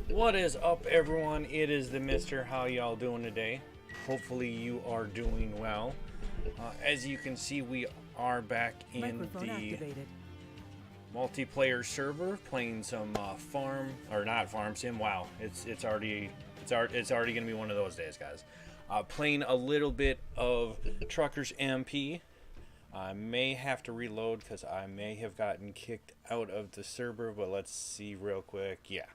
What is up, everyone? It is the Mister. How y'all doing today? Hopefully, you are doing well. As you can see, we are back in Microphone the activated. multiplayer server playing some farm or not farm sim. Wow, it's already gonna be one of those days, guys. Playing a little bit of Truckers MP. I may have to reload because I may have gotten kicked out of the server, but let's see real quick. Yeah.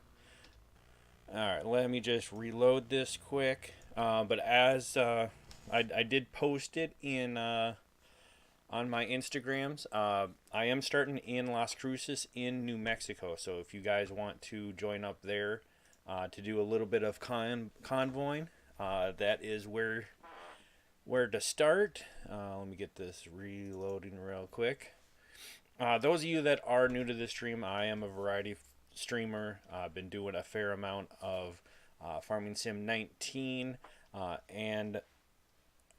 Alright, let me just reload this quick. But as I did post it in on my Instagrams, I am starting in Las Cruces in New Mexico. So if you guys want to join up there to do a little bit of convoying, that is where to start. Let me get this reloading real quick. Those of you that are new to this stream, I am a variety streamer. I've been doing a fair amount of Farming Sim 19 and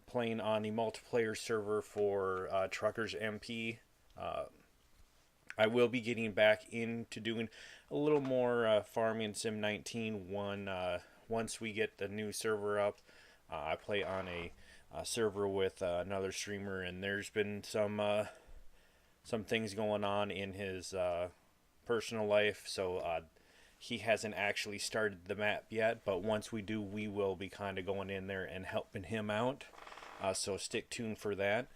playing on the multiplayer server for Truckers MP. I will be getting back into doing a little more Farming Sim 19 once we get the new server up. I play on a server with another streamer, and there's been some things going on in his personal life, so he hasn't actually started the map yet. But once we do, we will be kind of going in there and helping him out. So stick tuned for that.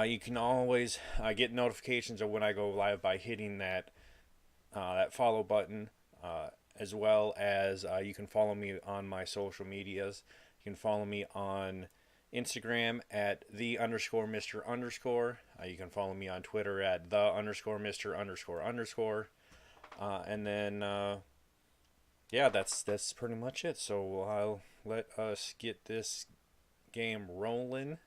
You can always get notifications of when I go live by hitting that follow button, as well as you can follow me on my social medias. You can follow me on Instagram at _Mr__. You can follow me on Twitter at _Mr___. And then yeah, that's pretty much it. So I'll let us get this game rolling.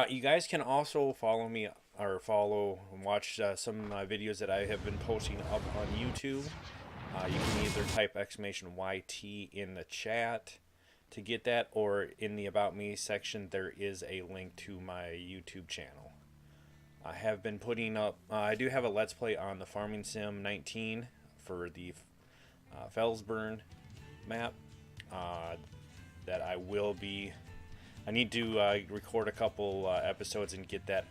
You guys can also follow me or and watch some of my videos that I have been posting up on YouTube. You can either type !YT in the chat to get that, or in the About Me section there is a link to my YouTube channel. I have been putting up, I do have a Let's Play on the Farming Sim 19 for the Felsburn map that I need to record a couple episodes and get that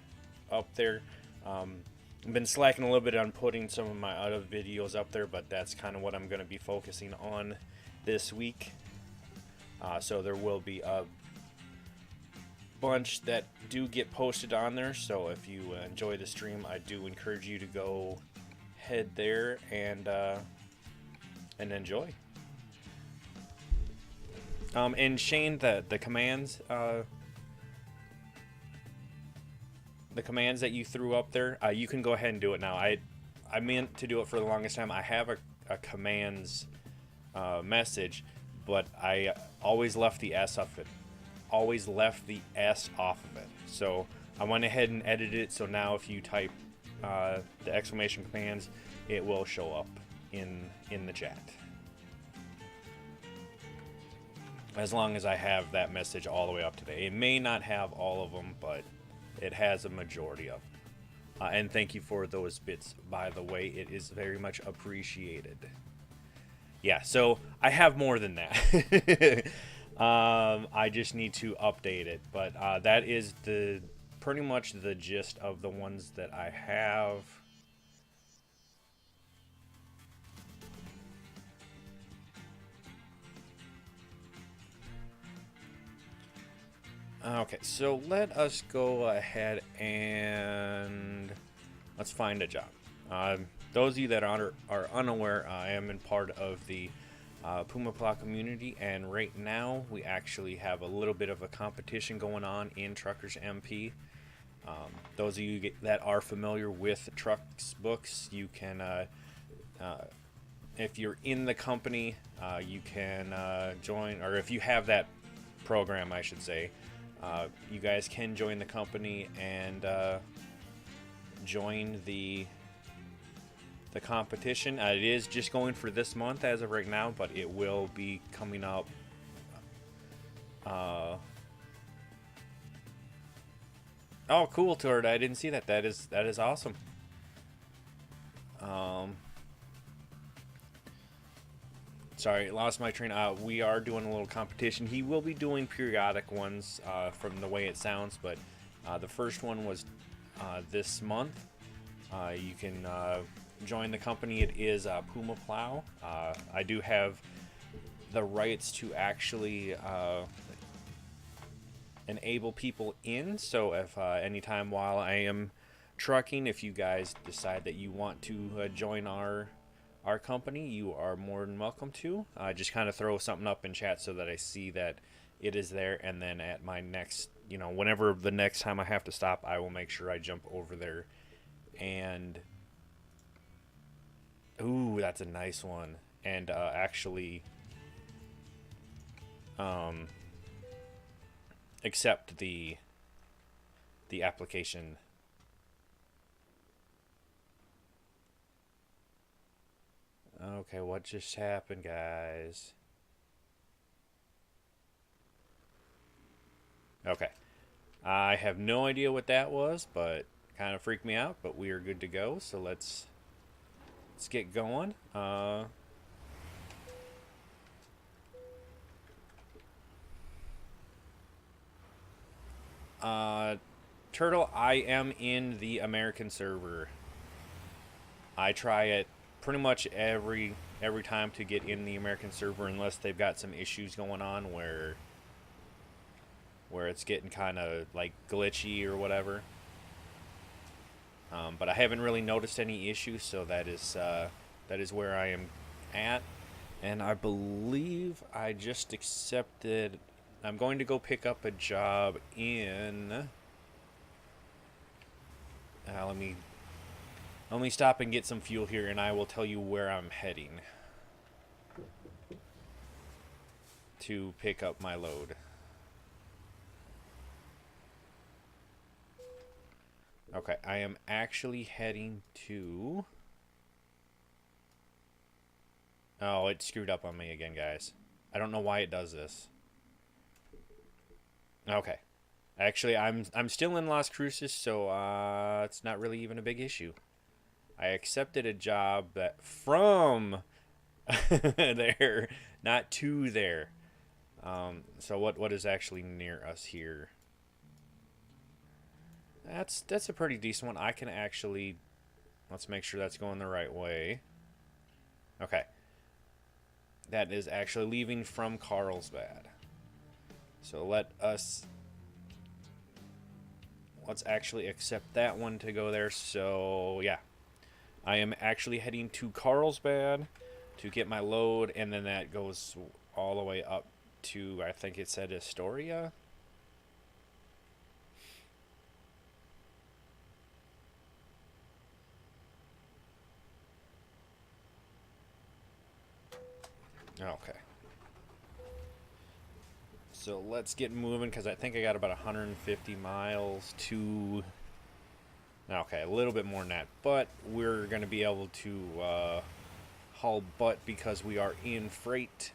up there. I've been slacking a little bit on putting some of my other videos up there, but that's kind of what I'm going to be focusing on this week. So there will be a bunch that do get posted on there. So if you enjoy the stream, I do encourage you to go head there and enjoy. And Shane, the commands that you threw up there, you can go ahead and do it now. I meant to do it for the longest time. I have a commands message, but I always left the S off it. Always left the S off of it. So I went ahead and edited it. So now if you type the exclamation commands, it will show up in the chat. As long as I have that message all the way up today. It may not have all of them, but it has a majority of them. And thank you for those bits, by the way. It is very much appreciated. Yeah, so I have more than that. I just need to update it. But that is pretty much the gist of the ones that I have. Okay, so let us go ahead and let's find a job. Those of you that are unaware, I am in part of the Pumapla community, and right now we actually have a little bit of a competition going on in Truckers MP. Those of you that are familiar with Trucks books, you can, if you're in the company, you can join, or if you have that program, I should say, you guys can join the company and join the competition. It is just going for this month as of right now, but it will be coming up. Oh, cool, Tord. I didn't see that. That is awesome. Sorry, lost my train. We are doing a little competition. He will be doing periodic ones from the way it sounds, but the first one was this month. You can join the company. It is Puma Plow. I do have the rights to actually enable people in, so if anytime while I am trucking, if you guys decide that you want to join our company, you are more than welcome to. Just kind of throw something up in chat so that I see that it is there, and then at my next, whenever the next time I have to stop, I will make sure I jump over there. And ooh, that's a nice one. And actually accept the application. Okay, what just happened, guys? Okay. I have no idea what that was, but kind of freaked me out, but we are good to go. So let's get going. Turtle, I am in the American server. I try it pretty much every time to get in the American server, unless they've got some issues going on where it's getting kind of like glitchy or whatever. But I haven't really noticed any issues, so that is where I am at. And I believe I just accepted. I'm going to go pick up a job in. Let me stop and get some fuel here, and I will tell you where I'm heading to pick up my load. Okay, I am actually heading to... Oh, it screwed up on me again, guys. I don't know why it does this. Okay. Actually, I'm still in Las Cruces, so it's not really even a big issue. I accepted a job that from there, not to there. So what is actually near us here? That's a pretty decent one. I can actually... Let's make sure that's going the right way. Okay. That is actually leaving from Carlsbad. So let's actually accept that one to go there. So yeah, I am actually heading to Carlsbad to get my load, and then that goes all the way up to, I think it said Astoria. Okay. So let's get moving, because I think I got about 150 miles to... Okay, a little bit more than that. But we're going to be able to haul butt because we are in freight.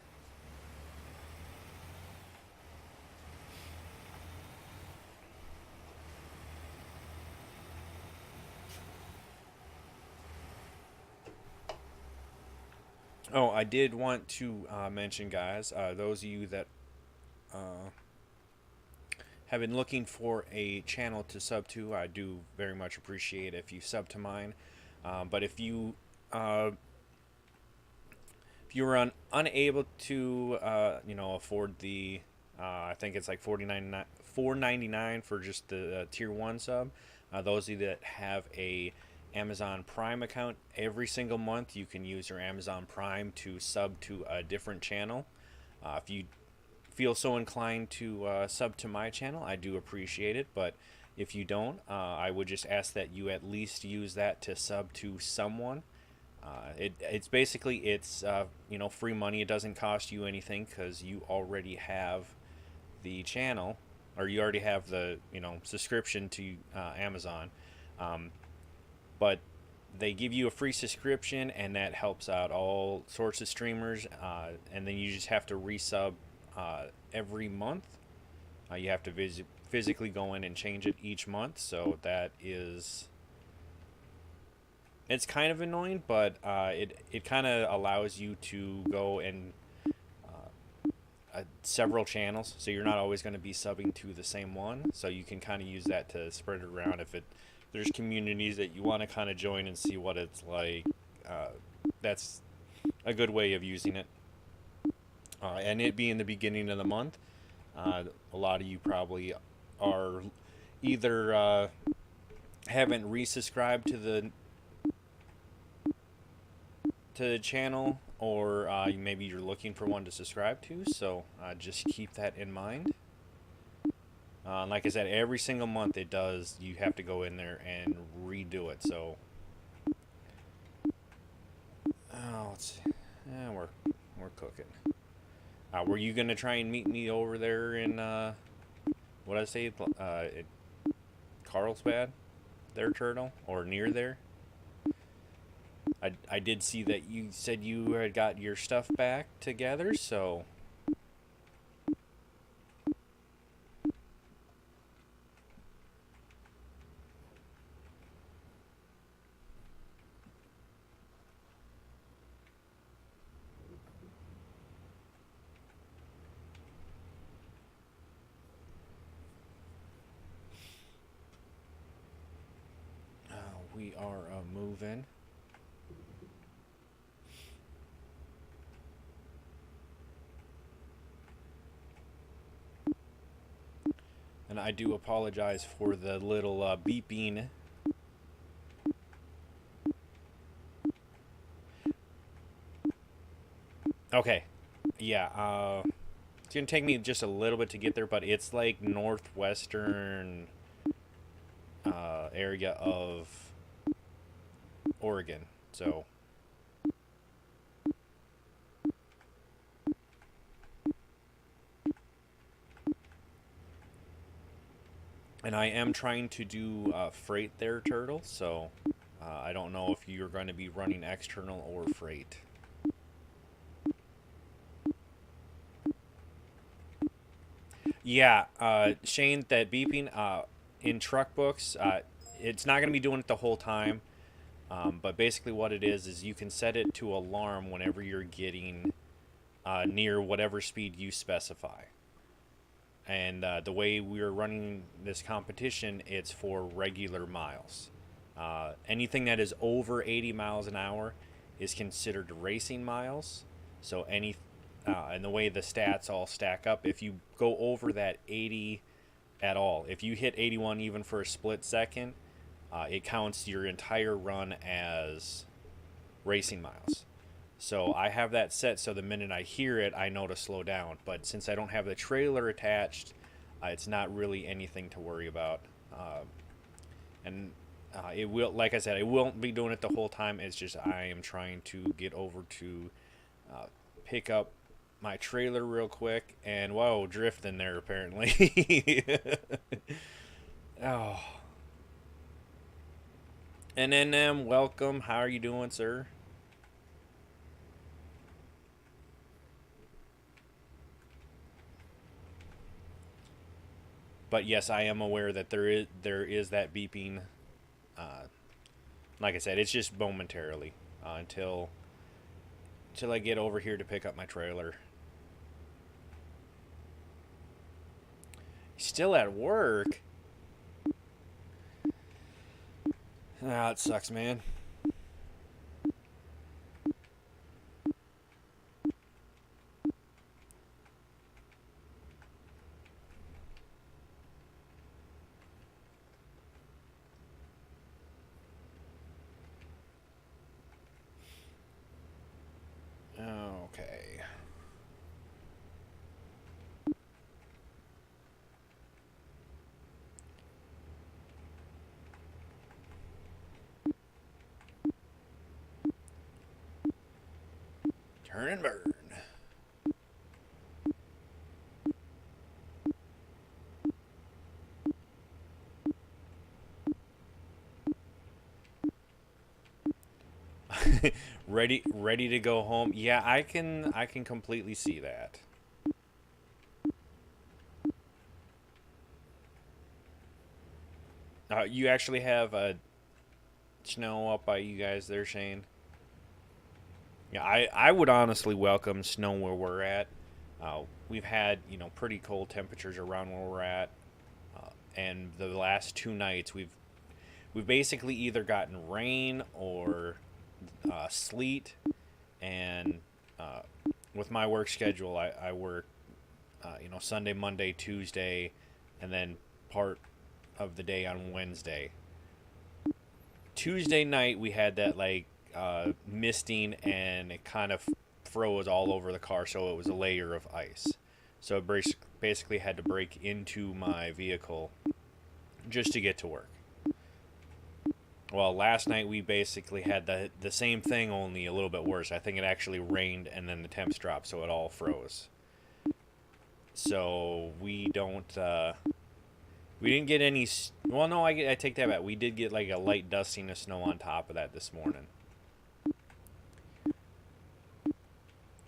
Oh, I did want to mention, guys, those of you that have been looking for a channel to sub to, I do very much appreciate if you sub to mine. But if you were unable to afford the I think it's like $4.99 for just the tier 1 sub, those of you that have a Amazon Prime account, every single month you can use your Amazon Prime to sub to a different channel. If you feel so inclined to sub to my channel, I do appreciate it. But if you don't, I would just ask that you at least use that to sub to someone. It's basically free money. It doesn't cost you anything because you already have the channel, or you already have the subscription to Amazon. But they give you a free subscription, and that helps out all sorts of streamers. And then you just have to resub every month. You have to physically go in and change it each month. So that is It's kind of annoying, but it kind of allows you to go and several channels, so you're not always going to be subbing to the same one. So you can kind of use that to spread it around. If there's communities that you want to kind of join and see what it's like, that's a good way of using it. And it being the beginning of the month, a lot of you probably are either haven't resubscribed to the channel, or maybe you're looking for one to subscribe to. So just keep that in mind. Like I said, every single month it does. You have to go in there and redo it. So, let's see. Yeah, we're cooking. Were you gonna try and meet me over there in what did I say? In Carlsbad, there, Turtle, or near there? I did see that you said you had got your stuff back together, so. We are moving. And I do apologize for the little beeping. Okay. Yeah, it's going to take me just a little bit to get there, but it's like northwestern area of Oregon. So and I am trying to do freight there, Turtle, so I don't know if you're going to be running external or freight. Yeah, Shane, that beeping in truck books, it's not going to be doing it the whole time. But basically what it is you can set it to alarm whenever you're getting near whatever speed you specify. And the way we're running this competition, it's for regular miles. Anything that is over 80 miles an hour is considered racing miles. So and the way the stats all stack up, if you go over that 80 at all, if you hit 81 even for a split second, it counts your entire run as racing miles. So I have that set so the minute I hear it, I know to slow down. But since I don't have the trailer attached, it's not really anything to worry about. And it will, like I said, it won't be doing it the whole time. It's just I am trying to get over to pick up my trailer real quick. And whoa, drifting there apparently. Oh. NNM, welcome. How are you doing, sir? But yes, I am aware that there is that beeping. Like I said, it's just momentarily until I get over here to pick up my trailer. Still at work? Ah, it sucks, man. Okay. Turn and burn. ready to go home. Yeah, I can completely see that. You actually have a snow up by you guys there, Shane? Yeah, I would honestly welcome snow where we're at. We've had, pretty cold temperatures around where we're at, and the last 2 nights we've basically either gotten rain or sleet, and with my work schedule, I work, Sunday, Monday, Tuesday, and then part of the day on Wednesday. Tuesday night we had that like misting, and it kind of froze all over the car, so it was a layer of ice. So it basically had to break into my vehicle just to get to work. Well, last night we basically had the same thing, only a little bit worse. I think it actually rained and then the temps dropped, so it all froze. So we didn't get any. Well, no, I take that back. We did get like a light dusting of snow on top of that this morning.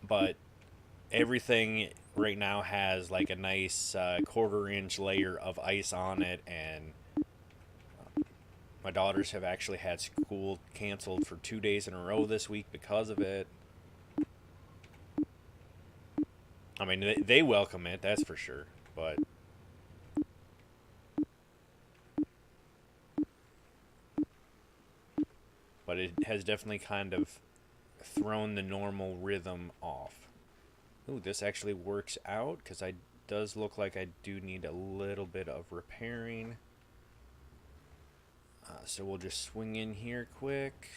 But everything right now has like a nice quarter-inch layer of ice on it, and my daughters have actually had school canceled for 2 days in a row this week because of it. I mean, they welcome it, that's for sure, but it has definitely kind of thrown the normal rhythm off. Ooh, this actually works out, because I does look like I do need a little bit of repairing. So we'll just swing in here quick.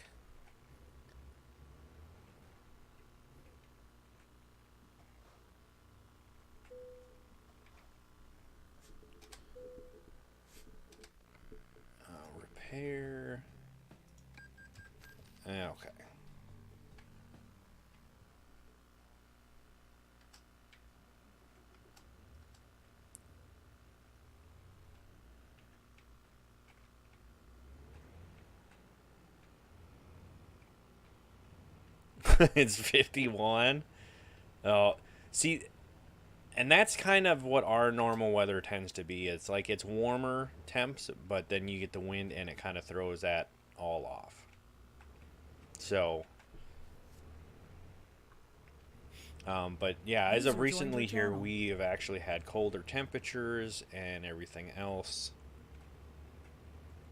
Repair. Okay. It's 51. Oh, see, and that's kind of what our normal weather tends to be. It's like it's warmer temps, but then you get the wind and it kind of throws that all off. So, but yeah, as of recently here, we have actually had colder temperatures and everything else,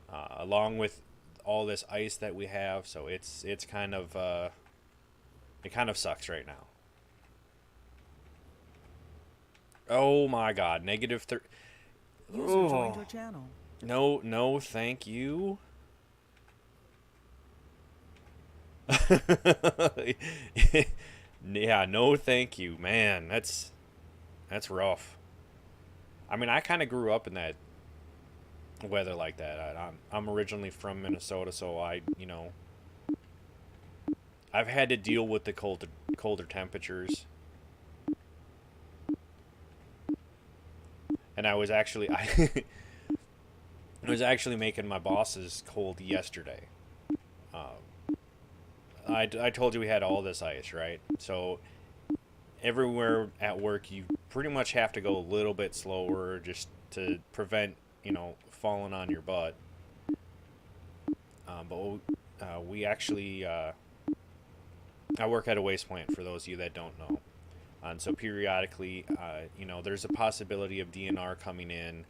along with all this ice that we have. So it's kind of it kind of sucks right now. Oh my God, negative 30. User joined your channel. No, thank you. Yeah, no, thank you, man. That's rough. I mean, I kind of grew up in that weather like that. I'm originally from Minnesota, so I've had to deal with the colder temperatures. And I was actually I was actually making my bosses cold yesterday. I told you we had all this ice, right? So everywhere at work, you pretty much have to go a little bit slower just to prevent, falling on your butt. But we actually, I work at a waste plant, for those of you that don't know. And so periodically, there's a possibility of DNR coming in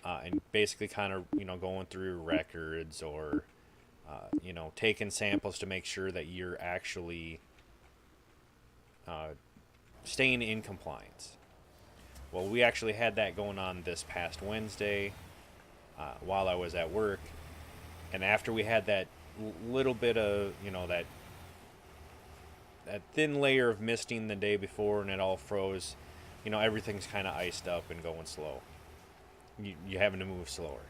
and basically kind of, going through records, or taking samples to make sure that you're actually staying in compliance. Well, we actually had that going on this past Wednesday while I was at work. And after we had that little bit of, that thin layer of misting the day before, and it all froze, everything's kind of iced up and going slow. You're having to move slower.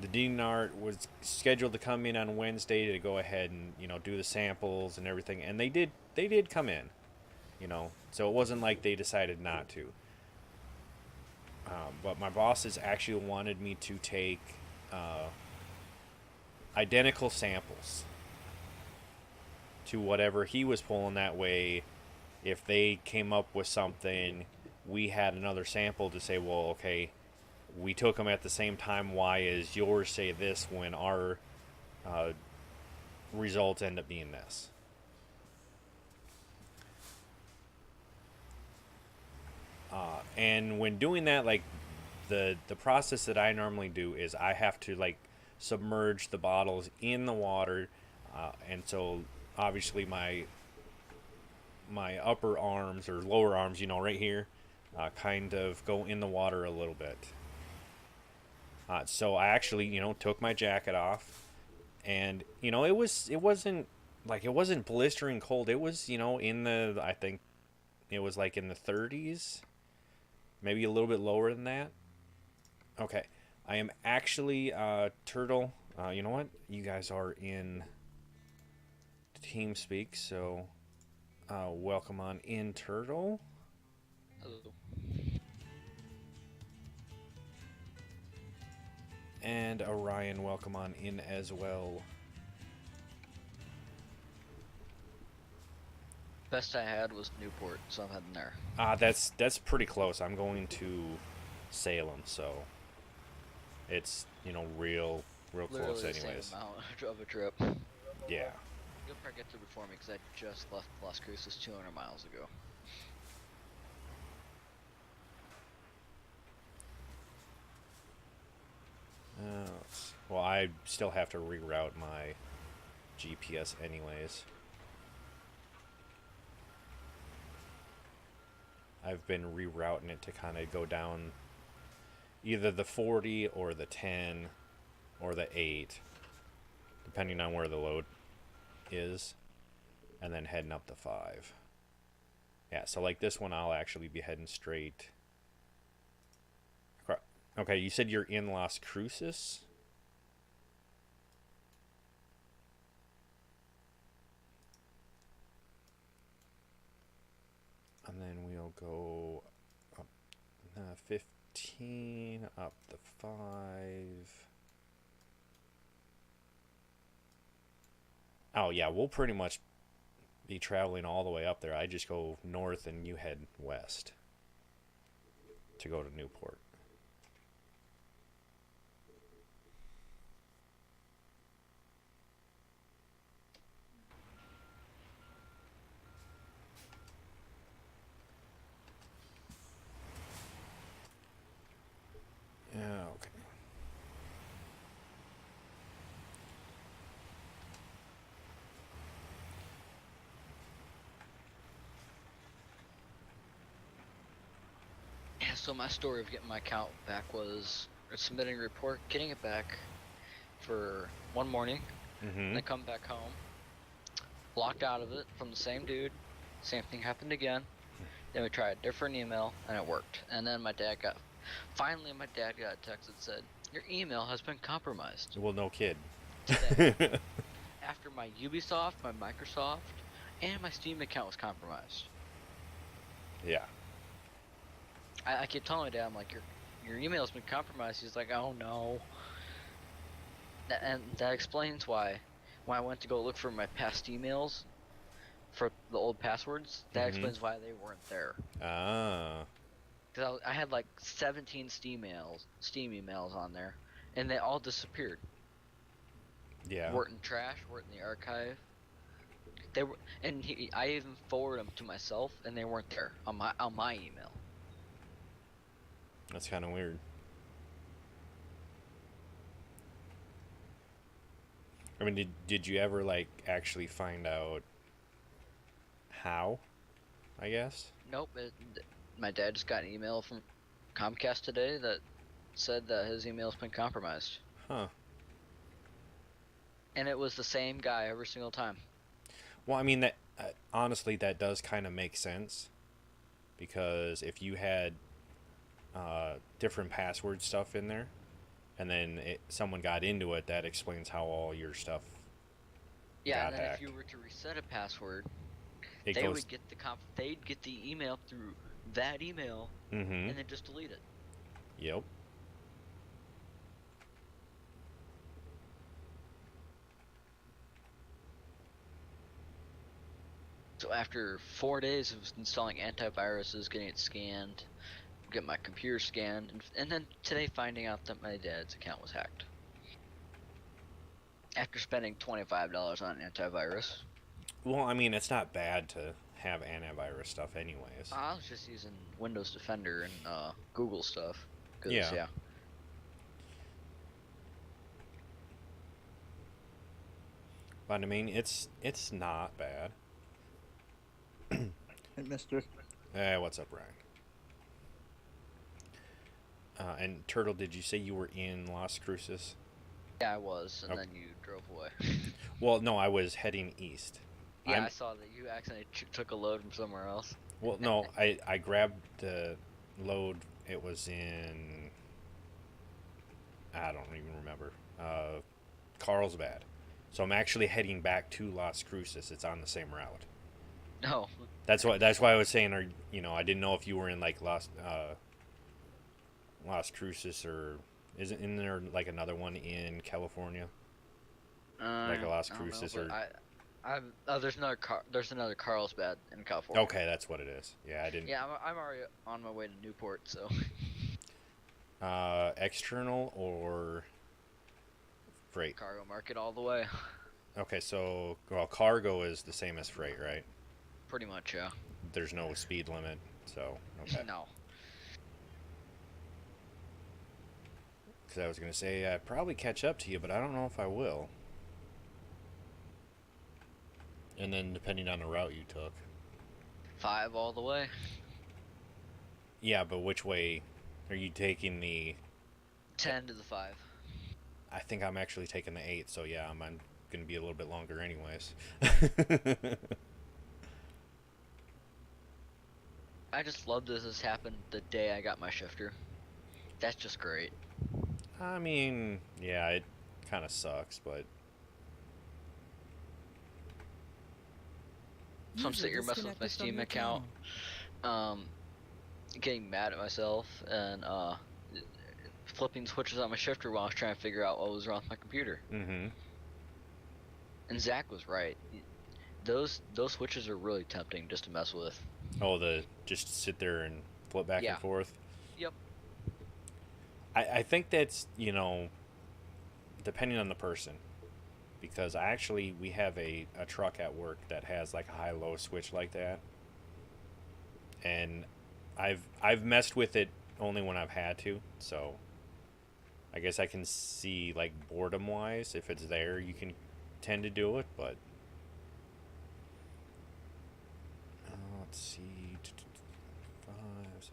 The DNR was scheduled to come in on Wednesday to go ahead and do the samples and everything, and they did come in, so it wasn't like they decided not to. But my bosses actually wanted me to take identical samples to whatever he was pulling. That way, if they came up with something, we had another sample to say, well, okay, we took them at the same time. Why is yours say this when our uh, results end up being this. And when doing that, like the process that I normally do is I have to like submerge the bottles in the water, and so obviously my upper arms or lower arms, right here, kind of go in the water a little bit. So I actually, took my jacket off, and it wasn't blistering cold. It was, in the I think it was like in the 30s, maybe a little bit lower than that. Okay, I am actually Turtle. You know what? You guys are in TeamSpeak, so welcome on in, Turtle. Hello. And Orion, welcome on in as well. Best I had was Newport, so I'm heading there. That's pretty close. I'm going to Salem, so it's real Literally close, the anyways. same amount of a trip. Yeah. You'll probably get there before me because I just left Las Cruces 200 miles ago. Well, I still have to reroute my GPS, anyways. I've been rerouting it to kind of go down either the 40 or the 10 or the 8, depending on where the load is, and then heading up the 5. Yeah, so like this one, I'll actually be heading straight. Okay, you said you're in Las Cruces? And then we'll go up 15, up the 5. Oh, yeah, we'll pretty much be traveling all the way up there. I just go north and you head west to go to Newport. Yeah, okay. Yeah, so my story of getting my account back was submitting a report, getting it back for one morning, Mm-hmm. then come back home, locked out of it from the same dude. Same thing happened again. Then we tried a different email and it worked. And then finally my dad got a text that said, "Your email has been compromised." Well, no kid. Today. After my Ubisoft, my Microsoft, and my Steam account was compromised. Yeah. I keep telling my dad, I'm like, your email's been compromised. He's like, oh no. And that explains why when I went to go look for my past emails for the old passwords, that explains why they weren't there. Ah. Because I had like 17 Steam emails on there, and they all disappeared. Yeah. Weren't in trash, weren't in the archive. They were, and I even forwarded them to myself, and they weren't there on my email. That's kind of weird. I mean, did you ever like actually find out how? I guess. Nope. My dad just got an email from Comcast today that said that his email's been compromised. Huh. And it was the same guy every single time. Well, I mean that honestly, that does kind of make sense, because if you had different password stuff in there, and then someone got into it, that explains how all your stuff Yeah, got and then hacked. if you were to reset a password, It they goes. would get they'd get the email through that email, Mm-hmm. and then just delete it. Yep. So after 4 days of installing antiviruses, getting it scanned, get my computer scanned, and then today finding out that my dad's account was hacked. After spending $25 on antivirus. Well, I mean, it's not bad to have antivirus stuff, anyways. I was just using Windows Defender and Google stuff. Cause, Yeah. yeah. But I mean, it's not bad. Hey, mister. What's up, Ryan? And Turtle, did you say you were in Las Cruces? Yeah, I was, and Okay. then you drove away. Well, no, I was heading east. Yeah, I saw that you accidentally took a load from somewhere else. Well, no, I grabbed the load. It was in, I don't even remember, Carlsbad. So I'm actually heading back to Las Cruces. It's on the same route. No. That's why I was saying, I didn't know if you were in like Las Cruces, or isn't there like another one in California? Like a Las I don't know, Cruces, but or there's another Carlsbad in California. okay, that's what it is. Yeah, I didn't. Yeah, I'm already on my way to Newport, so. External or freight? Cargo market all the way. Okay, so cargo is the same as freight, right? Pretty much, yeah. There's no speed limit, so okay. No. Because I was gonna say I'd probably catch up to you, but I don't know if I will. And then depending on the route you took. 5 all the way. Yeah, but which way are you taking? The 10 to the 5. I think I'm actually taking the 8, so yeah, I'm gonna be a little bit longer anyways. I just love this happened the day I got my shifter. That's just great. I mean, yeah, it kind of sucks, but So I'm User sitting here messing with my disconnected from Steam your account, channel. getting mad at myself, and flipping switches on my shifter while I was trying to figure out what was wrong with my computer. mm-hmm. And Zach was right. Those switches are really tempting just to mess with. Oh, just sit there and flip back Yeah. and forth. Yep. I think that's, depending on the person, because we have a truck at work that has like a high-low switch like that, and I've messed with it only when I've had to, so I guess I can see, like, boredom wise, if it's there you can tend to do it, but let's see, 5, 6.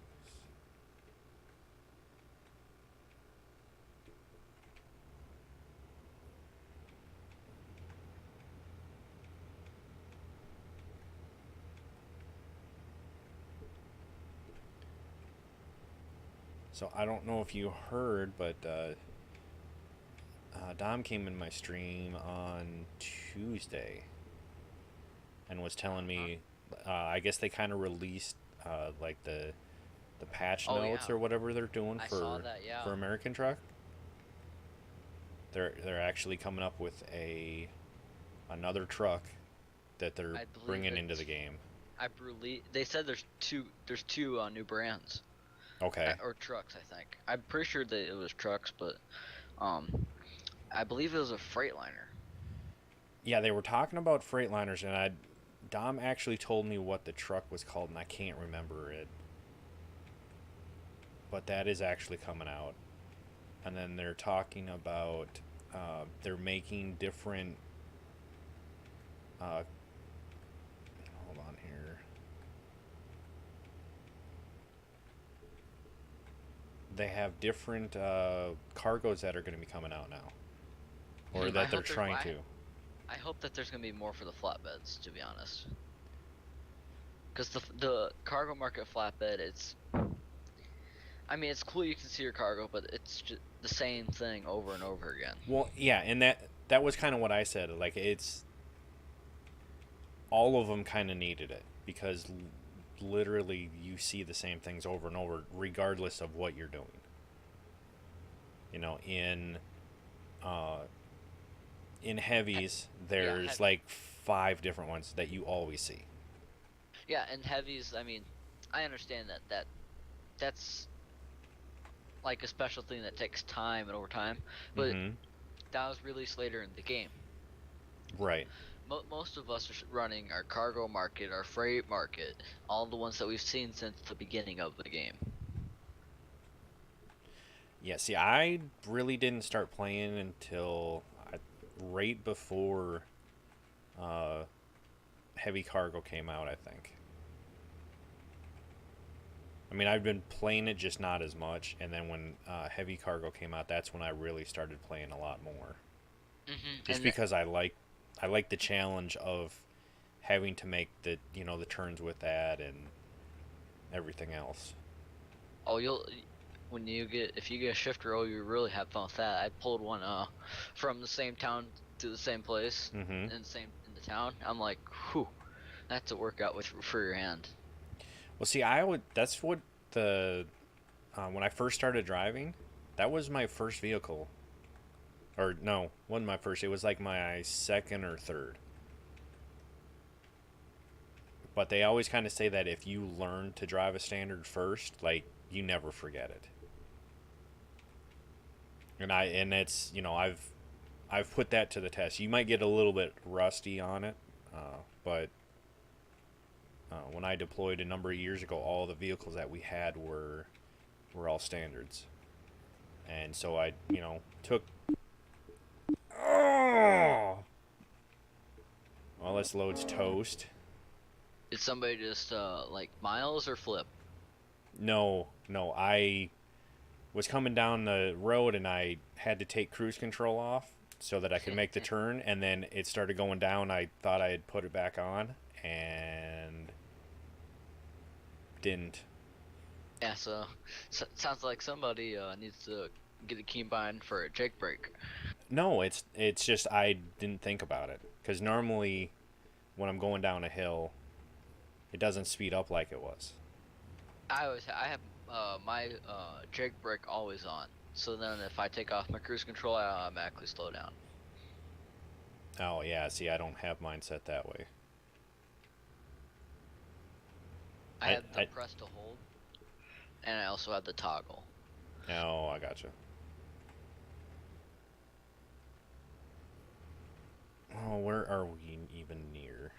So I don't know if you heard, but Dom came in my stream on Tuesday and was telling me, I guess they kind of released like the patch notes yeah. or whatever they're doing I for saw that, yeah. for American Truck. They're actually coming up with another truck that they're I believe bringing into it's- the game. They said there's two new brands. Okay. Or trucks, I think. I'm pretty sure that it was trucks, but I believe it was a Freightliner. Yeah, they were talking about Freightliners, and Dom actually told me what the truck was called, and I can't remember it. But that is actually coming out. And then they're talking about they're making different. Hold on here. They have different cargos that are going to be coming out now, or I that they're hope they're- trying to. I hope that there's gonna be more for the flatbeds, to be honest. Because the cargo market flatbed, it's cool you can see your cargo, but it's just the same thing over and over again. Well, yeah, and that was kind of what I said. Like, it's all of them kind of needed it, because literally you see the same things over and over, regardless of what you're doing. In heavies, there's heavy. like 5 different ones that you always see. Yeah, and heavies, I understand that's like a special thing that takes time and over time, but Mhm. that was released later in the game. Right. Most of us are running our cargo market, our freight market, all the ones that we've seen since the beginning of the game. Yeah, see, I really didn't start playing until right before Heavy Cargo came out, I think. I mean, I've been playing it, just not as much. And then when Heavy Cargo came out, that's when I really started playing a lot more. Just because I like the challenge of having to make the the turns with that and everything else. Oh, if you get a shift roll, you really have fun with that. I pulled one from the same town to the same place in the town. I'm like, whew, that's a workout for your hand. Well, see, that's what when I first started driving, that was my first vehicle. Or no, wasn't my first. It was like my second or third. But they always kind of say that if you learn to drive a standard first, like, you never forget it. And it's, I've put that to the test. You might get a little bit rusty on it, but when I deployed a number of years ago, all the vehicles that we had were all standards. And so I, took... Oh! Well, this loads toast. Did somebody just, like, miles or flip? No, I was coming down the road and I had to take cruise control off so that I could make the turn, and then it started going down. I thought I had put it back on, and didn't. Yeah, so sounds like somebody needs to get a keybind for a Jake brake. No, it's just I didn't think about it, because normally when I'm going down a hill, it doesn't speed up like it was. I have my Jake brake always on, so then if I take off my cruise control, I automatically slow down. Oh yeah, see, I don't have mine set that way. I have the press to hold, and I also have the toggle. Oh, I gotcha. Oh, where are we even near?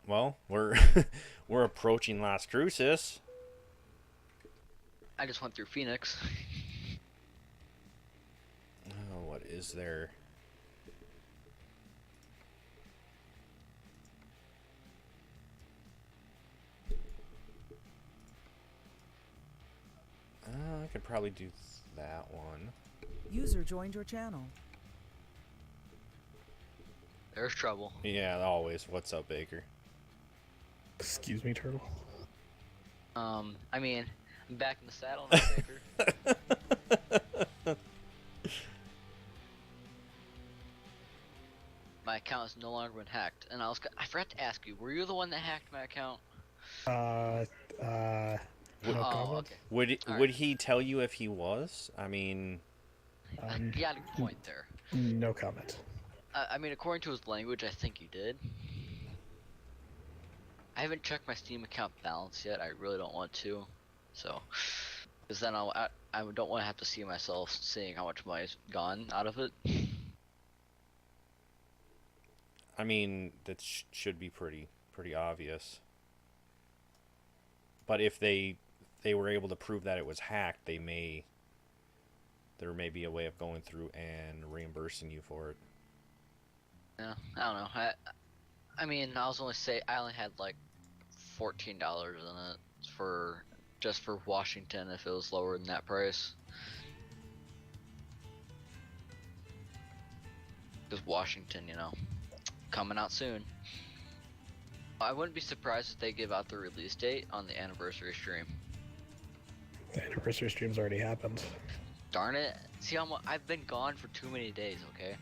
Well, we're approaching Las Cruces. I just went through Phoenix. Oh, what is there? I could probably do that one. User joined your channel. There's trouble. Yeah, always. What's up, Baker? Excuse me, Turtle. I mean, I'm back in the saddle now, Baker. My account has no longer been hacked, and I forgot to ask you, were you the one that hacked my account? No comment. Okay. Would he tell you if he was? I mean, You got a point there. No comment. I mean, according to his language, I think he did. I haven't checked my Steam account balance yet. I really don't want to, so because then I don't want to have to see myself seeing how much money's gone out of it. I mean, that should be pretty obvious. But if they were able to prove that it was hacked, there may be a way of going through and reimbursing you for it. Yeah, I don't know. I mean, I only had like $14 in it just for Washington if it was lower than that price. Because Washington, coming out soon. I wouldn't be surprised if they give out the release date on the anniversary stream. The anniversary stream's already happened. Darn it! See how I've been gone for too many days. Okay.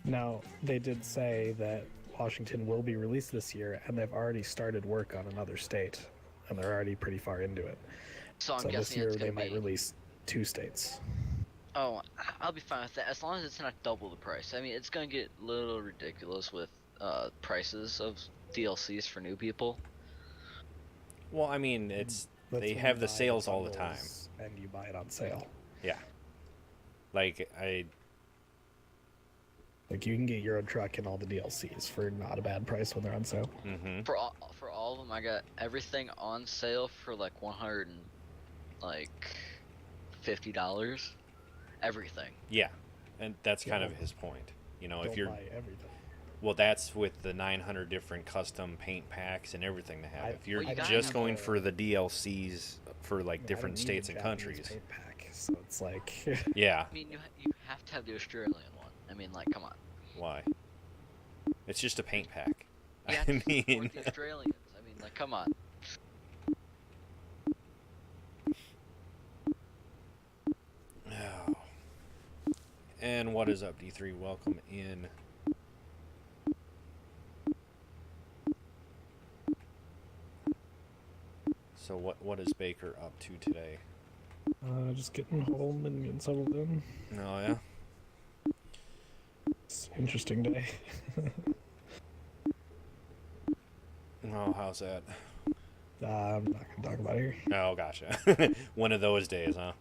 Now, they did say that Washington will be released this year, and they've already started work on another state, and they're already pretty far into it. So I'm So this guessing year it's they gonna might be. release 2 states. Oh, I'll be fine with that as long as it's not double the price. I mean, it's gonna get a little ridiculous with prices of DLCs for new people. Well, I mean, it's That's they when have you the buy sales all the time. bundles and you buy it on sale. Yeah. Like Like you can get your own truck and all the DLCs for not a bad price when they're on sale. mm-hmm. For all of them, I got everything on sale for like $150. Everything. Yeah. And that's kind Yeah. of his point. You know, Don't if you're buy everything. well, that's with the 900 different custom paint packs and everything they have. If you're Well, you gotta just have going the- for the DLCs for like Yeah, I different don't need states a and Japanese countries. paint pack, so it's like Yeah. I mean, you have to have the Australian one. I mean, like, come on. Why? It's just a paint pack. You have I to support mean, the Australians. I mean, like, come on. oh. And what is up, D3? Welcome in. So what is Baker up to today? just getting home and getting settled in. Oh yeah. It's an interesting day. Oh, how's that? I'm not gonna talk about it here. Oh, gotcha. One of those days, huh?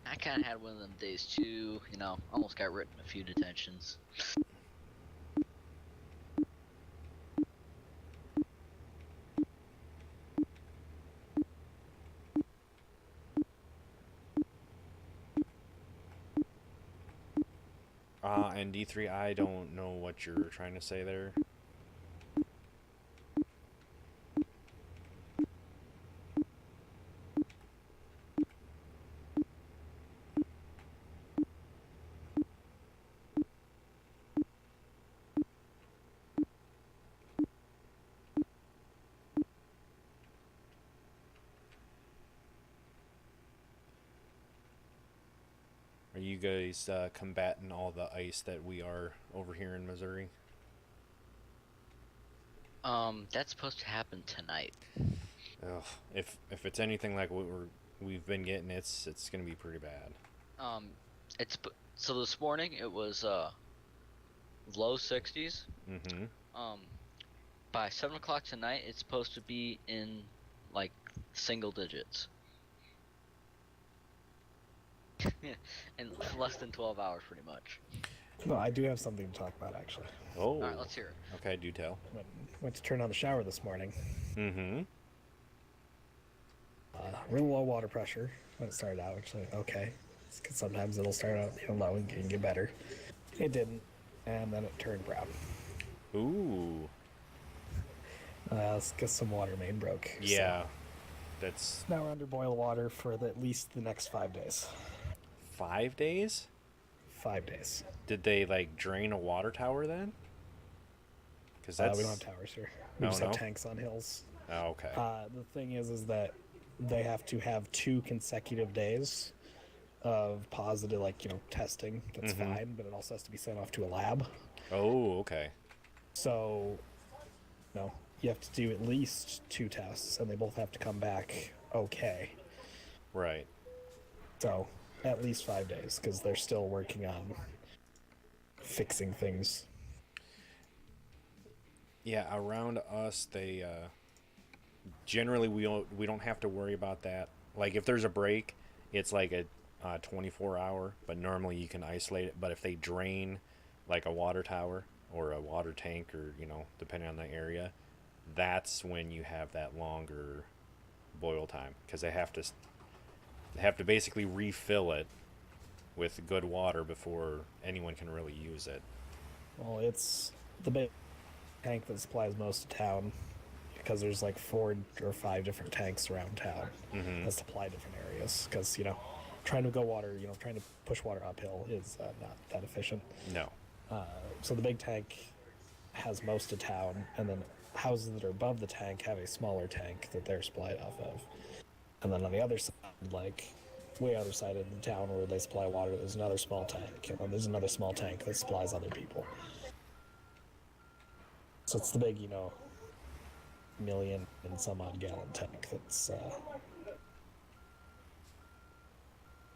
I kind of had one of them days too. You know, almost got written a few detentions. And D3, I don't know what you're trying to say there. Are you guys combating all the ice that we are over here in Missouri? That's supposed to happen tonight. Ugh. If it's anything like what we've been getting, it's gonna be pretty bad. So this morning it was low 60s. Mm-hmm. By 7 o'clock tonight, it's supposed to be in like single digits. In less than 12 hours, pretty much. No, I do have something to talk about actually. Oh. All right, let's hear it. Okay, do tell. Went to turn on the shower this morning. Mm-hmm. Real low water pressure when it started out, which like, okay. Because sometimes it'll start out low and can get better. It didn't, and then it turned brown. Ooh. It's because some water main broke. Yeah. So That's now we're under boil water for at least the next 5 days. 5 days? 5 days. Did they like drain a water tower then? Because that's We don't have towers here. We Oh, just no? have tanks on hills. Oh, okay. The thing is that they have to have 2 consecutive days of positive, testing. That's Mhm. fine, but it also has to be sent off to a lab. Oh, okay. So, you have to do at least 2 tests, and they both have to come back okay. Right. So, at least 5 days, because they're still working on fixing things. Yeah, around us, they generally we don't have to worry about that. Like if there's a break, it's like a 24-hour, but normally you can isolate it. But if they drain like a water tower or a water tank, or depending on the area, that's when you have that longer boil time, because they have to basically refill it with good water before anyone can really use it. Well, it's the big tank that supplies most of town, because there's like 4 or 5 different tanks around town Mm-hmm. that supply different areas. Because, trying to go water, trying to push water uphill is not that efficient. No. So the big tank has most of town, and then houses that are above the tank have a smaller tank that they're supplied off of. And then on the other side, like way other side of the town where they supply water, there's another small tank, and then there's another small tank that supplies other people. So it's the big, million and some odd gallon tank that's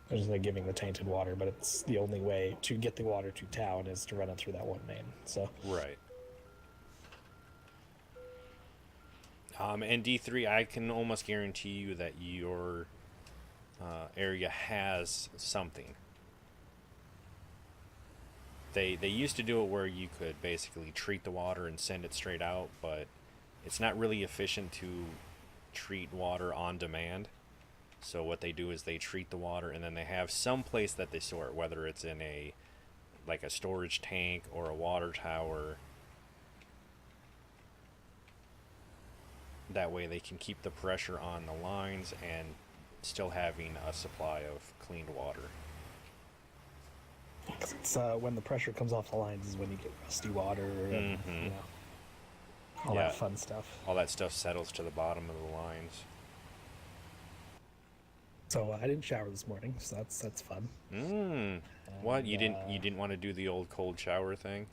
There's no giving the tainted water, but it's the only way to get the water to town is to run it through that one main. So Right. And D3, I can almost guarantee you that your area has something. They used to do it where you could basically treat the water and send it straight out, but it's not really efficient to treat water on demand. So what they do is they treat the water and then they have some place that they store it, whether it's in a storage tank or a water tower. That way they can keep the pressure on the lines and still having a supply of cleaned water. it's when the pressure comes off the lines is when you get rusty water and all Yeah. that fun stuff. All that stuff settles to the bottom of the lines. So I didn't shower this morning, so that's fun. What? You And, didn't want to do the old cold shower thing?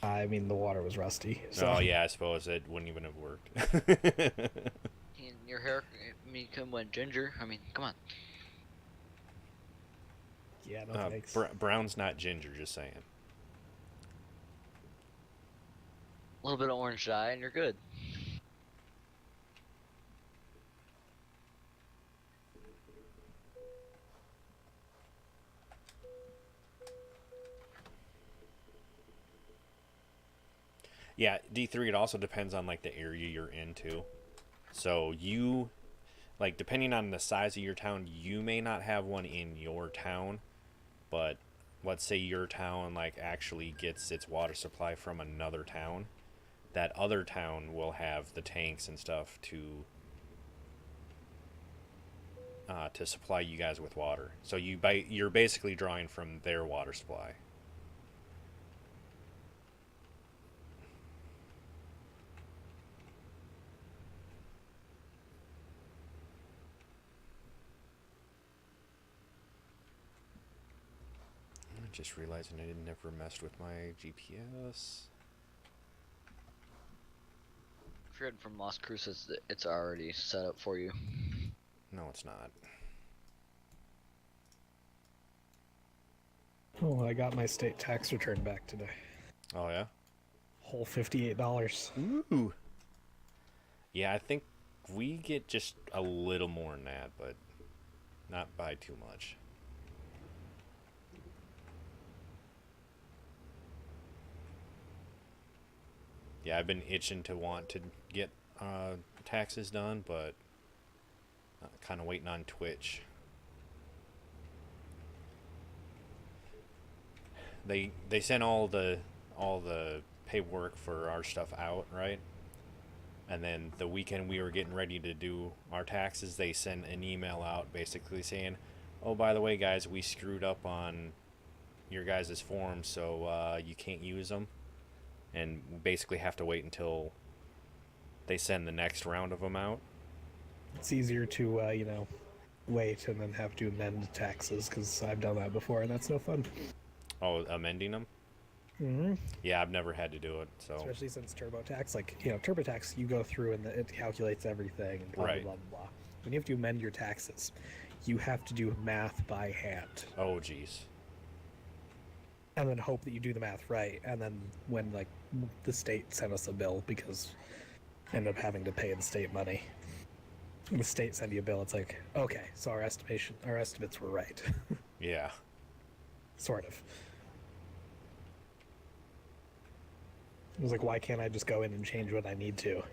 I mean, the water was rusty. So Oh yeah, I suppose it wouldn't even have worked. And your hair, I mean, come went ginger. I mean, come on. Yeah, no thanks. Brown's not ginger, just saying. A little bit of orange dye, and you're good. Yeah, D3, it also depends on like the area you're into. So you, like, depending on the size of your town, you may not have one in your town, but let's say your town like actually gets its water supply from another town. That other town will have the tanks and stuff to supply you guys with water. So you're basically drawing from their water supply. I'm just realizing I never messed with my GPS. If you're heading from Las Cruces, it's already set up for you. No, it's not. Oh, I got my state tax return back today. Oh yeah. Whole $58. Ooh. Yeah, I think we get just a little more than that, but not by too much. Yeah, I've been itching to want to get taxes done, but kind of waiting on Twitch. They sent all the paperwork for our stuff out, right? And then the weekend we were getting ready to do our taxes, they sent an email out basically saying, "Oh, by the way, guys, we screwed up on your guys' forms, so you can't use them." And we basically have to wait until they send the next round of them out. It's easier to, wait and then have to amend taxes because I've done that before and that's no fun. Oh, amending them? Mm-hmm. Yeah, I've never had to do it, so... Especially since TurboTax, TurboTax, you go through and it calculates everything and blah, Right. blah, blah, blah. When you have to amend your taxes, you have to do math by hand. Oh, jeez. And then hope that you do the math right. And then when, the state sent us a bill because I ended up having to pay the state money. The state send you a bill, it's like, okay, so our estimates were right. Yeah. Sort of. It was like, why can't I just go in and change what I need to?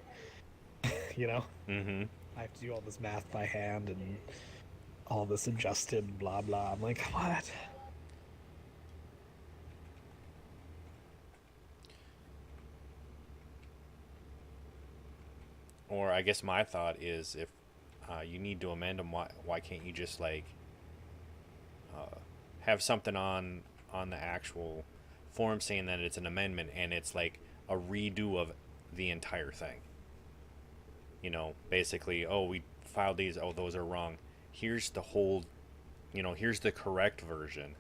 Mm-hmm. I have to do all this math by hand and all this adjusted blah blah. I'm like, what? Or I guess my thought is if you need to amend them, why can't you just have something on the actual form saying that it's an amendment and it's like a redo of the entire thing? Basically, oh, we filed these, oh, those are wrong. Here's the whole, here's the correct version,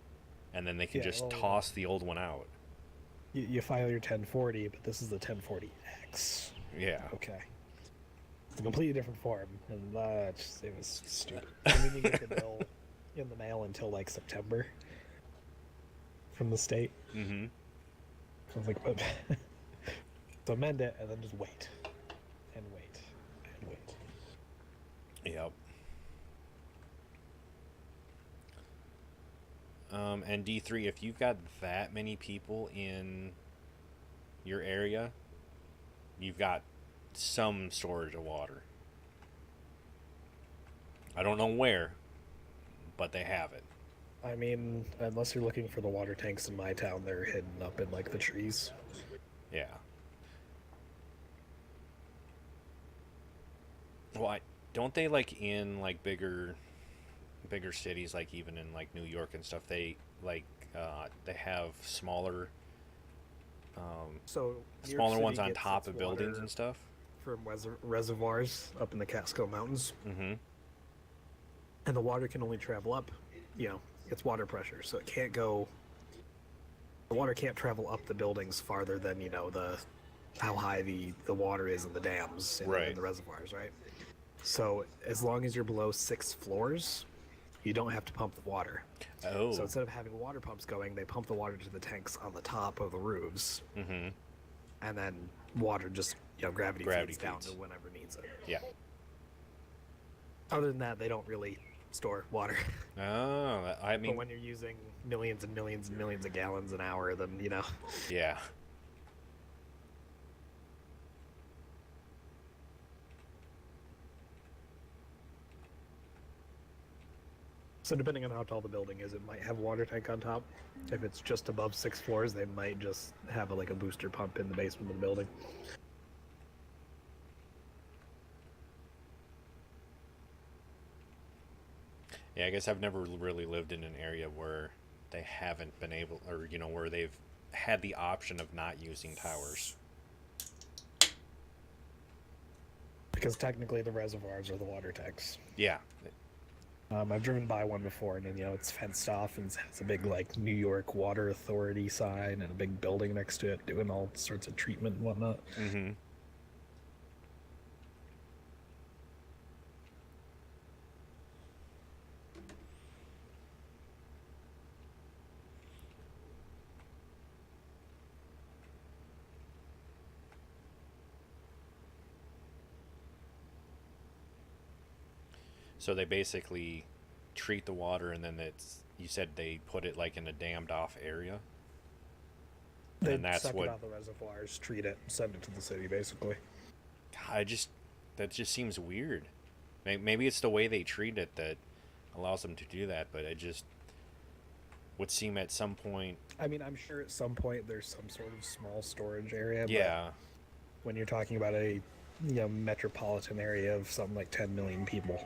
and then they can just toss the old one out. You file your 1040, but this is the 1040X. Yeah. Okay. It's a completely different form, and it was stupid. And then you get the bill in the mail until like September from the state. Mm-hmm. I was like, but so amend it and then just wait and wait and wait. Yep. And D3, if you've got that many people in your area, you've got some storage of water. I don't know where, but they have it. I mean, unless you're looking for the water tanks in my town, they're hidden up in like the trees. Yeah. Well, don't they like in like bigger cities, like even in like New York and stuff, they like they have smaller So New York smaller City ones on gets top its of buildings water and stuff. from reservoirs up in the Catskill Mountains, Mm-hmm. and the water can only travel up. You know, it's water pressure, so it can't go. The water can't travel up the buildings farther than how high the water is in the dams and Right. in the reservoirs, right? So as long as you're below 6 floors, you don't have to pump the water. Oh. So instead of having water pumps going, they pump the water to the tanks on the top of the roofs, Mm-hmm. and then water just gravity feeds down feeds. to whenever needs it. Yeah. Other than that, they don't really store water. Oh, I But mean, when you're using millions and millions and millions of gallons an hour, then yeah. So depending on how tall the building is, it might have a water tank on top. If it's just above 6 floors, they might just have a booster pump in the basement of the building. Yeah, I guess I've never really lived in an area where they haven't been able, or where they've had the option of not using towers. Because technically the reservoirs are the water tanks. Yeah. I've driven by one before, and then it's fenced off and has a big New York Water Authority sign and a big building next to it doing all sorts of treatment and whatnot. Mm-hmm. So they basically treat the water, and then you said they put it like in a dammed off area. They And that's suck what- it out of the reservoirs, treat it, send it to the city, basically. That just seems weird. Maybe it's the way they treat it that allows them to do that, but it just would seem at some point. I mean, I'm sure at some point there's some sort of small storage area. Yeah. But when you're talking about a metropolitan area of something like 10 million people,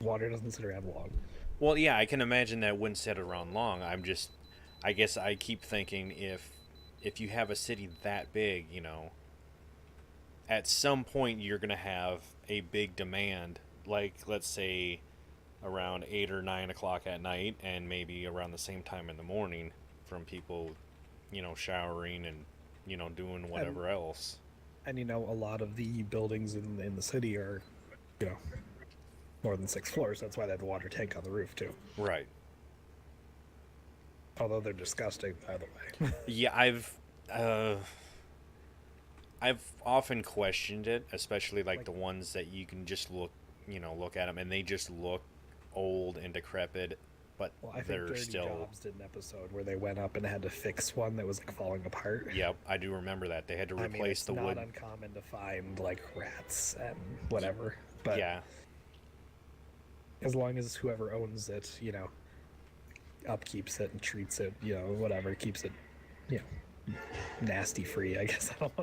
water doesn't sit around long. Well, yeah, I can imagine that wouldn't sit around long. I guess I keep thinking if you have a city that big, at some point you're going to have a big demand, like let's say around 8 or 9 o'clock at night, and maybe around the same time in the morning from people, showering and, doing whatever else. And a lot of the buildings in the city are, more than 6 floors. That's why they have the water tank on the roof too. Right. Although they're disgusting, by the way. Yeah, I've often questioned it, especially like the ones that you can just look at them and they just look old and decrepit, but Well, I think they're Dirty still. Jobs did an episode where they went up and had to fix one that was falling apart. Yep, I do remember that they had to I mean, replace it's the not wood. uncommon to find rats and whatever, but Yeah, as long as whoever owns it, upkeeps it and treats it, whatever, keeps it, nasty free. I guess I don't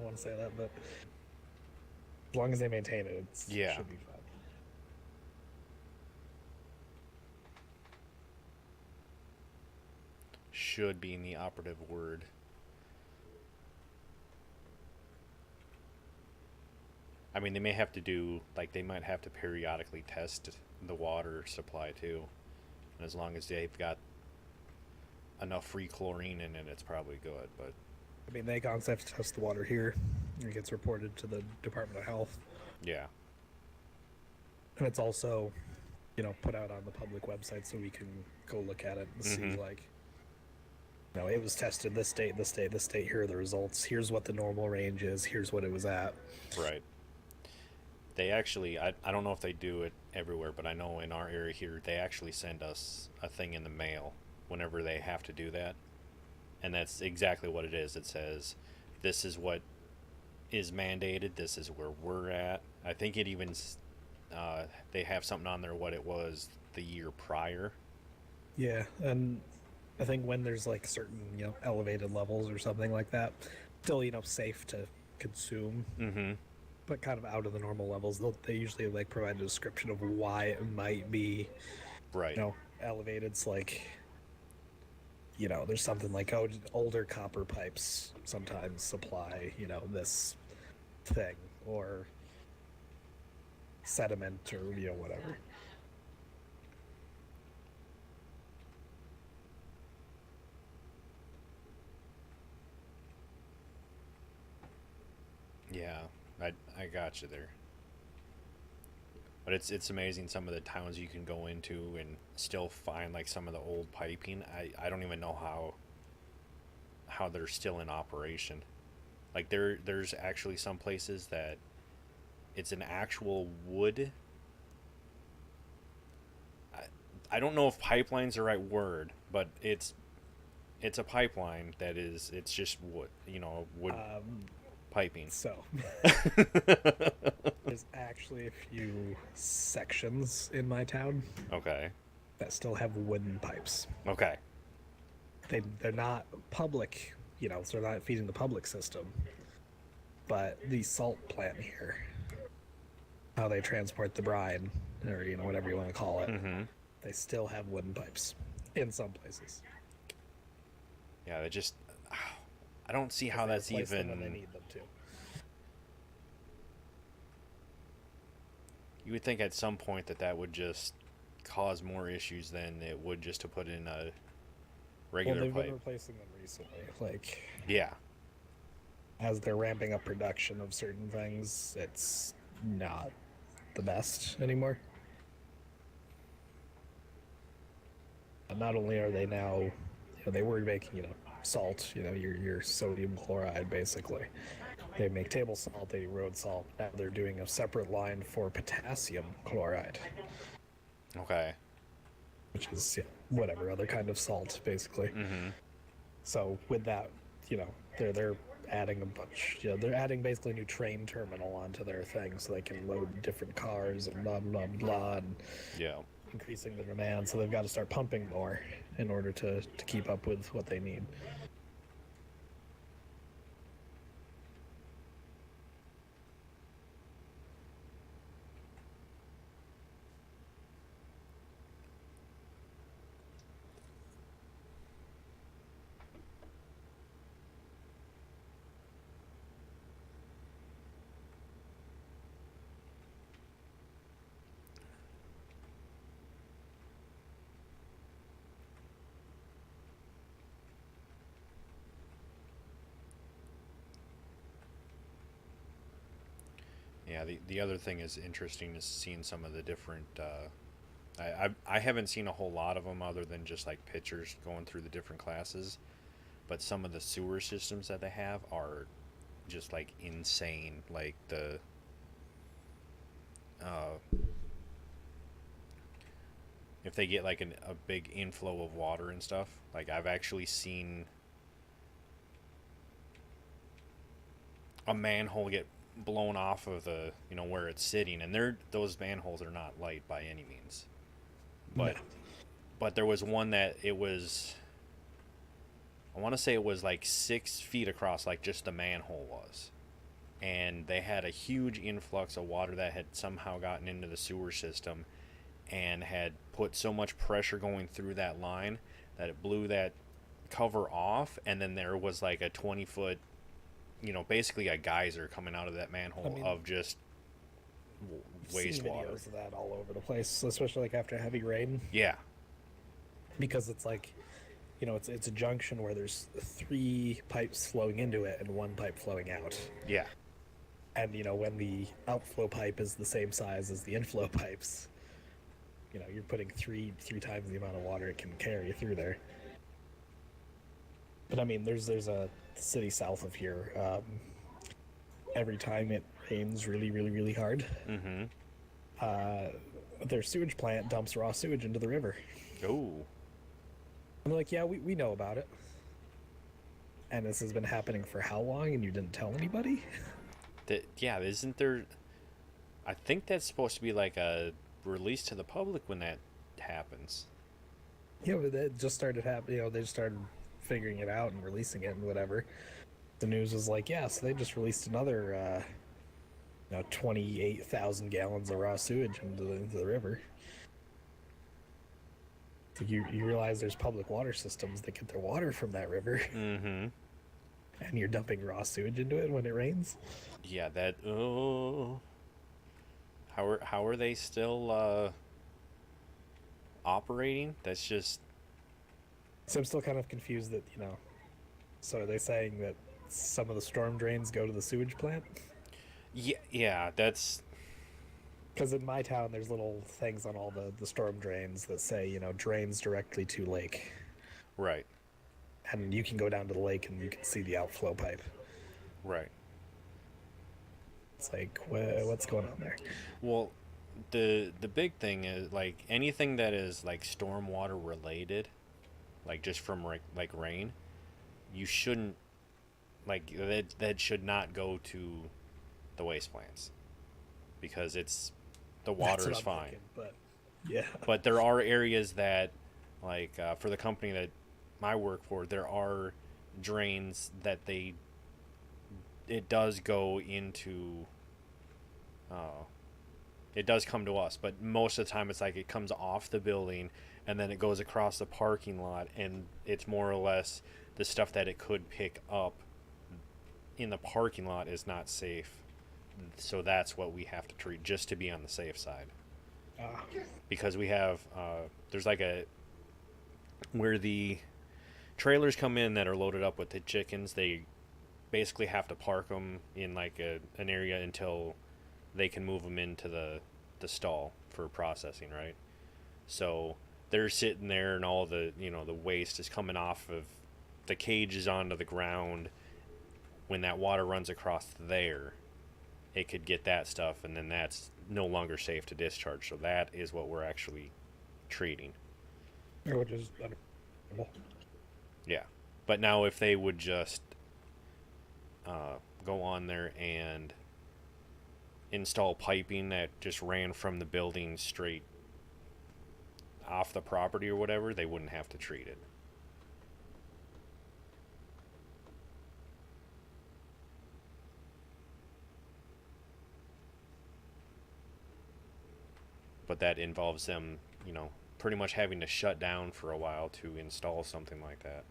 want to say that, but as long as they maintain it, Yeah. it should be fine. should be the operative word. I mean, they may have to they might have to periodically test the water supply too. And as long as they've got enough free chlorine in it, it's probably good. But I mean, they constantly have to test the water here. It gets reported to the Department of Health. yeah. And it's also, put out on the public website so we can go look at it and see, like, it was tested this date, this date, this date. Here are the results. Here's what the normal range is. Here's what it was at. Right. They actually, I don't know if they do it everywhere, but I know in our area here, they actually send us a thing in the mail whenever they have to do that. And that's exactly what it is. It says, this is what is mandated. This is where we're at. I think it even, they have something on there what it was the year prior. Yeah, and I think when there's like certain, elevated levels or something like that, still, safe to consume, but kind of out of the normal levels, they usually like provide a description of why it might be, right, elevated. It's like, there's something like, older copper pipes sometimes supply, this thing, or sediment, or whatever. Yeah, I got you there. But it's amazing some of the towns you can go into and still find like some of the old piping. I don't even know how they're still in operation. Like there's actually some places that it's an actual wood. I don't know if pipeline's the right word, but it's a pipeline that is, it's just wood, wood piping. So there's actually a few sections in my town Okay. that still have wooden pipes. Okay. They're not public, so they're not feeding the public system. But the salt plant here, how they transport the brine, or whatever you want to call it, they still have wooden pipes in some places. Yeah, they just, I don't see how that's Replace them even. when they need them to. You would think at some point that would just cause more issues than it would just to put in a regular Well, they've pipe. been replacing them recently. Like, Yeah. as they're ramping up production of certain things, it's not the best anymore. And not only are they now, they were making, salt, your sodium chloride, basically. They make table salt, they road salt. Now they're doing a separate line for potassium chloride, Okay. which is whatever other kind of salt, basically. So with that, they're adding a bunch. They're adding basically a new train terminal onto their thing, so they can load different cars and blah blah blah, and Yeah. increasing the demand. So they've got to start pumping more in order to keep up with what they need. Yeah. The other thing is interesting is seeing some of the different. I haven't seen a whole lot of them other than just like pictures going through the different classes, but some of the sewer systems that they have are just like insane. Like the. If they get like a big inflow of water and stuff, like I've actually seen a manhole get blown off of the where it's sitting, and those manholes are not light by any means, but No. but there was one that it was, I want to say it was like 6 feet across, like just the manhole was, and they had a huge influx of water that had somehow gotten into the sewer system and had put so much pressure going through that line that it blew that cover off, and then there was like a 20-foot, basically a geyser coming out of that manhole of just Seen wastewater. videos of that all over the place, especially like after heavy rain, Yeah. because it's like, it's a junction where there's 3 pipes flowing into it and 1 pipe flowing out. Yeah. And when the outflow pipe is the same size as the inflow pipes, you're putting three times the amount of water it can carry through there. But I mean, there's a city south of here. Every time it rains really, really, really hard, their sewage plant dumps raw sewage into the river. Oh. I'm like, yeah, we know about it. And this has been happening for how long, and you didn't tell anybody? Yeah, isn't there... I think that's supposed to be like a release to the public when that happens. Yeah, but that just started happening. They just started figuring it out and releasing it and whatever. The news was like, yeah, so they just released another 28,000 gallons of raw sewage into the river. So you realize there's public water systems that get their water from that river. Mm-hmm. And you're dumping raw sewage into it when it rains. Yeah, that... Oh... How are they still operating? That's just... So I'm still kind of confused that, so are they saying that some of the storm drains go to the sewage plant? Yeah, that's... Because in my town, there's little things on all the storm drains that say, drains directly to lake. Right. And you can go down to the lake and you can see the outflow pipe. Right. It's like, what's going on there? Well, the big thing is, like, anything that is, like, stormwater related, like, just from, like, rain, you shouldn't, like, that should not go to the waste plants. Because the water is fine. Thinking, but, yeah. But there are areas that, like, for the company that I work for, there are drains that it does go into... it does come to us, but most of the time it's like it comes off the building and then it goes across the parking lot, and it's more or less the stuff that it could pick up in the parking lot is not safe. So that's what we have to treat, just to be on the safe side. Because we have there's like where the trailers come in that are loaded up with the chickens, they basically have to park them in like an area until they can move them into the stall for processing, right? So they're sitting there, and all the the waste is coming off of the cages onto the ground. When that water runs across there, it could get that stuff, and then that's no longer safe to discharge. So that is what we're actually treating. Which is understandable. Yeah, but now if they would just go on there and install piping that just ran from the building straight off the property or whatever, they wouldn't have to treat it. But that involves them, pretty much having to shut down for a while to install something like that.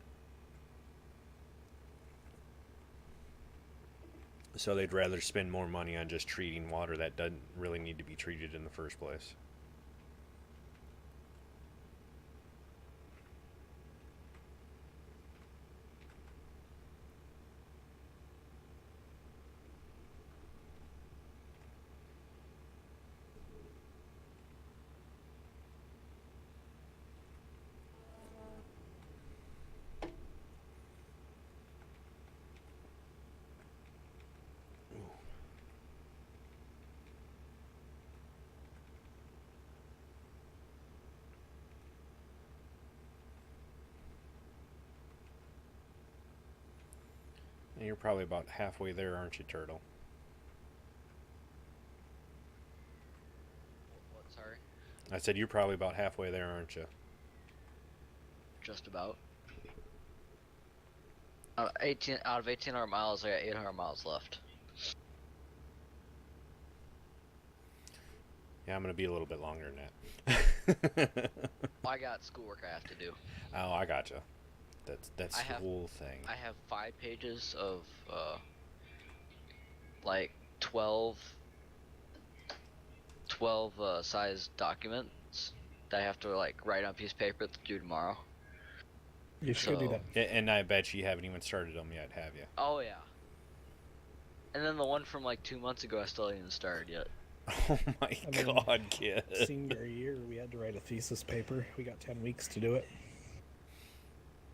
So they'd rather spend more money on just treating water that doesn't really need to be treated in the first place. And you're probably about halfway there, aren't you, Turtle? What, sorry? I said you're probably about halfway there, aren't you? Just about. 18 out of 1,800 miles, I got 800 miles left. Yeah, I'm gonna be a little bit longer than that. I got schoolwork I have to do. Oh, I gotcha. That's the whole thing. I have 5 pages of like 12 size documents that I have to like write on a piece of paper to do tomorrow. You should do that. And I bet you haven't even started them yet, have you? Oh yeah. And then the one from like 2 months ago, I still haven't even started yet. Oh my I mean, god, kid. Senior year, we had to write a thesis paper. We got 10 weeks to do it,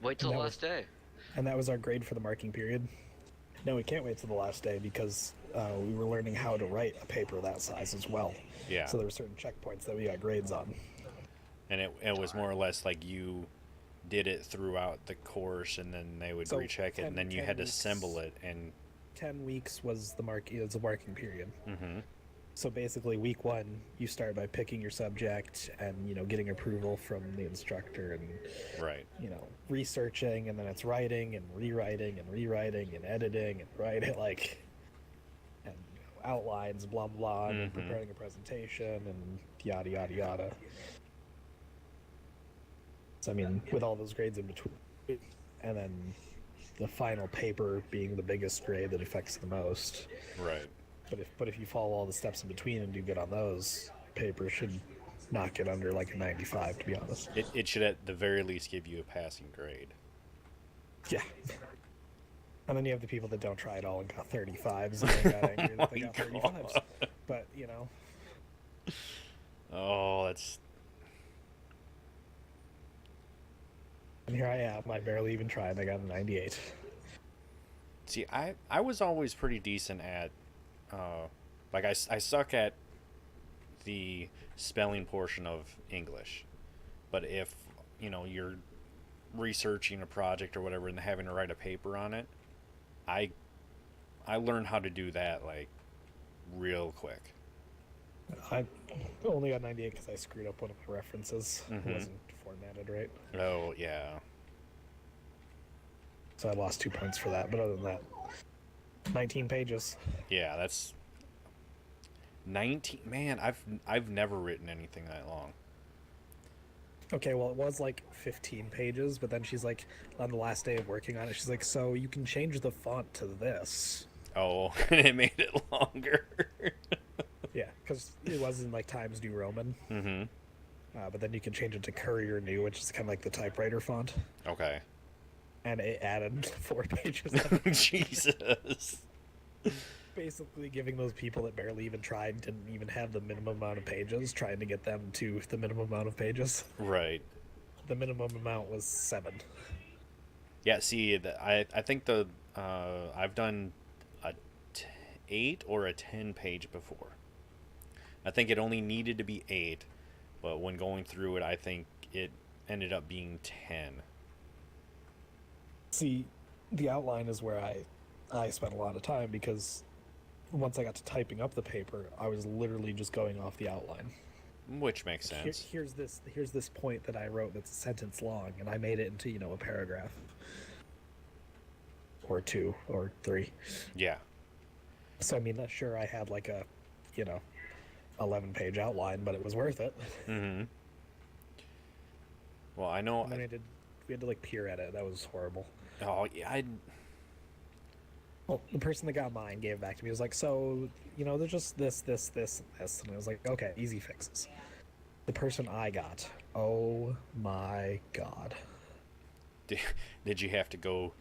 Wait till And the that last day. and that was our grade for the marking period. No, we can't wait till the last day because we were learning how to write a paper that size as well. Yeah. So there were certain checkpoints that we got grades on. And it was more or less like you did it throughout the course, and then they would So, recheck it, 10 and then you 10 had to weeks. assemble it. And 10 weeks was the marking period. hmm So basically, week 1, you start by picking your subject and getting approval from the instructor and right, researching, and then it's writing and rewriting and rewriting and editing and writing and outlines, blah blah, and then preparing a presentation and yada yada yada. So I mean, with all those grades in between, and then the final paper being the biggest grade that affects the most. right. But if you follow all the steps in between and do good on those, paper should not get under like a 95, to be honest. It should at the very least give you a passing grade. Yeah. And then you have the people that don't try at all and got 35s and they got angry that they my got 35s. But, Oh, that's and here I am. I barely even tried. I got a 98. see. I was always pretty decent at, like I suck at the spelling portion of English, but if you're researching a project or whatever and having to write a paper on it, I learned how to do that like real quick. I only got 98 because I screwed up one of my references. It wasn't formatted right. Oh yeah. So I lost 2 points for that. But other than that, 19 pages. Yeah, that's 19. Man, I've never written anything that long. Okay, well, it was like 15 pages, but then she's like, on the last day of working on it, she's like, so you can change the font to this. Oh, and it made it longer. Yeah, because it wasn't like Times New Roman. Mm-hmm. But then you can change it to Courier New, which is kind of like the typewriter font. Okay. And it added 4 pages of it. Jesus. Basically giving those people that barely even tried, didn't even have the minimum amount of pages, trying to get them to the minimum amount of pages. Right. The minimum amount was 7. Yeah. See, I think I've done a 8 or a 10 page before. I think it only needed to be 8, but when going through it, I think it ended up being 10. See, the outline is where I spent a lot of time, because once I got to typing up the paper, I was literally just going off the outline. Which makes sense. Here's this point that I wrote that's a sentence long, and I made it into a paragraph or 2 or 3. Yeah. So I mean, sure, I had like a 11-page outline, but it was worth it. Mm-hmm. Well, I know. And then we had to like peer edit. That was horrible. Oh, yeah. Well, the person that got mine gave it back to me. It was like, so, there's just this, this, this, and this. And I was like, okay, easy fixes. The person I got, oh my god. Did you have to go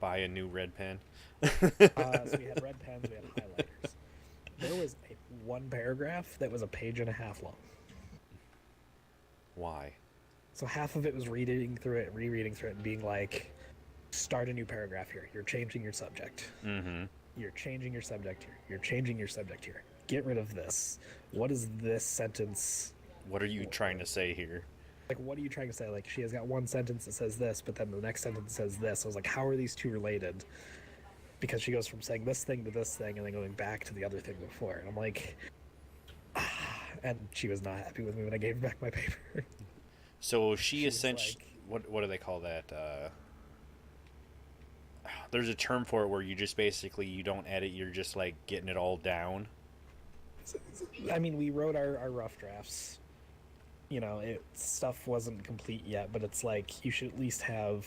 buy a new red pen? So we had red pens, we had highlighters. There was one paragraph that was a page and a half long. Why? So half of it was rereading through it, and being like, start a new paragraph here. You're changing your subject. Mm-hmm. You're changing your subject here. You're changing your subject here. Get rid of this. What is this sentence? What are you trying to say here? Like, what are you trying to say? Like, she has got one sentence that says this, but then the next sentence says this. I was like, how are these two related? Because she goes from saying this thing to this thing and then going back to the other thing before. And I'm like, and she was not happy with me when I gave her back my paper. So She she was essentially, like- what do they call that? There's a term for it where you just basically, you don't edit, you're just like getting it all down. I mean, we wrote our rough drafts. Stuff wasn't complete yet, but it's like, you should at least have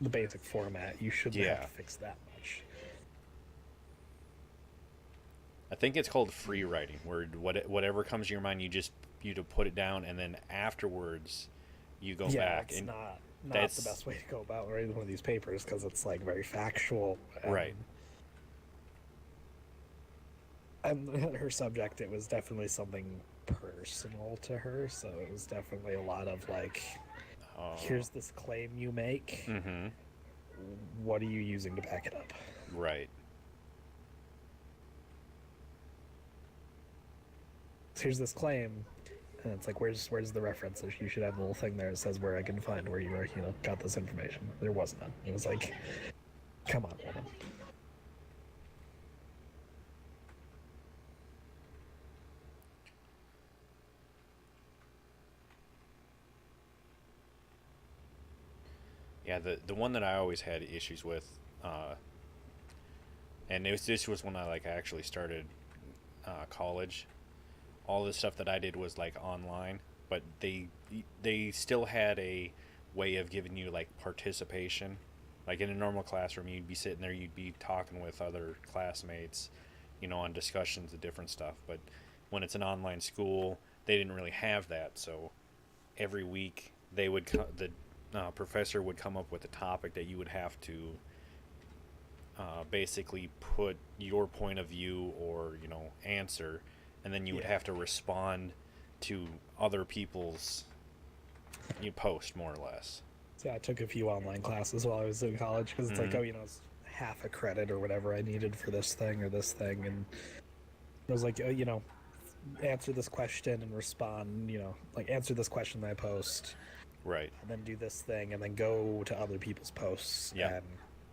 the basic format. You shouldn't have Yeah. to fix that much. I think it's called free writing, where whatever comes to your mind, you to put it down, and then afterwards you go back. It's And not that's- the best way to go about writing one of these papers, because it's like very factual. Right. and her subject, it was definitely something personal to her, so it was definitely a lot of like, here's this claim you make. Mm-hmm. What are you using to back it up? Right. Here's this claim, and it's like, where's the reference? You should have a little thing there that says where I can find where you got this information. There was none. It was like, come on, woman. Yeah, the one that I always had issues with, and this was when I actually started college. All the stuff that I did was like online, but they still had a way of giving you like participation. Like in a normal classroom, you'd be sitting there, you'd be talking with other classmates, on discussions of different stuff. But when it's an online school, they didn't really have that. So every week they would the professor would come up with a topic that you would have to basically put your point of view or answer, and then you would have to respond to other people's post, more or less. Yeah, I took a few online classes while I was in college because it's like, it's half a credit or whatever I needed for this thing or this thing, and it was like, answer this question and respond, like answer this question that I post, right, and then do this thing, and then go to other people's posts and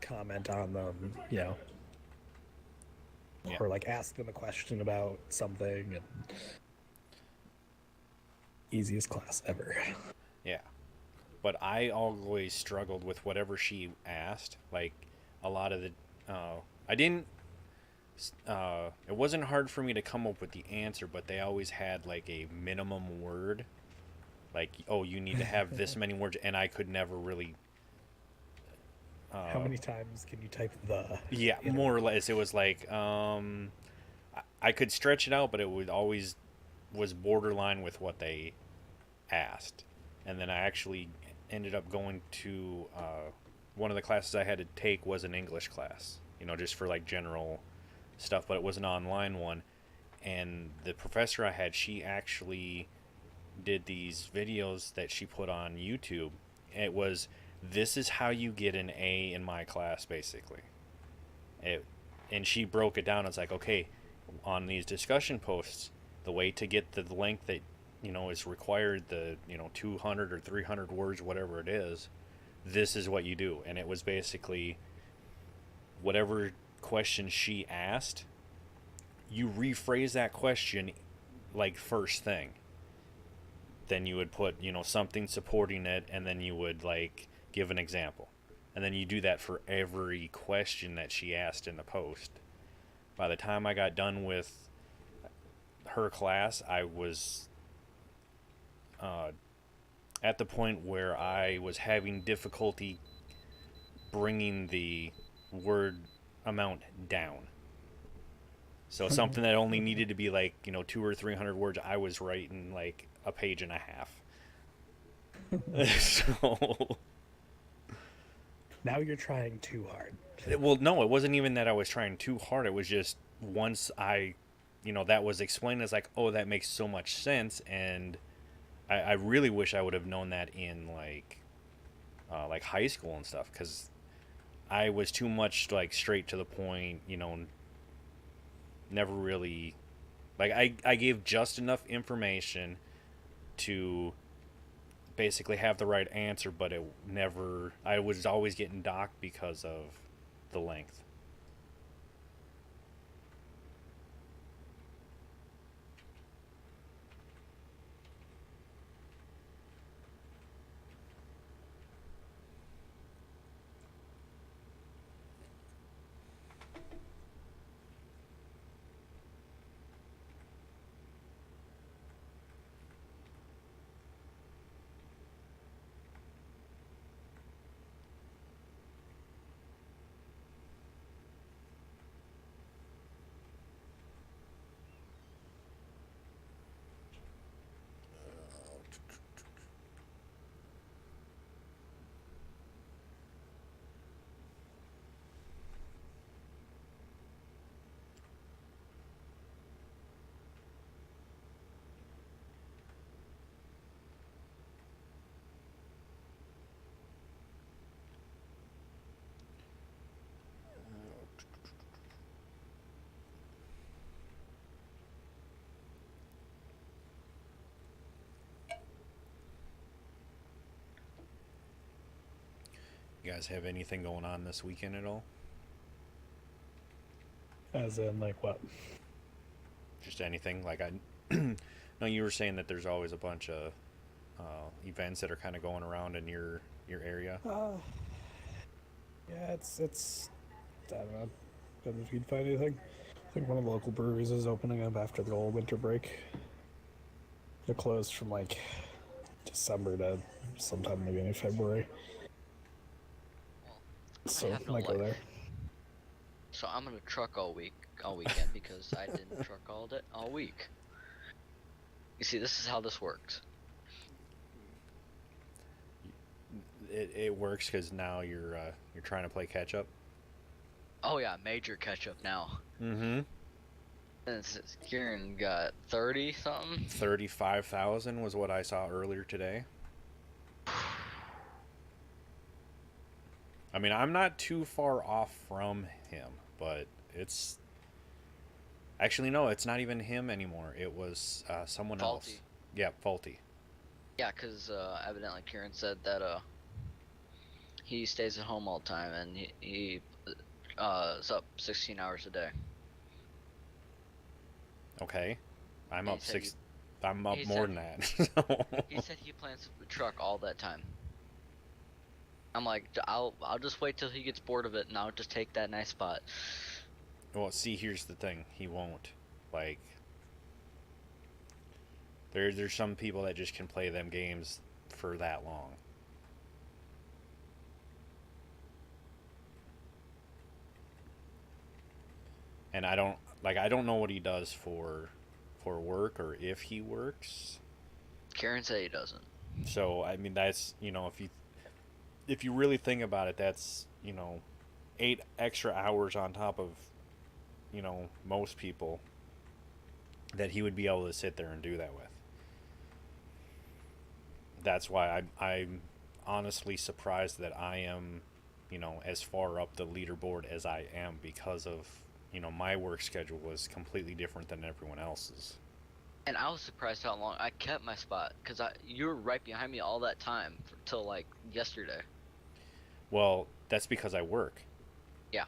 comment on them, or like ask them a question about something. And easiest class ever. Yeah. But I always struggled with whatever she asked. Like, a lot of the... I didn't... it wasn't hard for me to come up with the answer, but they always had, like, a minimum word. Like, oh, you need to have this many words, and I could never really... How many times can you type the... Yeah, more or less. It was like, I could stretch it out, but it would always was borderline with what they asked. And then I actually ended up going to one of the classes I had to take was an English class, just for like general stuff, but it was an online one. And the professor I had, she actually did these videos that she put on YouTube. It was, this is how you get an A in my class, basically. And she broke it down. It's like, okay, on these discussion posts, the way to get the length that is required, the 200 or 300 words, whatever it is, this is what you do. And it was basically whatever question she asked, you rephrase that question like first thing. Then you would put something supporting it, and then you would like give an example, and then you do that for every question that she asked in the post. By the time I got done with her class, I was at the point where I was having difficulty bringing the word amount down. So something that only needed to be like 200 or 300 words, I was writing like a page and a half. So now you're trying too hard. Well, no, it wasn't even that I was trying too hard. It was just once I that was explained as like, oh, that makes so much sense. And I really wish I would have known that in like high school and stuff, because I was too much like straight to the point, never really like I gave just enough information to basically have the right answer, but I was always getting docked because of the length. You guys have anything going on this weekend at all? As in, like, what? Just anything? Like I no, you were saying that there's always a bunch of events that are kind of going around in your area. Yeah, it's. I don't know. Don't know if you'd find anything. I think one of the local breweries is opening up after the old winter break. They're closed from like December to sometime in the beginning of February. So have no might go life. there. So I'm gonna truck all weekend because I didn't truck all week. You see, this is how this works. It works because now you're trying to play catch up. Oh yeah, major catch up now. Mm-hmm. And Kieran got 30 something. 35,000 was what I saw earlier today. I mean, I'm not too far off from him, but it's actually no, it's not even him anymore. It was someone else. Faulty. Yeah, Faulty. Yeah, because evidently Kieran said that he stays at home all the time and he is up 16 hours a day. Okay, I'm He up said six. I'm up he more said- than that. He said he plans to truck all that time. I'm like, I'll just wait till he gets bored of it and I'll just take that nice spot. Well, see, here's the thing. He won't. Like, there's some people that just can play them games for that long. And I don't know what he does for work or if he works. Kieran said he doesn't. So, I mean, that's, if you really think about it, that's, 8 extra hours on top of, most people that he would be able to sit there and do that with. That's why I'm honestly surprised that I am, as far up the leaderboard as I am because of, my work schedule was completely different than everyone else's. And I was surprised how long I kept my spot because you were right behind me all that time till like yesterday. Well, that's because I work. Yeah.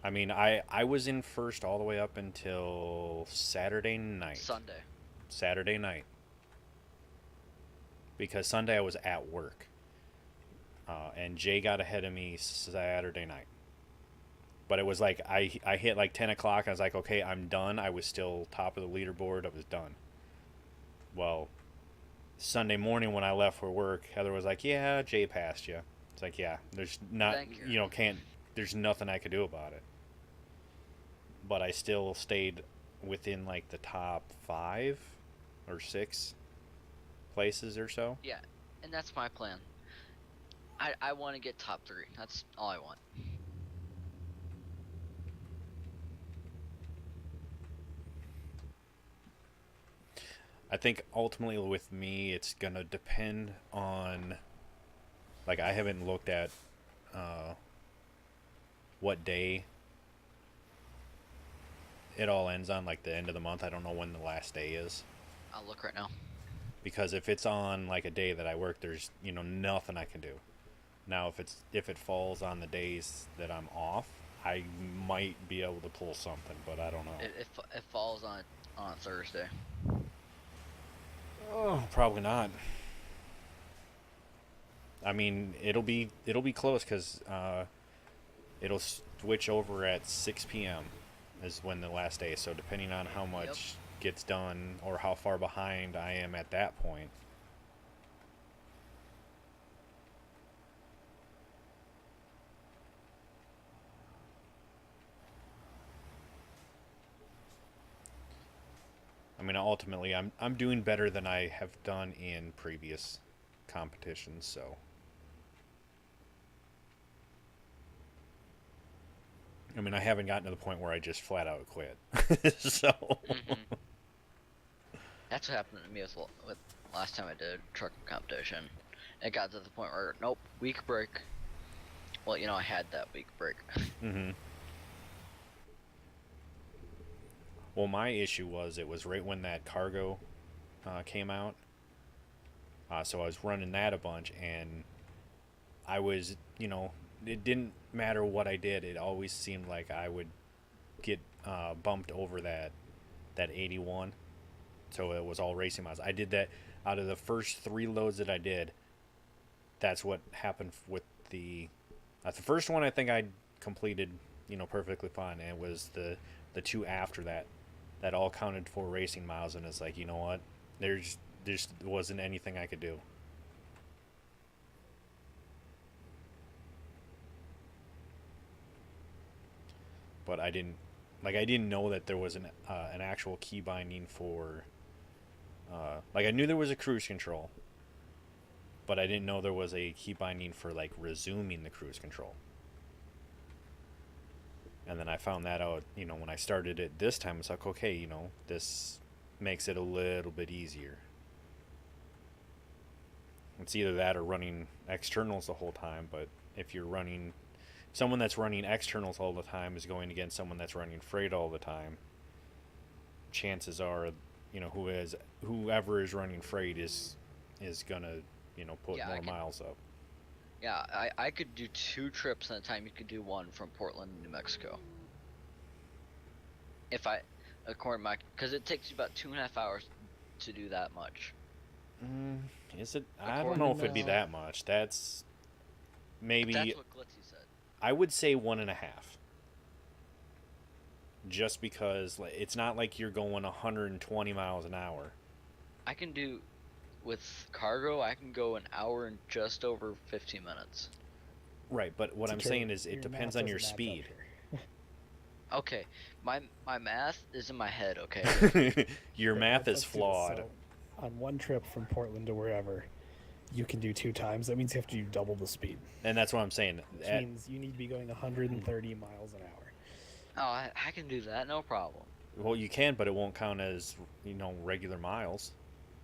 I mean, I was in first all the way up until Saturday night. Saturday night. Because Sunday I was at work. And Jay got ahead of me Saturday night. But it was like, I hit like 10 o'clock. I was like, okay, I'm done. I was still top of the leaderboard. I was done. Well, Sunday morning when I left for work, Heather was like, yeah, Jay passed you. It's like, yeah, there's not, Thank you. there's nothing I could do about it. But I still stayed within like the top 5 or 6 places or so. Yeah, and that's my plan. I want to get top 3. That's all I want. I think ultimately with me, it's going to depend on, like, I haven't looked at what day it all ends on, like the end of the month. I don't know when the last day is. I'll look right now. Because if it's on like a day that I work, there's, nothing I can do. Now, if it falls on the days that I'm off, I might be able to pull something, but I don't know. It falls on Thursday. Oh, probably not. I mean, it'll be close because it'll switch over at 6 p.m. is when the last day is. So depending on how much gets done or how far behind I am at that point. I mean, ultimately, I'm doing better than I have done in previous competitions, so. I mean, I haven't gotten to the point where I just flat out quit. So. Mm-hmm. That's what happened to me with last time I did a truck competition. It got to the point where, nope, week break. Well, I had that week break. Mm-hmm. Well, my issue was it was right when that cargo came out. So I was running that a bunch, and I was, it didn't matter what I did. It always seemed like I would get bumped over that 81. So it was all racing miles. I did that out of the first 3 loads that I did. That's what happened with the first one. I think I completed, perfectly fine, and it was the 2 after that all counted for racing miles, and it's like, you know what, there's wasn't anything I could do. But I didn't know that there was an actual key binding for I knew there was a cruise control, but I didn't know there was a key binding for like resuming the cruise control. And then I found that out, when I started it this time. It's like, okay, this makes it a little bit easier. It's either that or running externals the whole time. But if you're running, someone that's running externals all the time is going against someone that's running freight all the time, chances are, whoever is running freight is gonna, put more miles up. Yeah, I could do 2 trips in a time. You could do 1 from Portland to New Mexico. According to because it takes you about 2.5 hours to do that much. Is it? I don't know if it'd be that much. That's maybe. But that's what Glitzy said. I would say 1.5. Just because it's not like you're going 120 miles an hour. I can do, with cargo, I can go an hour and just over 15 minutes. Right, but what I'm saying is it depends on your speed. Okay, my math is in my head, okay? Your math is flawed. So, on one trip from Portland to wherever, you can do 2 times. That means you have to do double the speed. And that's what I'm saying. Which means you need to be going 130 miles an hour. Oh, I can do that, no problem. Well, you can, but it won't count as, regular miles.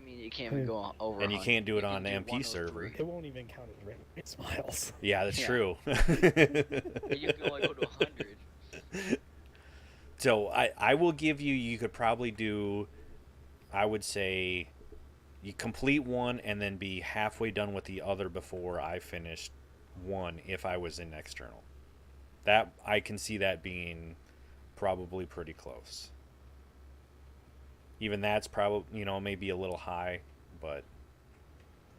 I mean, you can't even go over. And you can't do it on the MP server. It won't even count as race miles. Yeah, that's true. You can only go to 100. So I will give you could probably do, I would say, you complete one and then be halfway done with the other before I finished one if I was in external. That I can see that being probably pretty close. Even that's probably, maybe a little high, but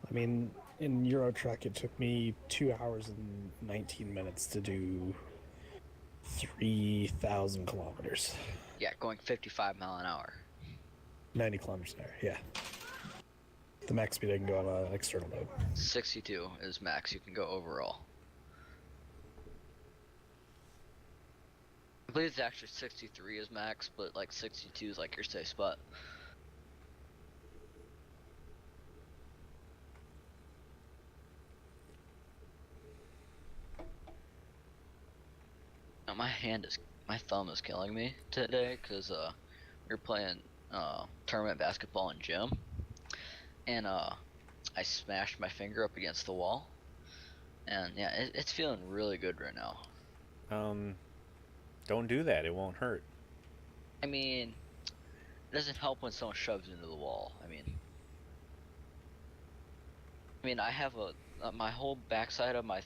I mean, in Euro Truck, it took me 2 hours and 19 minutes to do 3,000 kilometers. Yeah, going 55 mile an hour. 90 kilometers an hour, yeah. The max speed I can go on an external mode. 62 is max you can go overall. I believe it's actually 63 is max, but like 62 is like your safe spot. Now my thumb is killing me today because we were playing tournament basketball in gym, and I smashed my finger up against the wall, and yeah, it's feeling really good right now. Don't do that. It won't hurt. I mean, it doesn't help when someone shoves into the wall. I mean, I have my whole backside of my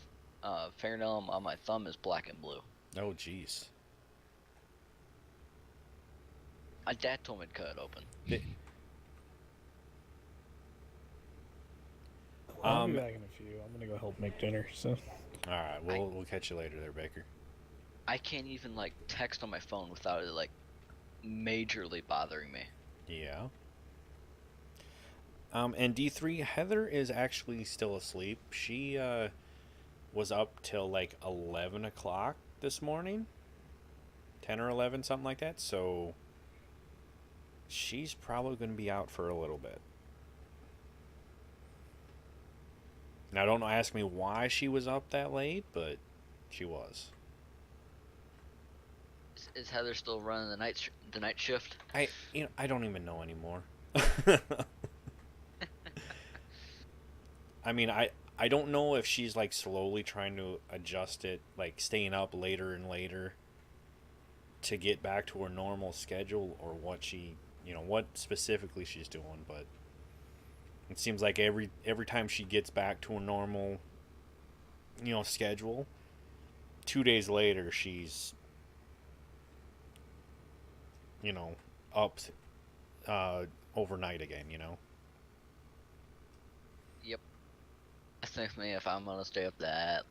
fingernail on my thumb is black and blue. Oh, jeez. My dad told me to cut it open. I'll be back in a few. I'm gonna go help make dinner. So. All right, we'll catch you later, there, Baker. I can't even like text on my phone without it like majorly bothering me. Yeah. And D3, Heather is actually still asleep. She was up till like 11 o'clock this morning. 10 or 11, something like that. So she's probably going to be out for a little bit. Now, don't ask me why she was up that late, but she was. Is Heather still running the night shift? I don't even know anymore. I mean, I don't know if she's like slowly trying to adjust it, like staying up later and later to get back to her normal schedule, or what what specifically she's doing, but it seems like every time she gets back to a normal schedule, 2 days later, she's, you know, up overnight again, you know? Yep. I think me if I'm gonna stay up that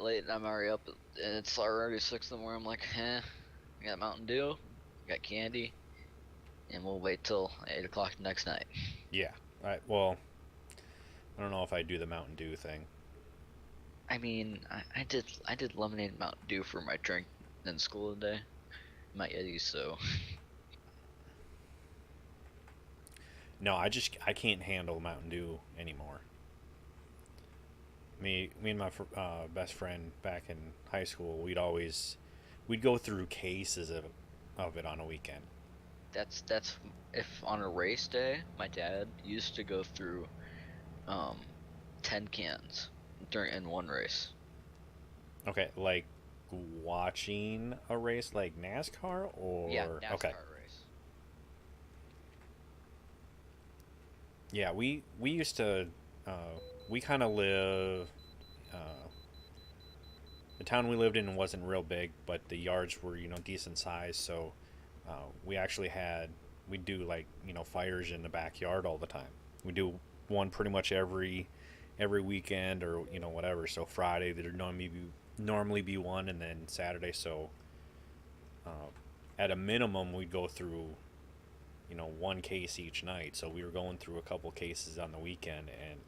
late and I'm already up and it's already 6 in the morning, I'm like, I got Mountain Dew, got candy, and we'll wait till 8 o'clock the next night. Yeah. Well, I don't know if I do the Mountain Dew thing. I mean, I did lemonade and Mountain Dew for my drink in school today. My Yetis, so No, I can't handle Mountain Dew anymore. Me and my best friend back in high school, we'd go through cases of it on a weekend. that's if on a race day, my dad used to go through um 10 cans in one race. Okay, like watching a race like NASCAR or Yeah, NASCAR okay. race. Yeah, we used to we kind of live the town we lived in wasn't real big, but the yards were, you know, decent size, so we actually had we do like, you know, fires in the backyard all the time. We do one pretty much every weekend or, you know, whatever. So Friday there'd normally be one, and then Saturday. So at a minimum we'd go through, you know, one case each night. So we were going through a couple cases on the weekend, and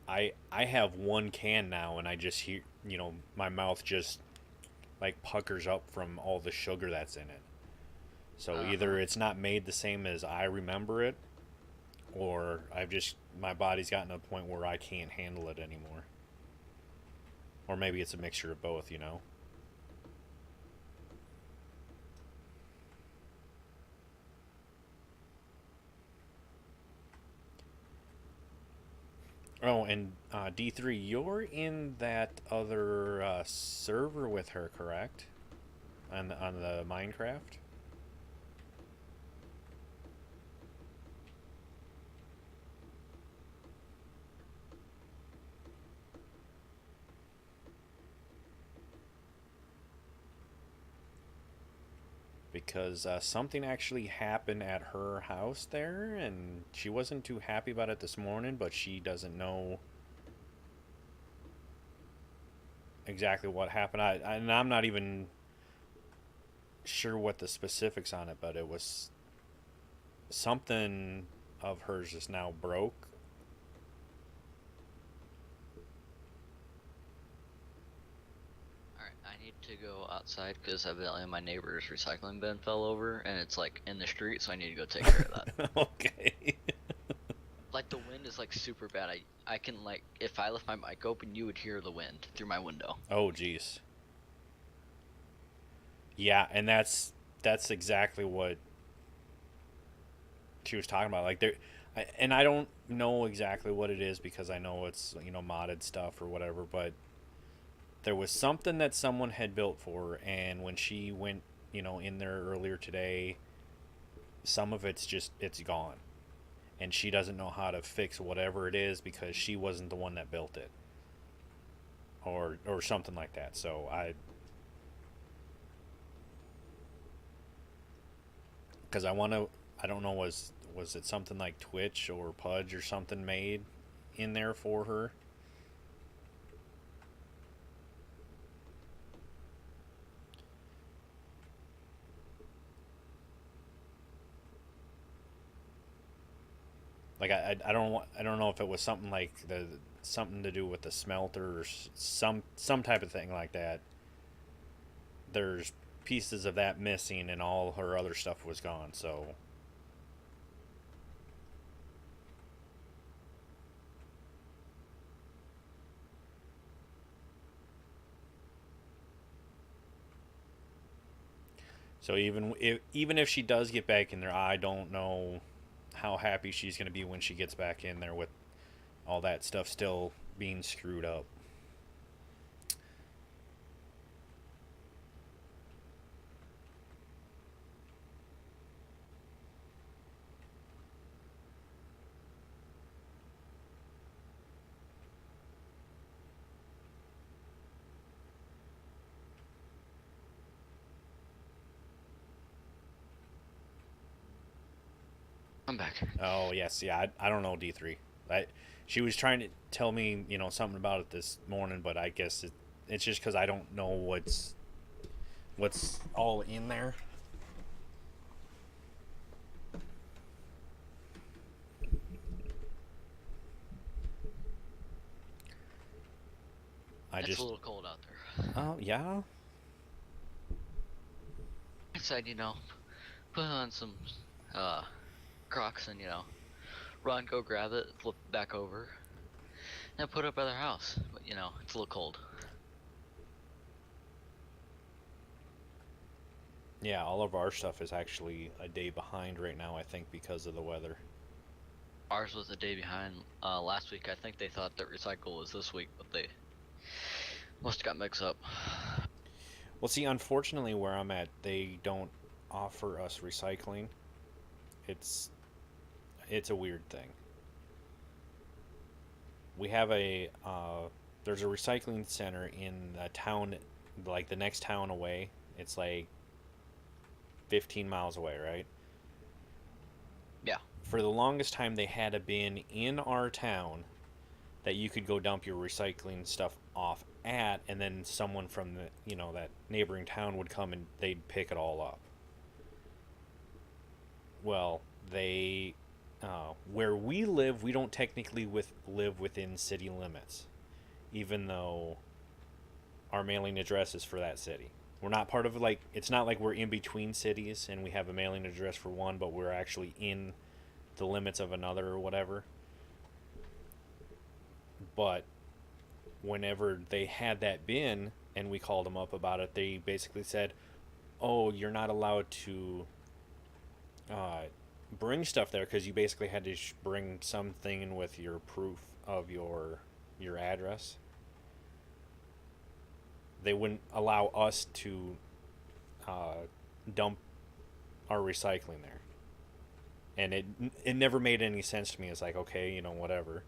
I have one can now, and I just hear, you know, my mouth just like puckers up from all the sugar that's in it. So either it's not made the same as I remember it, or my body's gotten to a point where I can't handle it anymore. Or maybe it's a mixture of both, you know. Oh, and D3, you're in that other server with her, correct? On the Minecraft? Because something actually happened at her house there, and she wasn't too happy about it this morning, but she doesn't know exactly what happened. And I'm not even sure what the specifics on it, but it was something of hers is now broke. Alright, I need to go outside because evidently my neighbor's recycling bin fell over and it's like in the street, so I need to go take care of that. Okay. Like the wind is like super bad. I can like if I left my mic open, you would hear the wind through my window. Oh, jeez. Yeah, and that's exactly what she was talking about. Like and I don't know exactly what it is because I know it's, you know, modded stuff or whatever, but there was something that someone had built for her, and when she went, you know, in there earlier today, some of it's gone, and she doesn't know how to fix whatever it is because she wasn't the one that built it, or something like that. So because I don't know, was it something like Twitch or Pudge or something made in there for her? Like I don't know if it was something like something to do with the smelter or some type of thing like that. There's pieces of that missing, and all her other stuff was gone. So even if she does get back in there, I don't know how happy she's going to be when she gets back in there with all that stuff still being screwed up. I'm back. Oh yes, yeah. I don't know D3. She was trying to tell me, something about it this morning, but I guess it's just because I don't know what's all in there. I It's just a little cold out there. oh yeah. Inside, put on some uh, Crocs and run, go grab it, flip it back over, and put it up at their house. But it's a little cold. Yeah, all of our stuff is actually a day behind right now, I think, because of the weather. Ours was a day behind. Last week, I think they thought that recycle was this week, but they must have got mixed up. Well, see, unfortunately, where I'm at, they don't offer us recycling. It's it's a weird thing. We have there's a recycling center in a town, like the next town away. It's like 15 miles away, right? Yeah. For the longest time, they had a bin in our town that you could go dump your recycling stuff off at, and then someone from that neighboring town would come and they'd pick it all up. Well, where we live, we don't technically live within city limits, even though our mailing address is for that city. We're not part of it's not like we're in between cities and we have a mailing address for one, but we're actually in the limits of another or whatever. But whenever they had that bin and we called them up about it, they basically said, "Oh, you're not allowed to bring stuff there because you basically had to bring something with your proof of your address." They wouldn't allow us to dump our recycling there, and it never made any sense to me. It's like, okay, whatever.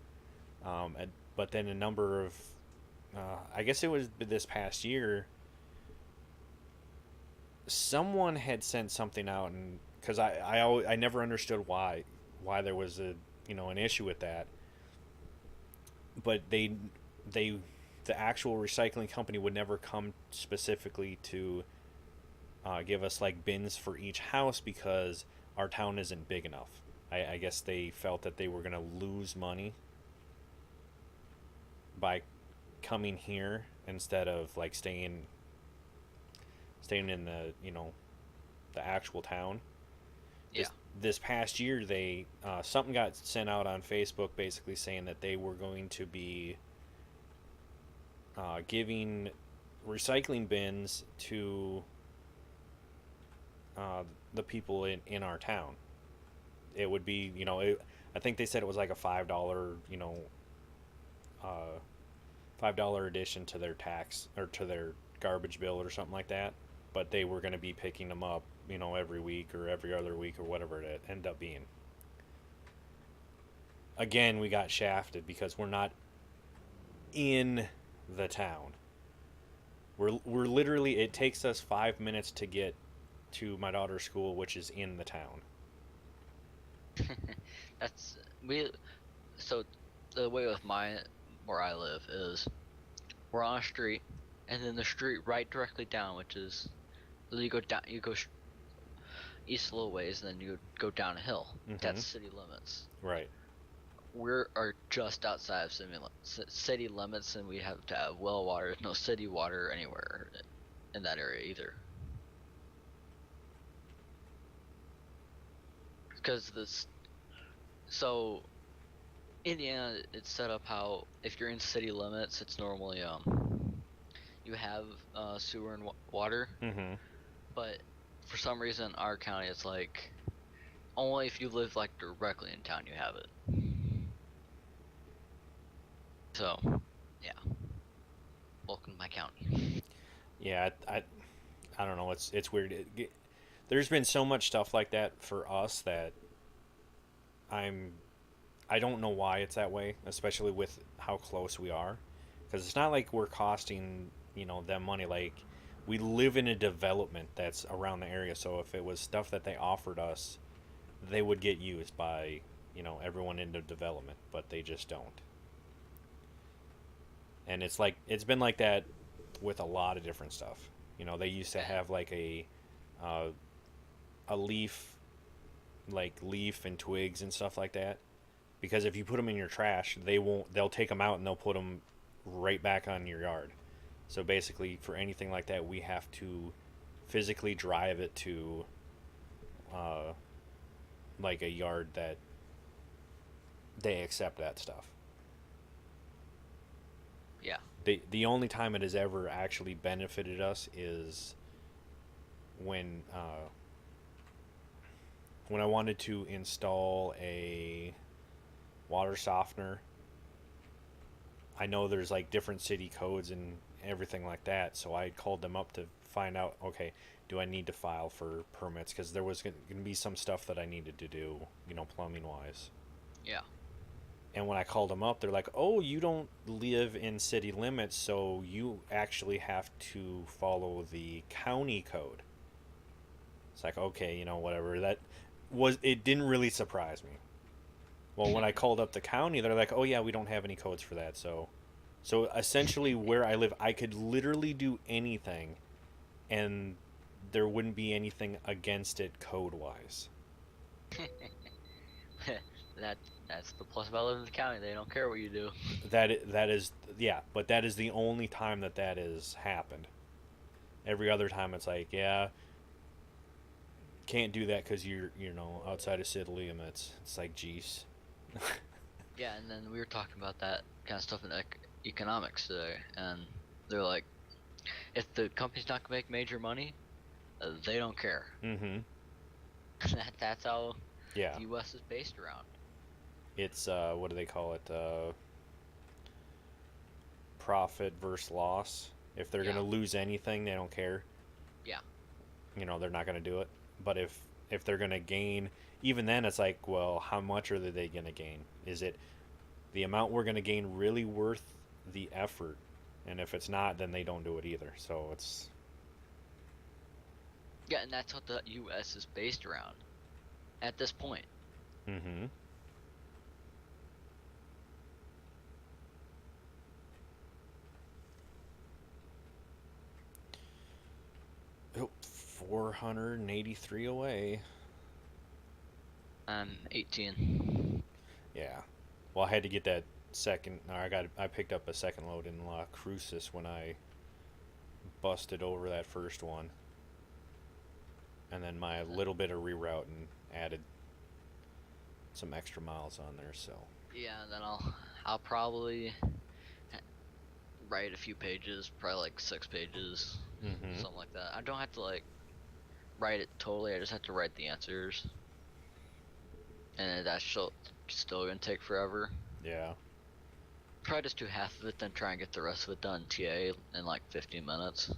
But then a number of, I guess it was this past year, someone had sent something out, and because I never understood why there was an issue with that, but the actual recycling company would never come specifically to give us like bins for each house because our town isn't big enough. I guess they felt that they were going to lose money by coming here instead of like staying in the actual town. Yeah. This past year, they something got sent out on Facebook basically saying that they were going to be giving recycling bins to the people in our town. It would be, I think they said it was like a $5, $5 addition to their tax or to their garbage bill or something like that. But they were going to be picking them up, every week or every other week or whatever it ended up being. Again, we got shafted because we're not in the town. We're literally, it takes us 5 minutes to get to my daughter's school, which is in the town. So the way with where I live is we're on a street, and then the street right directly down, which is you go down, east a little ways, and then you go down a hill. Mhm. That's city limits. Right. We are just outside of city limits, and we have to have well water. There's no city water anywhere in that area either. Because so Indiana, it's set up how if you're in city limits, it's normally you have sewer and water, Mm-hmm. but for some reason our county it's like only if you live like directly in town you have it. So, yeah. Welcome to my county. Yeah, I don't know. It's weird. There's been so much stuff like that for us that I don't know why it's that way, especially with how close we are, because it's not like we're costing them money. Like, we live in a development that's around the area, so if it was stuff that they offered us they would get used by, everyone into development, but they just don't. And it's been like that with a lot of different stuff. They used to have like uh, a leaf, like leaf and twigs and stuff like that, because if you put them in your trash, they'll take them out and they'll put them right back on your yard. So basically, for anything like that, we have to physically drive it to like a yard that they accept that stuff. Yeah. The only time it has ever actually benefited us is when I wanted to install a water softener. I know there's like different city codes and everything like that, so I called them up to find out, okay, do I need to file for permits, because there was going to be some stuff that I needed to do, plumbing wise. Yeah. And when I called them up, they're like, oh, you don't live in city limits, so you actually have to follow the county code. It's like, okay, whatever. It didn't really surprise me. Well, when I called up the county, they're like, oh yeah, we don't have any codes for that. So essentially where I live, I could literally do anything and there wouldn't be anything against it code wise. That's the plus about living in the county. They don't care what you do. That is, yeah, but that is the only time that has happened. Every other time it's like, yeah, can't do that because you're outside of city limits. It's like, geez. Yeah, and then we were talking about that kind of stuff in economics today, and they're like, if the company's not gonna make major money, they don't care. Mm-hmm. That's how Yeah. the U.S. is based around. It's what do they call it? Profit versus loss. If they're gonna lose anything, they don't care. Yeah. They're not gonna do it. But if they're gonna gain, even then it's like, well, how much are they gonna gain? Is it the amount we're gonna gain really worth the effort? And if it's not, then they don't do it either. So it's Yeah, and that's what the U.S. is based around at this point. mm-hmm. Oh, 483 away. I'm 18. Yeah. Well, I had to get that second. Or I picked up a second load in La Cruces when I busted over that first one, and then my little bit of rerouting added some extra miles on there. So Yeah, and then I'll probably write a few pages, probably like 6 pages, mm-hmm. something like that. I don't have to like write it totally. I just have to write the answers, and that's still gonna take forever. Yeah. Probably just do half of it, then try and get the rest of it done TA in like 15 minutes.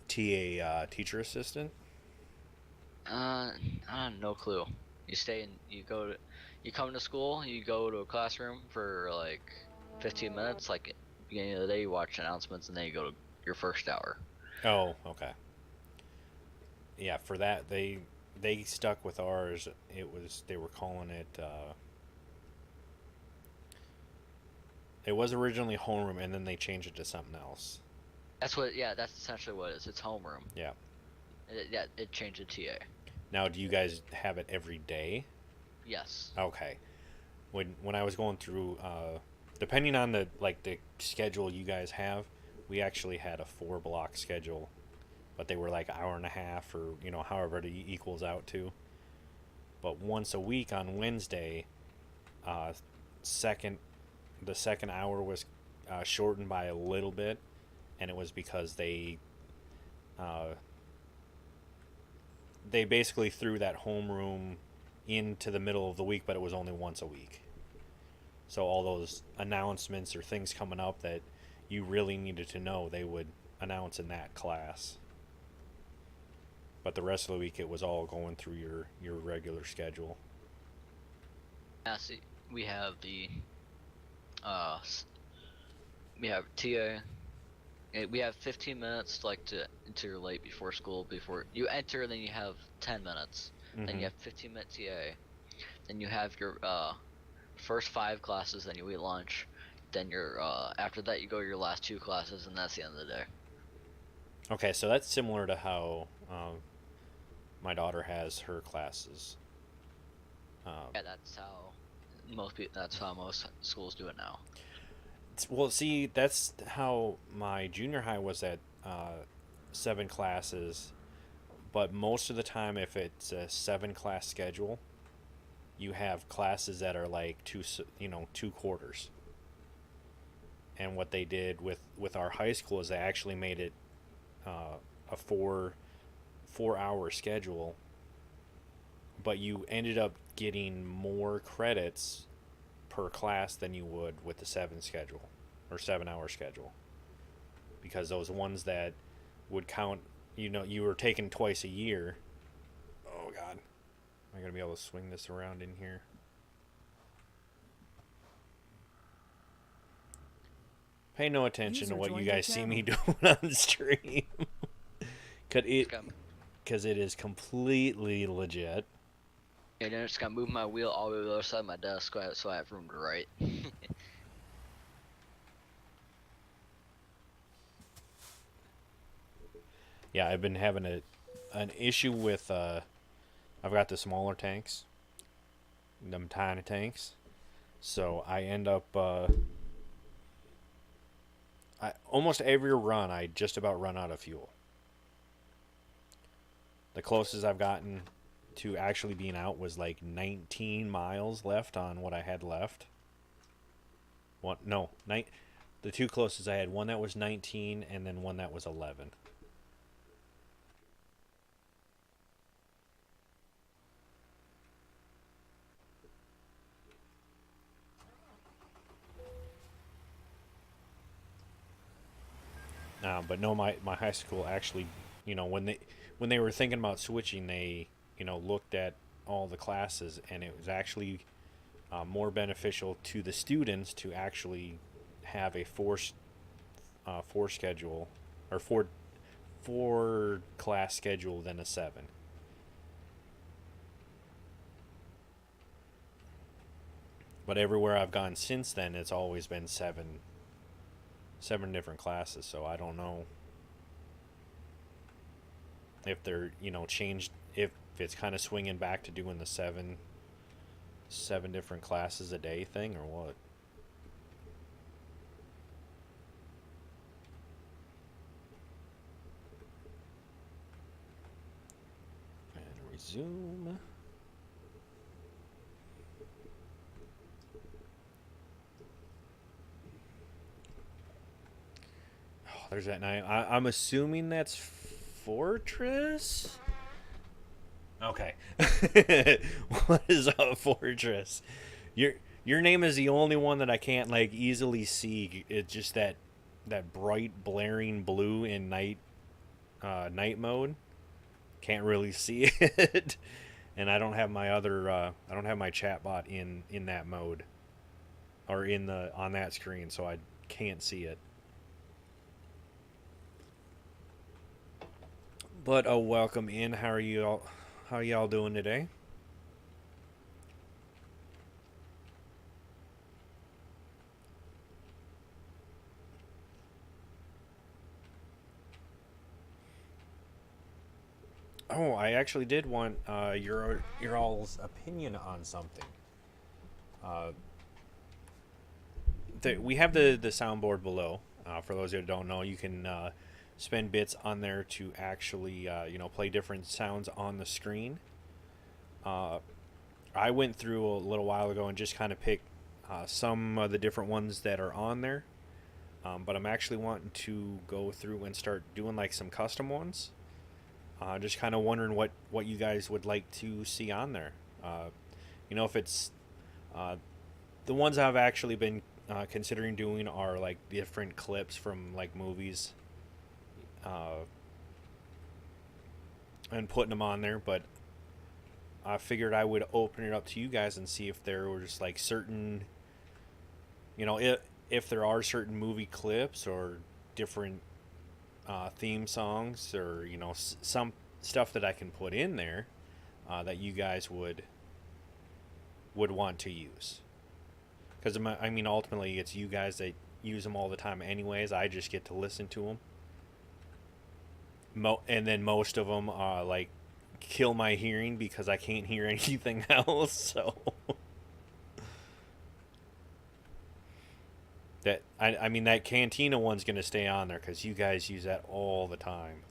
TA teacher assistant. I have no clue. You come to school, you go to a classroom for like 15 minutes, like beginning of the day you watch announcements, and then you go to your first hour. Oh, okay. Yeah, for that they stuck with ours. They were calling it it was originally homeroom, and then they changed it to something else. That's essentially what it is. It's homeroom. Yeah. It changed to TA. Now, do you guys have it every day? Yes. Okay. When I was going through, depending on the schedule you guys have, we actually had a 4-block schedule, but they were like hour and a half, or however it equals out to. But once a week on Wednesday, the second hour was shortened by a little bit, and it was because they basically threw that homeroom into the middle of the week, but it was only once a week. So all those announcements or things coming up that you really needed to know, they would announce in that class. But the rest of the week, it was all going through your regular schedule. See, we have we have TA, We have 15 minutes like to enter late before school. Before you enter, then you have 10 minutes. Then Mm-hmm. you have 15-minute TA. Then you have your first 5 classes. Then you eat lunch. Then your after that you go to your last 2 classes, and that's the end of the day. Okay, so that's similar to how my daughter has her classes. Yeah, that's how most people. That's how most schools do it now. Well, see, that's how my junior high was at 7 classes, but most of the time, if it's a 7 class schedule, you have classes that are like 2 quarters. And what they did with our high school is they actually made it a 4 hour schedule, but you ended up getting more credits per class than you would with the 7 hour schedule, because those ones that would count, you were taken twice a year. Oh God, am I gonna be able to swing this around in here? Pay no attention to User what you joined your guys see me channel. doing on stream. Cause Just it, got, cause it is completely legit. yeah, then I just gotta move my wheel all the way to the other side of my desk so I have room to write. Yeah, I've been having an issue with I've got the smaller tanks, them tiny tanks, so I end up I almost every run I just about run out of fuel. The closest I've gotten to actually being out was like 19 miles left on what I had left. The 2 closest I had, one that was 19 and then one that was 11. But no, my high school actually, when they were thinking about switching, they looked at all the classes, and it was actually more beneficial to the students to actually have a four schedule, or four class schedule than a 7. But everywhere I've gone since then, it's always been 7 different classes, so I don't know if they're changed, if it's kind of swinging back to doing the seven different classes a day thing, or what. And resume. There's that name. I'm assuming that's Fortress? Okay. What is a Fortress? Your name is the only one that I can't like easily see. It's just that bright blaring blue in night mode. Can't really see it. And I don't have my I don't have my chat bot in that mode, or on that screen, so I can't see it. But welcome in. How are y'all doing today? Oh, I actually did want your all's opinion on something. We have the soundboard below. For those who don't know, you can spend bits on there to actually play different sounds on the screen. I went through a little while ago and just kind of picked some of the different ones that are on there, but I'm actually wanting to go through and start doing like some custom ones. Just kind of wondering what you guys would like to see on there. If it's the ones I've actually been considering doing are like different clips from like movies, and putting them on there. But I figured I would open it up to you guys and see if there were just like certain, if there are certain movie clips or different theme songs or some stuff that I can put in there that you guys would want to use. Because I mean, ultimately, it's you guys that use them all the time, anyways. I just get to listen to them. And then most of them like kill my hearing because I can't hear anything else. So that I mean that Cantina one's gonna stay on there because you guys use that all the time.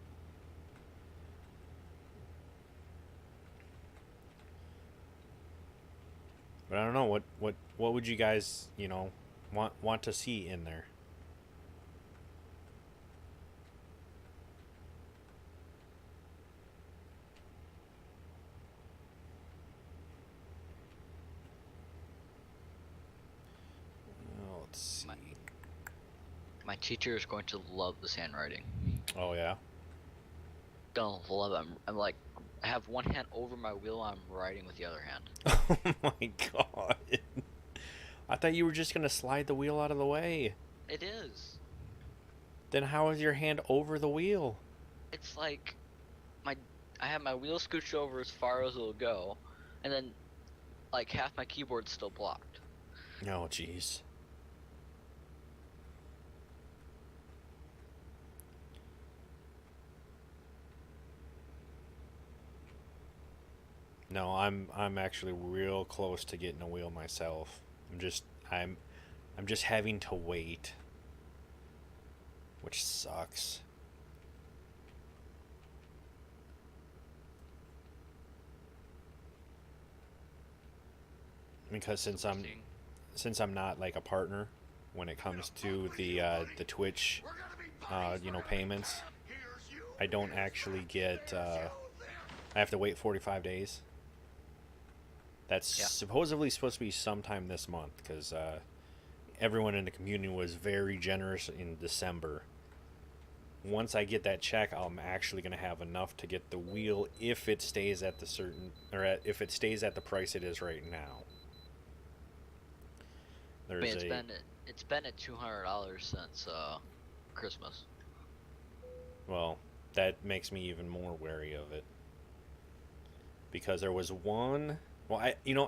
But I don't know what would you guys want to see in there. Let's see. My teacher is going to love this handwriting. Oh yeah. Gonna love it. I'm like, I have one hand over my wheel. I'm writing with the other hand. Oh my god. I thought you were just gonna slide the wheel out of the way. It is. Then how is your hand over the wheel? It's like I have my wheel scooched over as far as it'll go, and then like half my keyboard's still blocked. Oh jeez. No, I'm actually real close to getting a wheel myself. I'm just having to wait, which sucks. Because since I'm not like a partner when it comes to the Twitch payments, I don't actually get I have to wait 45 days. That's supposedly supposed to be sometime this month because everyone in the community was very generous in December. Once I get that check, I'm actually going to have enough to get the wheel if it stays at if it stays at the price it is right now. It's been at $200 since Christmas. Well, that makes me even more wary of it because there was one. Well,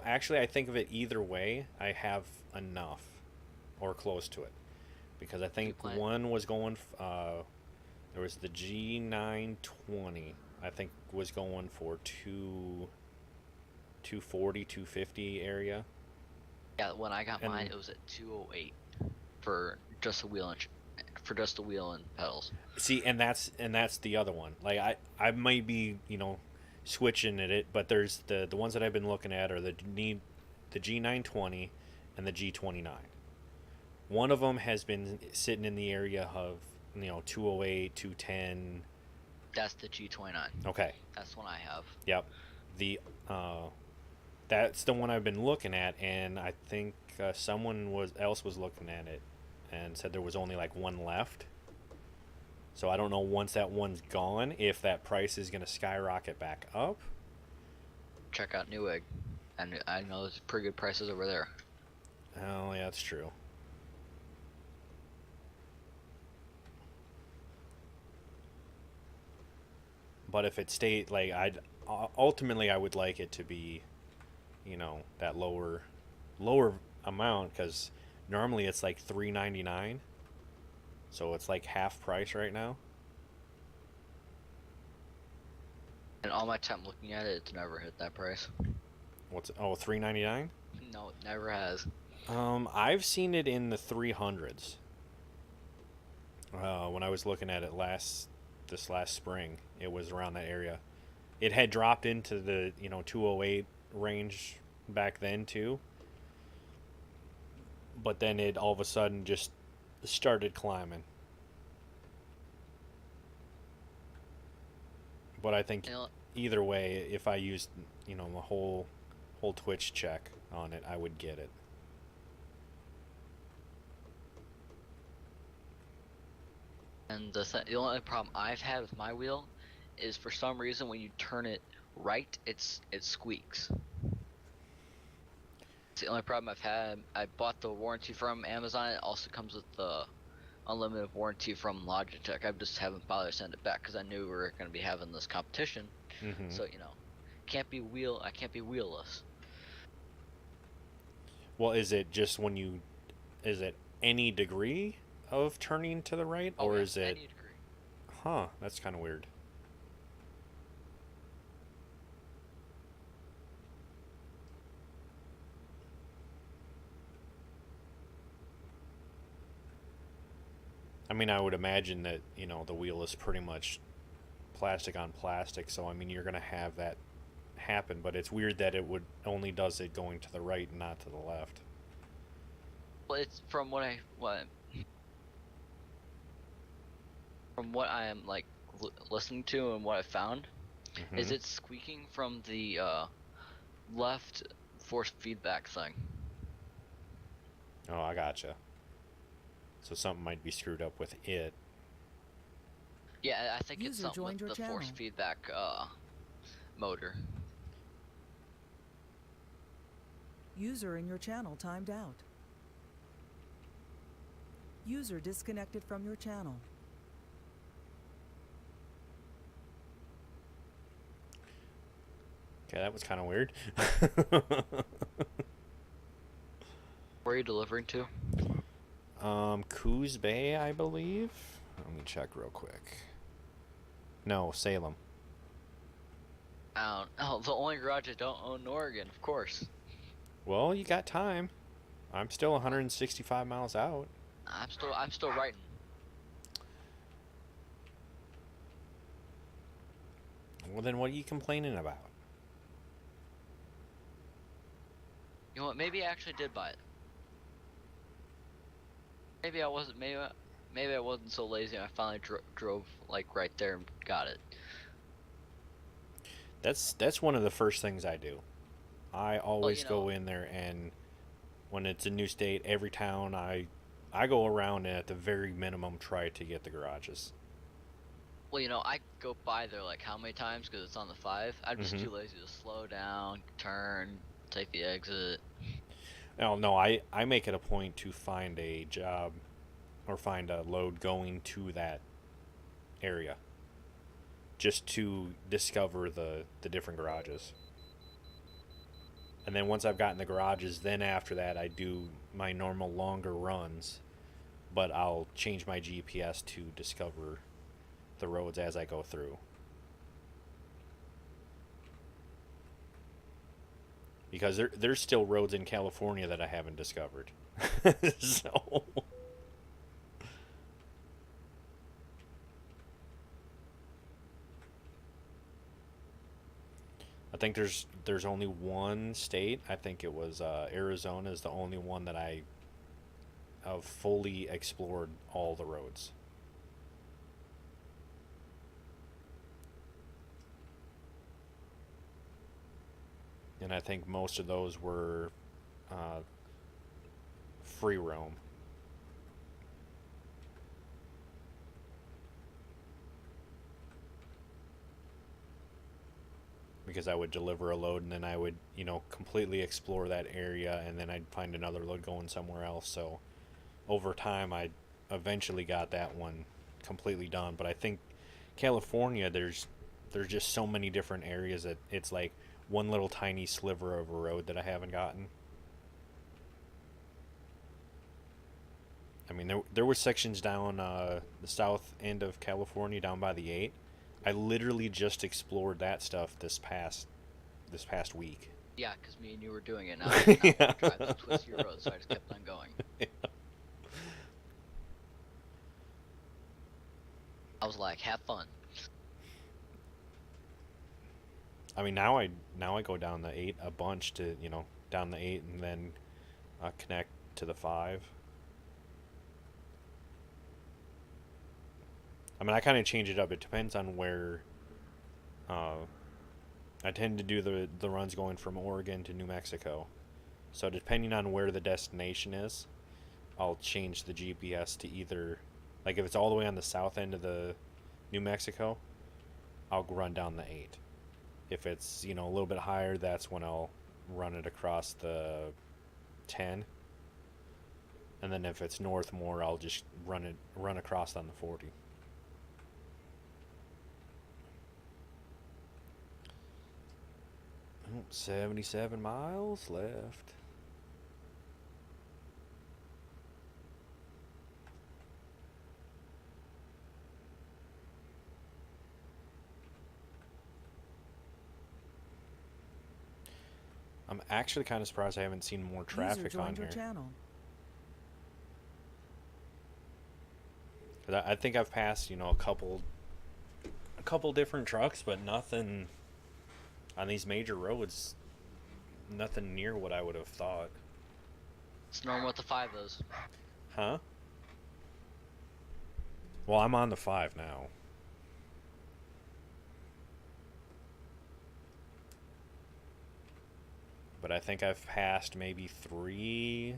actually, I think of it either way. I have enough, or close to it, because I think one was going. There was the G920. I think was going for 240, 250 area. Yeah, when I got mine, it was at 208 for just the wheel and pedals. See, and that's the other one. Like I might be switching it, but there's the ones that I've been looking at are the G920 and the G29. One of them has been sitting in the area of 208, 210. That's the G29. Okay. That's one I have. Yep. That's the one I've been looking at, and I think someone else was looking at it and said there was only like one left. So I don't know once that one's gone if that price is going to skyrocket back up. Check out Newegg, and I know there's pretty good prices over there. Oh yeah, that's true. But if it stayed like ultimately I would like it to be, that lower amount because normally it's like $399. So it's like half price right now. And all my time looking at it, it's never hit that price. $399? No, it never has. I've seen it in the 300s. When I was looking at it this last spring, it was around that area. It had dropped into the 208 range back then too. But then it all of a sudden just started climbing. But I think either way, if I used the whole Twitch check on it, I would get it. And the only problem I've had with my wheel is for some reason when you turn it right, it squeaks. It's the only problem I've had. I bought the warranty from Amazon. It also comes with the unlimited warranty from Logitech. I just haven't bothered to send it back because I knew we were going to be having this competition. Mm-hmm. So I can't be wheelless. Well, is it just is it any degree of turning to the right, Oh, or yeah, is it? any degree. Huh, that's kind of weird. I mean, I would imagine that, the wheel is pretty much plastic on plastic, so I mean, you're going to have that happen, but it's weird that it would only does it going to the right and not to the left. Well, it's from what I am like listening to and what I found is Mhm. it's squeaking from the left force feedback thing. Oh, I gotcha. So something might be screwed up with it. Yeah, I think it's User something with joined your the force channel. feedback motor. User in your channel timed out. User disconnected from your channel. Okay, that was kind of weird. Where are you delivering to? Coos Bay, I believe. Let me check real quick. No, Salem. Oh, the only garage I don't own in Oregon, of course. Well, you got time. I'm still 165 miles out. I'm still writing. Well, then what are you complaining about? You know what? Maybe I actually did buy it. Maybe I wasn't. Maybe I wasn't so lazy. And I finally drove like right there and got it. That's one of the first things I do. I always you go know- in there, and when it's a new state, every town I go around and at the very minimum try to get the garages. Well, I go by there like how many times because it's on the 5. I'm just Mhm. too lazy to slow down, turn, take the exit. No, I make it a point to find a job or find a load going to that area just to discover the different garages. And then once I've gotten the garages, then after that I do my normal longer runs, but I'll change my GPS to discover the roads as I go through. Because there's still roads in California that I haven't discovered. So I think there's only one state. I think it was Arizona is the only one that I have fully explored all the roads. And I think most of those were uh, free roam. Because I would deliver a load and then I would, completely explore that area and then I'd find another load going somewhere else. So over time, I eventually got that one completely done. But I think California, there's just so many different areas that it's like one little tiny sliver of a road that I haven't gotten. I mean, there were sections down the south end of California, down by the 8. I literally just explored that stuff this past week. Yeah, because me and you were doing it. Now I did not want to drive that twisty road, so I just kept on going. I was like, have fun. I mean, now I go down the 8 a bunch to, down the 8 and then connect to the 5. I mean, I kind of change it up. It depends on where. I tend to do the runs going from Oregon to New Mexico. So depending on where the destination is, I'll change the GPS to either, like if it's all the way on the south end of the New Mexico, I'll run down the 8. If it's, a little bit higher, that's when I'll run it across the 10. And then if it's north more, I'll just run across on the 40. Oh, 77 miles left. I'm actually kind of surprised I haven't seen more User traffic on joined here. your channel. 'Cause I think I've passed, a couple different trucks, but nothing on these major roads. Nothing near what I would have thought. It's normal with the 5-0s. Huh? Well, I'm on the 5 now. But I think I've passed maybe three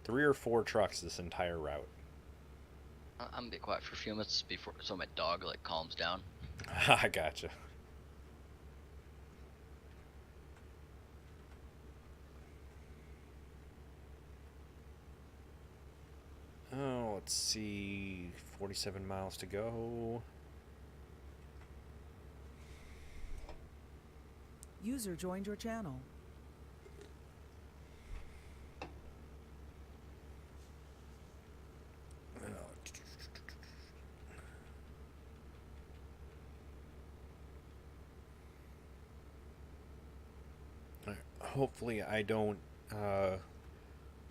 or four trucks this entire route. I'm gonna be quiet for a few minutes before, so my dog like calms down. I gotcha. Oh, let's see. 47 miles to go. User joined your channel. Hopefully I don't go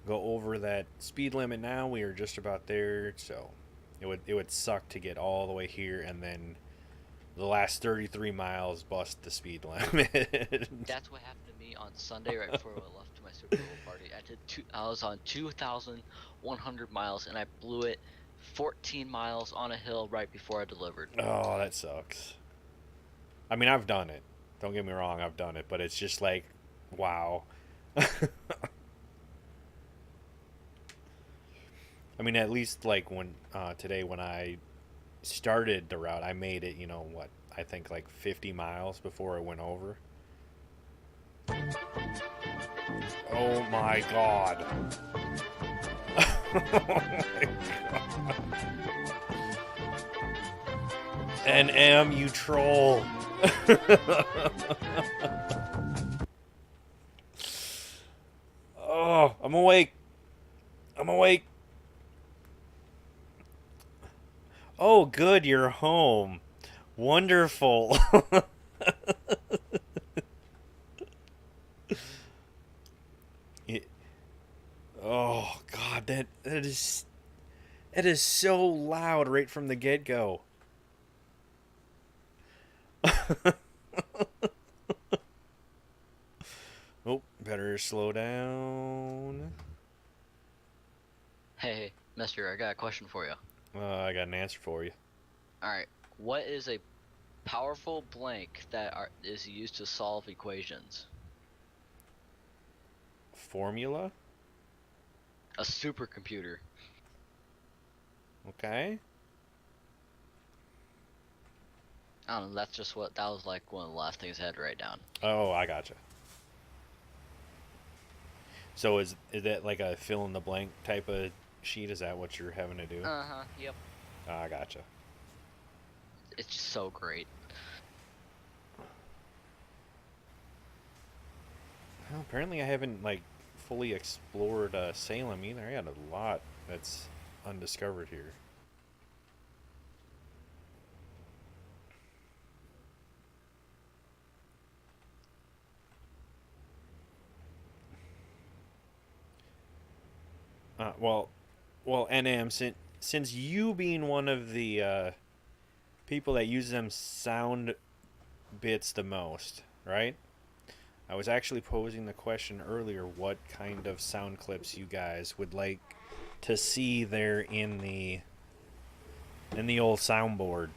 over that speed limit now. We are just about there, so it would suck to get all the way here and then the last 33 miles bust the speed limit. That's what happened to me on Sunday right before I left to my Super Bowl party. I was on 2,100 miles and I blew it 14 miles on a hill right before I delivered. Oh, that sucks. I mean, I've done it. Don't get me wrong, I've done it, but it's just like, wow. I mean, at least like when today when I started the route, I made it, I think like 50 miles before I went over. Oh my god. Oh my god. NM, you troll. Oh, I'm awake. I'm awake. Oh, good, you're home. Wonderful. Oh, God, that is so loud right from the get-go. Oh, better slow down. Hey, mister, I got a question for you. I got an answer for you. Alright, what is a powerful blank that is used to solve equations? Formula? A supercomputer. Okay. I don't know, that was like one of the last things I had to write down. Oh, I gotcha. So is that like a fill in the blank type of sheet? Is that what you're having to do? Uh-huh, yep. I gotcha. It's just so great. Well, apparently I haven't like fully explored Salem either. I got a lot that's undiscovered here. Well, NM, since you being one of the people that use them sound bits the most, right? I was actually posing the question earlier, what kind of sound clips you guys would like to see there in the old soundboard.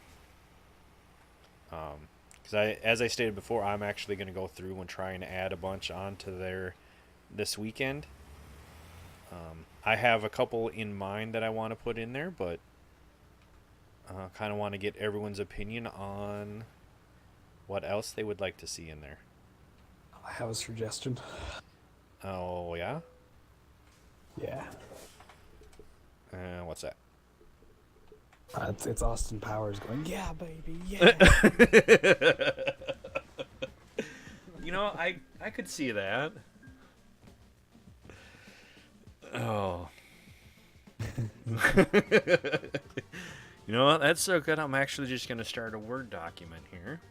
Because as I stated before, I'm actually going to go through and try and add a bunch onto there this weekend. I have a couple in mind that I want to put in there, but kind of want to get everyone's opinion on what else they would like to see in there. I have a suggestion. Oh, yeah? Yeah. What's that? It's Austin Powers going, yeah, baby, yeah. You know, I could see that. Oh. You know what? That's so good. I'm actually just going to start a Word document here.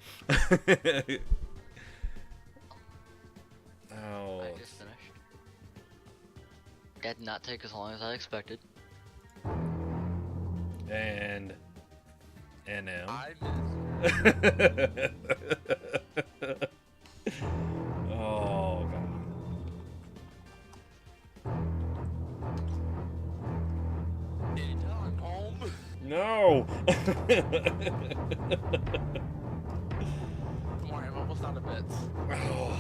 Oh. I just finished. That did not take as long as I expected. And NM. I miss. Oh, God. Until I'm home. No! Don't worry, I'm almost out of bits. Oh,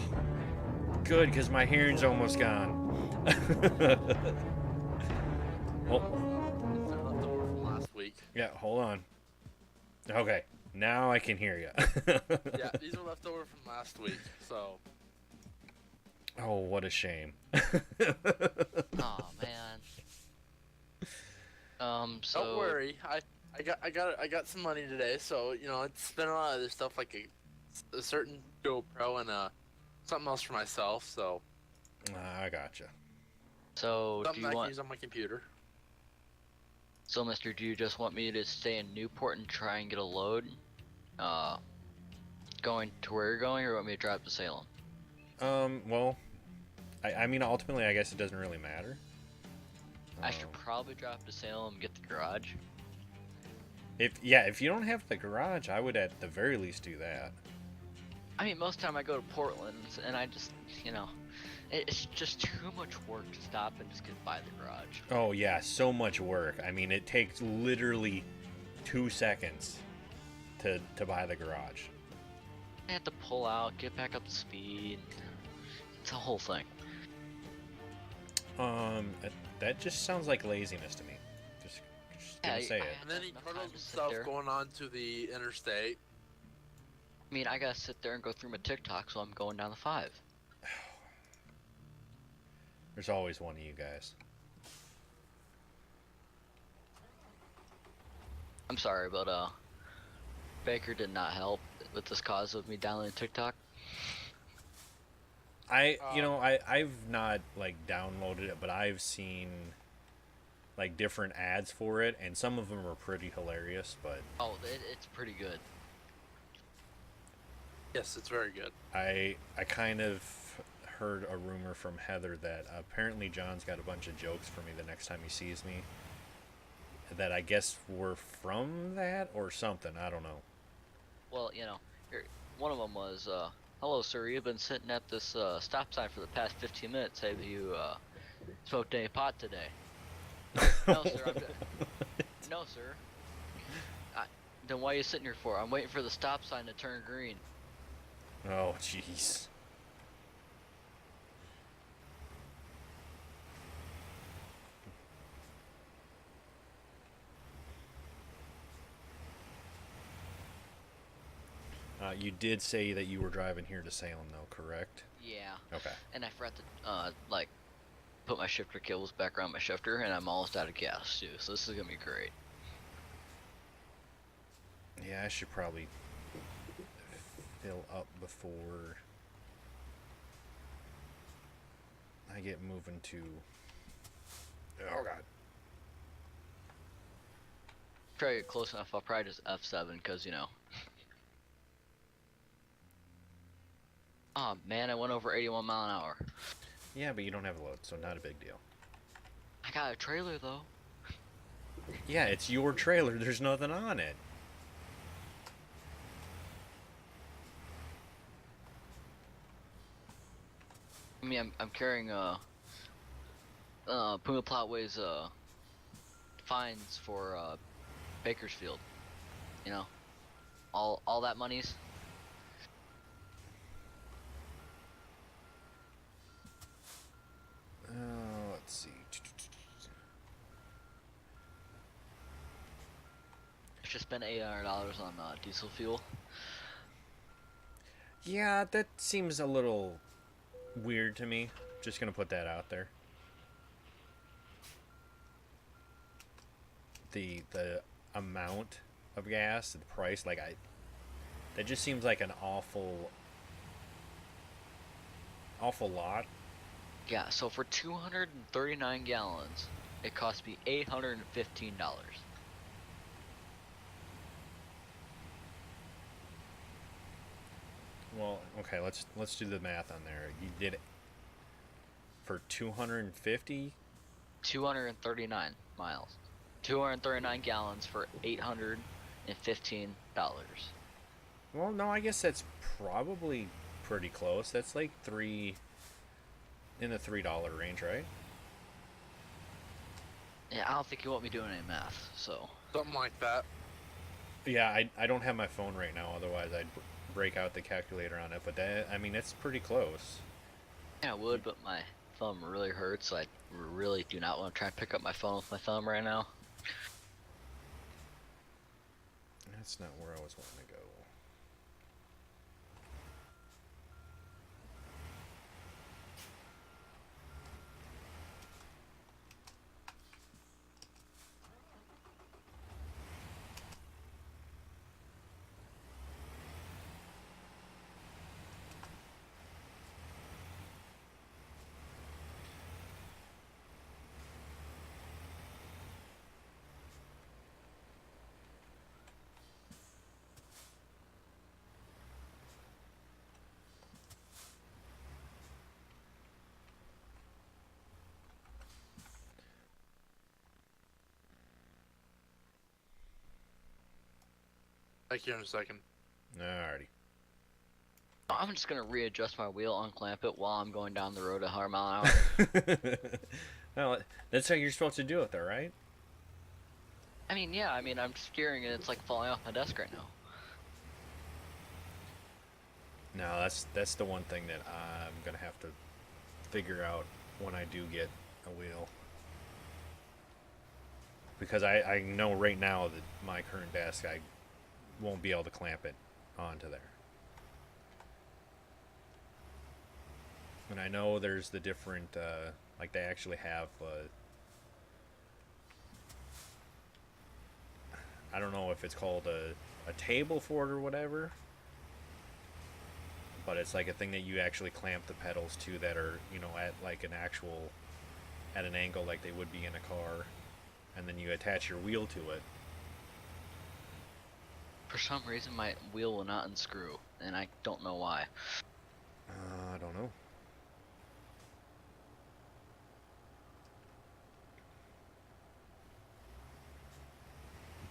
good, because my hearing's almost gone. Oh, They're left over from last week. yeah, hold on. Okay, now I can hear you. Yeah, these are left over from last week, so. Oh, what a shame. Oh man. So Don't worry, I got some money today, so you know it's been a lot of other stuff like a certain GoPro and something else for myself, so I gotcha. So do something you I can want? use on my computer. So, Mister, do you just want me to stay in Newport and try and get a load? Going to where you're going, or want me to drive to Salem? Well, I mean, ultimately, I guess it doesn't really matter. I should probably drive to Salem and get the garage. If you don't have the garage, I would at the very least do that. I mean, most time I go to Portland, and I just, you know, it's just too much work to stop and just get by the garage. Oh yeah, so much work. I mean, it takes literally 2 seconds to buy the garage. I have to pull out, get back up to speed. It's a whole thing. That just sounds like laziness to me. Just gonna say it. And then he enough turtles time to sit himself there. going on to the interstate. I mean, I gotta sit there and go through my TikTok, so I'm going down the 5. There's always one of you guys. I'm sorry, but Baker did not help with this cause of me downloading TikTok. I've not like downloaded it, but I've seen like different ads for it, and some of them are pretty hilarious. But Oh, it's pretty good. Yes, it's very good. I kind of heard a rumor from Heather that apparently John's got a bunch of jokes for me the next time he sees me. That I guess were from that or something. I don't know. Well, you know, one of them was, hello, sir, you've been sitting at this stop sign for the past 15 minutes. Have you smoked any pot today? No, sir. No, sir. Then why are you sitting here for? I'm waiting for the stop sign to turn green. Oh, jeez. You did say that you were driving here to Salem, though, correct? Yeah. Okay. And I forgot to, like, put my shifter cables back around my shifter, and I'm almost out of gas, too. So this is gonna be great. Yeah, I should probably fill up before I get moving to... Oh, God. Try to get close enough, I'll probably just F7, because, you know. Oh man, I went over 81 mile an hour. Yeah, but you don't have a load, so not a big deal. I got a trailer though. Yeah, it's your trailer. There's nothing on it. I mean, I'm carrying Puma Plotway's fines for Bakersfield. You know, all that money's. Let's see. I just spent $800 on diesel fuel. Yeah, that seems a little weird to me. Just gonna put that out there. the amount of gas, the price, like that just seems like an awful lot. Yeah, so for 239 gallons, it cost me $815. Well, okay, let's do the math on there. You did it for 250. 239 miles. 239 gallons for $815. Well, no, I guess that's probably pretty close. That's like in the $3 range, right? Yeah, I don't think you want me doing any math, so. Something like that. Yeah, I don't have my phone right now. Otherwise, I'd break out the calculator on it. But that, I mean, it's pretty close. Yeah, I would, but my thumb really hurts. I really do not want to try and pick up my phone with my thumb right now. That's not where I was wanting to go. Back here in a second. Alrighty. I'm just gonna readjust my wheel, unclamp it while I'm going down the road at 100 mile an hour. Well, that's how you're supposed to do it, though, right? I mean, yeah, I'm steering and it's like falling off my desk right now. No, that's the one thing that I'm gonna have to figure out when I do get a wheel. Because I know right now that my current desk, I won't be able to clamp it onto there. And I know there's the different, like they actually have, I don't know if it's called a table for it or whatever. But it's like a thing that you actually clamp the pedals to that are, at like at an angle like they would be in a car. And then you attach your wheel to it. For some reason, my wheel will not unscrew, and I don't know why. I don't know.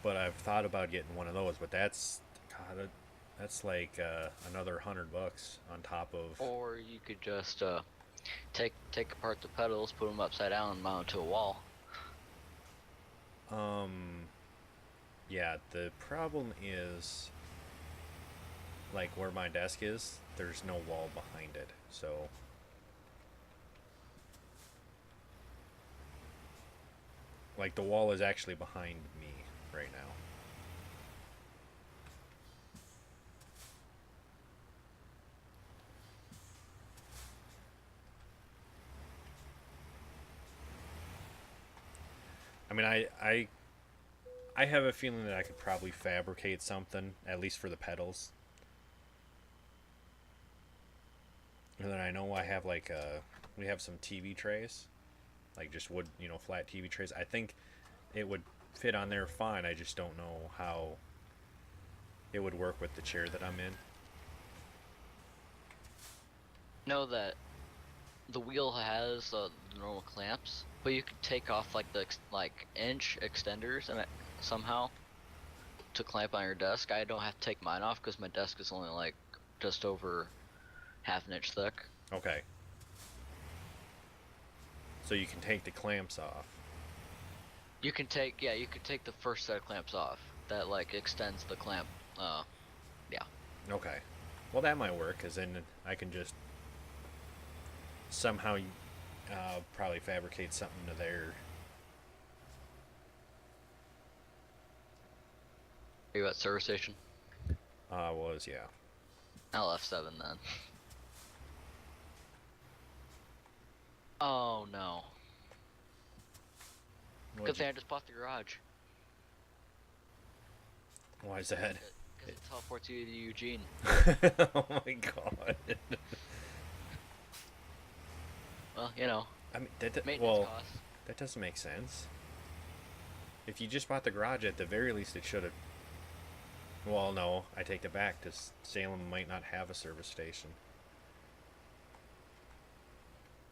But I've thought about getting one of those, but that's like another $100 on top of. Or you could just take apart the pedals, put them upside down, and mount to a wall. Yeah, the problem is, like where my desk is, there's no wall behind it, so. Like the wall is actually behind me right now. I mean, I have a feeling that I could probably fabricate something, at least for the pedals. And then I know I have like we have some TV trays, like just wood, flat TV trays. I think it would fit on there fine. I just don't know how it would work with the chair that I'm in. Know that the wheel has the normal clamps, but you could take off like the inch extenders and somehow to clamp on your desk. I don't have to take mine off because my desk is only like just over half an inch thick. Okay. So you can take the clamps off. You can take the first set of clamps off. That like extends the clamp. Yeah. Okay. Well, that might work, because then I can just somehow probably fabricate something to there. Are you at service station? Was, yeah. LF7 then. Oh no. Good thing I just bought the garage. Why is that? Because it teleports you to Eugene. Oh my god. Well, you know, I mean, maintenance well, costs. that doesn't make sense. If you just bought the garage, at the very least, it should have. Well, no, I take it back. Because Salem might not have a service station.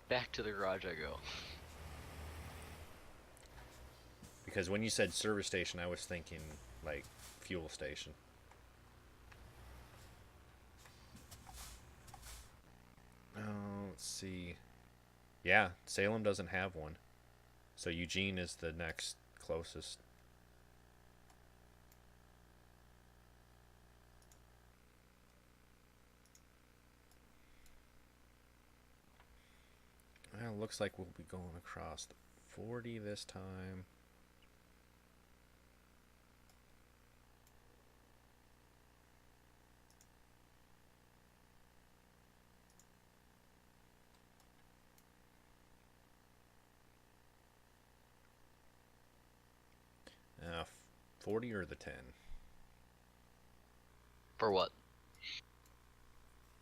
Back to the garage I go. Because when you said service station, I was thinking like fuel station. Let's see. Yeah, Salem doesn't have one. So Eugene is the next closest. Well, looks like we'll be going across the 40 this time. Uh, 40 or the 10? For what?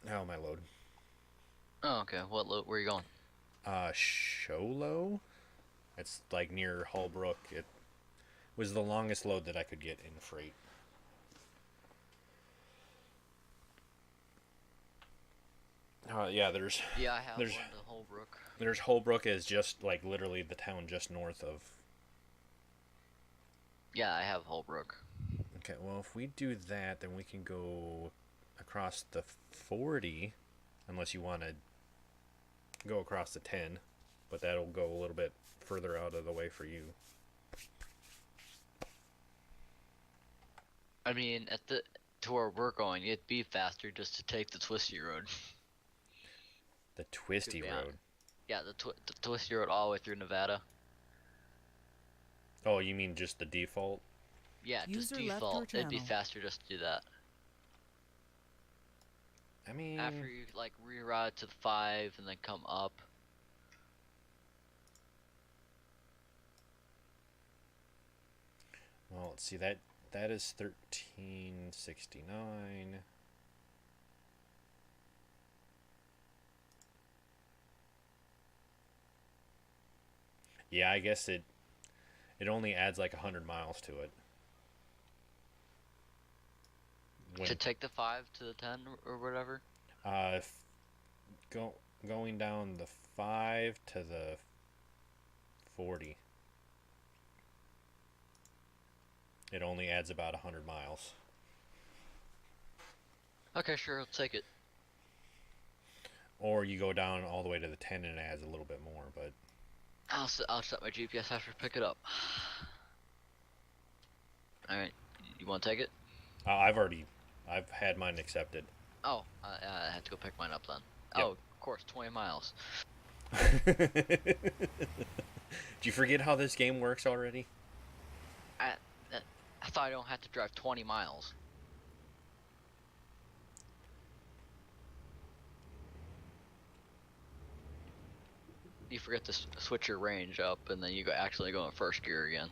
How am I load? Oh, okay. What load? Where are you going? Sholo? It's like near Hallbrook. It was the longest load that I could get in freight. Yeah, there's Yeah, I have There's- one to Holbrook. there's Holbrook is just like literally the town just north of. Yeah, I have Holbrook. Okay, well if we do that, then we can go across the 40, unless you want to go across the 10, but that'll go a little bit further out of the way for you. I mean, to where we're going, it'd be faster just to take the twisty road. The twisty be road. honest. Yeah, the twisty road all the way through Nevada. Oh, you mean just the default? Yeah, just User left your default. It'd be channel. faster just to do that. I mean, After you like reroute to the 5 and then come up. well, let's see, that is 1369. Yeah, I guess it only adds like 100 miles to it. To take the 5 to the 10 or whatever. If going down the 5 to the 40, it only adds about 100 miles. Okay, sure, I'll take it. Or you go down all the way to the 10 and it adds a little bit more, but I'll set my GPS after pick it up. All right, you want to take it? I've had mine accepted. Oh, I had to go pick mine up then. Yep. Oh, of course, 20 miles. Did you forget how this game works already? I thought I don't have to drive 20 miles. You forget to switch your range up, and then you actually go in first gear again.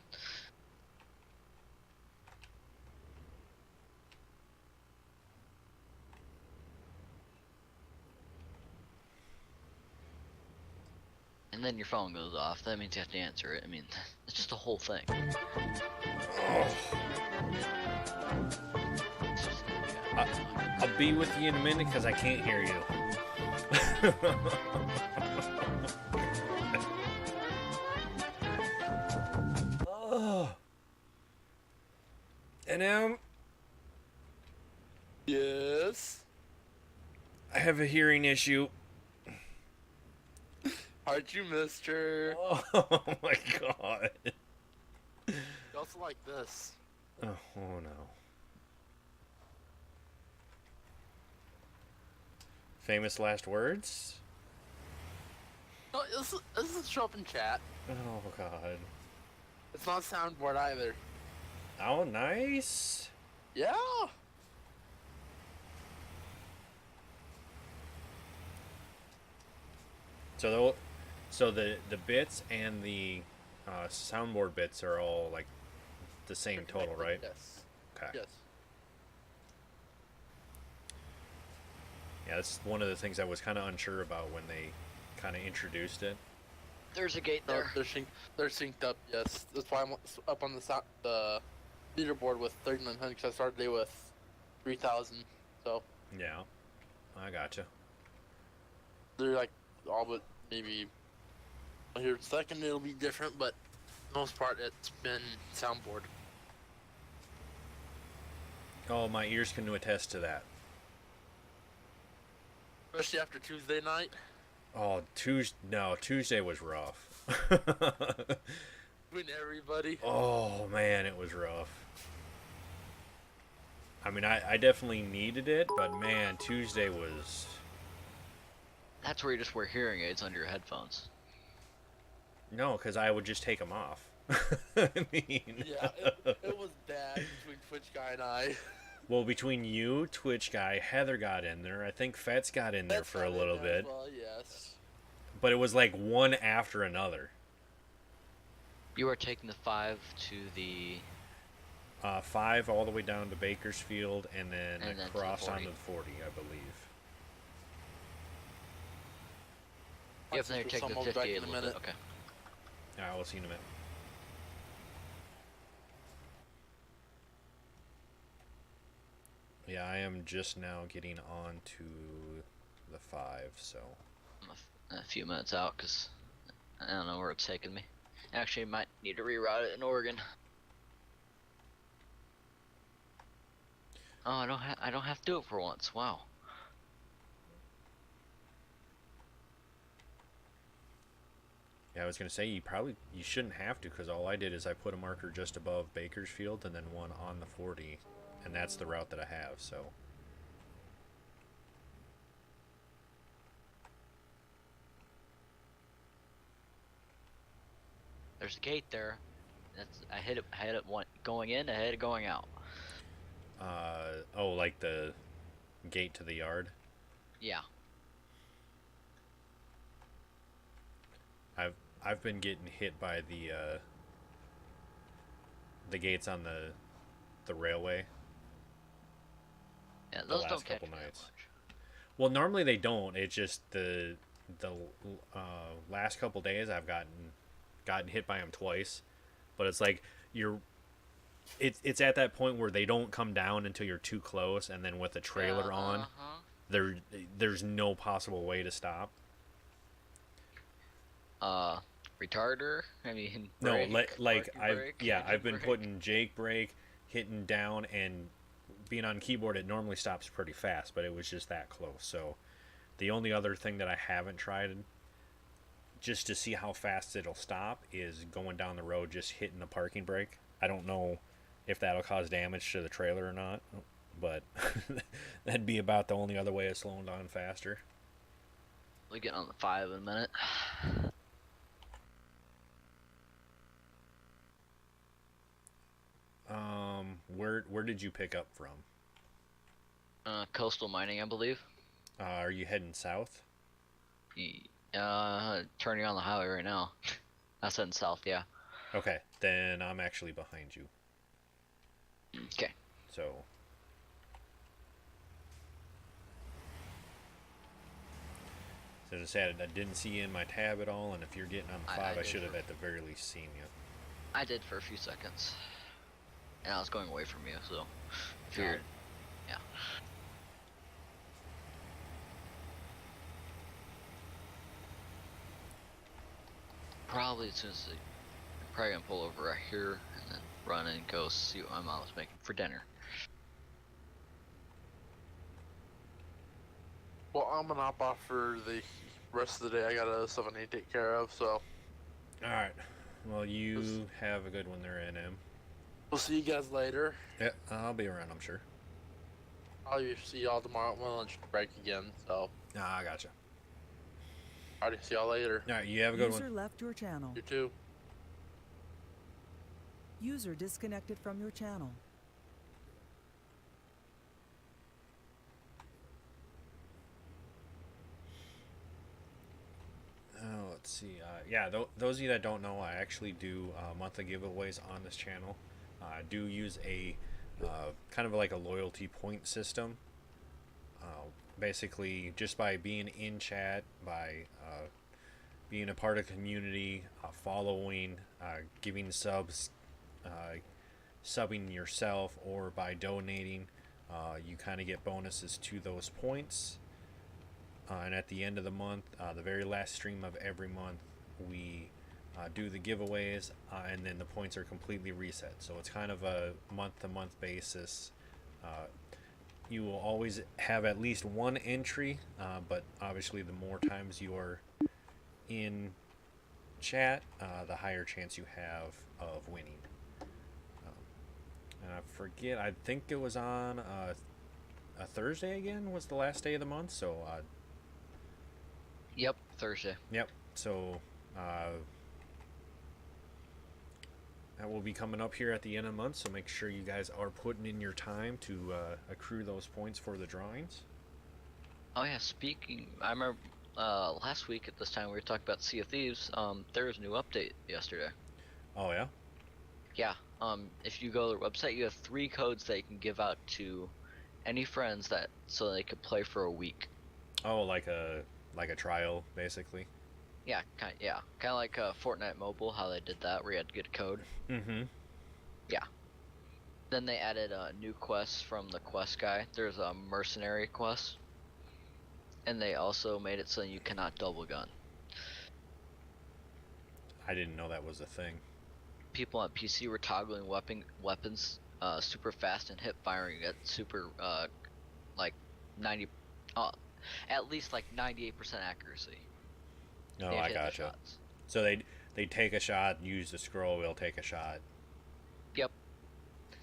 And then your phone goes off. That means you have to answer it. I mean, it's just a whole thing. It's just I'll be with you in a minute because I can't hear you. Oh. And Yes. I have a hearing issue. Aren't you, mister? Oh my god. You also like this. Oh no. Famous last words? No, this is show up in chat. Oh god. It's not soundboard either. Oh, nice. Yeah. So the bits and the soundboard bits are all like the same total, right? Yes. Okay. Yes. Yeah, that's one of the things I was kind of unsure about when they kind of introduced it. There's a gate No, there. they're synced up. Yes, that's why I'm up on the leaderboard with 3,900 because I started the day with 3,000. So Yeah, I gotcha. they're like all but maybe here second it'll be different, but most part it's been soundboard. Oh, my ears can attest to that. Especially after Tuesday night. Oh, Tuesday was rough. With everybody. Oh man, it was rough. I mean, I definitely needed it, but man, Tuesday was. That's where you just wear hearing aids under your headphones. No, because I would just take them off. I mean. Yeah, it was bad between Twitch guy and I. Well, between you, Twitch guy, Heather got in there. I think Fets got in there That's for a not little it bit. as well, yes. But it was like one after another. You are taking the 5 to the 5 all the way down to Bakersfield, and then And then to the across 40. onto the 40, I believe. Yep, then you're For taking the someone 50 back a in a little minute. bit. Okay. I will see in a minute. Yeah, I am just now getting on to the 5, so. I'm a few minutes out because I don't know where it's taking me. Actually, might need to reroute it in Oregon. Oh, I don't have to do it for once. Wow. Yeah, I was gonna say you shouldn't have to, because all I did is I put a marker just above Bakersfield and then one on the 40, and that's the route that I have. So There's a gate there. I hit it one going in, I hit it going out. oh, like the gate to the yard. Yeah. I've been getting hit by the gates on the railway. Yeah, The those last don't catch couple me that nights. much. Well, normally they don't. It's just the last couple days I've gotten hit by them twice, but it's like it's at that point where they don't come down until you're too close, and then with the trailer Yeah, on, there's no possible way to stop. Retarder? I mean, No, brake, like parking I've brake, yeah engine I've been brake. putting Jake brake, hitting down, and being on keyboard. It normally stops pretty fast, but it was just that close. So the only other thing that I haven't tried, just to see how fast it'll stop, is going down the road just hitting the parking brake. I don't know if that'll cause damage to the trailer or not, but that'd be about the only other way of slowing down faster. We'll get on the 5 in a minute. Where did you pick up from? Coastal mining, I believe. Are you heading south? Turning on the highway right now. That's heading south, yeah. Okay, then I'm actually behind you. Okay. So as I said, I didn't see you in my tab at all, and if you're getting on the 5, I did should have for- at the very least seen you. I did for a few seconds. And I was going away from you, so figured. Yeah. Probably as soon as probably gonna pull over right here and then run and go see what my mom was making for dinner. Well, I'm gonna hop off for the rest of the day. I got other stuff I need to take care of, so Alright. Well, you have a good one there, NM. we'll see you guys later. Yeah, I'll be around, I'm sure. I'll see y'all tomorrow at my lunch break again, so I gotcha. alrighty, see y'all later. Alright, you have a good User one. left your channel. You too. User disconnected from your channel. Oh, let's see. Yeah, those of you that don't know, I actually do monthly giveaways on this channel. I do use a kind of like a loyalty point system, basically just by being in chat, by being a part of the community, following, giving subs, subbing yourself, or by donating, you kind of get bonuses to those points. And at the end of the month, the very last stream of every month, we do the giveaways, and then the points are completely reset. So it's kind of a month-to-month basis. You will always have at least one entry, but obviously the more times you are in chat, the higher chance you have of winning. And I forget, I think it was on a Thursday again was the last day of the month, so Yep, Thursday. yep, so that will be coming up here at the end of the month, so make sure you guys are putting in your time to accrue those points for the drawings. Oh yeah, speaking, I remember last week at this time we were talking about Sea of Thieves. There was a new update yesterday. Oh yeah? Yeah. If you go to their website, you have 3 codes that you can give out to any friends that so they could play for a week. Oh, like a trial, basically. Yeah, kind of like Fortnite Mobile, how they did that, where you had to get a code. Mm-hmm. Then they added new quests from the quest guy. There's a mercenary quest, and they also made it so you cannot double gun. I didn't know that was a thing. People on PC were toggling weapons super fast and hip firing at super like 90, at least like 98% accuracy. No, They'd I hit the gotcha. shots. So they take a shot, use the scroll wheel, take a shot. Yep.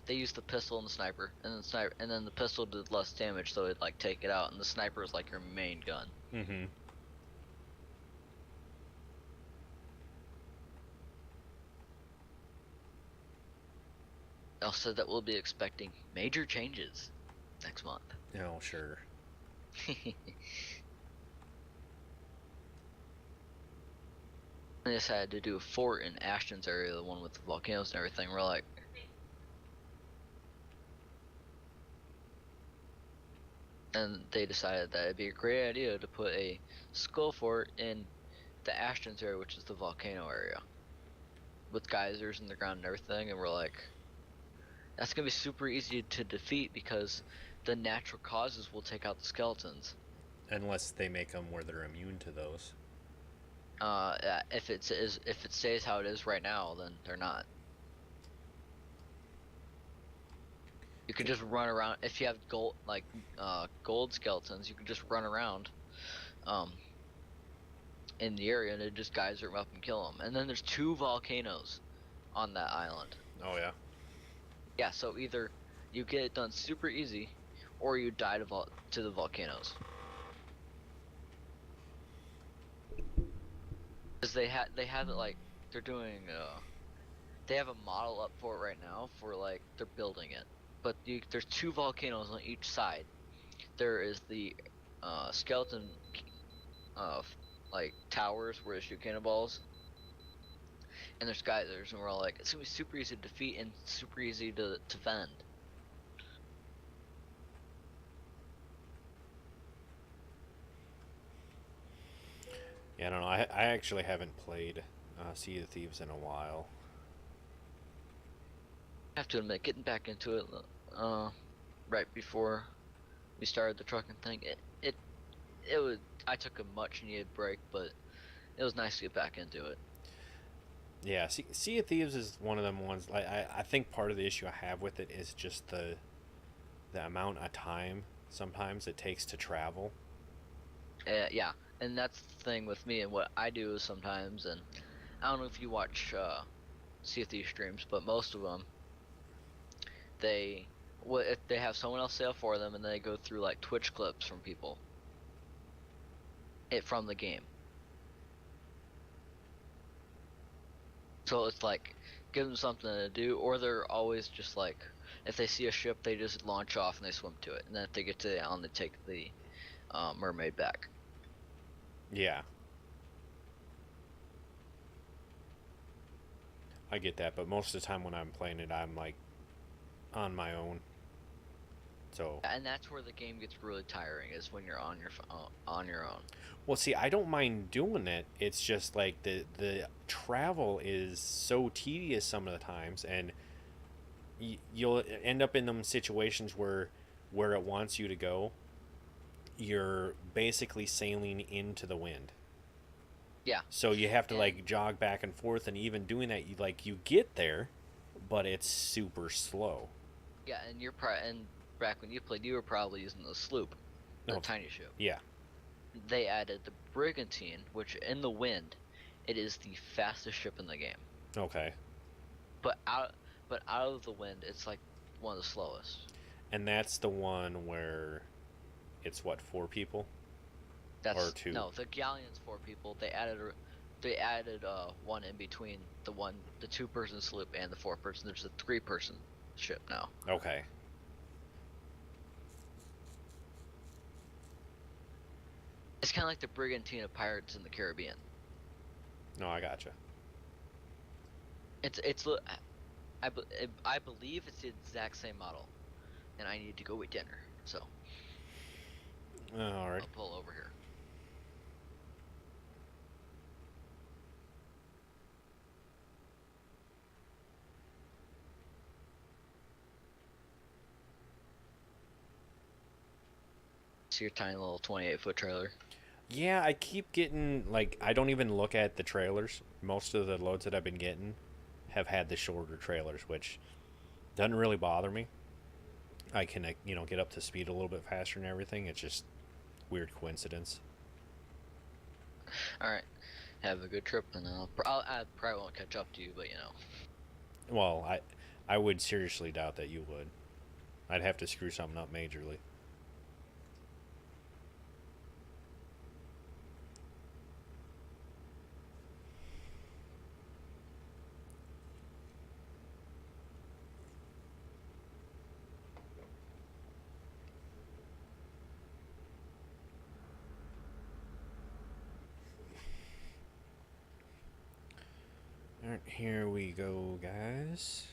They used the pistol and the sniper, and then the pistol did less damage, so it'd like take it out, and the sniper is like your main gun. Mm-hmm. Also, that we'll be expecting major changes next month. Oh, sure. They decided to do a fort in Ashton's area, the one with the volcanoes and everything. We're like, and they decided that it'd be a great idea to put a skull fort in the Ashton's area, which is the volcano area, with geysers in the ground and everything. And we're like, that's gonna be super easy to defeat because the natural causes will take out the skeletons. Unless they make them where they're immune to those. If it stays how it is right now, then they're not. You could just run around if you have gold skeletons. You could just run around, in the area, and it just geyser them up and kill them. And then there's 2 volcanoes on that island. Oh yeah. Yeah, so either you get it done super easy, or you die to the volcanoes. Because they have it like they're doing they have a model up for it right now for like they're building it, but there's 2 volcanoes on each side. There is the skeleton like towers where they shoot cannonballs, and there's geysers, and we're all like, it's gonna be super easy to defeat and super easy to fend. Yeah, I don't know. I actually haven't played Sea of Thieves in a while. I have to admit, getting back into it right before we started the trucking thing, it was, I took a much needed break, but it was nice to get back into it. Yeah, Sea of Thieves is one of them ones. Like I think part of the issue I have with it is just the amount of time sometimes it takes to travel. Yeah, and that's the thing with me and what I do sometimes, and I don't know if you watch Sea of Thieves streams, but most of them, if they have someone else say it for them, and they go through like Twitch clips from people from the game. So it's like, give them something to do, or they're always just like, if they see a ship, they just launch off and they swim to it, and then if they get to the island, they take the mermaid back. Yeah. I get that, but most of the time when I'm playing it, I'm like on my own. So, And that's where the game gets really tiring, is when you're on on your own. well, see, I don't mind doing it. It's just like the travel is so tedious some of the times, and you'll end up in them situations where it wants you to go, you're basically sailing into the wind. Yeah. So you have to And- like jog back and forth, and even doing that, you get there, but it's super slow. Yeah, and and back when you played, you were probably using the sloop, the Oh. tiny ship. Yeah. They added the brigantine, which in the wind, it is the fastest ship in the game. Okay. But out of the wind, it's like one of the slowest. And that's the one where it's what, 4 people? That's Or 2. No, the galleon's 4 people. They added one in between the 2-person sloop and the 4-person. There's a 3-person ship now. Okay. It's kind of like the brigantine of Pirates in the Caribbean. No, I gotcha. I believe it's the exact same model, and I need to go eat dinner, so All right. I'll pull over here. See your tiny little 28-foot trailer. Yeah, I keep getting like I don't even look at the trailers. Most of the loads that I've been getting have had the shorter trailers, which doesn't really bother me. I can get up to speed a little bit faster and everything. It's just weird coincidence. All right, have a good trip, and I probably won't catch up to you, but Well, I would seriously doubt that you would. I'd have to screw something up majorly. Alright, here we go, guys.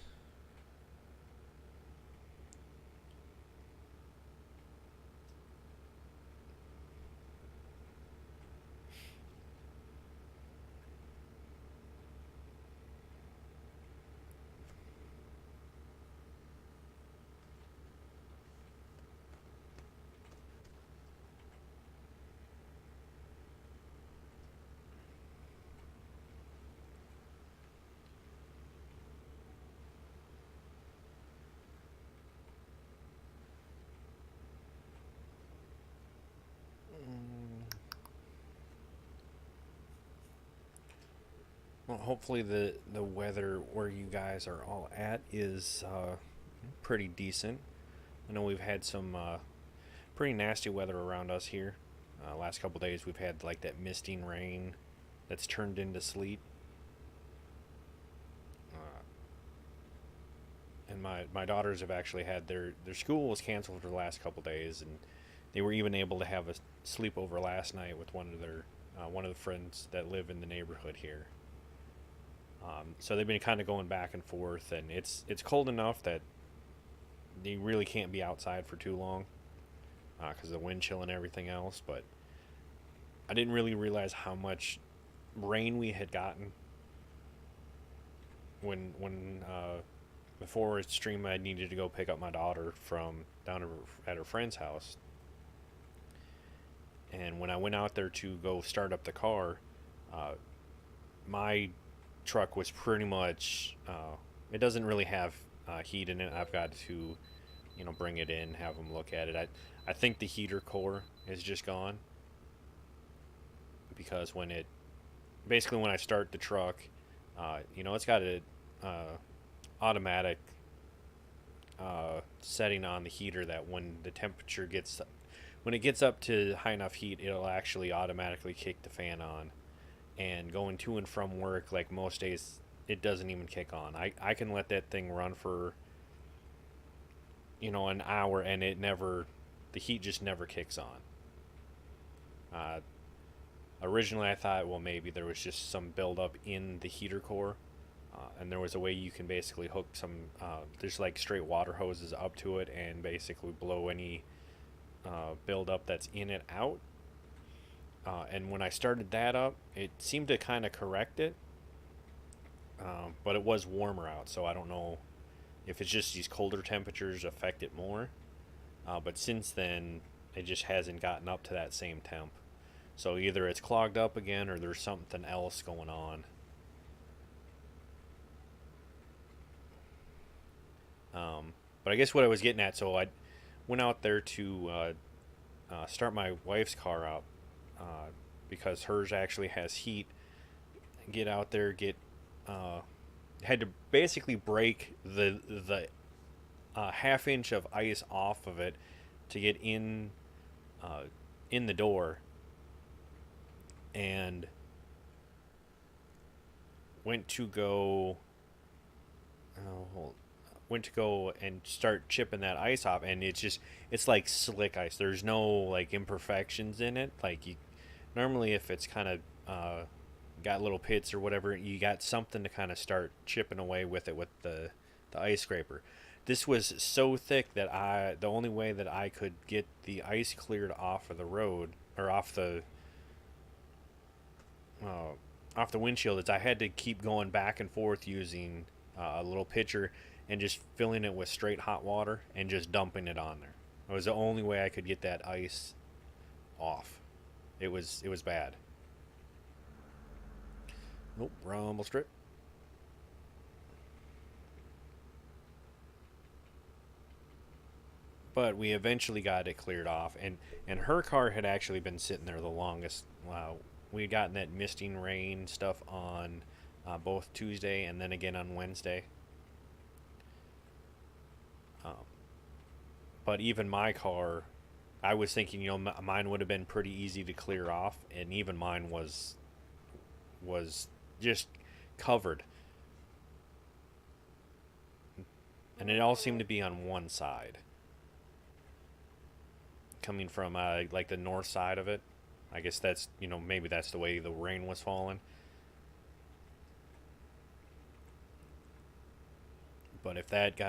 Well, hopefully the weather where you guys are all at is pretty decent. I know we've had some pretty nasty weather around us here. Last couple days we've had like that misting rain that's turned into sleet. And my daughters have actually had their school was canceled for the last couple days, and they were even able to have a sleepover last night with one of the friends that live in the neighborhood here. So they've been kind of going back and forth, and it's cold enough that they really can't be outside for too long because of the wind chill and everything else. But I didn't really realize how much rain we had gotten when before stream I needed to go pick up my daughter from down at her friend's house. And when I went out there to go start up the car, my truck was pretty much it doesn't really have heat in it. I've got to bring it in, have them look at it. I think the heater core is just gone, because when I start the truck, it's got a automatic setting on the heater that when it gets up to high enough heat, it'll actually automatically kick the fan on. And going to and from work, like most days, it doesn't even kick on. I can let that thing run for an hour, and the heat just never kicks on. Originally I thought, well, maybe there was just some buildup in the heater core, And there was a way you can basically hook some, there's like straight water hoses up to it and basically blow any buildup that's in it out. And when I started that up, it seemed to kind of correct it. But it was warmer out, so I don't know if it's just these colder temperatures affect it more. But since then, it just hasn't gotten up to that same temp. So either it's clogged up again or there's something else going on. But I guess what I was getting at, so I went out there to start my wife's car up because hers actually has heat. Get out there, had to basically break the half inch of ice off of it to get in the door, and went to go and start chipping that ice off, and it's like slick ice. There's no like imperfections in it. Like you normally, if it's kind of got little pits or whatever, you got something to kind of start chipping away with it with the ice scraper. This was so thick that the only way that I could get the ice cleared off of the road, or off the windshield, is I had to keep going back and forth using a little pitcher and just filling it with straight hot water and just dumping it on there. It was the only way I could get that ice off. It was bad. Nope, rumble strip. But we eventually got it cleared off, and her car had actually been sitting there the longest. We had gotten that misting rain stuff on both Tuesday and then again on Wednesday. But even my car, I was thinking, mine would have been pretty easy to clear off, and even mine was just covered. And it all seemed to be on one side. Coming from like the north side of it. I guess that's, maybe that's the way the rain was falling. But if that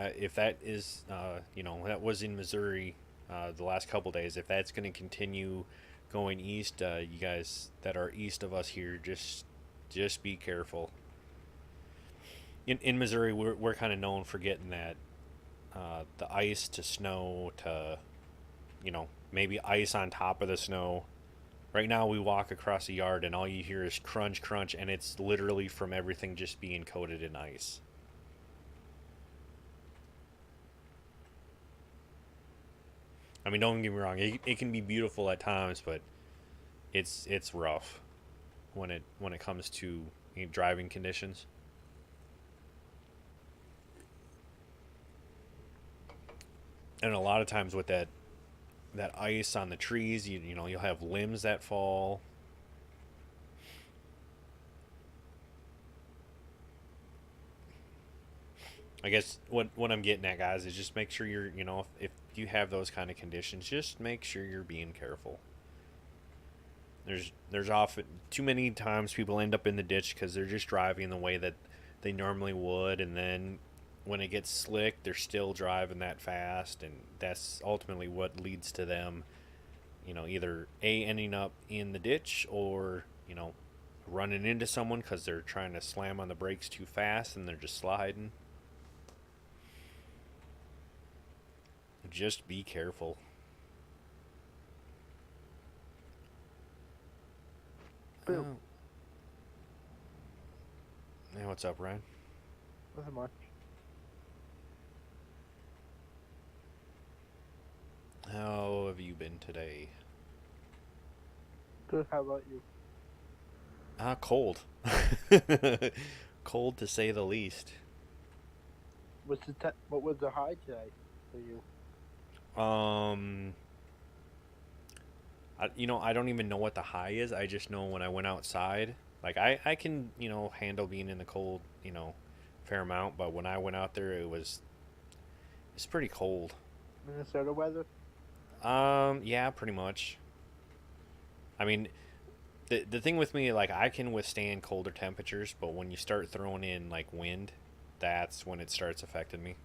is, that was in Missouri the last couple days, if that's going to continue going east, you guys that are east of us here, just be careful. In Missouri, we're kind of known for getting that the ice to snow to, maybe ice on top of the snow. Right now we walk across the yard and all you hear is crunch, crunch, and it's literally from everything just being coated in ice. I mean, don't get me wrong, it can be beautiful at times, but it's rough when it comes to driving conditions. And a lot of times with that ice on the trees, you'll have limbs that fall. I guess what I'm getting at, guys, is just make sure you're, if you have those kind of conditions, just make sure you're being careful. There's often too many times people end up in the ditch because they're just driving the way that they normally would, and then when it gets slick, they're still driving that fast, and that's ultimately what leads to them, either ending up in the ditch or, running into someone because they're trying to slam on the brakes too fast and they're just sliding. Just be careful. Boom. Hey, what's up, Ryan? Nothing much. How have you been today? Good, how about you? Cold. Cold to say the least. What was the high today for you? I don't even know what the high is. I just know when I went outside, like I can, handle being in the cold, fair amount, but when I went out there, it's pretty cold. Minnesota weather? Yeah, pretty much. I mean, the thing with me, like, I can withstand colder temperatures, but when you start throwing in like wind, that's when it starts affecting me.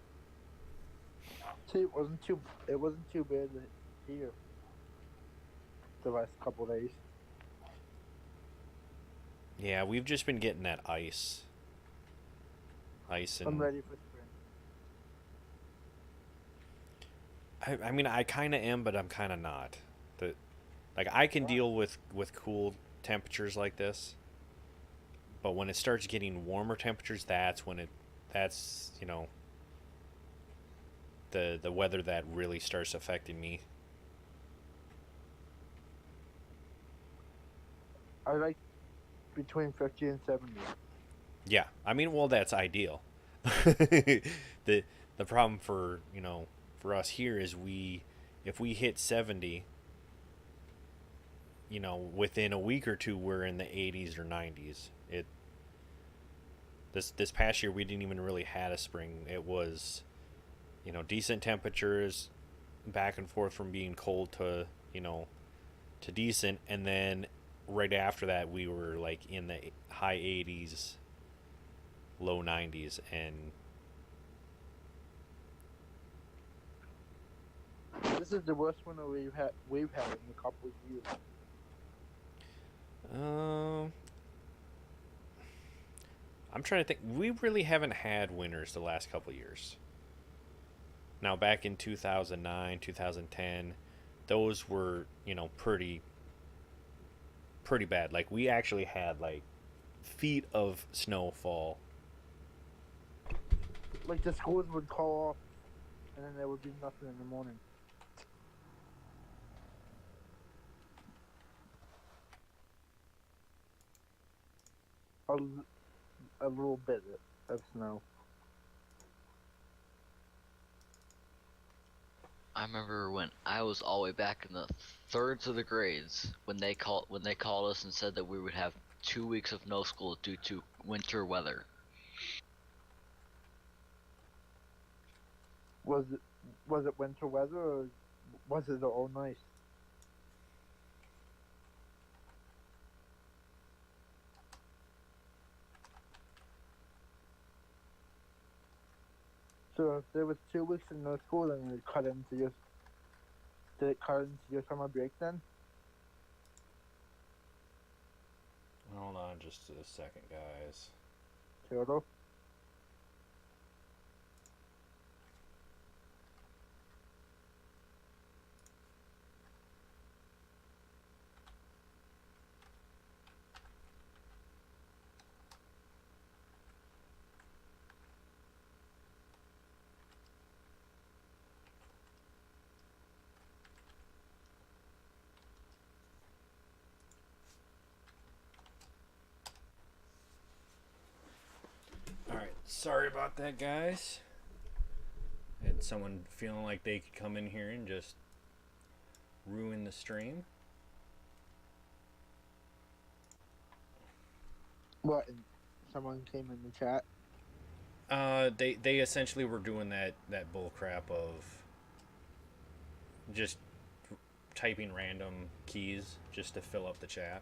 See, it wasn't too bad here the last couple days. Yeah, we've just been getting that ice. Ice I'm and ready for spring. I mean, I kind of am, but I'm kind of not. Like, I can deal with cool temperatures like this, but when it starts getting warmer temperatures, that's you know, the weather that really starts affecting me. I like between 50 and 70. Yeah, I mean, well, that's ideal. the problem for, you know, for us here is if we hit 70, you know, within a week or two we're in the 80s or 90s. This past year we didn't even really had a spring. It was, you know, decent temperatures, back and forth from being cold to, you know, to decent, and then right after that we were like in the high 80s, low 90s, and This is the worst winter we've had in a couple of years. I'm trying to think. We really haven't had winters the last couple of years. Now, back in 2009, 2010, those were, you know, pretty bad. Like, we actually had like feet of snowfall. Like the schools would call off, and then there would be nothing in the morning. A little bit of snow. I remember when I was all the way back in the thirds of the grades when they called us and said that we would have 2 weeks of no school due to winter weather. Was it winter weather or was it all nice? So if there was 2 weeks in no school, then did it cut into your summer break then? Hold on just a second, guys. Turtle? Alright, sorry about that, guys. Had someone feeling like they could come in here and just ruin the stream. What? And someone came in the chat? They essentially were doing that bull crap of just typing random keys just to fill up the chat.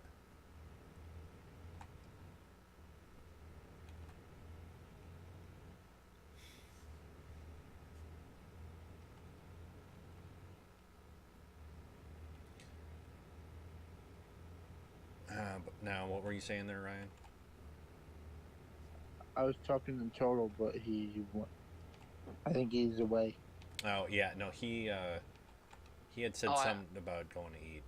But now, what were you saying there, Ryan? I was talking to Turtle, but I think he's away. Oh yeah, no, he had said something about going to eat.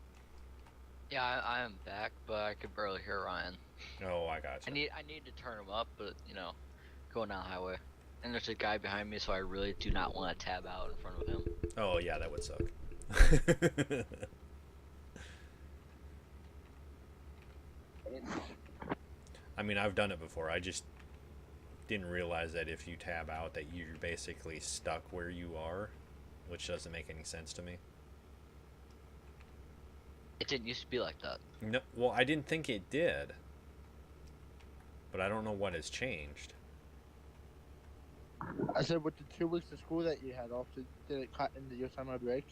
Yeah, I am back, but I could barely hear Ryan. Oh, I got you. I need to turn him up, but you know, going down the highway, and there's a guy behind me, so I really do not want to tab out in front of him. Oh yeah, that would suck. I mean, I've done it before. I just didn't realize that if you tab out that you're basically stuck where you are, which doesn't make any sense to me. It didn't used to be like that. No, well, I didn't think it did, but I don't know what has changed. I said with the 2 weeks of school that you had off, did it cut into your summer break?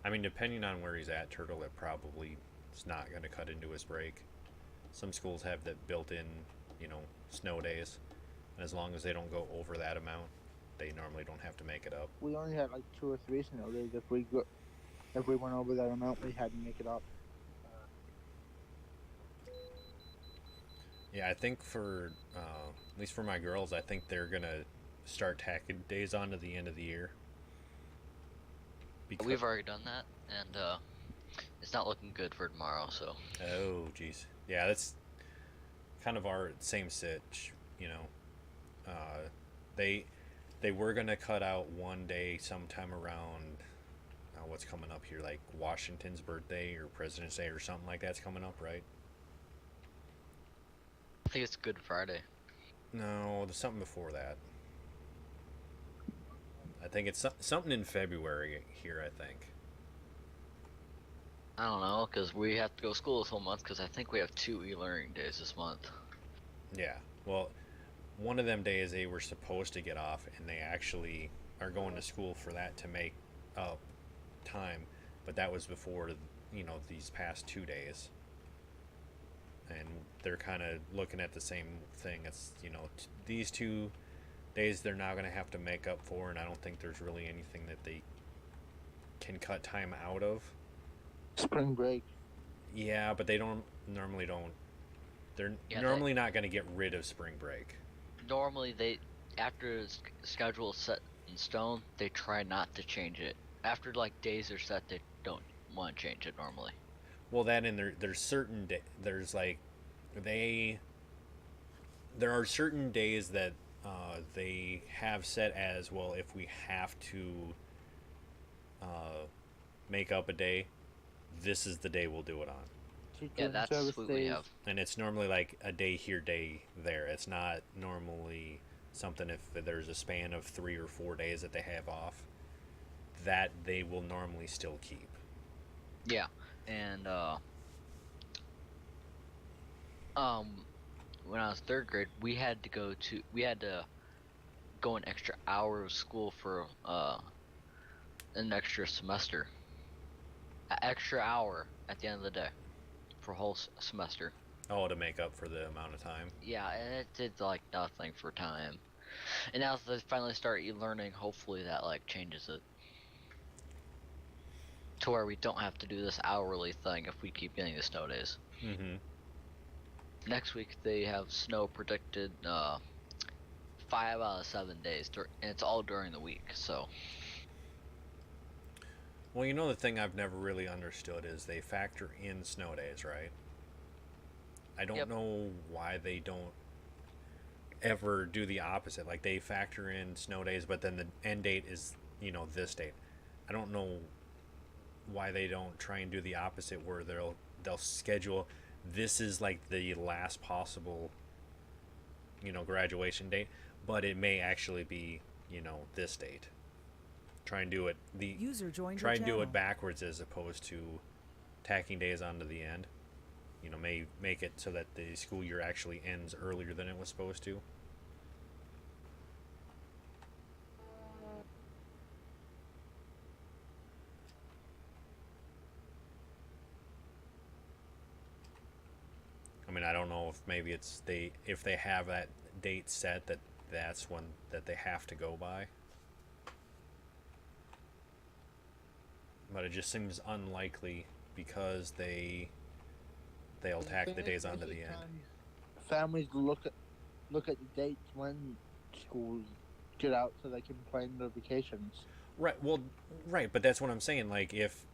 I mean, depending on where he's at, Turtle, it probably is not going to cut into his break. Some schools have that built-in, snow days, and as long as they don't go over that amount, they normally don't have to make it up. We only had like 2 or 3 snow days. If we went over that amount, we had to make it up. Yeah, I think for at least for my girls, I think they're gonna start tacking days on to the end of the year. We've already done that, and it's not looking good for tomorrow. So Oh, geez. Yeah, that's kind of our same sitch, They were gonna cut out one day sometime around what's coming up here, like Washington's birthday or President's Day or something like that's coming up, right? I think it's Good Friday. No, there's something before that. I think it's something in February here, I think. I don't know, because we have to go to school this whole month, because I think we have 2 e-learning days this month. Yeah, well, one of them days they were supposed to get off, and they actually are going to school for that to make up time, but that was before, these past 2 days. And they're kind of looking at the same thing. It's, these 2 days they're now going to have to make up for, and I don't think there's really anything that they can cut time out of. Spring break. Yeah, but they normally don't. They're normally not going to get rid of spring break. Normally, after the schedule is set in stone, they try not to change it. After like days are set, they don't want to change it normally. Well, that and there's certain there's like there are certain days that they have set as, well, if we have to make up a day, this is the day we'll do it on. Yeah, that's what we have. And it's normally like a day here, day there. It's not normally something, if there's a span of 3 or 4 days that they have off, that they will normally still keep. Yeah, and when I was 3rd grade, we had to go an extra hour of school for an extra semester. An extra hour at the end of the day for a whole semester. Oh, to make up for the amount of time. Yeah, and it did like nothing for time. And now that they finally start e-learning, hopefully that like changes it to where we don't have to do this hourly thing if we keep getting the snow days. Mm-hmm. Next week they have snow predicted 5 out of 7 days, and it's all during the week. So. Well, the thing I've never really understood is they factor in snow days, right? I don't know why they don't ever do the opposite. Like, they factor in snow days, but then the end date is, this date. I don't know why they don't try and do the opposite, where they'll schedule, this is like the last possible, graduation date, but it may actually be, this date. Try and do it try and do it backwards, as opposed to tacking days onto the end. May make it so that the school year actually ends earlier than it was supposed to. I mean, I don't know if maybe if they have that date set, that's one that they have to go by. But it just seems unlikely, because they'll tack the days onto the end. Families look at the dates when schools get out so they can plan their vacations. Right. Well, right. But that's what I'm saying. Like, if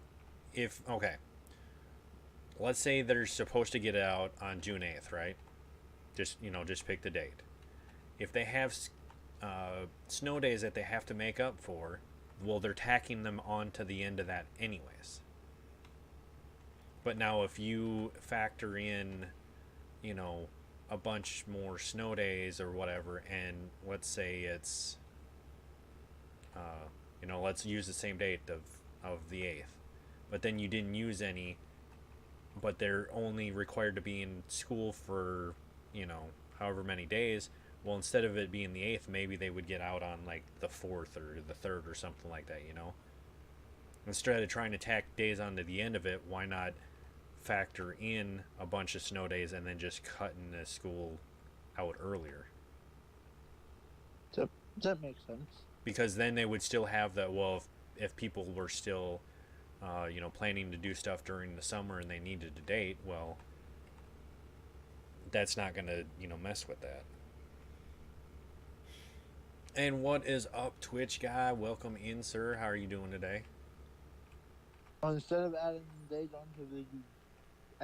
okay, let's say they're supposed to get out on June 8th, right? Just pick the date. If they have snow days that they have to make up for, well, they're tacking them on to the end of that anyways. But now if you factor in, a bunch more snow days or whatever, and let's say it's, let's use the same date of the 8th, but then you didn't use any, but they're only required to be in school for, however many days. Well, instead of it being the 8th, maybe they would get out on like the 4th or the 3rd or something like that, instead of trying to tack days onto the end of it, why not factor in a bunch of snow days and then just cutting the school out earlier? That makes sense. Because then they would still have that. Well, if people were still, planning to do stuff during the summer and they needed a date, well, that's not gonna, mess with that. And what is up, Twitch guy? Welcome in, sir. How are you doing today? Instead of adding days onto the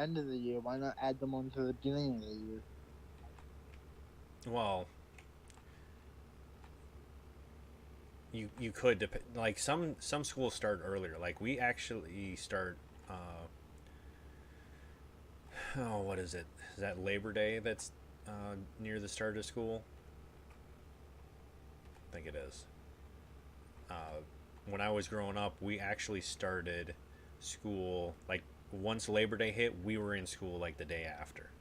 end of the year, why not add them onto the beginning of the year? Well, you could like some schools start earlier. Like we actually start. What is it? Is that Labor Day? That's near the start of school. I think it is. When I was growing up, we actually started school like once Labor Day hit. We were in school like the day after.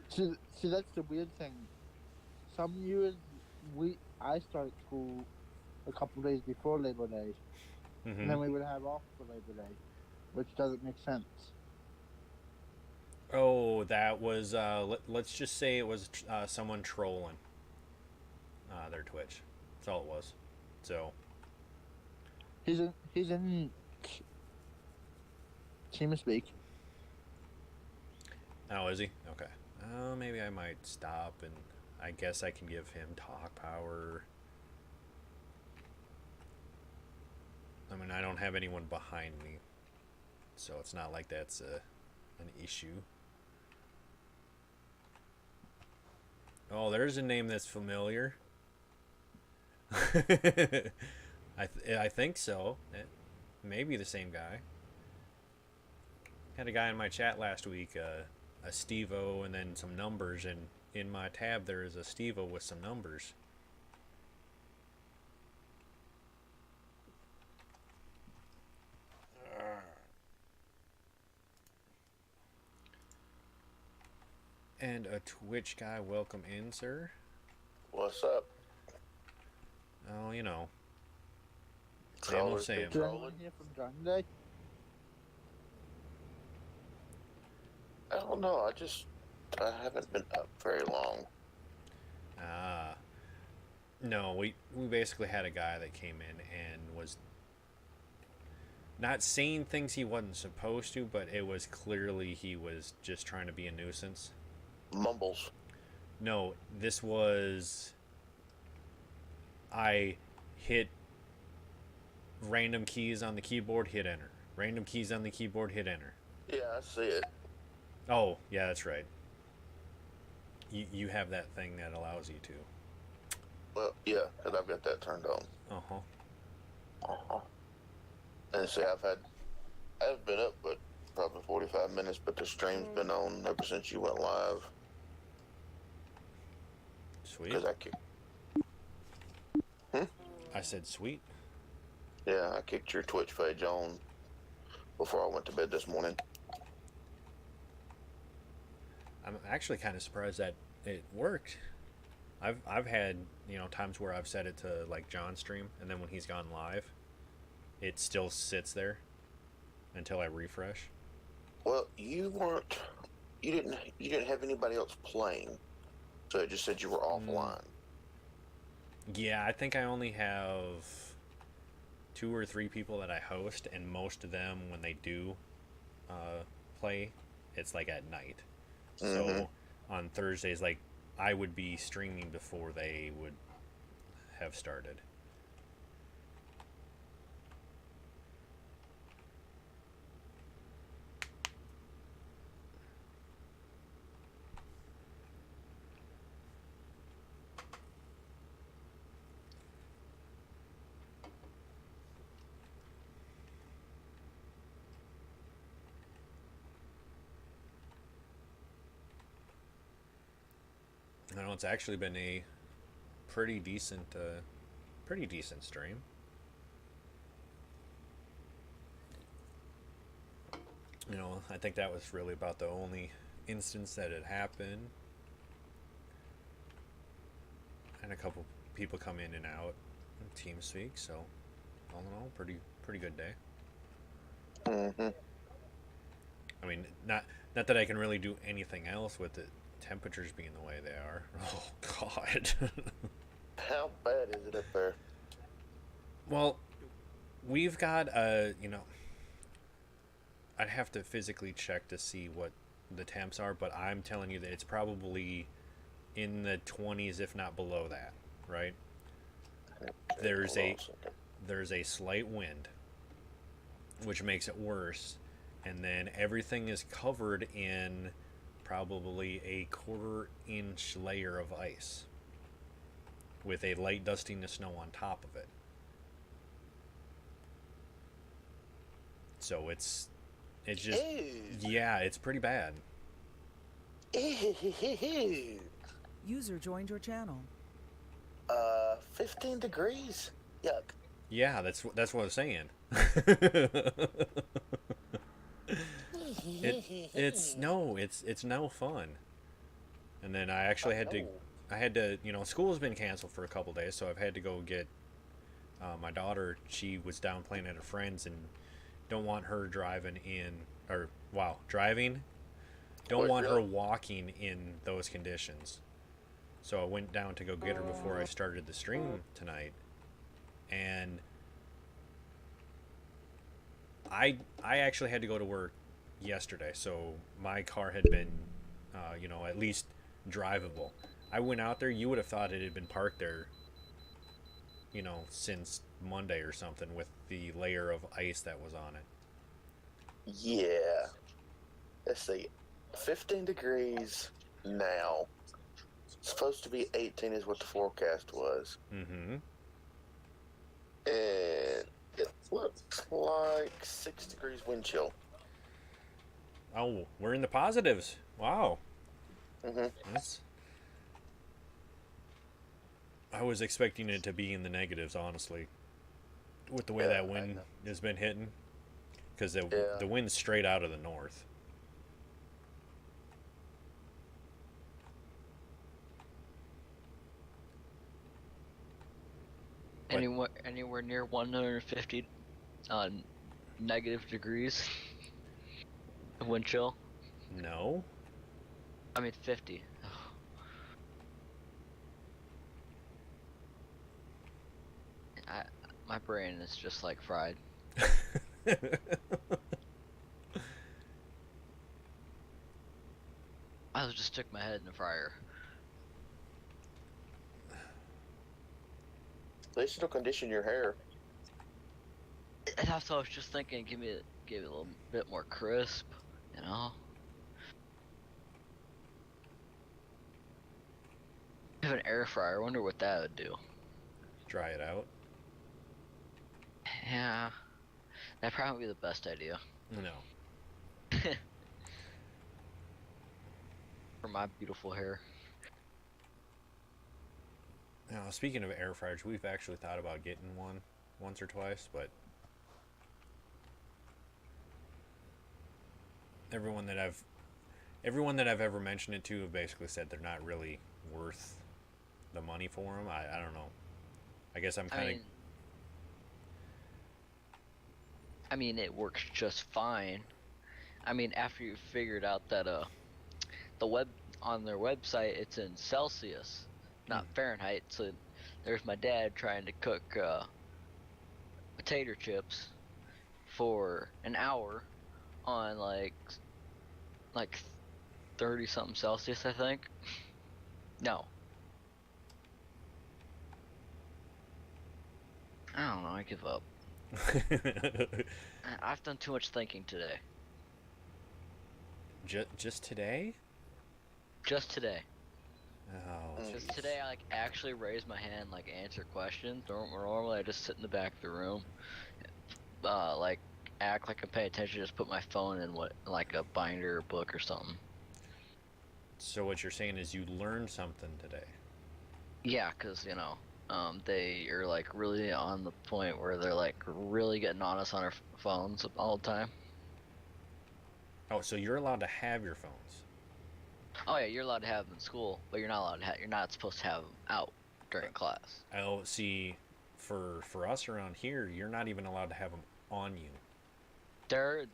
See, that's the weird thing. Some years I started school a couple days before Labor Day, and then we would have off for Labor Day, which doesn't make sense. Oh, that was let's just say it was someone trolling their Twitch. That's all it was. So He's in TeamSpeak. oh, is he? Okay. Maybe I might stop and I guess I can give him talk power. I mean, I don't have anyone behind me, so it's not like that's an issue. Oh, there's a name that's familiar. I think so. It may be the same guy. Had a guy in my chat last week, a Stevo, and then some numbers, and in my tab there is a Stevo with some numbers. And a Twitch guy, welcome in, sir. What's up? Oh, same old same. Did anyone hear from John today? I don't know. I haven't been up very long. No, we basically had a guy that came in and was not saying things he wasn't supposed to, but it was clearly he was just trying to be a nuisance. Mumbles. No, this was I hit random keys on the keyboard, hit enter. Random keys on the keyboard, hit enter. Yeah, I see it. Oh, yeah, that's right. You have that thing that allows you to. Well, yeah, because I've got that turned on. Uh-huh. And see, I've been up, but probably 45 minutes, but the stream's been on ever since you went live. Sweet. Because I said sweet. I kicked your Twitch page on before I went to bed this morning. I'm actually kind of surprised that it worked. I've had, times where I've set it to like John's stream, and then when he's gone live, it still sits there until I refresh. Well, you didn't have anybody else playing, so it just said you were offline. Yeah, I think I only have 2 or 3 people that I host, and most of them, when they do play, it's like at night. So on Thursdays, like I would be streaming before they would have started. I know it's actually been a pretty decent stream. I think that was really about the only instance that had happened. And a couple people come in and out in TeamSpeak, so all in all, pretty good day. Mm-hmm. I mean, not that I can really do anything else with the temperatures being the way they are. Oh God. How bad is it up there? Well, we've got I'd have to physically check to see what the temps are, but I'm telling you that it's probably in the 20s, if not below that, right? There's a slight wind, which makes it worse, and then everything is covered in probably a 1/4-inch layer of ice with a light dusting of snow on top of it. So it's just, yeah, it's pretty bad. User joined your channel. 15 degrees. Yuck. Yeah, that's what I was saying. It's no fun. And then I actually had to, school's been canceled for a couple days, so I've had to go get my daughter. She was down playing at her friends and don't want her driving. Don't want her walking in those conditions. So I went down to go get her before I started the stream tonight, and I actually had to go to work yesterday, so my car had been, at least drivable. I went out there, you would have thought it had been parked there, since Monday or something, with the layer of ice that was on it. Yeah. Let's see. 15 degrees now. Supposed to be 18 is what the forecast was. Mm-hmm. And it looks like 6 degrees wind chill. Oh, we're in the positives. Wow. Mm-hmm. I was expecting it to be in the negatives, honestly, with the way that wind has been hitting, because the wind's straight out of the north. Anywhere near 150 negative degrees wind chill? No. I mean 50. My brain is just like fried. I just stick my head in the fryer. They still condition your hair. That's what I was just thinking. Give it a little bit more crisp, I have an air fryer. I wonder what that would do. Dry it out. Yeah, that'd probably be the best idea. No. For my beautiful hair. Now, speaking of air fryers, we've actually thought about getting one once or twice, but everyone that I've ever mentioned it to have basically said they're not really worth the money for them. I don't know. I guess I'm kind of. I mean, it works just fine. I mean, after you figured out that on their website it's in Celsius, not Fahrenheit. So there's my dad trying to cook potato chips for an hour on like 30 something Celsius, I think. No. I don't know, I give up. I've done too much thinking today. Just today? Just today. Oh. Just today, I actually raised my hand, answer questions. Normally, I just sit in the back of the room, act like I pay attention, just put my phone in a binder or book or something. So what you're saying is you learned something today? Yeah, because they are really on the point where they're really getting on us on our phones all the time. Oh, so you're allowed to have your phones? Oh yeah, you're allowed to have them in school, but you're not supposed to have them out during class. Oh, see, for us around here, you're not even allowed to have them on you. There's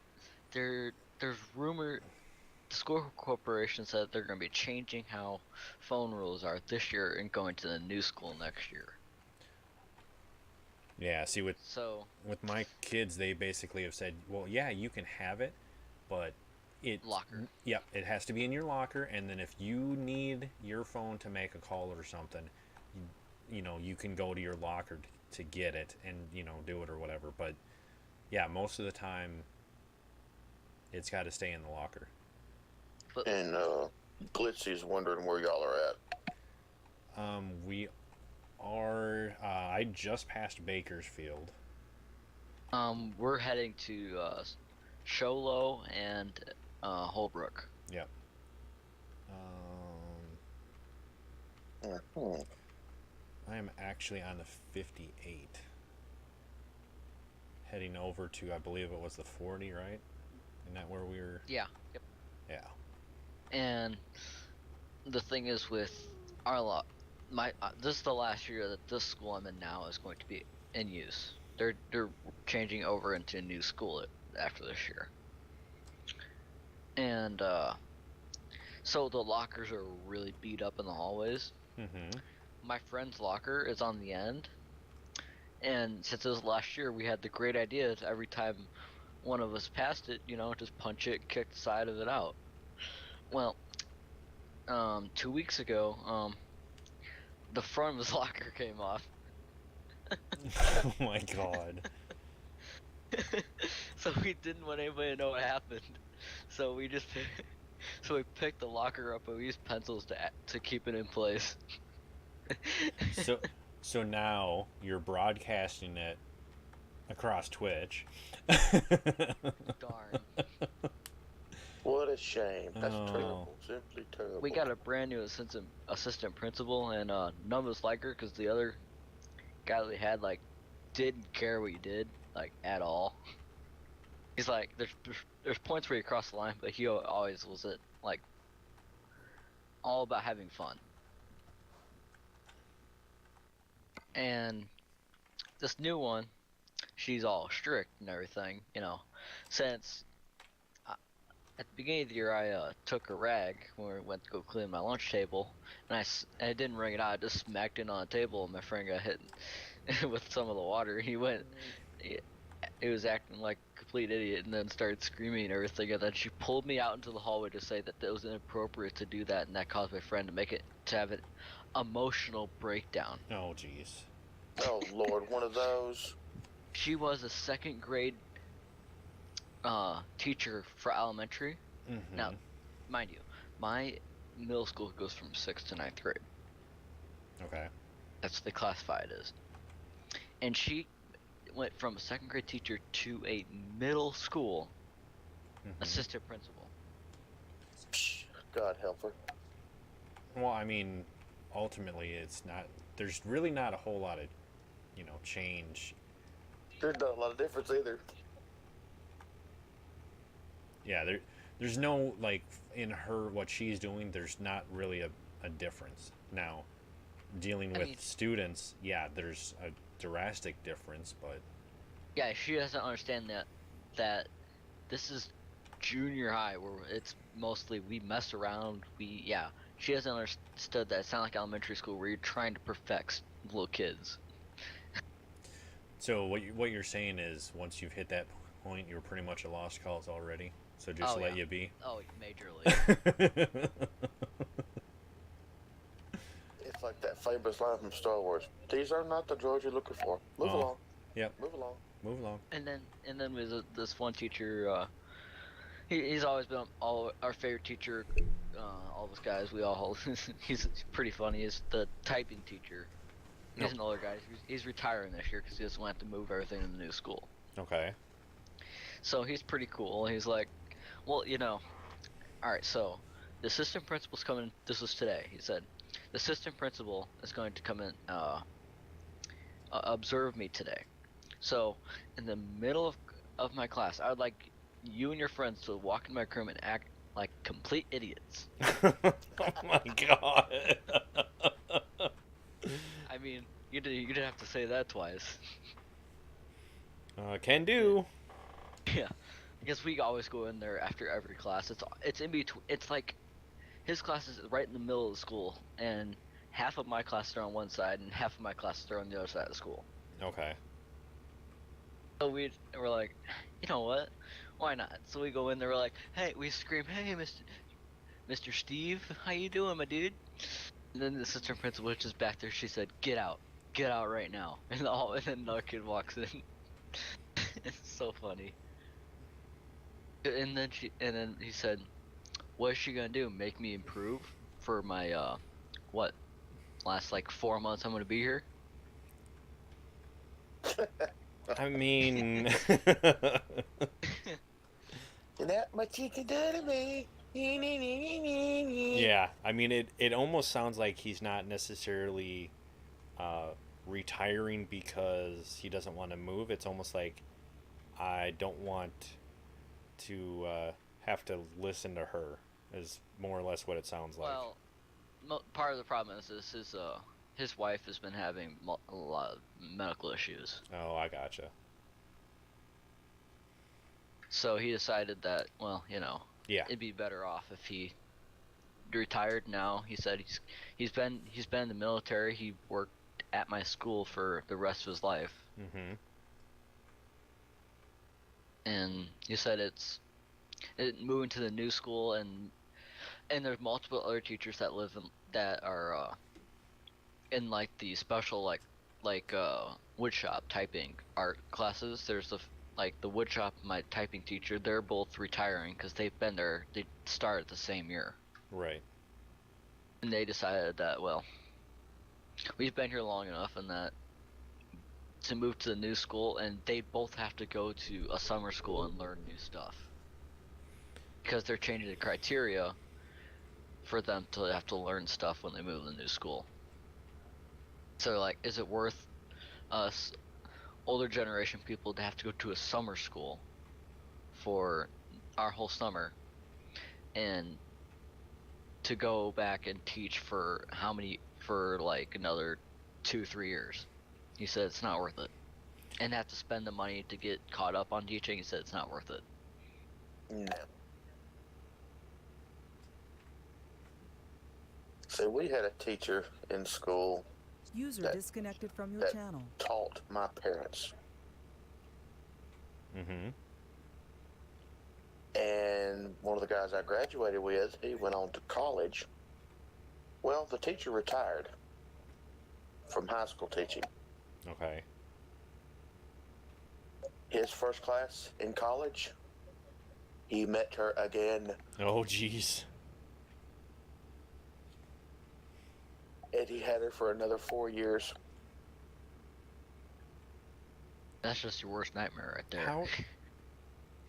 rumor. The school corporation said they're going to be changing how phone rules are this year and going to the new school next year. Yeah, see, with So my kids, they basically have said, well, yeah, you can have it, but locker. Yep, it has to be in your locker, and then if you need your phone to make a call or something, you can go to your locker to get it and do it or whatever. But yeah, most of the time, it's got to stay in the locker. And Glitzy's wondering where y'all are at. We are. I just passed Bakersfield. We're heading to Sholo and Holbrook. Yep. Mhm. I am actually on the 58. Heading over to, I believe it was the 40, right? Isn't that where we were? Yeah. Yep. Yeah. And the thing is with our lot, this is the last year that this school I'm in now is going to be in use. They're changing over into a new school after this year. And so the lockers are really beat up in the hallways. Mm-hmm. My friend's locker is on the end, and since it was last year, we had the great idea to every time one of us passed it, just punch it, kick the side of it out. Well, 2 weeks ago, the front of his locker came off. Oh my god. So we didn't want anybody to know what happened. So we picked the locker up and we used pencils to keep it in place. So now you're broadcasting it across Twitch. Darn. What a shame. That's Oh. terrible. Simply terrible. We got a brand new assistant principal, and none of us like her because the other guy that we had didn't care what you did at all. He's like, there's points where you cross the line, but he always was all about having fun. And this new one, she's all strict and everything, since at the beginning of the year I took a rag when we went to go clean my lunch table, and I didn't wring it out, I just smacked it on the table, and my friend got hit with some of the water. He was acting like a complete idiot and then started screaming and everything, and then she pulled me out into the hallway to say that it was inappropriate to do that, and that caused my friend to have an emotional breakdown. Oh jeez. Oh Lord, one of those. She was a second grade teacher for elementary. Mm-hmm. Now, mind you, my middle school goes from 6th to 9th grade. Okay. That's what they classify it as. And she went from a second grade teacher to a middle school assistant principal. Psh, God help her. Well, I mean, ultimately, there's really not a whole lot of, change. There's not a lot of difference either. Yeah, there's no, in her, what she's doing, there's not really a difference. Now, dealing with students, yeah, there's a drastic difference, but... Yeah, she doesn't understand that this is junior high, where it's mostly we mess around, she hasn't understood that it's not like elementary school where you're trying to perfect little kids. So what you're saying is, once you've hit that point, you're pretty much a lost cause already. So just let you be. Oh, majorly. It's like that famous line from Star Wars. These are not the droids you're looking for. Move along. Yep. Move along. Move along. And then there's this one teacher. He's always been our favorite teacher. All of us guys, he's pretty funny. He's the typing teacher. He's an older guy. He's retiring this year because he doesn't want to move everything in the new school. Okay. So he's pretty cool. He's like, well, alright, so the assistant principal's coming. This was today. He said, the assistant principal is going to come in, observe me today. So in the middle of my class, I would like you and your friends to walk in my room and act like complete idiots. Oh my god. I mean, You didn't have to say that twice. Can do. Yeah, because we always go in there after every class. It's in between. It's like his class is right in the middle of the school, and half of my classes are on one side, and half of my classes are on the other side of the school. Okay. So we're like, you know what? Why not? So we go in there. We're like, hey, we scream, hey, Mr. Steve, how you doing, my dude? And then the assistant principal was just back there. She said, get out right now. And then another kid walks in. It's so funny. And then he said, what is she gonna do? Make me improve for my what? Last like 4 months I'm gonna be here? I mean, Not much you can do to me. yeah. I mean, it almost sounds like he's not necessarily retiring because he doesn't want to move. It's almost like I don't want to have to listen to her. Is more or less what it sounds like. Well, part of the problem is his wife has been having a lot of medical issues. Oh, I gotcha. So he decided that, well, Yeah. it'd be better off if he retired now. He said he's been in the military. He worked at my school for the rest of his life. Mm-hmm. And he said moving to the new school, and there's multiple other teachers that that are in like the special like woodshop typing art classes. There's the woodshop, my typing teacher, they're both retiring because they've been there. They started the same year, Right. and they decided that, well, we've been here long enough, and that to move to the new school, and they both have to go to a summer school and learn new stuff because they're changing the criteria for them to have to learn stuff when they move to the new school. So like, is it worth us older generation people to have to go to a summer school for our whole summer and to go back and teach for like another 2-3 years? He said it's not worth it, and have to spend the money to get caught up on teaching. He said it's not worth it. No. So we had a teacher in school User That- disconnected from your that- channel. taught my parents. Mm-hmm. And one of the guys I graduated with, he went on to college. Well, the teacher retired from high school teaching. Okay. His first class in college, he met her again, Oh, jeez. and he had her for another 4 years. That's just your worst nightmare right there.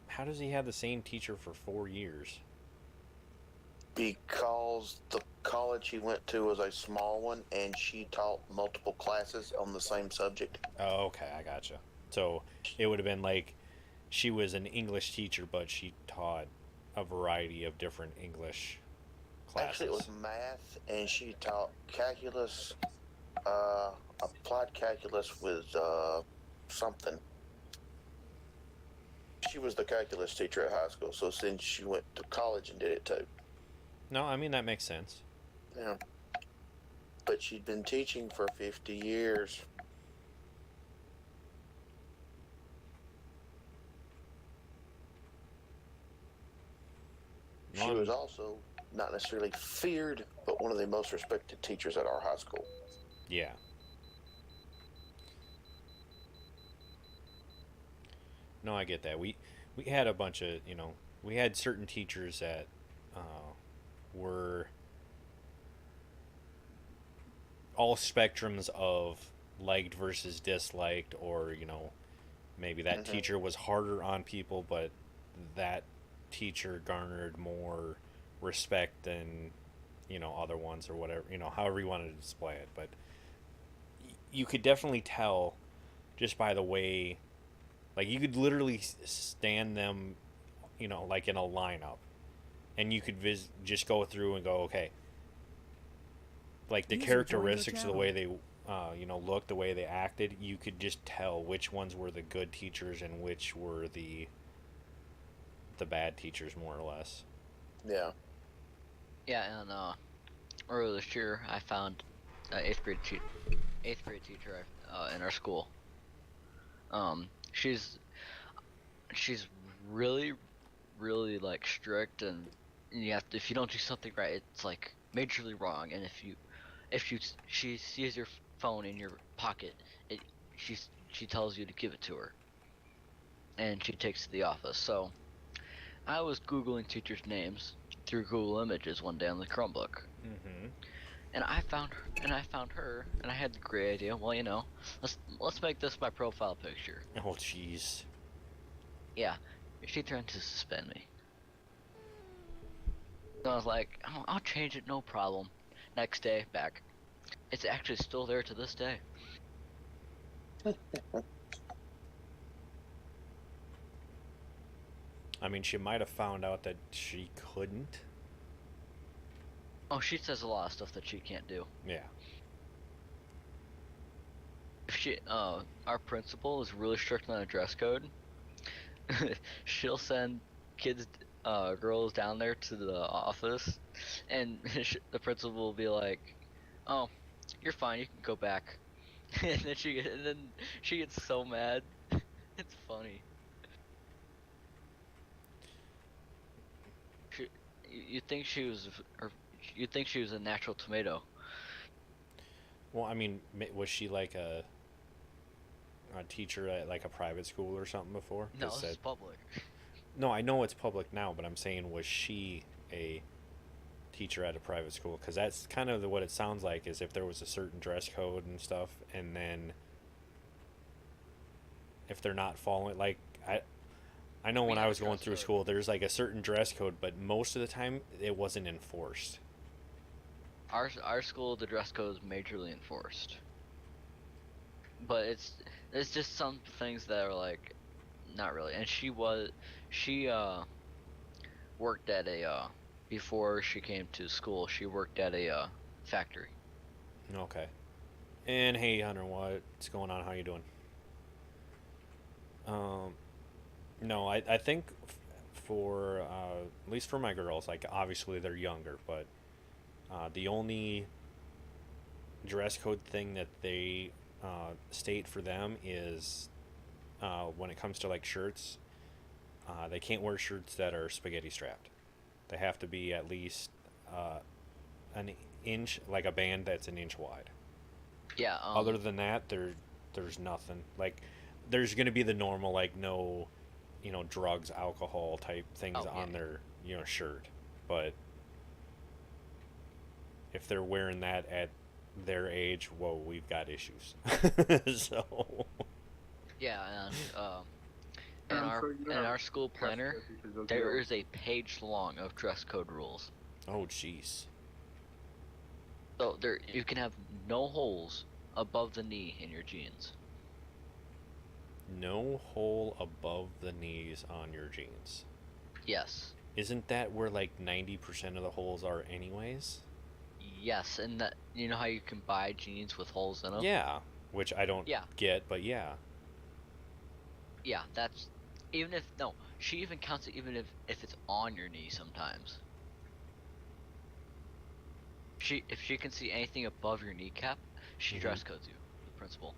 How does he have the same teacher for 4 years? Because the college he went to was a small one, and she taught multiple classes on the same subject. Oh, okay, I gotcha. So it would have been like she was an English teacher, but she taught a variety of different English classes. Actually, it was math, and she taught calculus, applied calculus with something. She was the calculus teacher at high school, so since she went to college and did it too. No, I mean that makes sense. Yeah. But she'd been teaching for 50 years. She Well, was also not necessarily feared, but one of the most respected teachers at our high school. Yeah. No, I get that. We had a bunch of, we had certain teachers that were all spectrums of liked versus disliked, or, maybe that Mhm. teacher was harder on people, but that teacher garnered more respect than, other ones or whatever, however you wanted to display it. But you could definitely tell just by the way, like, you could literally stand them, like in a lineup, and you could just go through and go, okay, like the User joined your characteristics of the way they look, the way they acted, you could just tell which ones were the good teachers and which were the bad teachers, more or less. Yeah. Yeah, and earlier this year, I found an eighth grade teacher in our school. She's really, really like strict, and you have to, if you don't do something right, it's like majorly wrong. And she sees your phone in your pocket, she tells you to give it to her, and she takes it to the office. So I was googling teachers' names through Google Images one day on the Chromebook, Mm-hmm. and I found her, and I had the great idea. Well, let's make this my profile picture. Oh, jeez. Yeah, she threatened to suspend me. So I was like, I'll change it, no problem. Next day, back. It's actually still there to this day. I mean, she might have found out that she couldn't. Oh, she says a lot of stuff that she can't do. Yeah. Our principal is really strict on the dress code. She'll send kids, girls down there to the office, and the principal will be like, "Oh, you're fine. You can go back." And then she gets so mad. It's funny. You'd think she was a natural tomato. Well, I mean, was she like a teacher at like a private school or something before? No, 'Cause this is public. No, I know it's public now, but I'm saying, was she a teacher at a private school? Because that's kind of what it sounds like, is if there was a certain dress code and stuff, and then if they're not following, like, I know We when I have was going dress through code. school, there's like a certain dress code, but most of the time it wasn't enforced. Our school, the dress code is majorly enforced, but it's just some things that are like not really. And she worked at a before she came to school. She worked at a factory. Okay. And hey, Hunter, what's going on? How you doing? No, I think for at least for my girls, like obviously they're younger, but the only dress code thing that they state for them is when it comes to like shirts, they can't wear shirts that are spaghetti strapped. They have to be at least an inch, like a band that's an inch wide. Yeah. Other than that, there's nothing. Like, there's gonna be the normal, like, no, drugs, alcohol type things Oh, on yeah. their shirt, but if they're wearing that at their age, whoa, we've got issues. So Yeah, and in our school planner, there is a page long of dress code rules. oh jeez. So you can have no holes above the knee in your jeans. No hole above the knees on your jeans. Yes. Isn't that where like 90% of the holes are anyways? Yes, and that, you know how you can buy jeans with holes in them? Yeah, which I don't Yeah. get, but yeah. Yeah, that's even if no, she even counts it even if it's on your knee sometimes. If she can see anything above your kneecap, she Mhm. dress codes you, the principal.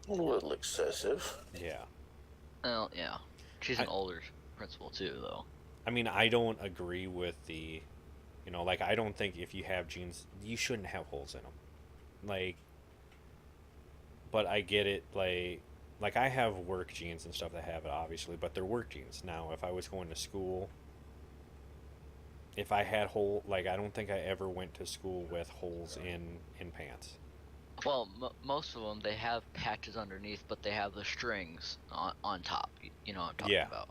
A little excessive. Yeah. Well, yeah. She's an I- older principal too, though. I mean, I don't agree with like, I don't think if you have jeans, you shouldn't have holes in them. Like, but I get it, like I have work jeans and stuff that have it, obviously, but they're work jeans. Now, if I was going to school, if I had like, I don't think I ever went to school with holes in pants. Well, most of them they have patches underneath, but they have the strings on top. You know what I'm talking Yeah. about.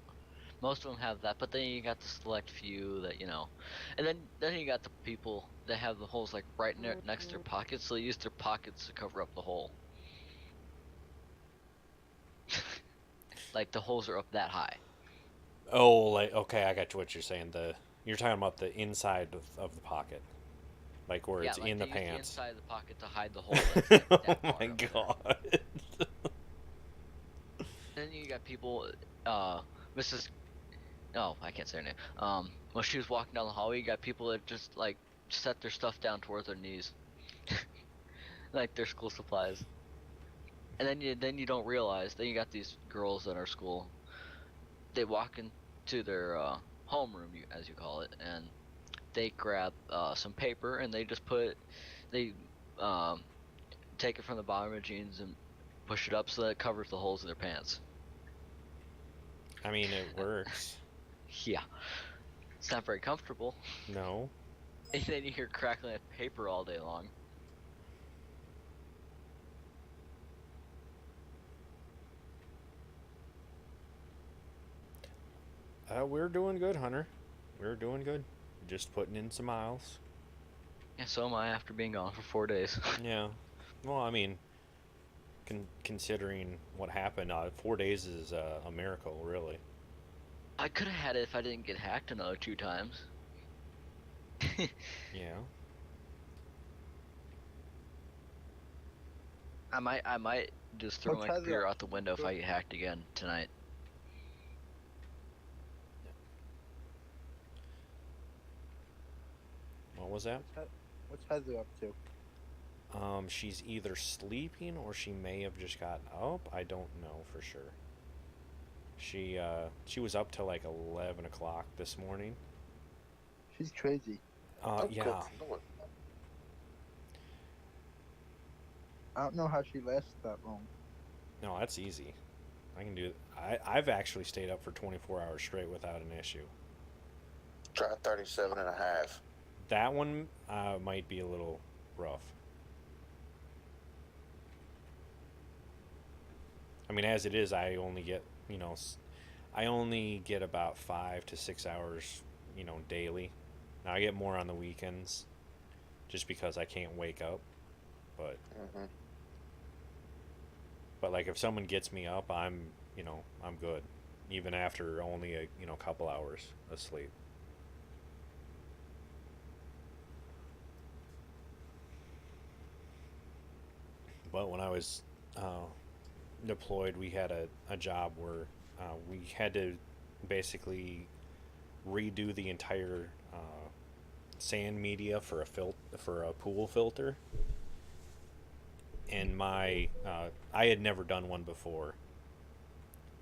Most of them have that, but then you got the select few that and then you got the people that have the holes like right next to their pockets, so they use their pockets to cover up the hole. Like the holes are up that high. Oh, like, okay, I got what you're saying. You're talking about the inside of the pocket. like where it's like in they the use pants. inside of the pocket to hide the hole. That's like Oh that my far up there. god. Then you got people, Mrs. Oh, I can't say her name. When she was walking down the hallway, you got people that just like set their stuff down towards their knees, like their school supplies. And then you don't realize. Then you got these girls in our school. They walk into their homeroom, as you call it, and they grab some paper and they take it from the bottom of jeans and push it up so that it covers the holes in their pants. I mean, it works. Yeah, it's not very comfortable. No. And then you hear crackling of paper all day long. We're doing good, Hunter. We're doing good. Just putting in some miles. And so am I after being gone for 4 days. Yeah. Well, I mean, considering what happened, 4 days is a miracle, really. I could have had it if I didn't get hacked another 2 times. Yeah. I might just throw What's my that computer about? out the window if I get hacked again tonight. What was that? What's Heather up to? She's either sleeping or she may have just gotten up. I don't know for sure. She was up till like 11 o'clock this morning. She's crazy. Oh, Yeah. good Lord. I don't know how she lasts that long. No, that's easy. I can do it. I've actually stayed up for 24 hours straight without an issue. Try 37 and a half. That one might be a little rough. I mean, as it is, I only get, I only get about 5 to 6 hours, daily. Now I get more on the weekends, just because I can't wake up. But Mm-hmm. but like if someone gets me up, I'm good, even after only a couple hours of sleep. But when I was deployed, we had a job where we had to basically redo the entire sand media for a pool filter. And I had never done one before,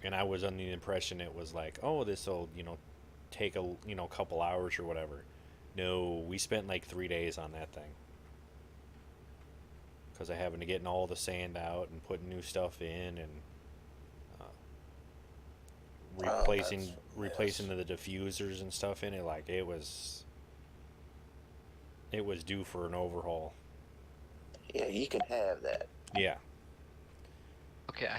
and I was under the impression it was like, oh, this will take a couple hours or whatever. No, we spent like 3 days on that thing. Because I having to get all the sand out and putting new stuff in and replacing the diffusers and stuff in it. Like it was due for an overhaul. Yeah, you can have that. Yeah. Okay,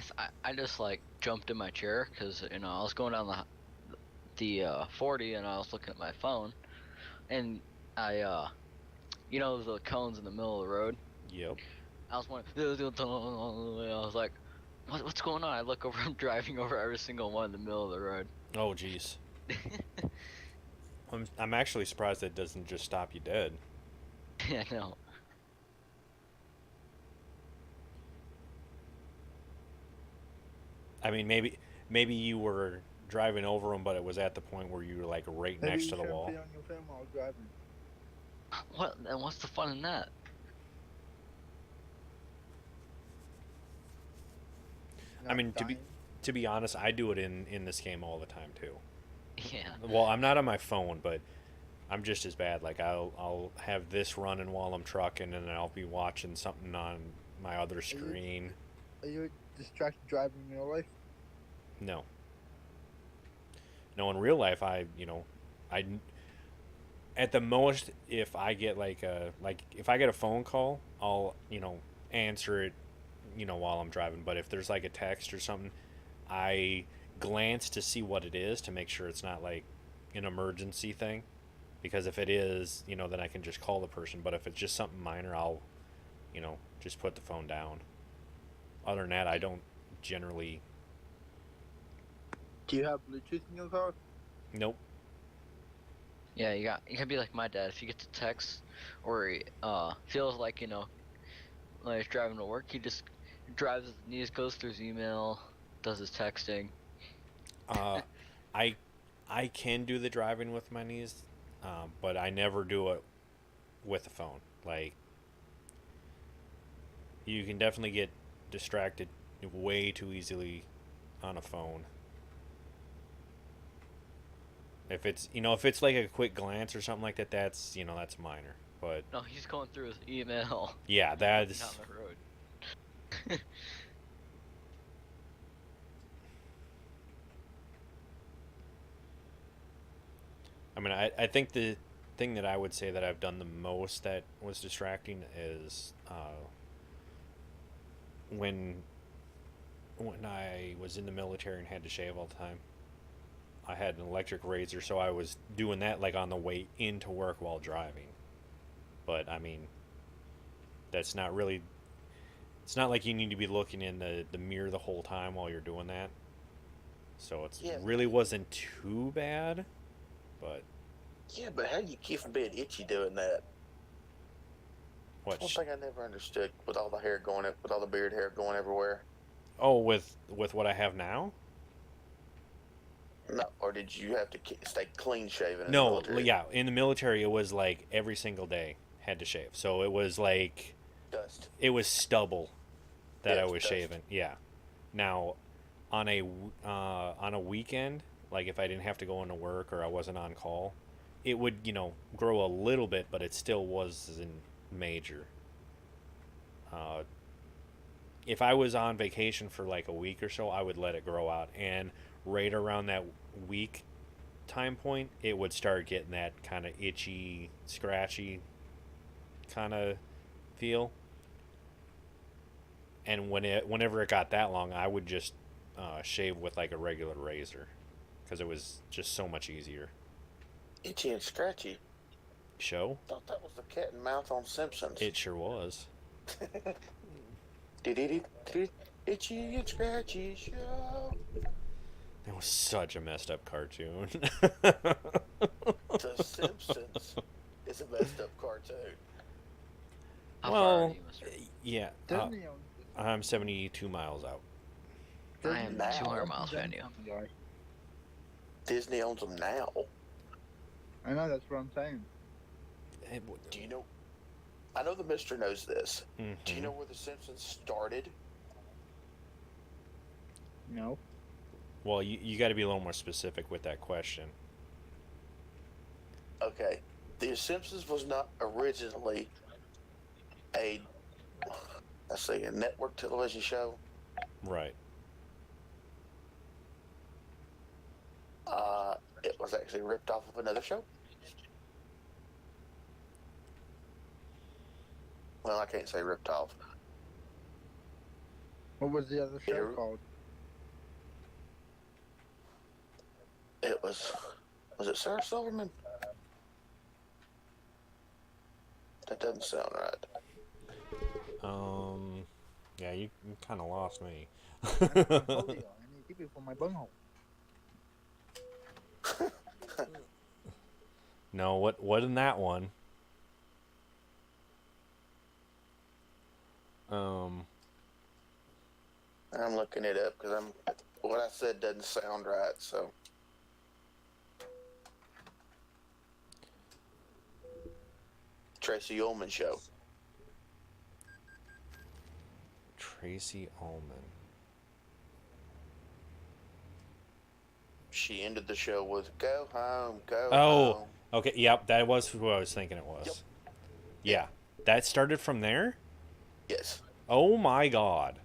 I just like jumped in my chair because I was going down the 40 and I was looking at my phone, and I the cones in the middle of the road. Yep. I was like, what's going on? I look over, I'm driving over every single one in the middle of the road. Oh, jeez. I'm actually surprised that doesn't just stop you dead. Yeah, no. I mean, maybe you were driving over them, but it was at the point where you were like right Maybe next you to the shouldn't wall. be on your phone while driving. What? And what's the fun in that? I mean, Not dying. to be honest, I do it in this game all the time too. Yeah. Well, I'm not on my phone, but I'm just as bad. Like I'll have this running while I'm trucking, and then I'll be watching something on my other screen. Are you a distracted driver in real life? No. No, in real life, I at the most, if I get if I get a phone call, I'll answer it, while I'm driving. But if there's like a text or something, I glance to see what it is to make sure it's not like an emergency thing, because if it is, then I can just call the person. But if it's just something minor, I'll just put the phone down. Other than that, I don't generally. Do you have Bluetooth in your car? Nope. Yeah, you gotta be like my dad. If you get the text, or he, feels like when he's driving to work, he just drives his knees, goes through his email, does his texting. Uh, I I can do the driving with my knees, but I never do it with the phone. Like, you can definitely get distracted way too easily on a phone. If it's like a quick glance or something like that, that's minor. But No, he's going through his email yeah, down that's the road. I mean, I think the thing that I would say that I've done the most that was distracting is when when I was in the military and had to shave all the time. I had an electric razor, so I was doing that like on the way into work while driving. But I mean, that's not really. It's not like you need to be looking in the mirror the whole time while you're doing that. So it's Yeah. really wasn't too bad, but Yeah, but how do you keep from being itchy doing that? what? One thing I never understood with all the hair going up, with all the beard hair going everywhere. Oh, with what I have now? No, or did you have to stay clean shaven? In the No, military? yeah, in the military it was like every single day had to shave. So it was like Dust. it was stubble that Yeah, I it's was dust. shaving. Yeah. Now, on a weekend, like if I didn't have to go into work or I wasn't on call, it would grow a little bit, but it still wasn't major. Uh, if I was on vacation for like a week or so, I would let it grow out, and right around that week time point, it would start getting that kind of itchy, scratchy kind of feel. And whenever it got that long, I would just shave with like a regular razor because it was just so much easier. Itchy and scratchy. Show? Thought that was the cat and mouse on Simpsons. It sure was. Itchy and scratchy show. That was such a messed up cartoon. The Simpsons is a messed up cartoon. How far are Well, you, Mister? yeah, Disney owns I'm 72 miles out. I am now. 200 miles behind you. Disney owns them now. I know, that's what I'm saying. Do you know? I know the Mister knows this. Mhm. Do you know where the Simpsons started? No. Well, you got to be a little more specific with that question. Okay, the Simpsons was not originally a, let's say, a network television show. Right. It was actually ripped off of another show. Well, I can't say ripped off. What was the other show Here. called? It was it Sarah Silverman? That doesn't sound right. Yeah, you kind of lost me. Polio. I need to keep it for my bunghole. No, what in that one? I'm looking it up because what I said doesn't sound right. So Tracy Ullman show. Tracy Ullman. She ended the show with "Go home, go Oh, home." okay. Yep, that was who I was thinking it was. Yep. Yeah, that started from there. Yes, Oh my God.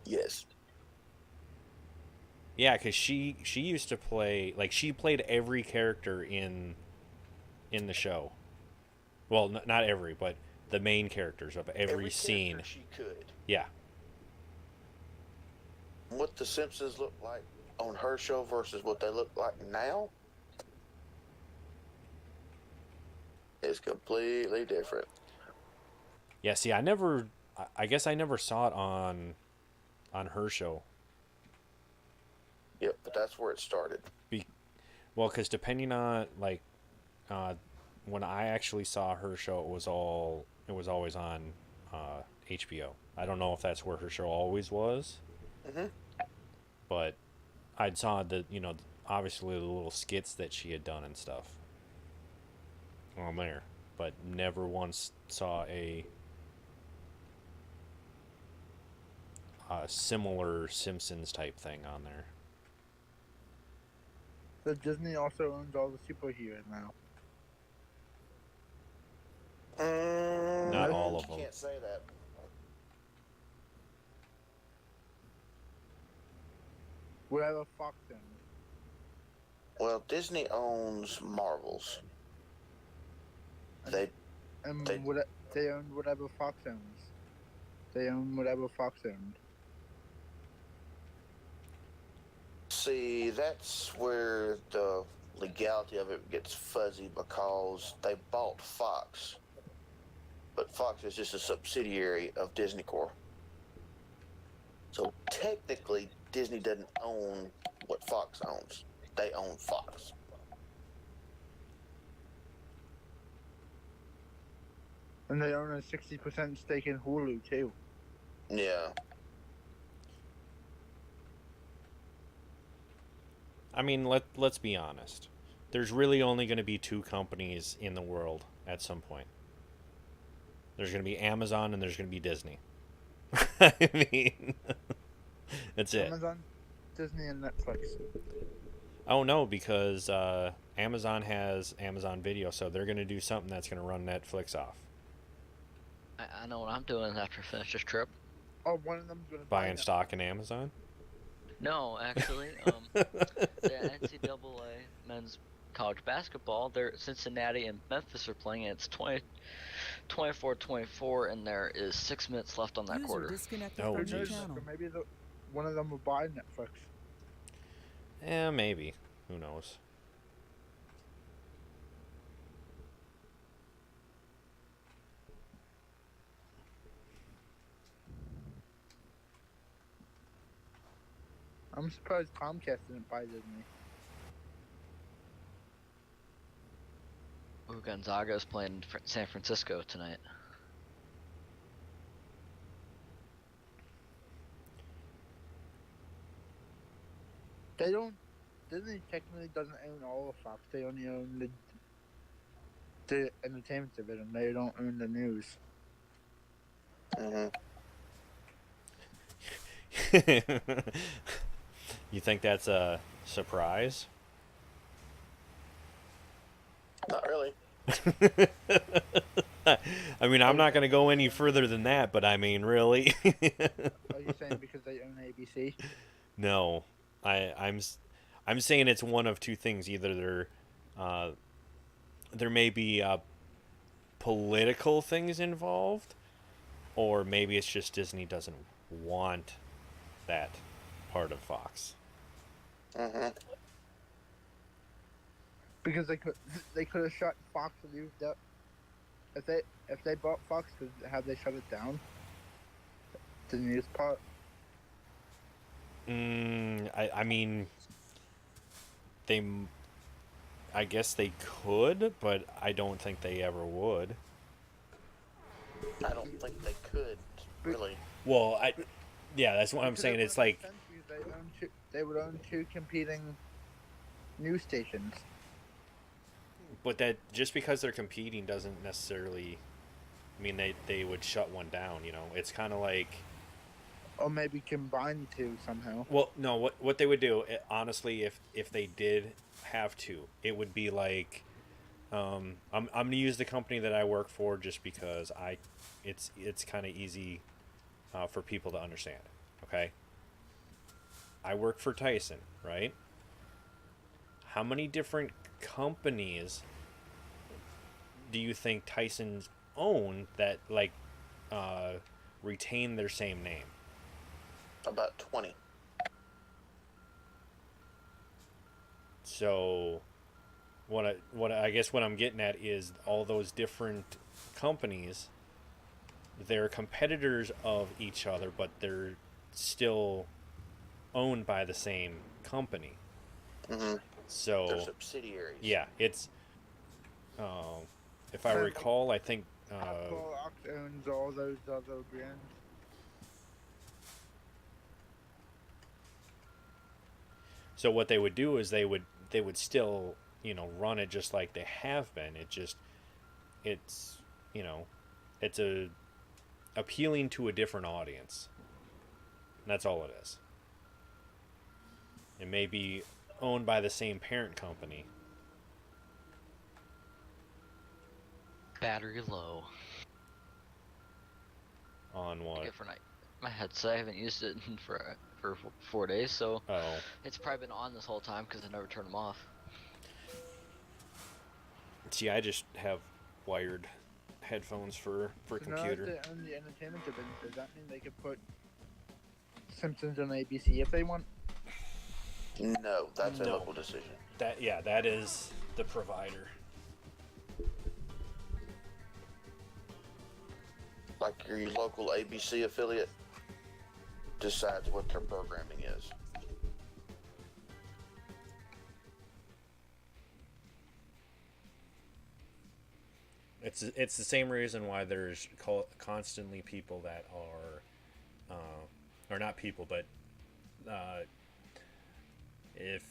yes. Yeah, because she used to play, like, she played every character in the show. Well, not every, but the main characters of every scene. character she could. Yeah. What the Simpsons look like on her show versus what they look like now is completely different. Yeah, see, I guess I never saw it on her show. Yep, but that's where it started. Well, because depending on, like, when I actually saw her show, it was always on HBO. I don't know if that's where her show always was, Mhm. but I saw the obviously the little skits that she had done and stuff on there, but never once saw a similar Simpsons type thing on there. So Disney also owns all the superheroes now. Not all of you them. Can't say that. Whatever Fox owns. Well, Disney owns Marvels. They And They- they own whatever Fox owns. They own whatever Fox owned. see that's where the legality of it gets fuzzy because they bought Fox, but Fox is just a subsidiary of Disney Corp. So technically, Disney doesn't own what Fox owns. They own Fox. And they own a 60% stake in Hulu, too. Yeah. I mean, let's be honest. There's really only going to be two companies in the world at some point. There's going to be Amazon and there's going to be Disney. I mean, that's it. Amazon, Disney, and Netflix. Oh no, because Amazon has Amazon Video, so they're going to do something that's going to run Netflix off. I know what I'm doing after I finish this trip. Oh, one of them's going to buy Buying it. stock in Amazon. No, actually, the NCAA men's college basketball, Cincinnati and Memphis are playing. It's 24-24, and there is 6 minutes left on that User quarter. disconnected Oh, from Who your knows? jeez. channel. So maybe one of them will buy Netflix. Maybe. Who knows? I'm surprised Comcast didn't buy Disney. Ooh, Gonzaga is playing San Francisco tonight. They don't. Disney technically doesn't own all of Fox. They only own the entertainment division. They don't own the news. Hmm. You think that's a surprise? Not really. I mean, I'm not going to go any further than that, but I mean, really? Are you saying because they own ABC? No, I'm saying it's one of two things. Either there may be political things involved, or maybe it's just Disney doesn't want that part of Fox. Hmm. Because they could have shut Fox News down. If they bought Fox, have they shut it down? The news part. I mean, I guess they could, but I don't think they ever would. I don't think they could really. Well, yeah, that's what I'm Because saying. it It's wouldn't like, make sense because they would own two competing news stations. but that just because they're competing doesn't necessarily mean they would shut one down. You know, it's kind of like, Or maybe combine the two somehow. well, no, what they would do, honestly, if they did have to, it would be like, I'm gonna use the company that I work for just because it's kind of easy for people to understand. Okay, I work for Tyson, right? How many different companies do you think Tyson's own that retain their same name? About 20. So what I guess what I'm getting at is all those different companies, they're competitors of each other, but they're still owned by the same company. Hmm. So They're subsidiaries. yeah, it's if I recall, I think Fox owns all those other brands. so what they would do is they would still, run it just like they have been. It's it's appealing to a different audience. And that's all it is. It may be owned by the same parent company. Battery low. On what? Good for night. My headset, I haven't used it for 4 days, so Oh. it's probably been on this whole time because I never turned them off. See, I just have wired headphones for So now computer. that they own the entertainment division, does that mean they could put Simpsons on ABC if they want? No, that's a No. local decision. That is the provider. Like your local ABC affiliate decides what their programming is. It's the same reason why there's constantly people that are, or not people, but if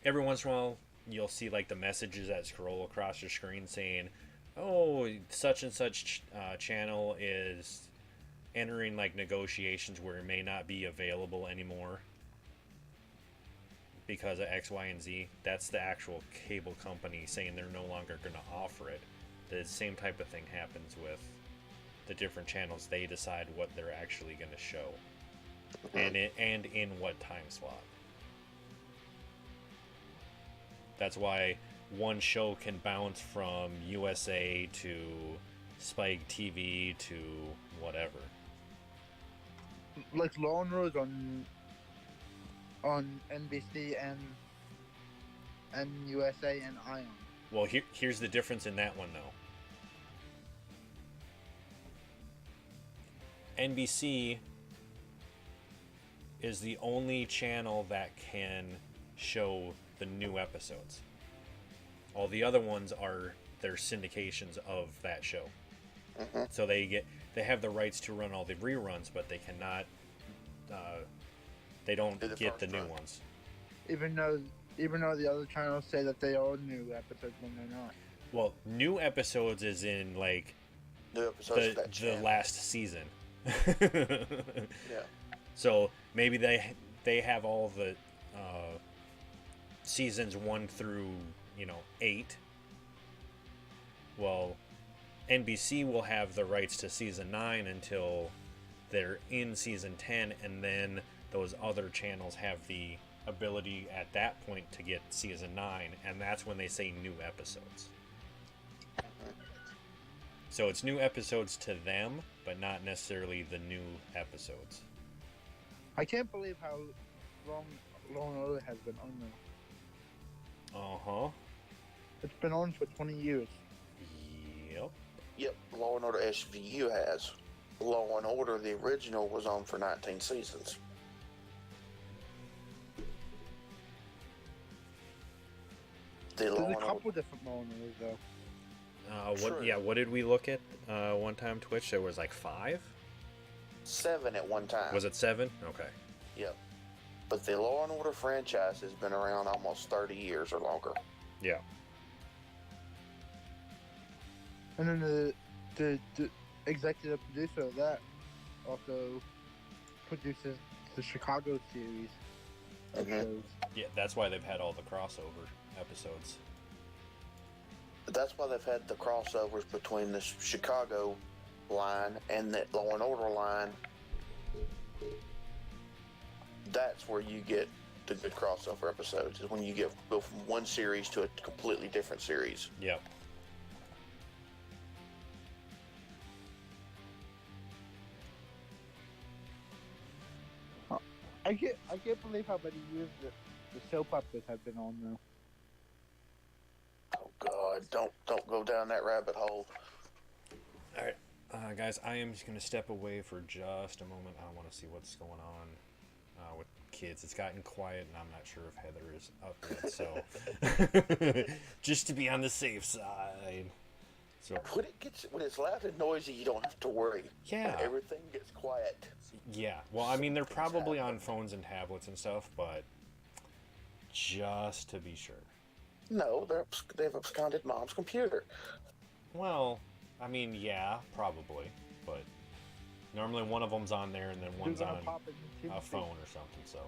every once in a while you'll see like the messages that scroll across your screen saying, "Oh, such and such channel is entering like negotiations where it may not be available anymore because of X, Y, and Z." That's the actual cable company saying they're no longer going to offer it. The same type of thing happens with the different channels. They decide what they're actually going to show, and in what time slot. That's why one show can bounce from USA to Spike TV to whatever. Like Law and Order on NBC and USA and Ion. Well, here's the difference in that one though. NBC is the only channel that can show the new episodes. All the other ones are their syndications of that show. So they have the rights to run all the reruns, but they cannot. They don't Do the get first the new run. ones. Even though the other channels say that they are new episodes when they're not. Well, new episodes is in like New episodes of that the channel. last season. Yeah. So maybe they have all the seasons 1 through 8. Well, NBC will have the rights to season 9 until they're in season 10, and then those other channels have the ability at that point to get season 9, and that's when they say new episodes. So it's new episodes to them, but not necessarily the new episodes. I can't believe how long Law and Order has been on now. Uh-huh. It's been on for 20 years. Yep. Yep, Law and Order SVU has. Law and Order, the original, was on for 19 seasons. The Law There's a and Order, couple different Law and Orders though. True. What did we look at one time, Twitch? There was like 5? 7 at one time. Was it 7? Okay. Yep. But the Law and Order franchise has been around almost 30 years or longer. Yeah. And then the executive producer of that also produces the Chicago series of Mhm. shows. Yeah, that's why they've had all the crossover episodes. That's why they've had the crossovers between the Chicago line and the Law and Order line. That's where you get the good crossover episodes, is when you go from one series to a completely different series. Yep. I can't believe how many years the soap operas have been on now. Oh God, don't go down that rabbit hole. All right, guys, I am just going to step away for just a moment. I want to see what's going on with kids. It's gotten quiet, and I'm not sure if Heather is up yet. So, just to be on the safe side. So When it's loud and noisy, you don't have to worry. Yeah. When everything gets quiet. yeah, well, I mean, they're probably on phones and tablets and stuff, but just to be sure. No, they've absconded mom's computer. Well, I mean, yeah, probably, but normally one of them's on there and then one's They're gonna on pop it in a TeamSpeak. phone or something. So,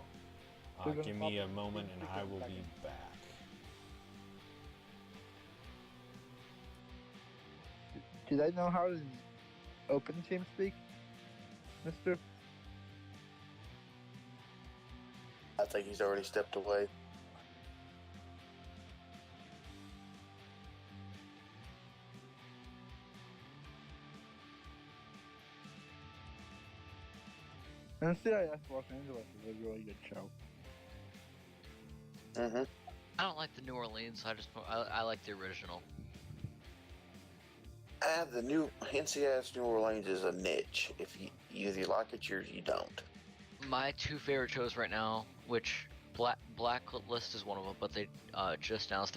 They're gonna give pop me it a in moment and TeamSpeak I in a will be second. back. Do they know how to open TeamSpeak, Mister? I think he's already stepped away. And CIS Los Angeles is a really good show. Mm-hmm. I don't like the New Orleans. I like the original. The new NCIS New Orleans is a niche. If you either like it or you don't. My two favorite shows right now, which Blacklist is one of them, but they just announced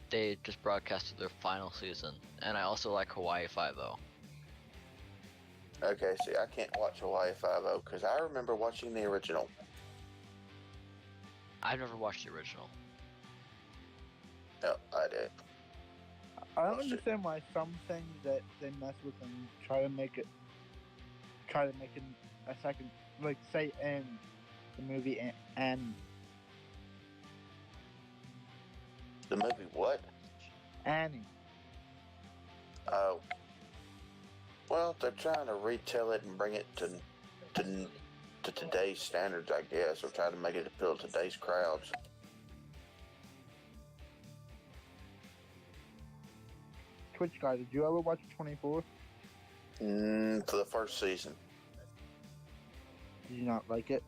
they just broadcasted their final season, and I also like Hawaii Five-0. Okay, see, I can't watch Hawaii Five-0 because I remember watching the original. I've never watched the original. No, I did. I don't Oh, shit. understand why some things that they mess with and try to make it a second, like say in the movie and The movie what? Annie. Oh. Well, they're trying to retell it and bring it to today's standards, I guess, or try to make it appeal to today's crowds. Twitch guy, did you ever watch 24? For the first season. Did you not like it?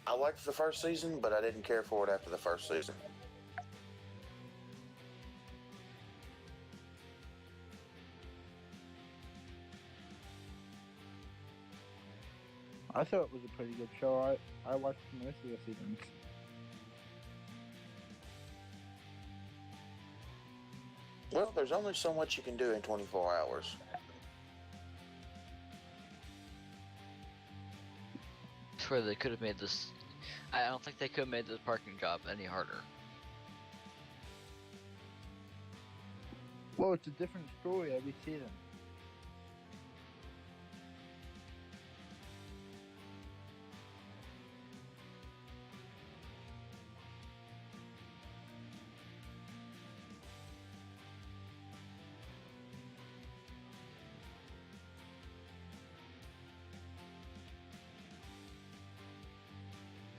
I liked the first season, but I didn't care for it after the first season. I thought it was a pretty good show. I watched most of the seasons. Well, there's only so much you can do in 24 hours. I swear they could have made this. I don't think they could have made the parking job any harder. Well, it's a different story every season.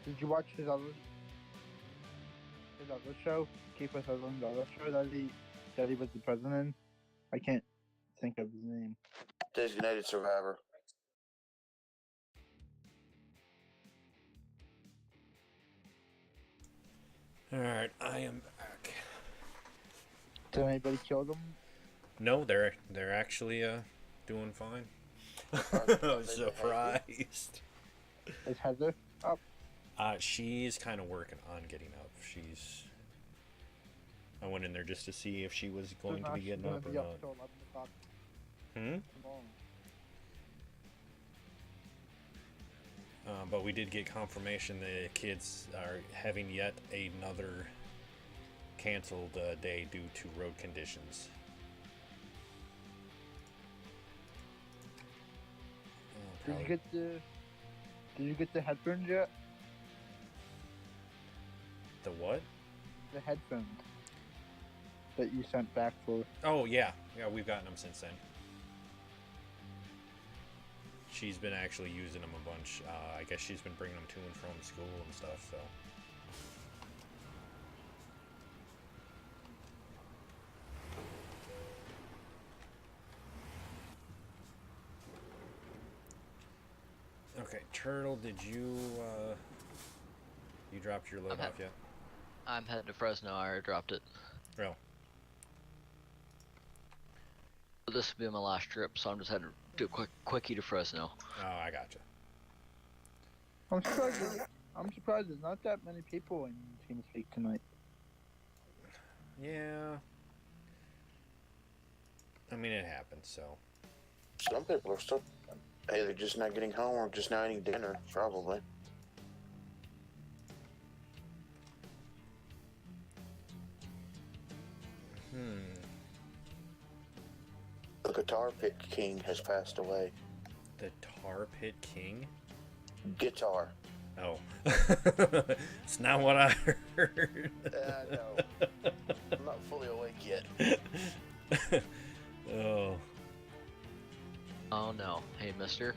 Did you watch his other show? Kiefer Sutherland's other show that he was the president in? I can't think of his name. Designated Survivor. Alright, I am back. Did anybody kill them? No, they're actually doing fine. I was surprised. Is Heather up? She's kind of working on getting up. I went in there just to see if she was going to be getting up or not. Till 11 o'clock Hmm? tomorrow. But we did get confirmation the kids are having yet another canceled day due to road conditions. Did you get the headphones yet? The what? The headphones that you sent back for. Oh yeah, we've gotten them since then. She's been actually using them a bunch. I guess she's been bringing them to and from school and stuff. So. Okay, Turtle, did you dropped your load off yet? I'm headed to Fresno. I already dropped it. Oh. But this will be my last trip, so I'm just heading to do a quickie to Fresno. Oh, I gotcha. I'm surprised. I'm surprised there's not that many people in TeamSpeak tonight. Yeah. I mean, it happens, so. Some people are still either just not getting home or just not eating dinner, probably. The Guitar Pit King has passed away. The Tar Pit King? Guitar. Oh. It's not what I heard. No. I'm not fully awake yet. Oh. Oh no. Hey, mister.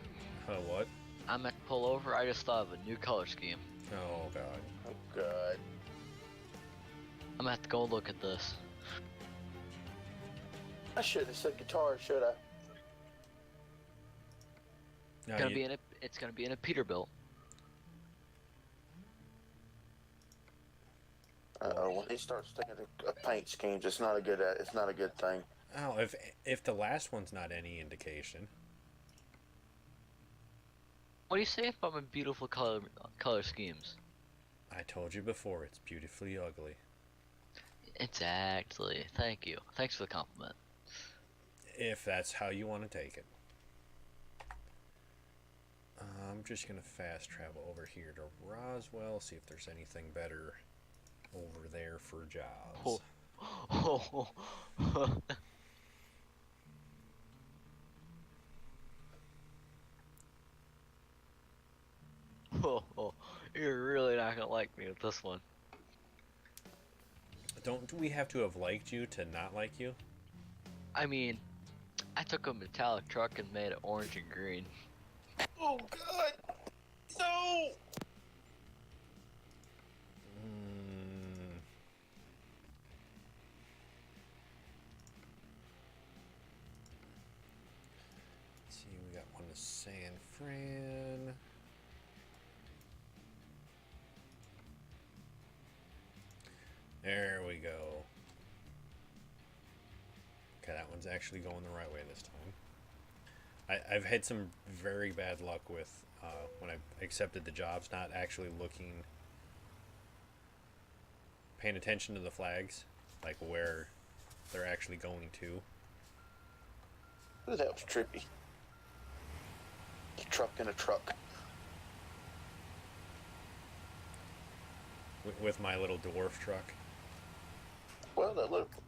What? I'm at pull over. I just thought of a new color scheme. Oh, God. Oh, God. I'm gonna have to go look at this. I should have said guitar, should I? No, It's gonna be in a Peterbilt. When he starts thinking of paint schemes, it's not a good thing. Oh, if the last one's not any indication. What do you say about my beautiful color schemes? I told you before, it's beautifully ugly. Exactly. Thank you. Thanks for the compliment. If that's how you want to take it. I'm just going to fast travel over here to Roswell, see if there's anything better over there for jobs. Oh. Oh, you're really not gonna like me with this one. Don't we have to have liked you to not like you? I mean, I took a metallic truck and made it orange and green. Oh, God! No! Let's see, we got one to San Fran. There we go. Okay, that one's actually going the right way this time. I've had some very bad luck with when I accepted the jobs, not actually paying attention to the flags, like where they're actually going to. Ooh, that was trippy. A truck in a truck. With my little dwarf truck. Well, that looked.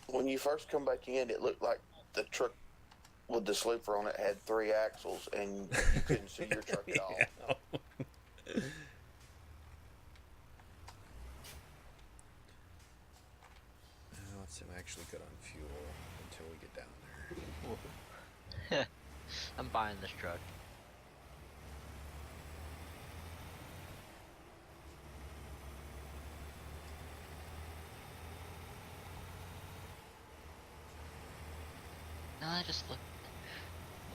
When you first come back in, it looked like the truck with the sleeper on it had 3 axles, and you couldn't see your truck at all. Yeah. Let's see, I'm actually good on fuel until we get down there. I'm buying this truck. No, I just look.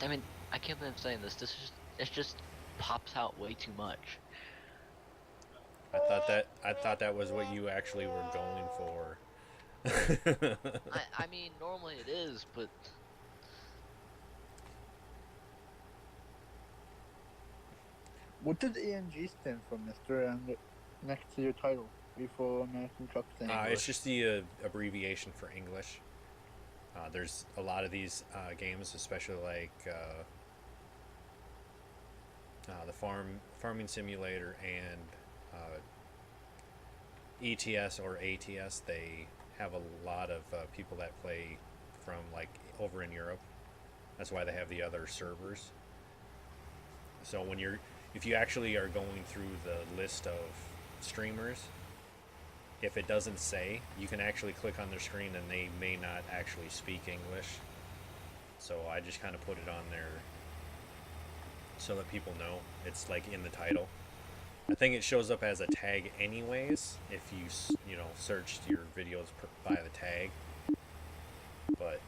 I mean, I can't believe I'm saying this. It just pops out way too much. I thought that was what you actually were going for. I mean, normally it is, but What does ANG stand for, Mister? And next to your title, before American Truck thing. It's just the abbreviation for English. There's a lot of these games, especially like the farming simulator and ETS or ATS. They have a lot of people that play from like over in Europe. That's why they have the other servers. So if you actually are going through the list of streamers, if it doesn't say, you can actually click on their screen and they may not actually speak English. So I just kind of put it on there so that people know it's like in the title. I think it shows up as a tag anyways if you searched your videos by the tag. But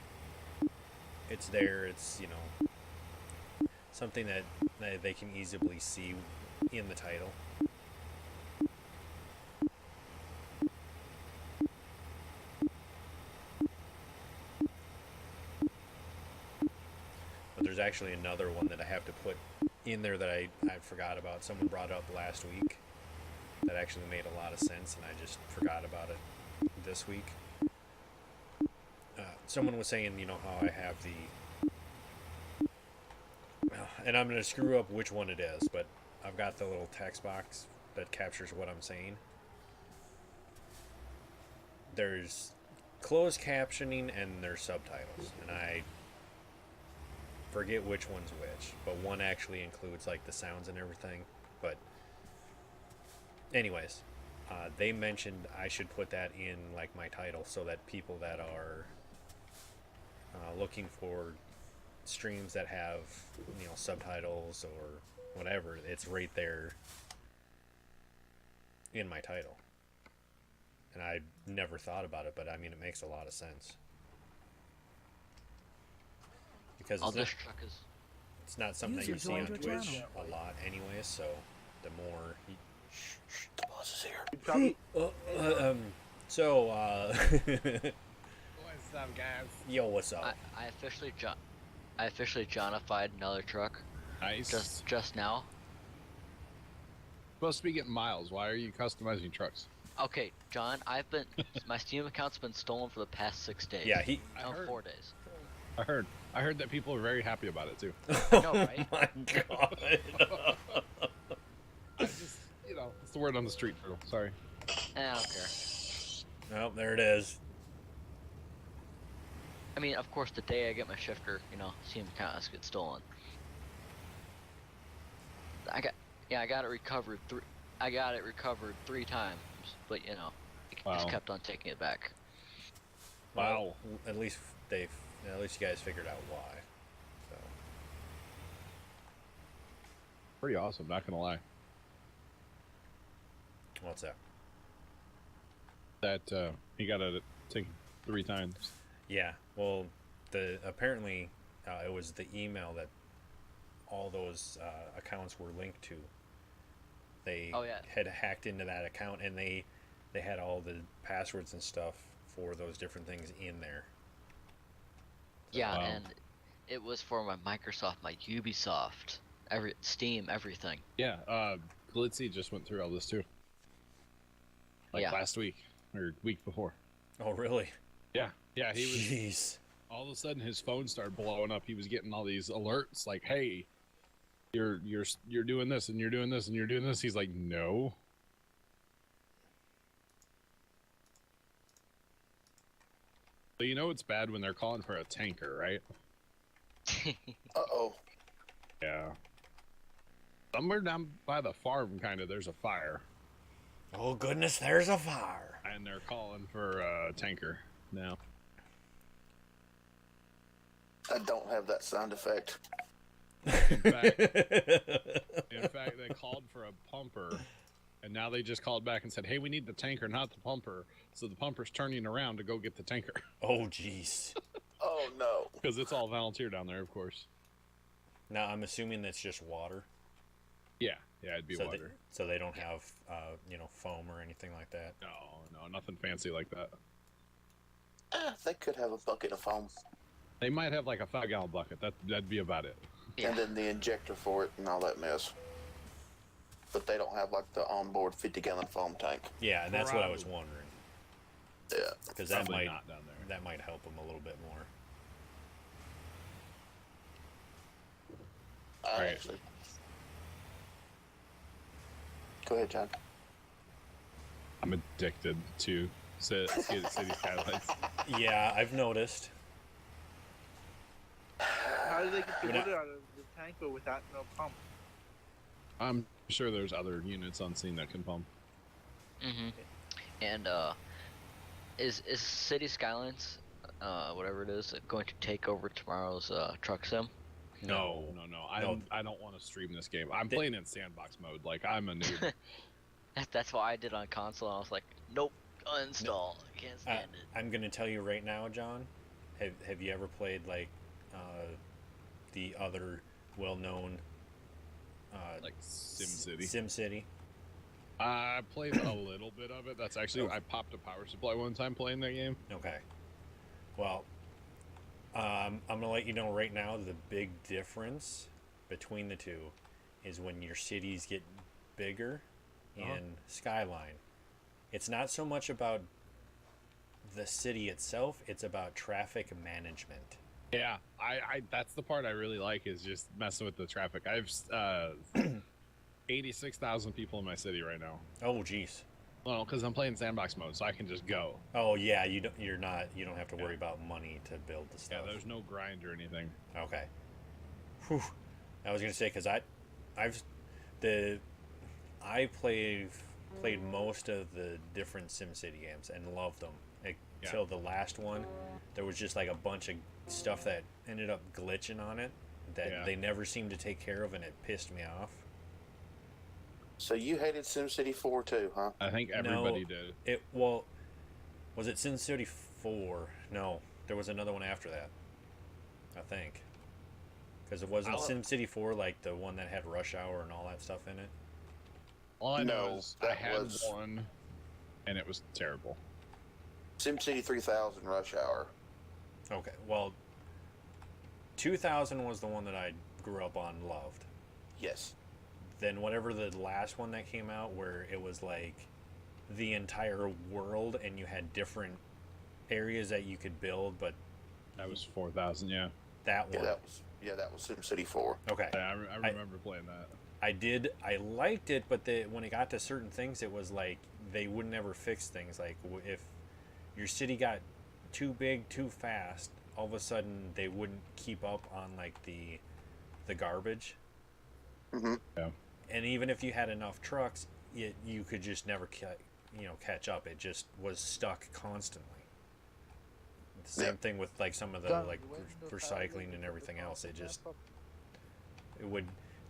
it's there, it's something that they can easily see in the title. But there's actually another one that I have to put in there that I forgot about. Someone brought up last week that actually made a lot of sense, and I just forgot about it this week. Someone was saying, you know, how I have the, and I'm going to screw up which one it is, but I've got the little text box that captures what I'm saying. There's closed captioning and there's subtitles, and I forget which one's which, but one actually includes like the sounds and everything. But anyways, they mentioned I should put that in like my title so that people that are looking for streams that have, you know, subtitles or whatever, it's right there in my title. And I never thought about it, but I mean, it makes a lot of sense. Because it's not something that you User see on joined your Twitch channel. a lot anyway, so the more... The boss is here. So, What's up, guys? yo, what's up? I officially Johnified another truck Nice. just now. Supposed to be getting miles. Why are you customizing trucks? Okay, John, my Steam account's been stolen for the past 6 days. Yeah, he... I No, heard. 4 days. I heard that people are very happy about it too. I know, right? Oh my god. I just, you know, it's the word on the street, Turtle. Sorry. I don't care. Oh, there it is. I mean, of course, the day I get my shifter, you know, Steam account has get stolen. I got it recovered three times, but you know, I just Wow. kept on taking it back. Wow. Well, at least you guys figured out why. So. Pretty awesome, not gonna lie. What's that? That he got it taken 3 times. Yeah. Well, apparently it was the email that all those accounts were linked to. They Oh, yeah. had hacked into that account, and they had all the passwords and stuff for those different things in there. Yeah, Wow. and it was for my Microsoft, my Ubisoft, Steam, everything. Yeah, Glitzy just went through all this too. Like Yeah. last week or week before. Oh, really? Yeah, he was. Jeez. All of a sudden, his phone started blowing up. He was getting all these alerts like, "Hey, you're doing this and you're doing this and you're doing this." He's like, "No." So you know it's bad when they're calling for a tanker, right? Uh-oh. Yeah. Somewhere down by the farm, kind of, there's a fire, Oh goodness, there's a fire. and they're calling for a tanker now. I don't have that sound effect. In fact, they called for a pumper, and now they just called back and said, "Hey, we need the tanker, not the pumper." So the pumper's turning around to go get the tanker Oh jeez. Oh no. because it's all volunteer down there, of course. Now I'm assuming that's just water. Yeah, it'd be so water. so they don't have foam or anything like that. No, nothing fancy like that. They could have a bucket of foam. They might have like a 5-gallon bucket. That'd be about it. Yeah. And then the injector for it and all that mess. But they don't have like the onboard 50-gallon foam tank. Yeah, and that's what I was Probably. wondering, Yeah. because that Probably might not down there. that might help them a little bit more. I Right. actually. Go ahead, John. I'm addicted to city skylines. Yeah, I've noticed. How do they get the When I- water out of the tanker without no pump? I'm sure there's other units on scene that can pump. Mm-hmm. And is City Skylines, whatever it is, going to take over tomorrow's truck sim? No. No. I don't want to stream this game. I'm They- playing in sandbox mode. Like I'm a noob. That's what I did on console. I was like, nope, uninstall. Can't stand it. I'm gonna tell you right now, John. Have you ever played like the other well-known like SimCity. SimCity? I played a little bit of it. That's actually I popped a power supply one time playing that game. Okay. Well, I'm gonna let you know right now the big difference between the two is when your cities get bigger in Skyline. It's not so much about the city itself, it's about traffic management. Yeah, I that's the part I really like is just messing with the traffic. I've 86,000 people in my city right now. Oh geez. Well, because I'm playing sandbox mode, so I can just go. Oh yeah, you don't have to worry about money to build the stuff. Yeah, there's no grind or anything. Okay. Whew. I was gonna say because I played most of the different SimCity games and loved them until the last one. There was just like a bunch of stuff that ended up glitching on it that they never seemed to take care of, and it pissed me off. So you hated SimCity 4 too, huh? I think everybody did. Was it SimCity 4? No, there was another one after that, I think. Because it wasn't SimCity 4 like the one that had Rush Hour and all that stuff in it. All I know is I had one, and it was terrible. SimCity 3000 Rush Hour. Okay, well, 2000 was the one that I grew up on and loved. Yes. Then whatever the last one that came out where it was like the entire world and you had different areas that you could build, but that was 4000. Yeah, that one. That was SimCity 4. Okay. Yeah, I remember playing that. I liked it, but when it got to certain things, it was like they would never fix things. Like if your city got too big too fast, all of a sudden they wouldn't keep up on like the garbage. Mm-hmm. Yeah. And even if you had enough trucks, you could just never catch up. It just was stuck constantly. The same thing with like some of the like recycling and everything else.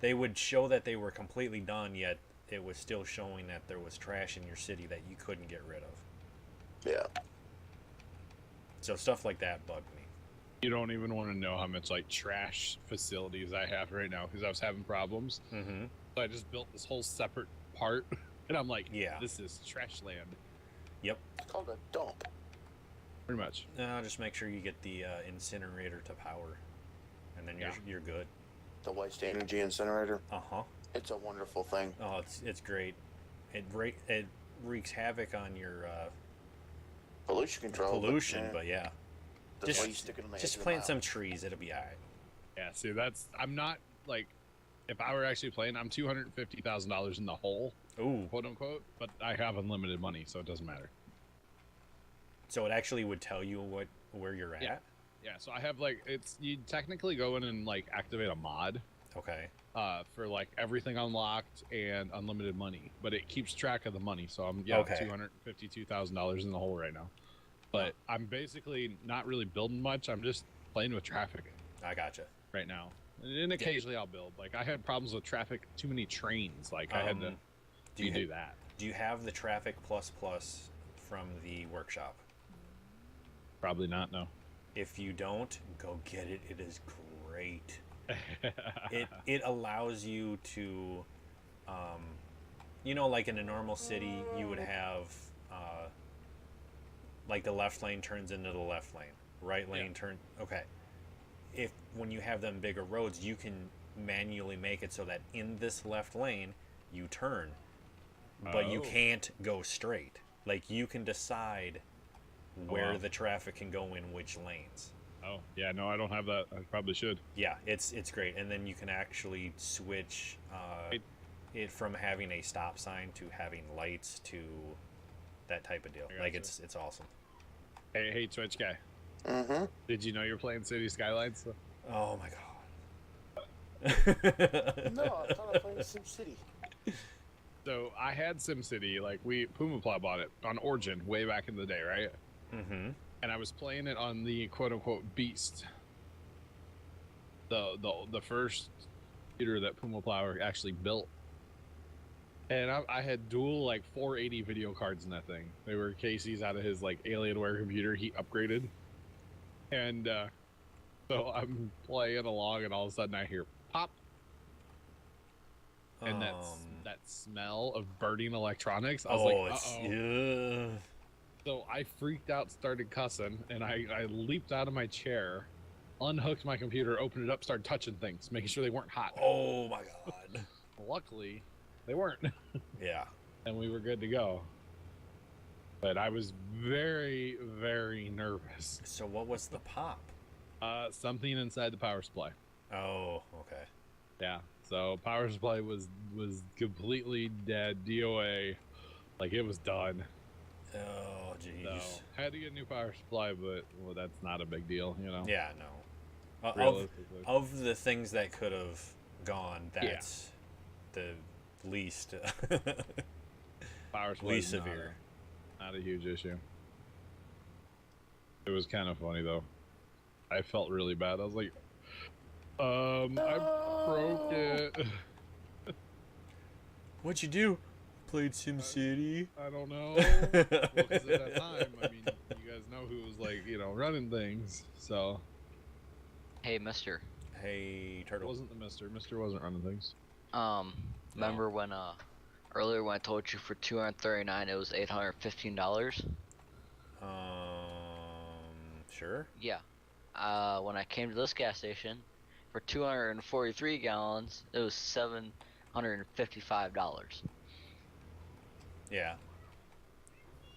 They would show that they were completely done, yet it was still showing that there was trash in your city that you couldn't get rid of. Yeah. So stuff like that bugged me. You don't even want to know how much like trash facilities I have right now because I was having problems. Mm-hmm. So I just built this whole separate part, and I'm like, yeah, this is trash land. Yep. It's called a dump. Pretty much. Just make sure you get the incinerator to power, and then you're good. The waste energy incinerator. Uh-huh. It's a wonderful thing. Oh, it's great. It wreaks havoc on your pollution control. But yeah. Just plant some trees, it'll be alright. Yeah, see, I'm not like, if I were actually playing, I'm $250,000 in the hole, quote unquote, but I have unlimited money, so it doesn't matter. So it actually would tell you where you're at? Yeah, so I have like, you technically go in and like activate a mod. Okay. For like everything unlocked and unlimited money, but it keeps track of the money, so I'm $252,000 in the hole right now. But I'm basically not really building much. I'm just playing with traffic. I gotcha. Right now. And then occasionally I'll build. Like, I had problems with traffic, too many trains. Like, I had to do that. Do you have the Traffic Plus from the workshop? Probably not, no. If you don't, go get it. It is great. It allows you to, like in a normal city, you would have... like the left lane turns into the left lane, right lane okay. When you have them bigger roads, you can manually make it so that in this left lane you turn, but you can't go straight. Like you can decide where the traffic can go in which lanes. Oh yeah, no, I don't have that. I probably should. Yeah, it's great, and then you can actually switch it from having a stop sign to having lights to that type of deal. Like it's awesome. Hey, Twitch guy. Mm-hmm. Did you know you're playing City Skylines? Oh my god. No, I thought I was playing SimCity. So I had SimCity, like Puma Plow bought it on Origin way back in the day, right? Mm-hmm. And I was playing it on the quote unquote Beast. The first computer that Puma Plow actually built. And I had dual like 480 video cards in that thing. They were Casey's out of his like Alienware computer he upgraded. And so I'm playing along and all of a sudden I hear pop. And that smell of burning electronics. I was like, uh-oh. So I freaked out, started cussing, and I leaped out of my chair, unhooked my computer, opened it up, started touching things, making sure they weren't hot. Oh my god. luckily, they weren't, Yeah. and we were good to go. But I was very, very nervous. So what was the pop? Something inside the power supply. Oh, okay. Yeah. So power supply was completely dead. DOA, like it was done. Oh, So jeez. had to get a new power supply, but well, that's not a big deal, you know. Yeah, no. Of, Realistically. of the things that could have gone, that's the least Power supply least is severe. not a huge issue. It was kind of funny though. I felt really bad. I was like, I broke it. What'd you do? Played SimCity. I don't know. Well, 'cause at that time, I mean, you guys know who was like, running things. So Hey, Mister. Hey, it Turtle. wasn't the Mister. Mister wasn't running things. Remember when earlier when I told you for $239 it was $815? Sure. Yeah. When I came to this gas station, for 243 gallons, it was $755. Yeah.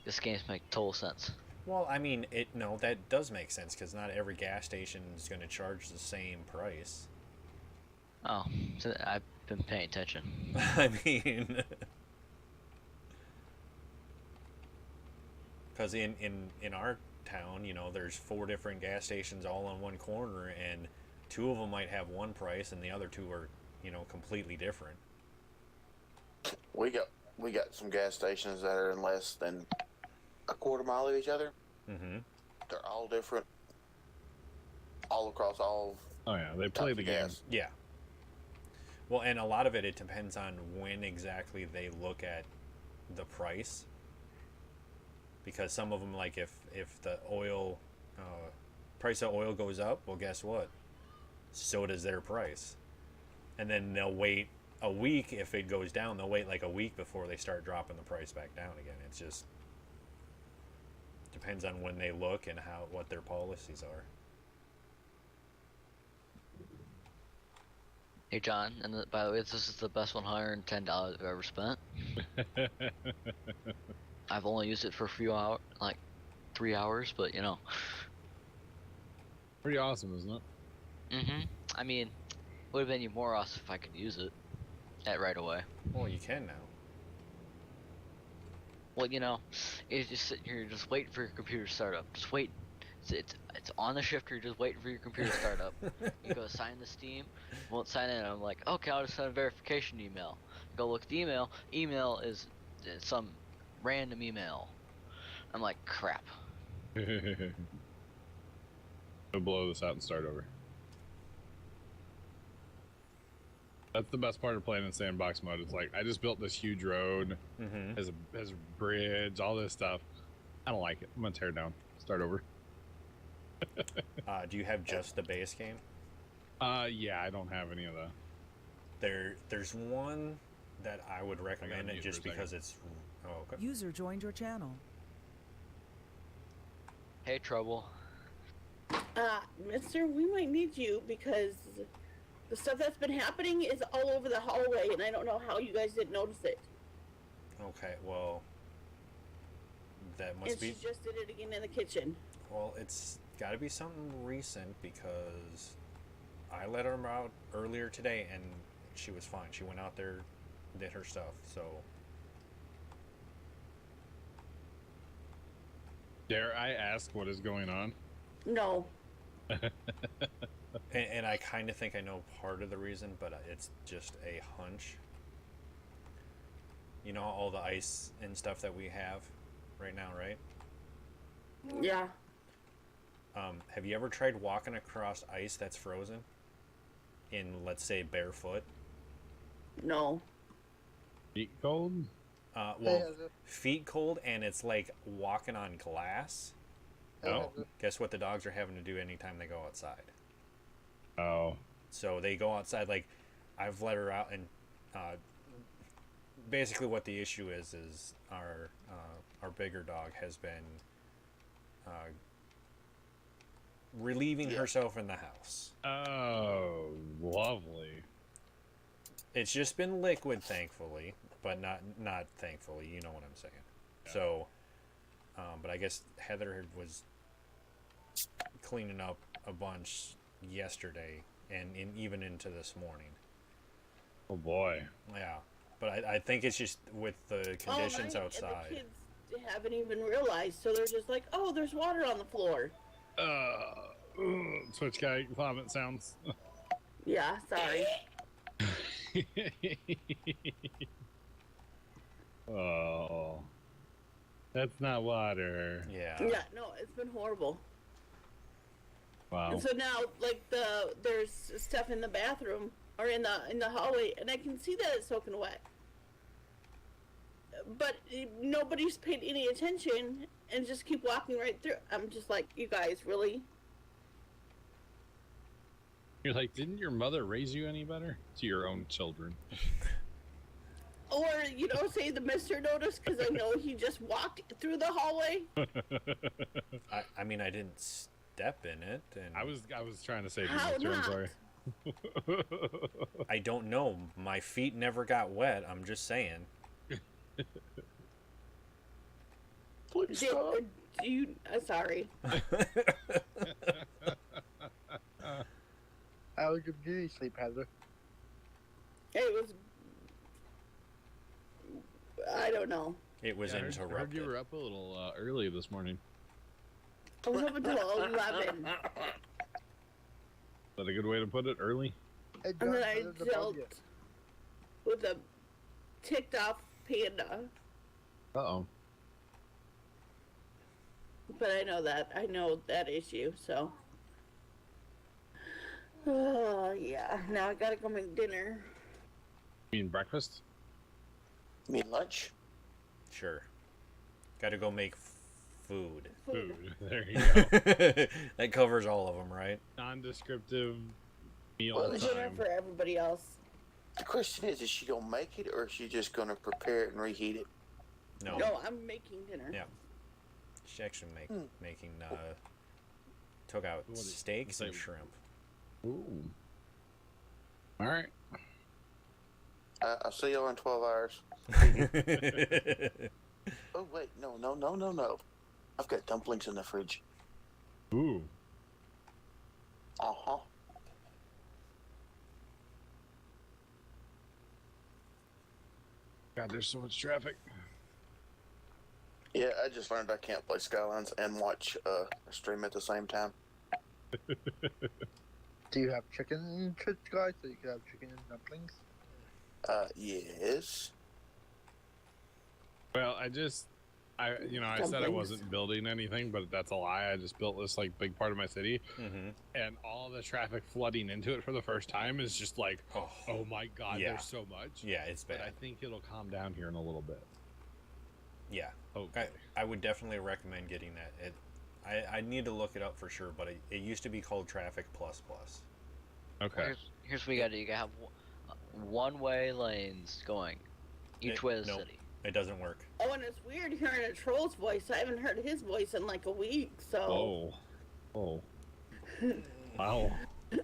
This game's make total sense. Well, I mean, that does make sense because not every gas station is going to charge the same price. Oh, so I've been paying attention. I mean, because in our town, there's 4 different gas stations all on one corner, and 2 of them might have one price, and the other 2 are, completely different. We got some gas stations that are in less than a quarter mile of each other. Mm-hmm. They're all different, all across all. Oh yeah, they play types the of game. gas. Yeah. Well, and a lot of it depends on when exactly they look at the price. Because some of them, like if the oil price of oil goes up, well, guess what? So does their price. And then they'll wait a week. If it goes down, they'll wait like a week before they start dropping the price back down again. It's just depends on when they look and what their policies are. Hey John, and by the way, this is the best $110 I've ever spent. I've only used it for a few hours, like 3 hours, but Pretty awesome, isn't it? I mean, it would have been even more awesome if I could use it right away. Well, you can now. Well, it's just sitting here, just waiting for your computer to start up. Just wait. It's on the shifter, just waiting for your computer to start up. You go sign the Steam, won't sign in. I'm like, okay, I'll just send a verification email. Go look at the email. Email is some random email. I'm like, crap. We'll blow this out and start over. That's the best part of playing in sandbox mode. It's like I just built this huge road, Mm-hmm. has a bridge, all this stuff. I don't like it. I'm gonna tear it down. Start over. Do you have just the base game? Yeah, I don't have any of that. There's one that I would recommend it mute just for a because it's. Oh, okay. User joined your channel. Hey, Trouble. Mister, we might need you because the stuff that's been happening is all over the hallway, and I don't know how you guys didn't notice it. Okay, well, that must And be. she just did it again in the kitchen. Well, it's got to be something recent because I let her out earlier today and she was fine. She went out there, did her stuff. So Dare I ask what is going on? No. and I kind of think I know part of the reason, but it's just a hunch. You know all the ice and stuff that we have right now, right? Yeah. Have you ever tried walking across ice that's frozen? In, let's say, barefoot? No. Feet cold? Well, feet cold, and it's like walking on glass. Oh. Guess what the dogs are having to do anytime they go outside? Oh. So they go outside, like, I've let her out, and basically what the issue is our bigger dog has been relieving herself in the house. Oh, lovely. It's just been liquid, thankfully, but not thankfully. You know what I'm saying. Yeah. So, but I guess Heather was cleaning up a bunch yesterday and even into this morning. Oh boy. Yeah, but I think it's just with the conditions outside. And the kids haven't even realized, so they're just like, "Oh, there's water on the floor." Switch guy vomit sounds. Yeah, sorry. Oh, that's not water. Yeah. Yeah, no, it's been horrible. Wow. And so now, like there's stuff in the bathroom or in the hallway, and I can see that it's soaking wet. But nobody's paid any attention, and just keep walking right through. I'm just like, you guys, really? You're like, didn't your mother raise you any better? To your own children. Or, say the mister noticed because I know he just walked through the hallway. I mean, I didn't step in it, and I was trying to say How mister, I'm not? sorry. I don't know. My feet never got wet. I'm just saying. Please stop. Do you? Sorry. How was your beauty sleep, Heather? It was. I don't know. It was Yeah, I heard interrupted. you were up a little early this morning. I was up until 11. Is that a good way to put it? Early? Hey, And John, then I Heather's above dealt you. with a ticked off panda. Uh-oh. But I know that issue, so. Oh, yeah. Now I gotta go make dinner. You mean breakfast? You mean lunch? Sure. Got to go make food. Food. There you go. That covers all of them, right? Non-descriptive meal Well, Dinner time. for everybody else. The question is she gonna make it or is she just gonna prepare it and reheat it? No. No, I'm making dinner. Yeah. She's actually making took out What is- steaks and say- shrimp. Ooh. All right. I'll see y'all in 12 hours. Oh, wait. No. I've got dumplings in the fridge. Ooh. Uh-huh. God, there's so much traffic. Yeah, I just learned I can't play Skylines and watch a stream at the same time. Do you have chicken church, guys, so you can have chicken and dumplings? Yes. Well, I said I Dumplings. wasn't building anything, but that's a lie. I just built this like big part of my city, Mm-hmm. and all the traffic flooding into it for the first time is just like, Oh, oh my god, Yeah. there's so much. yeah, it's But bad. I think it'll calm down here in a little bit. Yeah, Okay. I would definitely recommend getting that. I need to look it up for sure, but it used to be called Traffic Plus Plus. Okay. Here's what you gotta do. You gotta have one-way lanes going each way of the nope. city. It doesn't work. Oh, and it's weird hearing a troll's voice. I haven't heard his voice in like a week, so. Oh. Wow. Dude,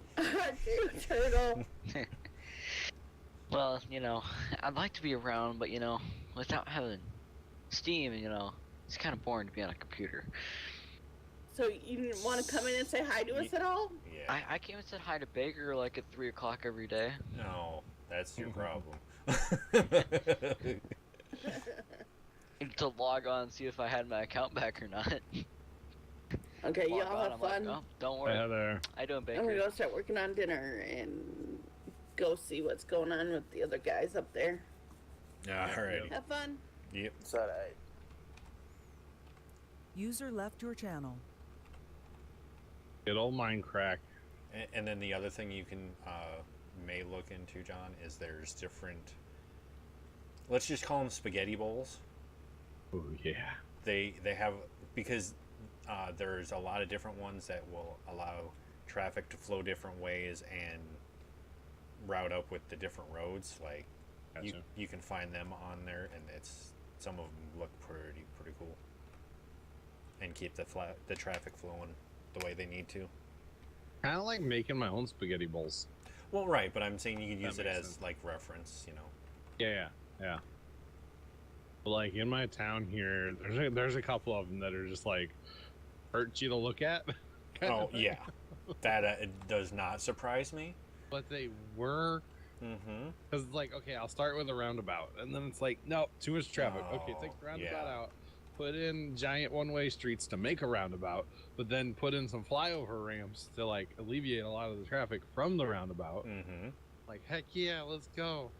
turtle. Well, I'd like to be around, but without having Steam, it's kind of boring to be on a computer. So you didn't want to come in and say hi to us at all? Yeah. I came and said hi to Baker like at 3 o'clock every day. No, that's your problem. To log on and see if I had my account back or not. Okay, Log y'all on, have I'm like, fun. oh, don't worry. Yeah, there. I doing I'm gonna Baker. go start working on dinner and go see what's going on with the other guys up there. Alrighty. Have fun. Yep. Is that a... User left your channel. Good old mind crack. And then the other thing you can may look into, John, is there's different. Let's just call them spaghetti bowls. Oh yeah. They have because there's a lot of different ones that will allow traffic to flow different ways and route up with the different roads. Like Gotcha. you can find them on there, and some of them look pretty cool, and keep the traffic flowing the way they need to. Kind of like making my own spaghetti bowls. Well, right, but I'm saying you can use That it makes as sense. like reference, you know. Yeah. But, like in my town here, there's a couple of them that are just like hurt you to look at. kind Oh of thing. yeah, that it does not surprise me. But they were, Mm-hmm. because like, okay, I'll start with a roundabout, and then it's like, no, too much traffic. Okay, Oh, take the roundabout yeah. out. Put in giant one-way streets to make a roundabout, but then put in some flyover ramps to like alleviate a lot of the traffic from the roundabout. Mm-hmm. Like, heck yeah, let's go.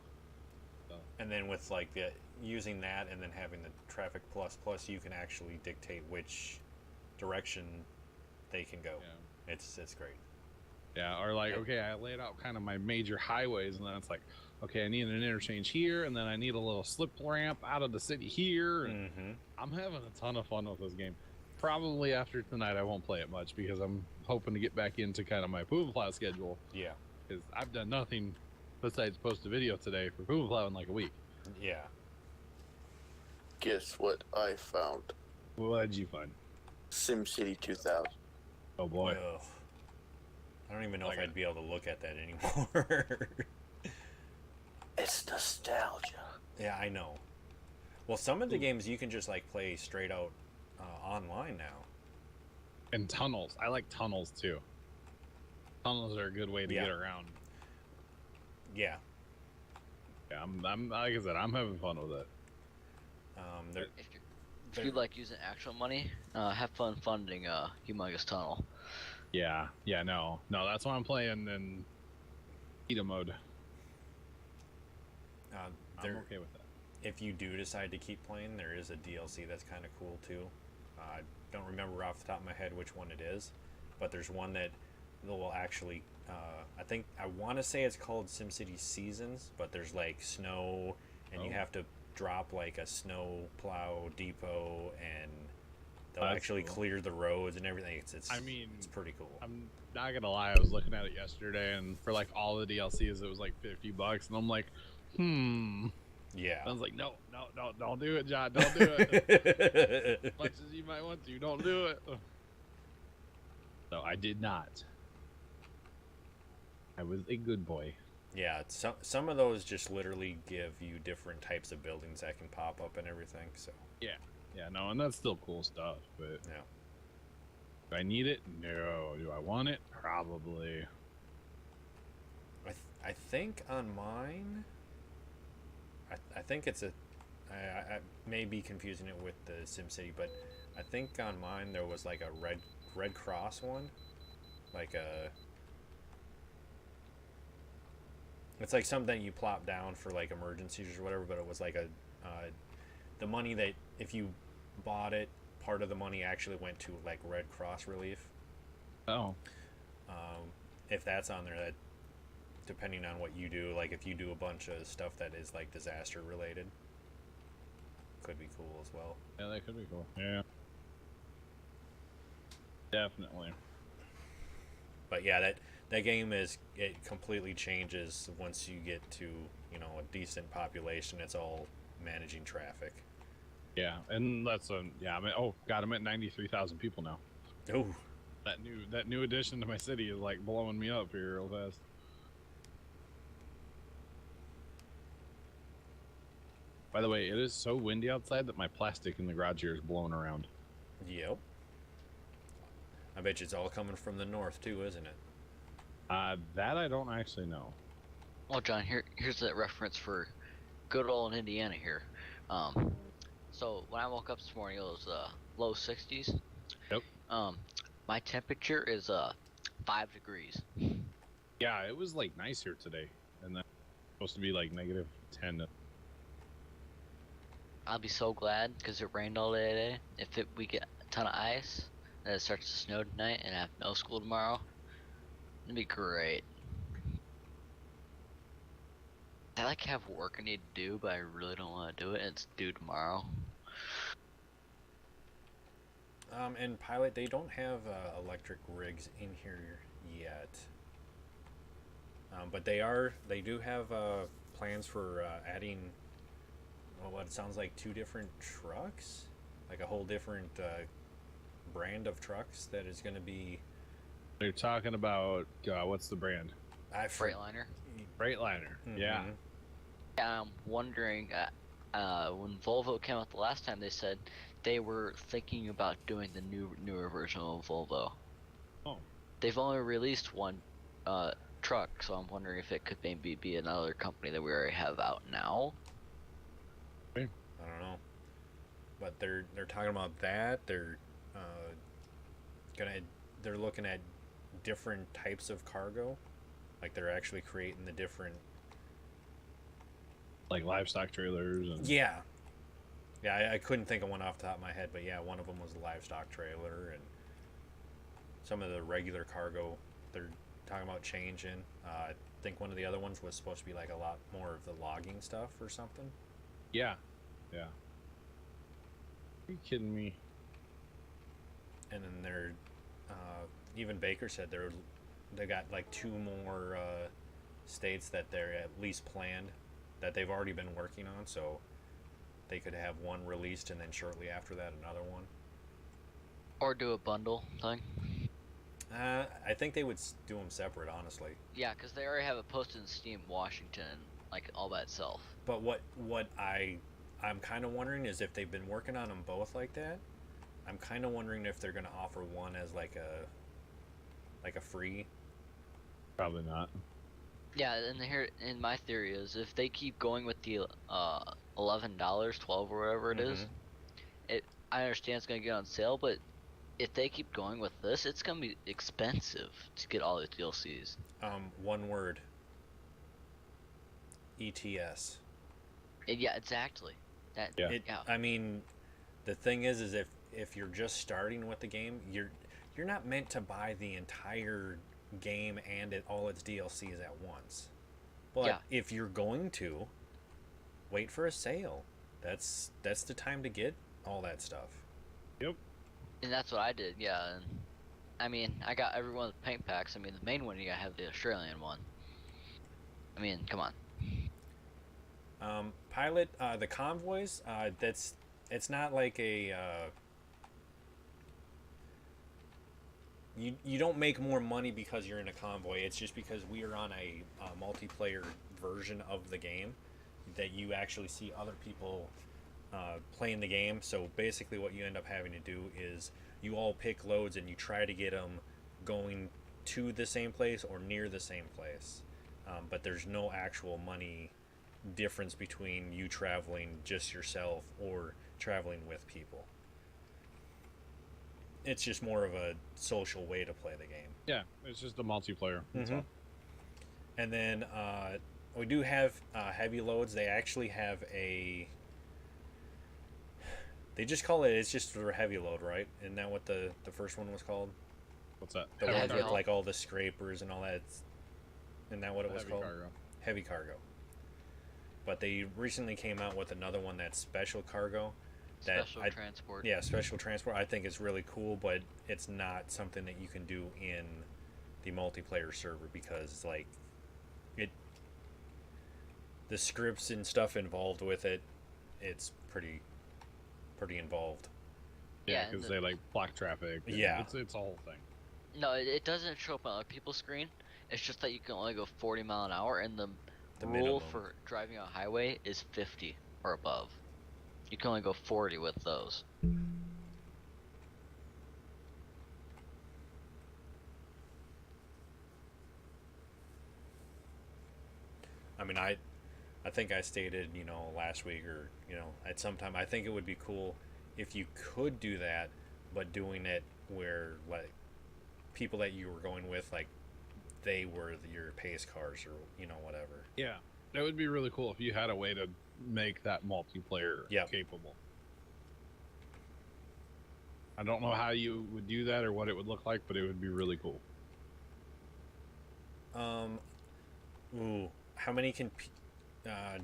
And then with like the using that and then having the traffic plus, you can actually dictate which direction they can go. Yeah. It's great. Yeah, or like, okay, I laid out kind of my major highways, and then it's like, okay, I need an interchange here, and then I need a little slip ramp out of the city here. And Mm-hmm. I'm having a ton of fun with this game. Probably after tonight, I won't play it much because I'm hoping to get back into kind of my Puma schedule. Yeah. Because I've done nothing besides post a video today for Puma in like a week. Yeah. Guess what I found? What did you find? SimCity 2000. Oh boy. Ugh. I don't even know Like if I'd be able to look at that anymore. It's nostalgia. Yeah, I know. Well, some of the games you can just like play straight out online now. And tunnels. I like tunnels too. Tunnels are a good way to Yeah. get around. Yeah. Yeah, I'm like I said, I'm having fun with it. There, If you like using actual money, have fun funding Humongous Tunnel. Yeah, no, that's why I'm playing in beta mode. I'm there, okay with that. if you do decide to keep playing, there is a DLC that's kind of cool too. I don't remember off the top of my head which one it is, but there's one that will actually. I want to say it's called SimCity Seasons, but there's like snow, and you Oh. have to drop like a snow plow depot, and they'll That's actually cool. clear the roads and everything. It's I mean, it's pretty cool. I'm not gonna lie, I was looking at it yesterday, and for like all the DLCs, it was like $50, and I'm like, Yeah. I was like, no, don't do it, John, don't do it. As much as you might want to, don't do it. So I did not. I was a good boy. Yeah, some of those just literally give you different types of buildings that can pop up and everything. So Yeah, no, and that's still cool stuff, but yeah, do I need it? No. Do I want it? Probably. I think on mine, I think it's a. I may be confusing it with the SimCity, but I think on mine there was like a Red Cross one, like a. It's like something you plop down for like emergencies or whatever, but it was like a, the money that if you bought it, part of the money actually went to like Red Cross relief. Oh. If that's on there, that depending on what you do, like if you do a bunch of stuff that is like disaster related, could be cool as well. Yeah, that could be cool. Yeah. Definitely. But yeah, that game it completely changes once you get to, you know, a decent population. It's all managing traffic. Yeah, and that's I mean, oh god, I'm at 93,000 people now. Oh, That new addition to my city is like blowing me up here real fast. By the way, it is so windy outside that my plastic in the garage here is blowing around. yep. I bet you it's all coming from the north too, isn't it? That I don't actually know. Oh, John, here's that reference for good old Indiana here. So when I woke up this morning, it was low 60s. Yep. My temperature is 5 degrees. Yeah, it was like nice here today, and then supposed to be like -10. I'll be so glad because it rained all day today. If we get a ton of ice, and it starts to snow tonight, and I have no school tomorrow, it'd be great. I like have work I need to do, but I really don't want to do it. And it's due tomorrow. And Pilot, they don't have electric rigs in here yet. But they do have plans for adding, well, what it sounds like 2 different trucks, like a whole different brand of trucks that is going to be. They're talking about what's the brand? Freightliner. Freightliner. Yeah. Mhm. Yeah, I'm wondering, when Volvo came out the last time, they said they were thinking about doing the newer version of Volvo. Oh. They've only released one truck, so I'm wondering if it could maybe be another company that we already have out now. I don't know, but they're talking about that. Uh, they're looking at different types of cargo, like they're actually creating the different. Like livestock trailers and Yeah, I couldn't think of one off the top of my head, but yeah, one of them was a livestock trailer, and some of the regular cargo they're talking about changing. I think one of the other ones was supposed to be like a lot more of the logging stuff or something. yeah. Are you kidding me? And then they're even Baker said they got like 2 more states that they're at least planned that they've already been working on, so they could have one released and then shortly after that another one. Or do a bundle thing. I think they would do them separate, honestly. Yeah, because they already have it posted in Steam Washington, like all by itself. But what I'm kind of wondering is if they've been working on them both like that. I'm kind of wondering if they're gonna offer one as like a free. Probably not. Yeah, and my theory is if they keep going with the $11, $12 or whatever it is, I understand it's gonna get on sale, but if they keep going with this, it's gonna be expensive to get all the DLCs. One word. ETS. Yeah, exactly. That. Yeah. Yeah. I mean, the thing is if you're just starting with the game, you're not meant to buy the entire game and all its DLCs at once. But Yeah. if you're going to, wait for a sale. That's the time to get all that stuff. Yep. And that's what I did. Yeah. And I mean, I got every one of the paint packs. I mean, the main one you gotta have the Australian one. I mean, come on. Pilot, the convoys, it's not like a you don't make more money because you're in a convoy. It's just because we are on a multiplayer version of the game that you actually see other people playing the game. So basically what you end up having to do is you all pick loads and you try to get them going to the same place or near the same place, but there's no actual money difference between you traveling just yourself or traveling with people. It's just more of a social way to play the game. Yeah, it's just a multiplayer. That's all. And then we do have heavy loads. They actually have they just call it's just for heavy load, right? Isn't that what the first one was called? What's that? The Heavy ones with haul. like all the scrapers and all that. Isn't that what it was Heavy called? cargo. Heavy cargo. But they recently came out with another one that's special cargo. Special transport. Yeah, special transport. I think it's really cool, but it's not something that you can do in the multiplayer server because like the scripts and stuff involved with it, it's pretty involved. Yeah, Yeah, because the- they like block traffic. and Yeah. It's a whole thing. No, it doesn't show up on other people's screen. It's just that you can only go 40 mile an hour, and the rule minimum. for driving on a highway is 50 or above. You can only go 40 with those. I mean, I think I stated, last week or, at some time, I think it would be cool if you could do that, but doing it where, like, people that you were going with, like, they were your pace cars or, whatever. Yeah, that would be really cool if you had a way to make that multiplayer Yep. capable. I don't know how you would do that or what it would look like, but it would be really cool. How many can,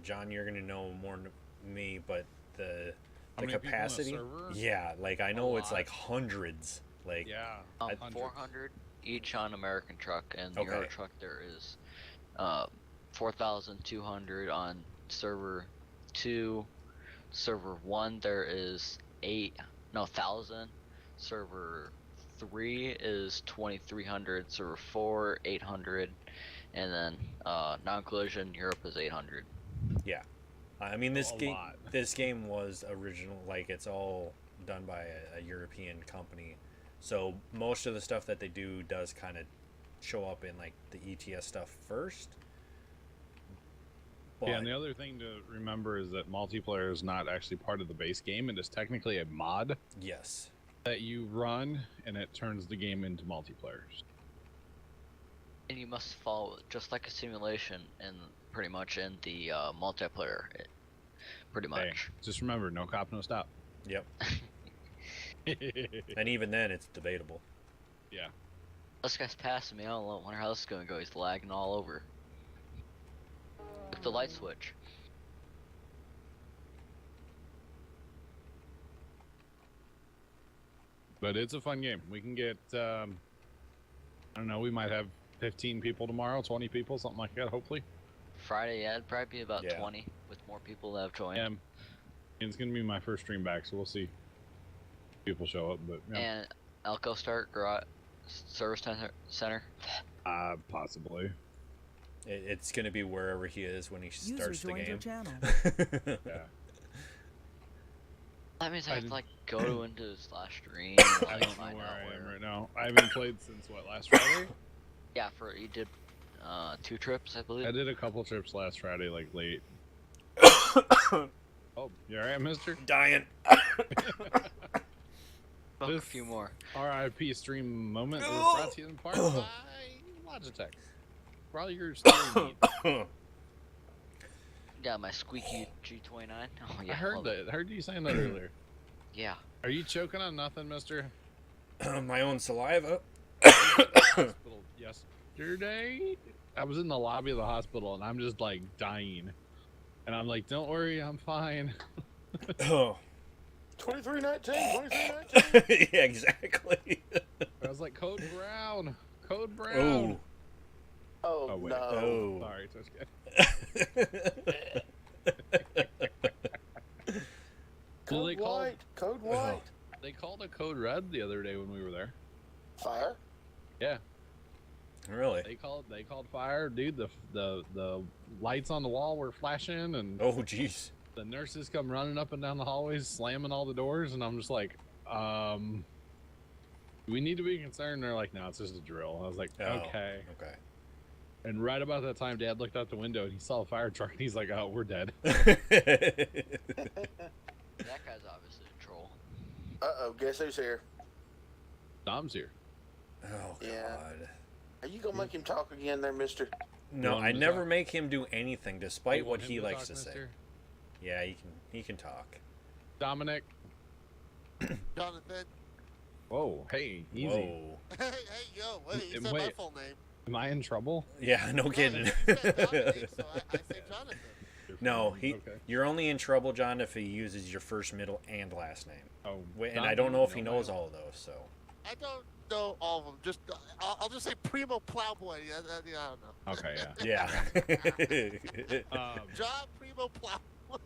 John, you're going to know more than me, but the How many people in a capacity? server? Yeah, like, I know it's lot. like hundreds. Like, Yeah. 400 each on American Truck, and Okay. Euro Truck there is 4,200 on server 2. Server 1 there is 1,000. Server 3 is 2,300. Server 4 800, and then non-collision Europe is 800. Yeah, I mean this A game. lot. This game was original. Like it's all done by a European company, so most of the stuff that they do does kind of show up in like the ETS stuff first. But, Yeah, and the other thing to remember is that multiplayer is not actually part of the base game. It is technically a mod yes, that you run, and it turns the game into multiplayer. And you must follow it just like a simulation, and pretty much in the multiplayer, pretty Hey, much. just remember, no cop, no stop. yep. And even then, it's debatable. Yeah. This guy's passing me. I don't wonder how this is gonna go. He's lagging all over. Look the light switch. But it's a fun game. We can get, I don't know, we might have 15 people tomorrow, 20 people, something like that, hopefully. Friday, yeah, it'd probably be about Yeah. 20 with more people that have joined. And it's going to be my first stream back, so we'll see. People show up, but yeah. And Elko Start Garage Service Center. Possibly. It's going to be wherever he is when he User starts the joined your game. channel. Yeah. That means I have to didn't- like go into /stream. I Like, don't know find where out I am where. right now. I haven't played since, what, last Friday? Yeah, you did 2 trips, I believe. I did a couple trips last Friday, like late. Oh, you alright, mister? Dying. Fuck a this- few more. RIP stream moment was brought to you in part by Logitech. Probably your steering need. Yeah, my squeaky G29. Oh yeah, I heard love it. that. I heard you saying that earlier. Yeah. Are you choking on nothing, mister? My own saliva. Hospital yesterday, I was in the lobby of the hospital and I'm just like dying. And I'm like, don't worry, I'm fine. Oh. 2319, 2319. Yeah, exactly. I was like, Code Brown. Code Brown. Oh. Oh, Oh, wait. no. Oh. Sorry, Toshka. Code they call- white. Code white. They called a code red the other day when we were there. Fire. Yeah, Really? they called fire, dude. The lights on the wall were flashing, and Oh, jeez. the nurses come running up and down the hallways, slamming all the doors, and I'm just like, we need to be concerned. They're like, no, it's just a drill. I was like, Oh. okay. Okay. And right about that time, Dad looked out the window and he saw a fire truck, and he's like, oh, we're dead. That guy's obviously a troll. Uh-oh, guess who's here? Dom's here. Oh, God. Yeah. Are you gonna make him talk again there, mister? No, want I him to never talk? make him do anything, despite You what want he him to likes talk, to say. mister? Yeah, he can talk. Dominic. Jonathan. Whoa, hey, easy. Whoa. Hey, yo, wait, you said my Wait. full name. Am I in trouble? Yeah, no kidding. You said Dominic, so I say Jonathan. No, Okay. you're only in trouble, John, if he uses your first, middle, and last name. Oh, And Dom, I don't know if he no, knows no. all of those, so. I don't know all of them. Just I'll just say Primo Plowboy. Yeah, I don't know. Okay, yeah. Yeah. John Primo Plowboy. I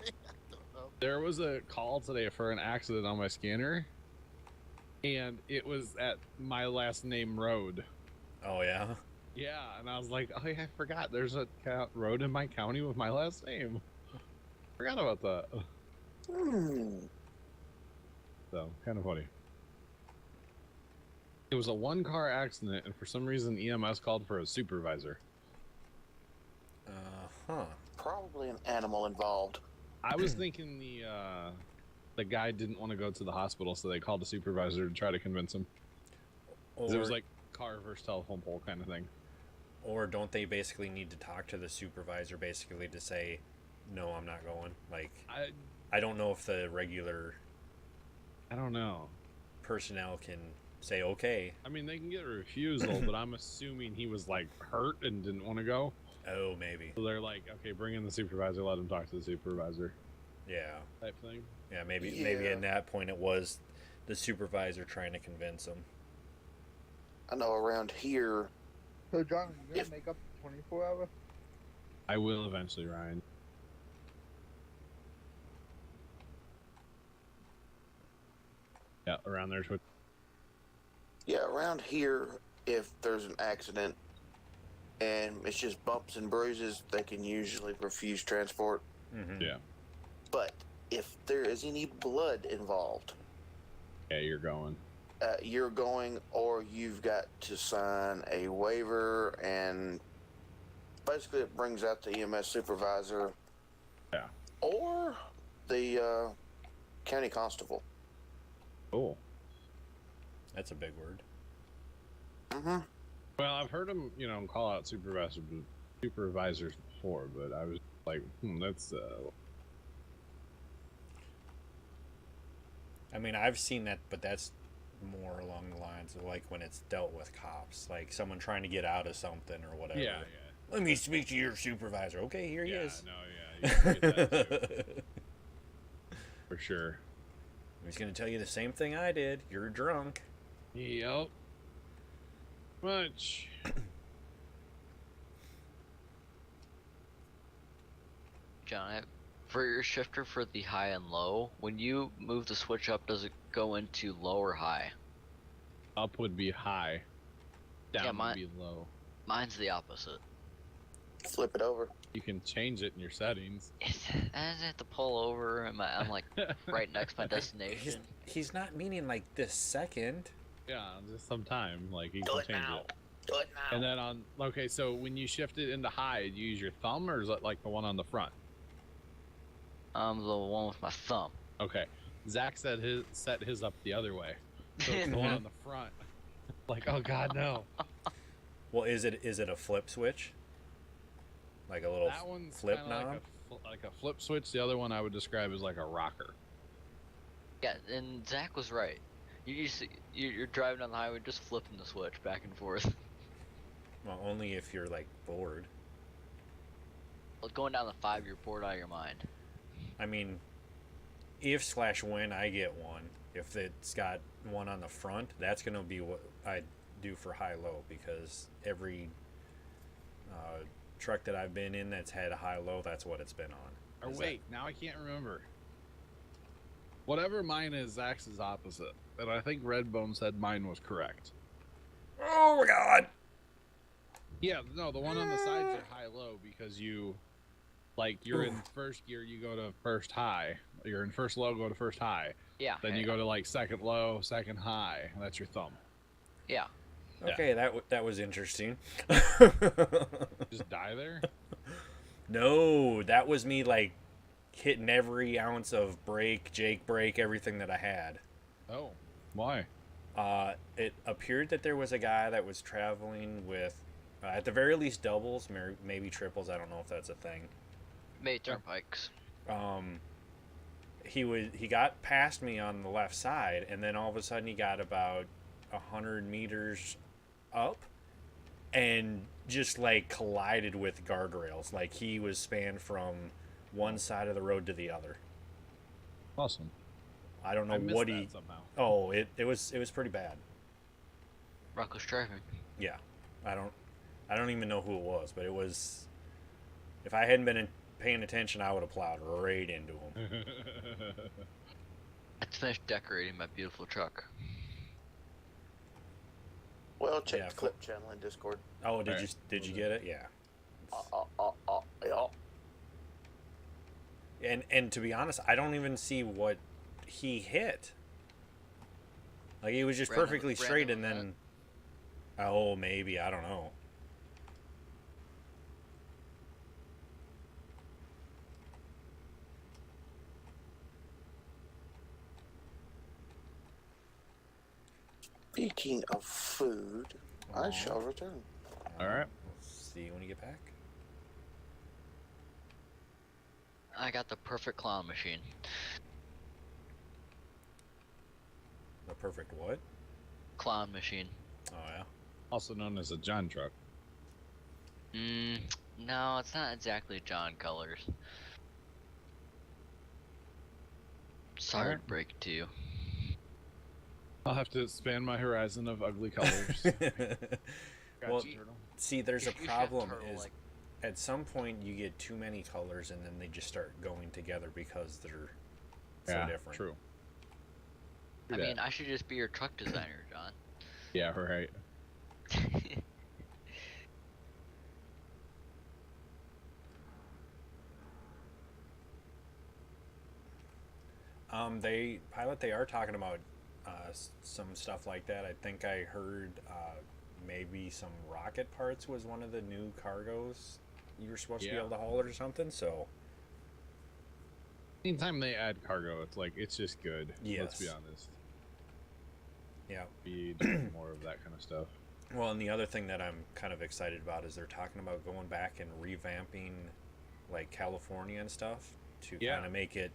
don't know. There was a call today for an accident on my scanner, and it was at my last name road. Oh, yeah? Yeah, and I was like, oh yeah, I forgot. There's a road in my county with my last name. Forgot about that. So, kind of funny. It was a one-car accident, and for some reason EMS called for a supervisor. Huh. Probably an animal involved. I was thinking the guy didn't want to go to the hospital, so they called a supervisor to try to convince him. 'Cause it was like car versus telephone pole kind of thing. Or don't they basically need to talk to the supervisor basically to say, no, I'm not going? Like, I don't know if the regular I don't know. personnel can say, okay. I mean, they can get a refusal, but I'm assuming he was like hurt and didn't want to go. Oh, maybe. So they're like, okay, bring in the supervisor, let him talk to the supervisor, Yeah. type thing. Yeah, maybe Yeah. in that point it was the supervisor trying to convince him. I know around here, So, John, you gonna If- make up 24 hour? I will eventually, Ryan. Yeah, around there. if there's an accident, and it's just bumps and bruises, they can usually refuse transport. Mm-hmm. Yeah. But if there is any blood involved, Yeah, you're going. you're going, or you've got to sign a waiver, and basically it brings out the EMS supervisor. Yeah. Or the county constable. Cool. That's a big word. Mm-hmm. Well, I've heard them, call out supervisors before, but I was like, that's I mean, I've seen that, but that's more along the lines of like when it's dealt with cops, like someone trying to get out of something or whatever. yeah. Let me speak to your supervisor. Okay, here he Yeah, is. no, yeah, you can get that too, for sure. He's gonna tell you the same thing I did. You're drunk. Yep. Much. John, for your shifter for the high and low, when you move the switch up, does it go into low or high? Up would be high. Down Yeah, would be low. Mine's the opposite. Flip it over. You can change it in your settings. I just have to pull over, and I'm like right next to my destination. He's not meaning like this second. Yeah, just some time. Like you Do can it change now. it. Do it now. And then so when you shift it into high, do you use your thumb or is it like the one on the front? The one with my thumb. Okay. Zach set his up the other way. So it's the one on the front. Like, oh god, no. Well, is it a flip switch? Like a little That one's flip kinda knob? like a flip switch. The other one I would describe as like a rocker. Yeah, and Zach was right. You're driving on the highway, just flipping the switch back and forth. Well, only if you're like bored. Well, going down the 5, you're bored out of your mind. I mean, if/when I get one, if it's got one on the front, that's gonna be what I do for high-low, because every truck that I've been in that's had a high-low, that's what it's been on. Or wait, now I can't remember. Whatever mine is, Zach's is opposite. And I think Redbone said mine was correct. Oh my god! Yeah, no, the one on the sides are high-low because you're in first gear, you go to first high. You're in first low, go to first high. Yeah. Then you go to like second low, second high. That's your thumb. Yeah. Okay, that was interesting. Just die there? No, that was me like hitting every ounce of brake, Jake brake, everything that I had. Oh, why? It appeared that there was a guy that was traveling with, at the very least, doubles, maybe triples. I don't know if that's a thing. Maybe turnpikes. He got past me on the left side, and then all of a sudden he got about 100 meters up and just like collided with guardrails. Like he was spanned from one side of the road to the other. Awesome. I don't know I missed what that somehow. Oh, it was pretty bad. Reckless driving. Yeah, I don't even know who it was, but it was. If I hadn't been paying attention, I would have plowed right into him. I finished decorating my beautiful truck. Well, check Yeah, the clip channel in Discord. Oh, did Alright. you get it? Yeah. Yeah. And to be honest, I don't even see what he hit. Like he was just Random- perfectly straight, and random then oh, maybe, I don't know. Speaking of food, I shall return. All right. We'll see you when you get back. I got the perfect clown machine. The perfect what? Clown machine. Oh yeah. Also known as a John truck. No, it's not exactly John colors. Sorry to Alright. break it to you. I'll have to expand my horizon of ugly colors. Well, Gotcha, Turtle. see, there's a You should problem. turtle, Is like- at some point you get too many colors, and then they just start going together because they're so different. True. I True mean, that. I should just be your truck designer, John. Yeah, right. They are talking about some stuff like that. I think I heard maybe some rocket parts was one of the new cargos you were supposed to be able to haul or something. So anytime they add cargo, it's just good. Yes. Let's be honest. Yeah. Be more of that kind of stuff. Well, and the other thing that I'm kind of excited about is they're talking about going back and revamping like California and stuff to kind of make it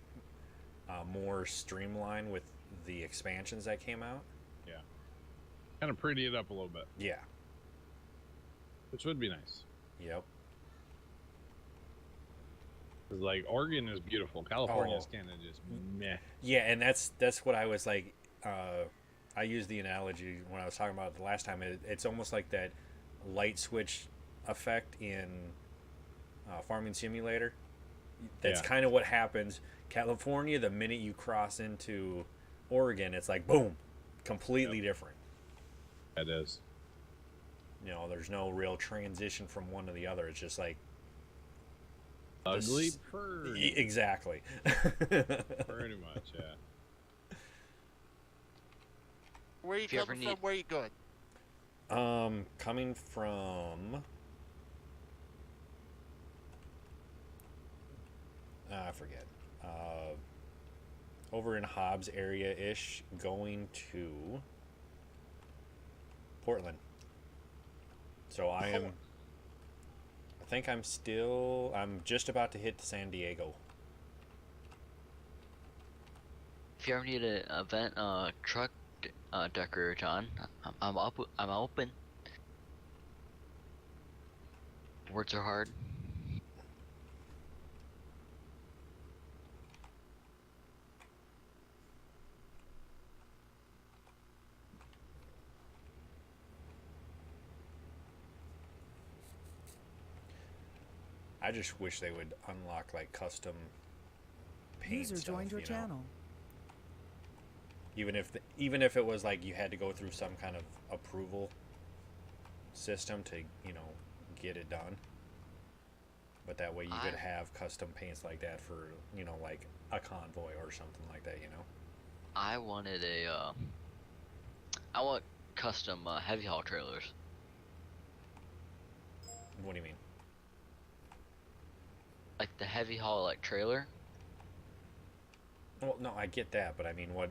more streamlined with the expansions that came out. Yeah. Kind of pretty it up a little bit. Yeah. Which would be nice. Yep. 'Cause, like, Oregon is beautiful. California's kind of just meh. Yeah, and that's what I was like. I used the analogy when I was talking about it the last time. It's almost like that light switch effect in Farming Simulator. That's kind of what happens. California, the minute you cross into Oregon, it's like boom, completely different. It is. You know, there's no real transition from one to the other. It's just like ugly fur. Exactly. Pretty much, yeah. Where are you coming from? Where are you going? Coming from I forget. Over in Hobbs area-ish, going to Portland. So I think I'm just about to hit San Diego. If you ever need an event truck decorator, John, I'm open. Words are hard. I just wish they would unlock like custom paint User stuff, joined your you know? channel. Even if it was like you had to go through some kind of approval system to, you know, get it done. But that way you could have custom paints like that for, you know, like a convoy or something like that, you know? I wanted I want custom heavy haul trailers. What do you mean? Like the heavy haul like trailer. Well, no, I get that, but I mean, what?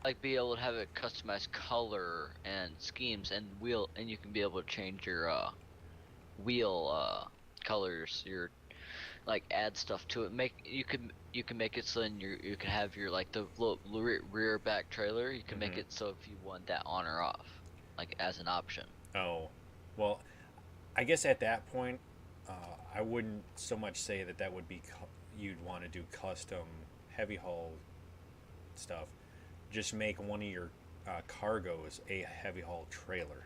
Like be able to have a customized color and schemes and wheel, and you can be able to change your wheel colors, your like add stuff to it. You can make it so then you can have your like the rear back trailer. You can make it so if you want that on or off, like as an option. Oh, well, I guess at that point, I wouldn't so much say that would be you'd want to do custom heavy haul stuff. Just make one of your cargoes a heavy haul trailer,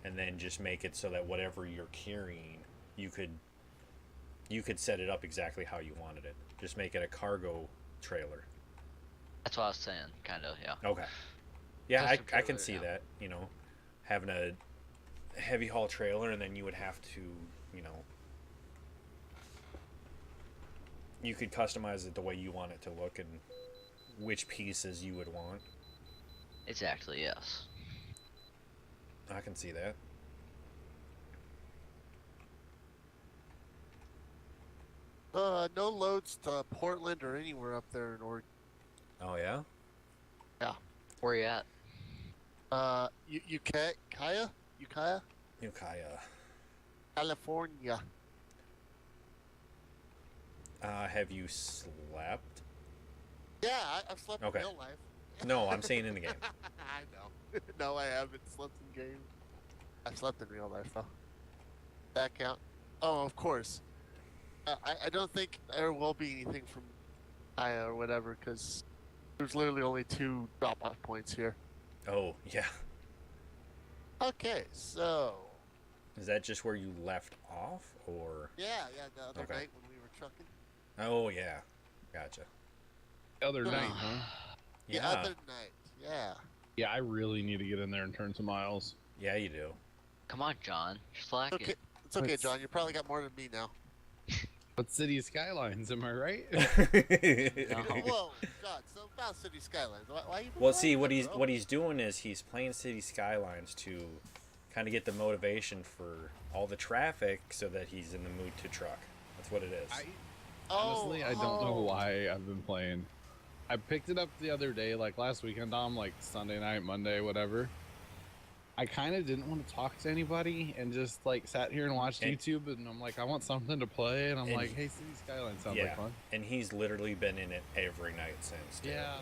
and then just make it so that whatever you're carrying, you could set it up exactly how you wanted it. Just make it a cargo trailer. That's what I was saying, kind of, yeah. Okay. Yeah, I Custom can trailer, see yeah. that, you know, having a heavy haul trailer, and then you would have to, you know, you could customize it the way you want it to look and which pieces you would want. Exactly, yes. I can see that. No loads to Portland or anywhere up there in Oregon. Oh yeah? Yeah. Where you at? Ukiah? Ukiah. California. Have you slept? Yeah, I've slept Okay. in real life. No, I'm saying in the game. I know. No, I haven't slept in game. I slept in real life, though. That count? Oh, of course. I don't think there will be anything from Aya or whatever, because there's literally only 2 drop-off points here. Oh, yeah. Okay, so... Is that just where you left off, or? Yeah, the other Okay. night when we were trucking. Oh, yeah. Gotcha. Other night, huh? The Yeah. other night, yeah. Yeah, I really need to get in there and turn some miles. Yeah, you do. Come on, John. Slack Okay, it. it's okay, It's- John. You probably got more than me now. But City Skylines, am I right? Whoa, God! So about City Skylines. Why you? Well, see playing that, bro? what he's doing is he's playing City Skylines to kind of get the motivation for all the traffic, so that he's in the mood to truck. That's what it is. Honestly, I don't know oh. why I've been playing. I picked it up the other day, like last weekend, Dom, like Sunday night, Monday, whatever. I kind of didn't want to talk to anybody and just like sat here and watched And- YouTube, and I'm like, I want something to play, and I'm and- like, hey, City Skylines sounds Yeah, like fun. and he's literally been in it every night since. too. Yeah.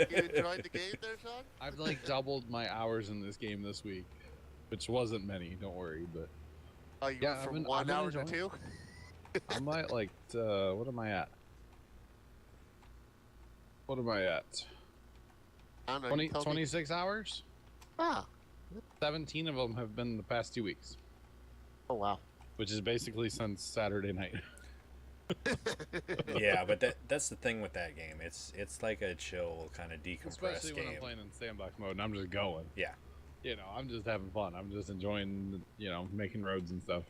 You enjoyed the game there, Sean? I've like doubled my hours in this game this week, which wasn't many, don't worry, but Oh, you Yeah, went I've from been- 1 I've been hour to enjoying 2? I'm at like, what am I at? What am I at? I don't know. 20, you tell me. 26 hours? Ah. 17 of them have been the past 2 weeks, Oh wow. which is basically since Saturday night. Yeah, but that's the thing with that game. It's like a chill kind of decompressed Especially when I'm game. playing in sandbox mode and I'm just going. Yeah. You know, I'm just having fun. I'm just enjoying, you know, making roads and stuff.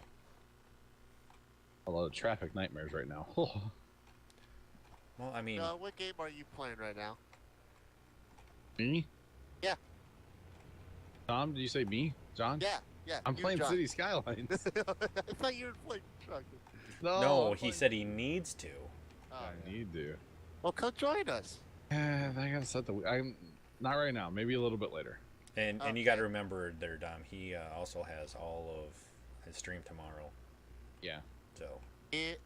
A lot of traffic nightmares right now. Well, I mean, What game are you playing right now? Me? Yeah. Tom, did you say me? John? Yeah, yeah. I'm you, playing John. City Skylines. I thought you were playing truck. no, I'm he playing- said he needs to. Oh, I yeah. need to. Well, come join us. I gotta set the. I'm not right now. Maybe a little bit later. And you Okay. got to remember there, Dom. He also has all of his stream tomorrow. Yeah. So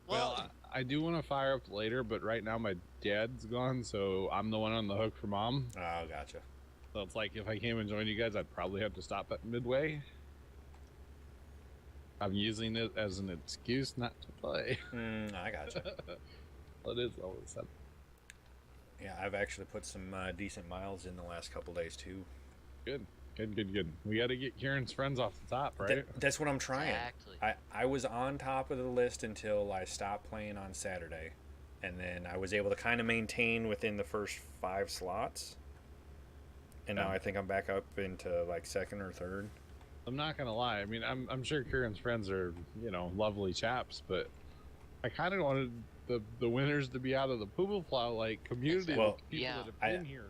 Well, I do want to fire up later, but right now my dad's gone, so I'm the one on the hook for mom. oh, gotcha. So it's like if I came and joined you guys, I'd probably have to stop at midway. I'm using it as an excuse not to play. I gotcha. It is always sad. Yeah, I've actually put some decent miles in the last couple days too. Good. We got to get Kieran's friends off the top, right? That's what I'm trying. Exactly. I was on top of the list until I stopped playing on Saturday, and then I was able to kind of maintain within the first 5 slots. And now Yeah. I think I'm back up into like second or third. I'm not gonna lie. I mean, I'm sure Kieran's friends are, you know, lovely chaps, but I kind of wanted the winners to be out of the Puma Plow like community Well, of people yeah. that have I- been here.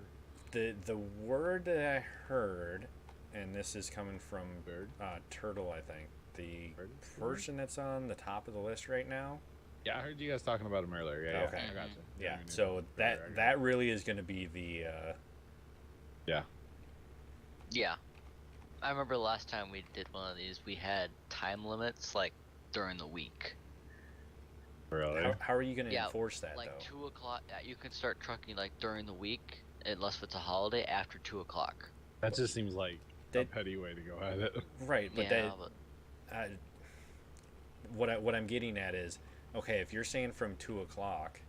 The word that I heard, and this is coming from Turtle, I think, the Bird? person that's on the top of the list right now. Yeah, I heard you guys talking about him earlier. Yeah, Okay. I got you. Yeah, we knew. so Right. that really is going to be the Yeah. I remember the last time we did one of these, we had time limits like during the week. Really? how are you going to Yeah, enforce that Like though? 2 o'clock. You can start trucking like during the week, unless it's a holiday after 2 o'clock. That just seems like a That- petty way to go at it. Right, but Yeah, but what I'm getting at is, okay, if you're saying from 2 o'clock,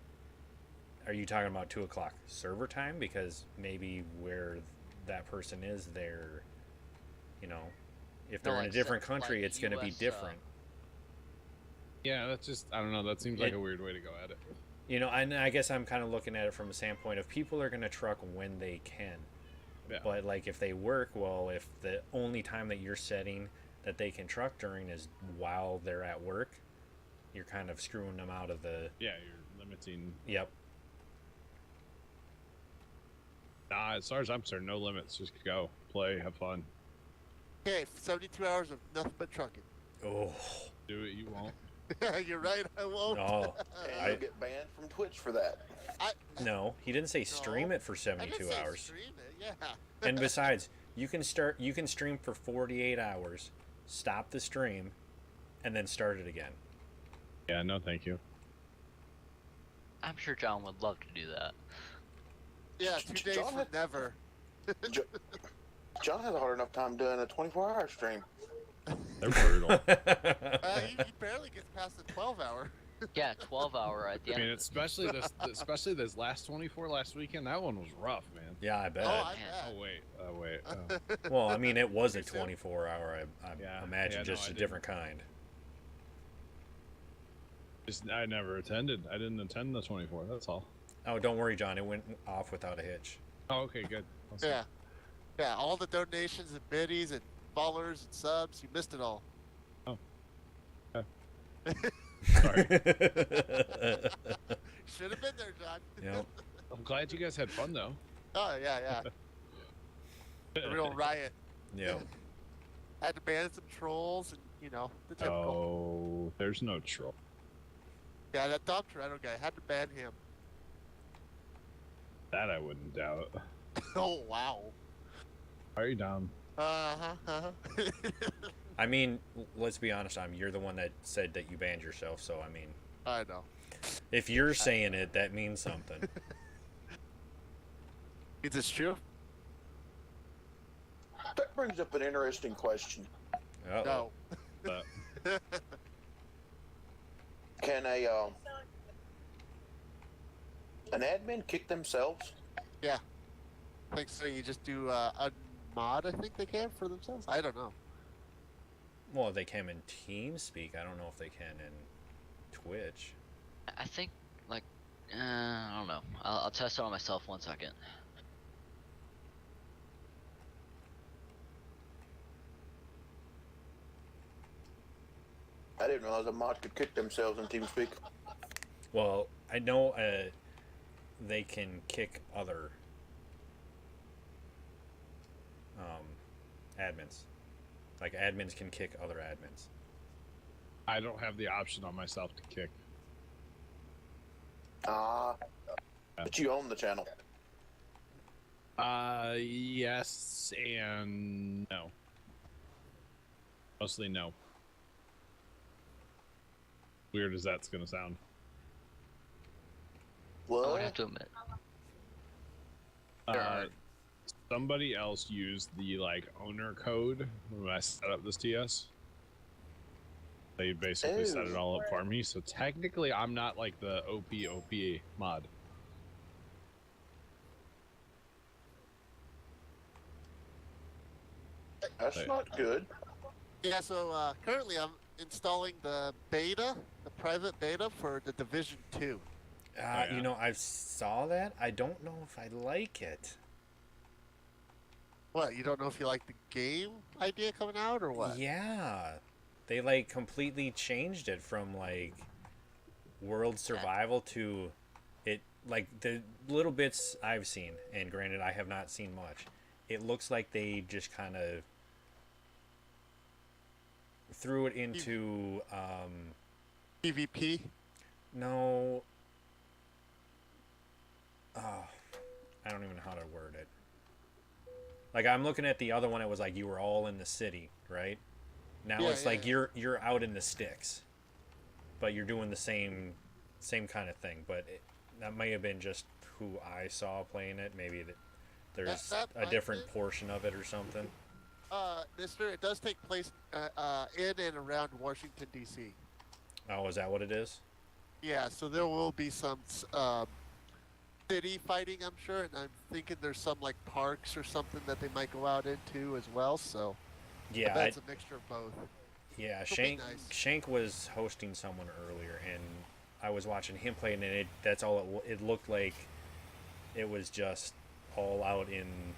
are you talking about 2 o'clock server time? Because maybe where that person is, they're, you know, if they're No, in a like different set- country, like it's going to be US, different. Yeah, that's just I don't know. That seems like It- a weird way to go at it. You know, and I guess I'm kind of looking at it from a standpoint of people are going to truck when they can. Yeah. But like if they work, well, if the only time that you're setting that they can truck during is while they're at work, you're kind of screwing them out of the. Yeah, you're limiting. Yep. Nah, as far as I'm concerned, no limits. Just go, play, have fun. okay, 72 hours of nothing but trucking. Oh. Do it. You won't. You're right. I won't. No. And you'll get banned from Twitch for that. No, he didn't say stream No, it for I 72 didn't say hours. stream it. Yeah. And besides, you can stream for 48 hours, stop the stream, and then start it again. Yeah, no, thank you. I'm sure John would love to do that. Yeah, 2 days John for had- never. John has a hard enough time doing a 24-hour stream. They're brutal. He barely gets past the 12-hour. Yeah, 12-hour at the I mean, end. especially this last 24 last weekend. That one was rough, man. Yeah, I bet. Oh, I Oh bet. wait. Well, I mean, it was a Too soon? 24-hour. I Yeah, imagine yeah, no, just I a didn't. different kind. I never attended. I didn't attend the 24. That's all. Oh, don't worry, John. It went off without a hitch. Oh, okay, good. Awesome. Yeah. Yeah, all the donations and biddies and followers and subs, you missed it all. Oh. Sorry. Should have been there, John. Yep. I'm glad you guys had fun though. Oh yeah, yeah. A real riot. Yep. Had to ban some trolls and the typical. Oh, there's no troll. Yeah, that Dom Toretto guy had to ban him. That I wouldn't doubt. Oh wow. Are you dumb? I mean, let's be honest, you're the one that said that you banned yourself, so I mean, I know. if you're saying it, that means something. Is this true? That brings up an interesting question. Uh-oh. No. But Can an admin kick themselves? Yeah. I think so. You just do a mod. I think they can for themselves. I don't know. Well, they can in TeamSpeak. I don't know if they can in Twitch. I think, like, I don't know. I'll test it on myself 1 second. I didn't realize a mod could kick themselves in TeamSpeak. Well, I know they can kick other admins. Like, admins can kick other admins. I don't have the option on myself to kick. But you own the channel. Yes and no. Mostly no. Weird as that's gonna sound. I would What? have to admit. Somebody else used the owner code when I set up this TS. They basically set it all up for me, so technically I'm not like the OP mod. That's not good. Yeah. So currently I'm installing the beta, the private beta for the Division 2. You know, I saw that. I don't know if I like it. What? You don't know if you like the game idea coming out or what? Yeah. They completely changed it from world survival to it, the little bits I've seen, and granted I have not seen much. It looks like they just kind of threw it into PvP. No. I don't even know how to word it. I'm looking at the other one. It was you were all in the city, right? Now it's you're out in the sticks, but you're doing the same kind of thing. But that may have been just who I saw playing it. Maybe there's a different portion of it or something. Mister, it does take place in and around Washington D.C. Oh, is that what it is? Yeah, so there will be some city fighting, I'm sure, and I'm thinking there's some parks or something that they might go out into as well. So yeah, that's a mixture of both. Yeah, It'll be nice. Shank was hosting someone earlier, and I was watching him play, and that's all it looked like. It was just all out in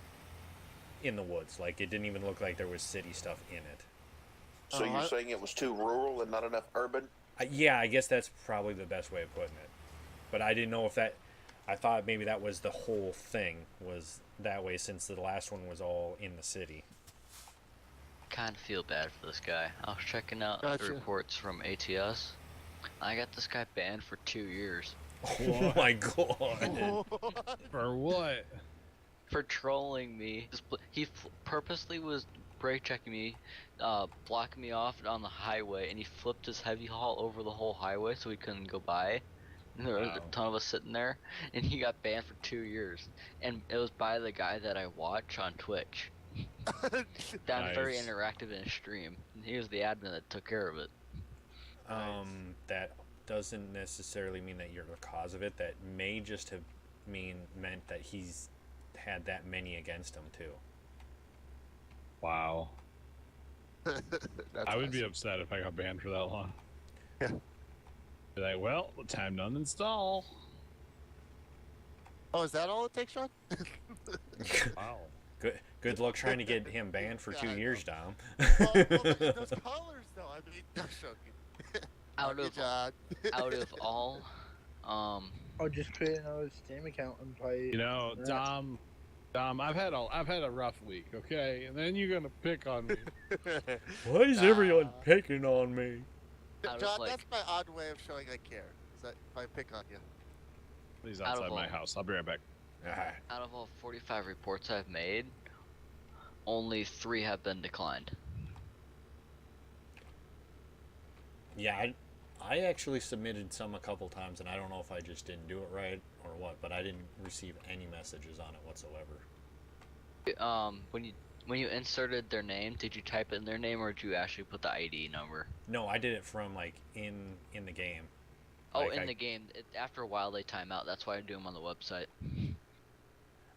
the woods. It didn't even look like there was city stuff in it. So you're saying it was too rural and not enough urban? Yeah, I guess that's probably the best way of putting it. But I didn't know if that. I thought maybe that was the whole thing was that way, since the last one was all in the city. Kind of feel bad for this guy. I was checking out the reports from ATS. I got this guy banned for 2 years. Oh my god! For what? For trolling me. He purposely was brake checking me, blocking me off on the highway, and he flipped his heavy haul over the whole highway so we couldn't go by. And there was a ton of us sitting there, and he got banned for 2 years. And it was by the guy that I watch on Twitch. I'm very interactive in his stream. He was the admin that took care of it. That doesn't necessarily mean that you're the cause of it. That may just have meant that he's had that many against him too. Wow. I would be upset if I got banned for that long. Yeah. Be like, well, time to uninstall. Oh, is that all it takes, Sean? Wow. Good luck trying to get him banned for 2 years, Dom. Well, those colors, though. I mean, I'm joking. Out Good of job. out of all, Or just create another Steam account and play. You know, that. Dom, I've had a rough week, okay? And then you're gonna pick on me. Why is everyone picking on me? Out of, John, like- that's my odd way of showing I care. Is that if I pick on you? He's Out of outside my all- house. I'll be right back. out of all 45 reports I've made, only 3 have been declined. Yeah, I actually submitted some a couple times, and I don't know if I just didn't do it right or what, but I didn't receive any messages on it whatsoever. When you inserted their name, did you type in their name or did you actually put the ID number? No, I did it from like in the game. Oh, Like, in the game. After a while, they time out. That's why I do them on the website.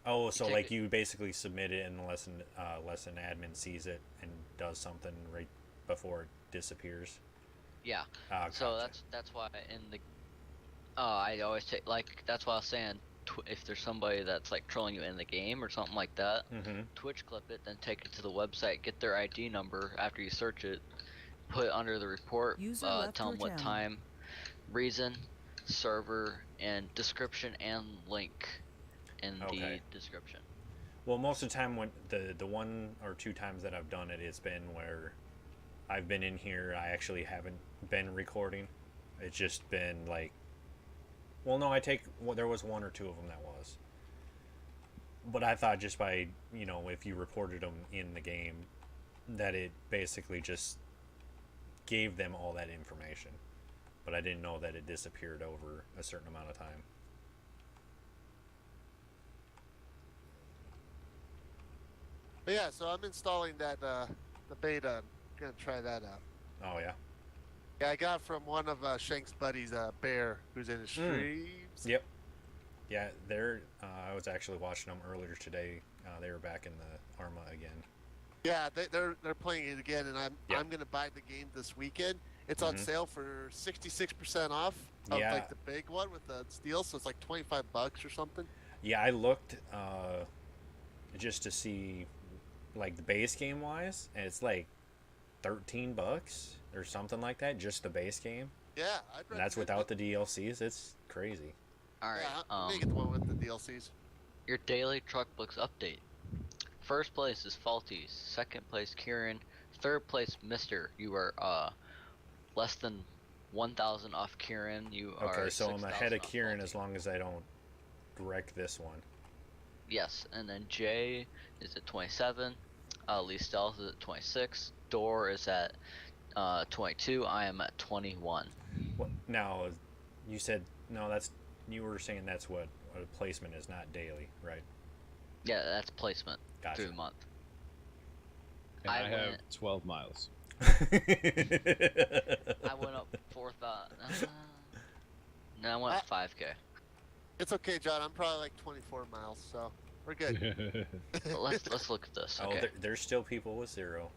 Oh, so take like it- you basically submit it, and the lesson admin sees it and does something right before it disappears. Yeah. Ah, So gotcha. that's why in the I always take, like, that's why I was saying if there's somebody that's like trolling you in the game or something like that, Mm-hmm. Twitch clip it, then take it to the website, get their ID number after you search it, put it under the report, User tell left them your what channel. time, reason, server, and description and link in Okay. the description. Well, most of the time when the 1 or 2 times that I've done it, it's been where I've been in here. I actually haven't been recording. It's just been like, well, no, there was 1 or 2 of them that was. But I thought just by, if you reported them in the game, that it basically just gave them all that information. But I didn't know that it disappeared over a certain amount of time. But yeah, so I'm installing that the beta. I'm gonna try that out. Oh, yeah? Yeah, I got it from one of Shank's buddies, Bear, who's in his streams. Yep. Yeah, I was actually watching them earlier today. They were back in the Arma again. Yeah, they're playing it again, and Yeah. I'm gonna buy the game this weekend. It's on Mhm. sale for 66% off of Yeah. like the big one with the steel, so it's like $25 or something. Yeah, I looked just to see like the base game wise, and it's like $13 or something like that, just the base game. Yeah, And that's without the DLCs. It's crazy. All right. Yeah, I'm gonna get the one with the DLCs. Your daily truck books update. First place is Faulty. Second place Kieran. Third place Mister. You are less than 1,000 off Kieran. You are Okay, so I'm 6,000 ahead of off Kieran Faulty. as long as I don't wreck this one. Yes, and then Jay is at 27. Lee Stealth is at 26. Door is at 22. I am at 21. What now? You said no. You were saying that's what a placement is, not daily, right? Yeah, that's placement Gotcha. through the month. And I I have went- 12 miles. I went up 4,000. No, I went I- 5K. It's okay, John. I'm probably like 24 miles, so we're good. But let's look at this. Oh, Okay. there's still people with 0.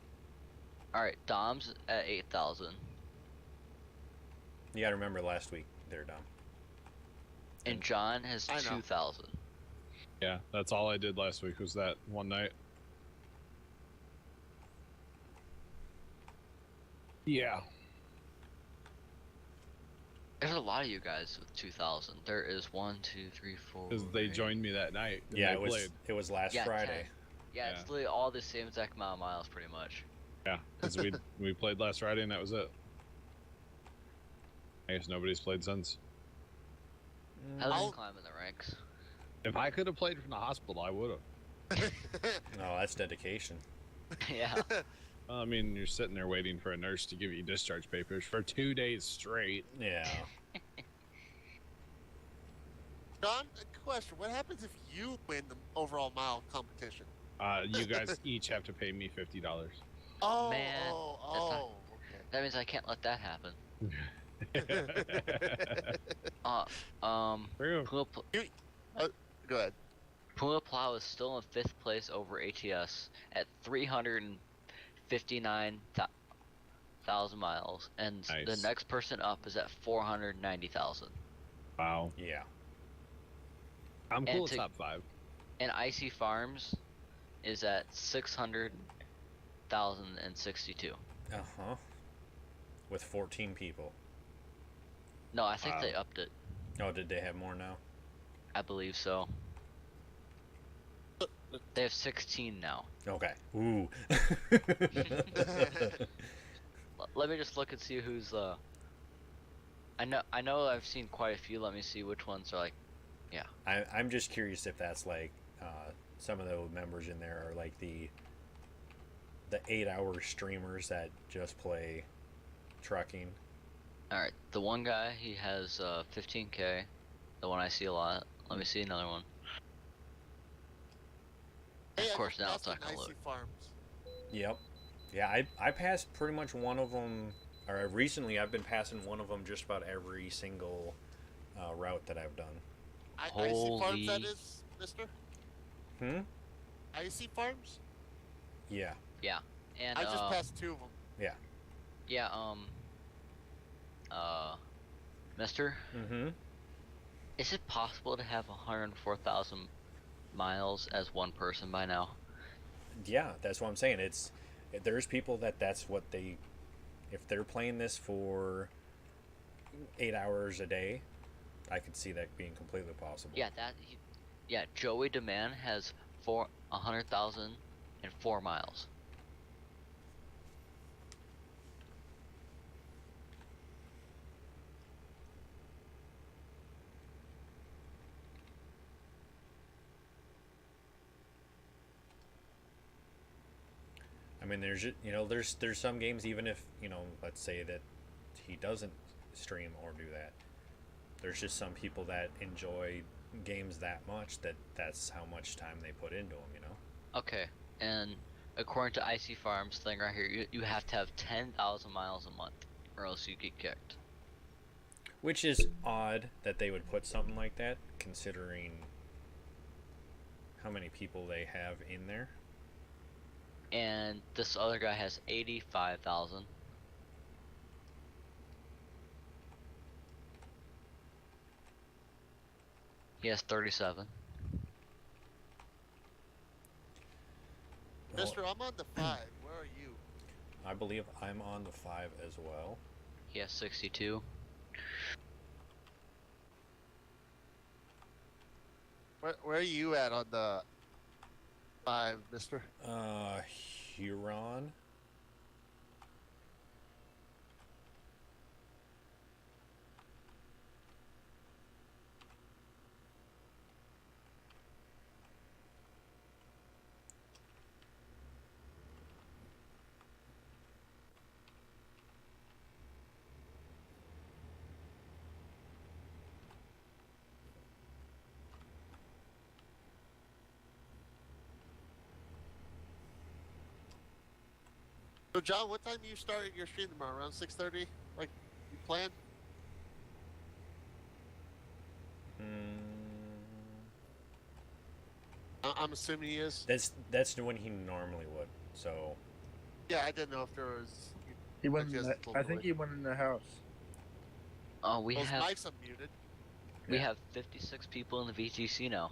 All right, Dom's at 8,000, You gotta remember last week there, Dom. and John has I know. 2,000. Yeah, that's all I did last week was that one night. Yeah. There's a lot of you guys with 2,000. There is 1, 2, 3, 4. Because they eight- joined me that night. and Yeah, they played. it was last Yeah, Friday. 10. Yeah, it's Yeah. literally all the same exact amount of miles, pretty much. Yeah, because we played last Friday and that was it. I guess nobody's played since. How's I'll- you climbing the ranks? If I could have played from the hospital, I would have. No, that's dedication. Yeah. I mean, you're sitting there waiting for a nurse to give you discharge papers for 2 days straight. Yeah. John, a question. What happens if you win the overall mile competition? You guys each have to pay me $50. Oh, Man, oh, That means I can't let that happen. True. Go ahead. Puma Plow is still in 5th place over ATS at 359,000 miles, and the Nice. next person up is at 490,000. Wow. Yeah. I'm And cool at to- top 5. And Icy Farms is at 600,062. Uh-huh. With 14 people. No, I think Wow. they upped it. Oh, did they have more now? I believe so. They have 16 now. Okay. Ooh. Let me just look and see who's I know I've seen quite a few. Let me see which ones are like. Yeah. I'm just curious if that's like some of the members in there are like the 8-hour streamers that just play trucking. All right. The one guy, he has 15K. The one I see a lot. Let me see another one. Hey, Of I course, just now it's passed not an gonna Icy load. Farms. Yep. Yeah, I passed pretty much one of them, or recently I've been passing one of them just about every single route that I've done. Icy Farms, that Holy- is, Mister. Hmm? Icy Farms. Yeah. Yeah. And I just passed 2 of them. yeah. Mister, Mm-hmm. is it possible to have 104,000 miles as one person by now? Yeah, that's what I'm saying. There's people that's what they, if they're playing this for 8 hours a day, I could see that being completely possible. Yeah, yeah, Joey Demand has 100,004 miles. I mean, there's some games, even if, let's say that he doesn't stream or do that, there's just some people that enjoy games that much that's how much time they put into them. Okay, and according to Icy Farms thing right here, you have to have 10,000 miles a month, or else you get kicked. Which is odd that they would put something like that, considering how many people they have in there. And this other guy has 85,000. He has 37. Well, Mister, I'm on the 5. Where are you? I believe I'm on the 5 as well. He has 62. Where are you at on the 5, Mister? Huron. So, John, what time you start your stream tomorrow? Around 6:30, like you planned? I'm assuming he is. That's when he normally would. So Yeah, I didn't know if there was. He went. Like, In just the, a I little think bit. he went in the house. We Those have mics unmuted. we have 56 people in the VTC now.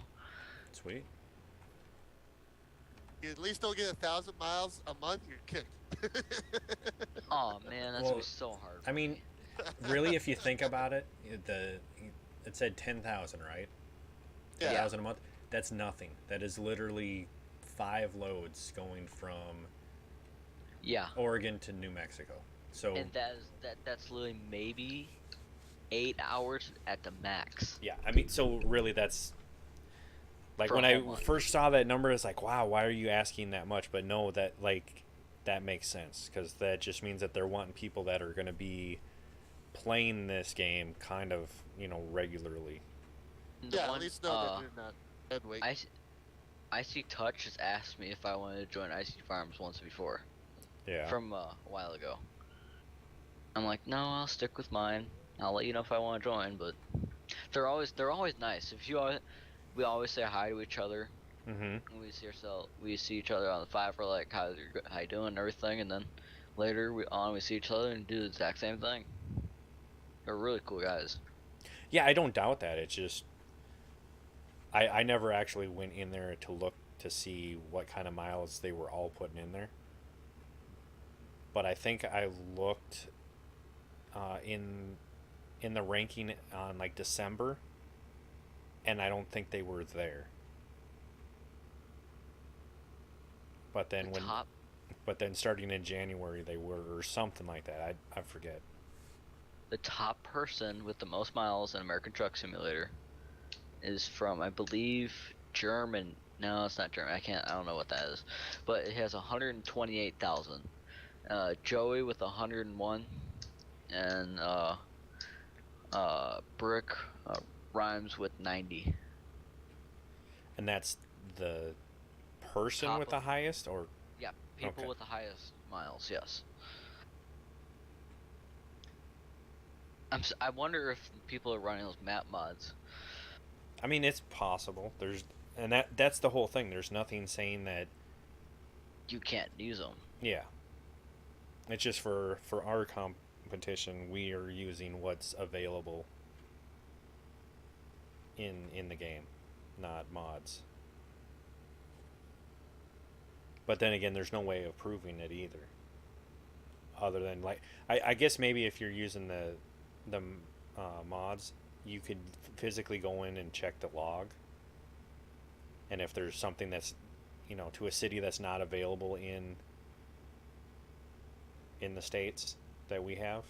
sweet. You at least don't get 1,000 miles a month. You're kicked. Oh man, that's Well, gonna be so hard. I mean, really, if you think about it, it said 10,000, right? Yeah. 10,000 a month. That's nothing. That is literally 5 loads going from Yeah, Oregon to New Mexico. So and that's literally maybe 8 hours at the max. yeah, I mean, so really, that's like For when a I whole month. first saw that number, it's like, wow, why are you asking that much? But no, that makes sense, because that just means that they're wanting people that are going to be playing this game kind of, regularly. The Yeah, one, at least know they're doing that. Dead weight. Icy Touch has asked me if I wanted to join Icy Farms once before, Yeah. from a while ago. I'm like, no, I'll stick with mine. I'll let you know if I want to join, but they're always nice. We always say hi to each other. Mm-hmm. We see each other on the 5. We're like, how you doing, and everything, and then later we see each other and do the exact same thing. They're really cool guys. Yeah, I don't doubt that. It's just I never actually went in there to look to see what kind of miles they were all putting in there. But I think I looked in in the ranking on like December, and I don't think they were there. But then but then starting in January they were, or something like that. I forget. The top person with the most miles in American Truck Simulator is from, I believe, German. No, it's not German. I don't know what that is. But it has 128,000. Joey with 101, and Brick Rhymes with 90. And that's the person Top with the highest, or yeah, people Okay. with the highest miles. Yes. I wonder if people are running those map mods. I mean, it's possible. And that's the whole thing. There's nothing saying that. You can't use them. Yeah. It's just for our competition, we are using what's available in the game, not mods. But then again, there's no way of proving it either. Other than like, I guess maybe if you're using the mods, you could physically go in and check the log. And if there's something that's, to a city that's not available in the states that we have,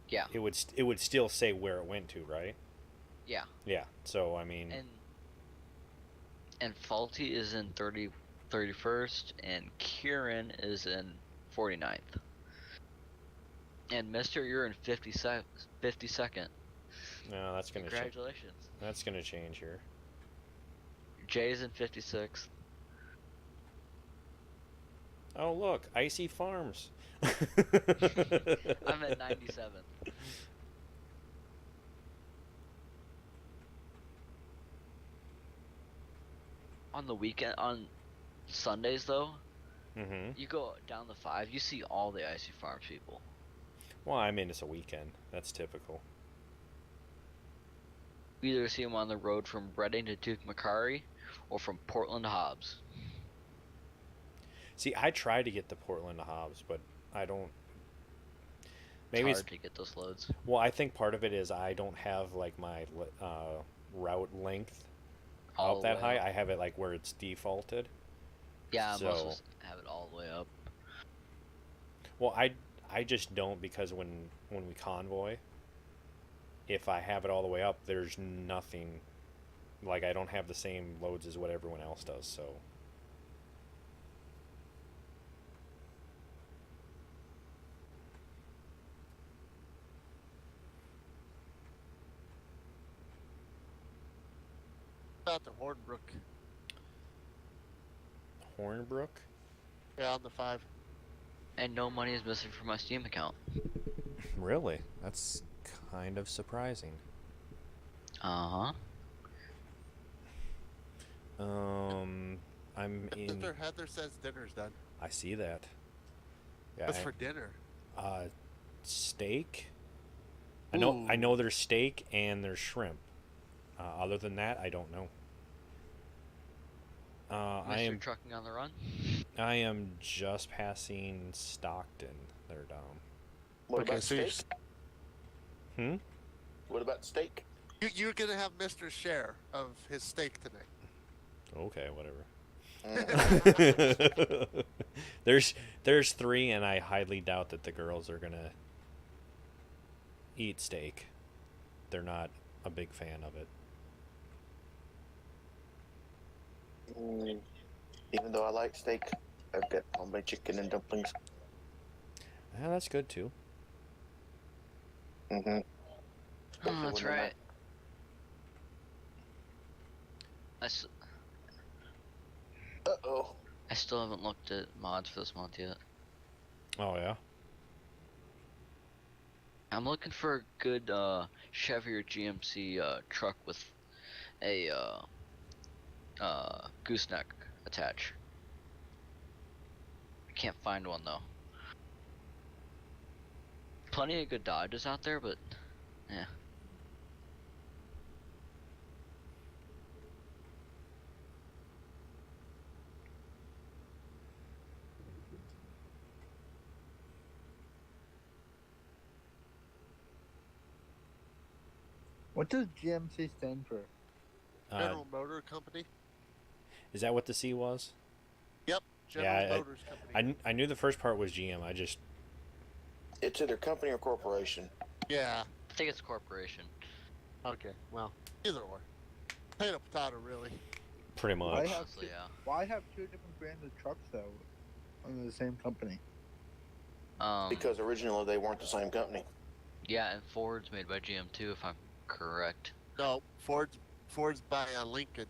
Yeah. it would still say where it went to, right? Yeah. Yeah. So I mean, And Faulty is in 31st, and Kieran is in 49th. And Mister, you're in 52nd. no, that's gonna Congratulations. that's gonna change here. Jay's in 56th. Oh look, Icy Farms. I'm at 97th. On the weekend, on Sundays though, Mm-hmm. you go down the 5, you see all the Icy Farms people. Well, I mean, it's a weekend. That's typical. You either see them on the road from Reading to Duke Macari, or from Portland to Hobbs. See, I try to get to Portland to Hobbs, but I don't. Maybe it's hard to get those loads. Well, I think part of it is I don't have like my route length All out the that way high. up. I have it like where it's defaulted. Yeah, most of So- us have it all the way up. Well, I just don't, because when we convoy, if I have it all the way up, there's nothing. Like, I don't have the same loads as what everyone else does, so. About the Hornbrook. Hornbrook? Yeah, on the 5. And no money is missing from my Steam account. Really? That's kind of surprising. Uh-huh. I'm in. Heather says dinner's done. I see that. Yeah. What's for dinner? Steak. I know there's steak and there's shrimp. Other than that, I don't know. I am Trucking on the Run? I am just passing Stockton. They're down. What Okay, about so you- steak? Hmm? What about steak? You're gonna have Mr. share of his steak tonight. Okay, whatever. Mm. there's 3, and I highly doubt that the girls are gonna eat steak. They're not a big fan of it. Even though I like steak, I've got homemade chicken and dumplings. Yeah, that's good too. Mm-hmm. Oh, that's right. Uh-oh. I still haven't looked at mods for this month yet. Oh yeah. I'm looking for a good Chevy or GMC truck with a gooseneck attach. I can't find one though. Plenty of good Dodges out there, but yeah. What does GMC stand for? General Motor Company. Is that what the C was? Yep. General Yeah, Motors Company. I knew the first part was GM. I just It's either company or corporation. Yeah. I think it's a corporation. Okay. Well, either or. Potato, potato, really. pretty Why much. have Honestly, two, yeah. why have two different brands of trucks though, under the same company? Because originally they weren't the same company. Yeah, and Ford's made by GM too, if I'm correct. No, Ford's by Lincoln.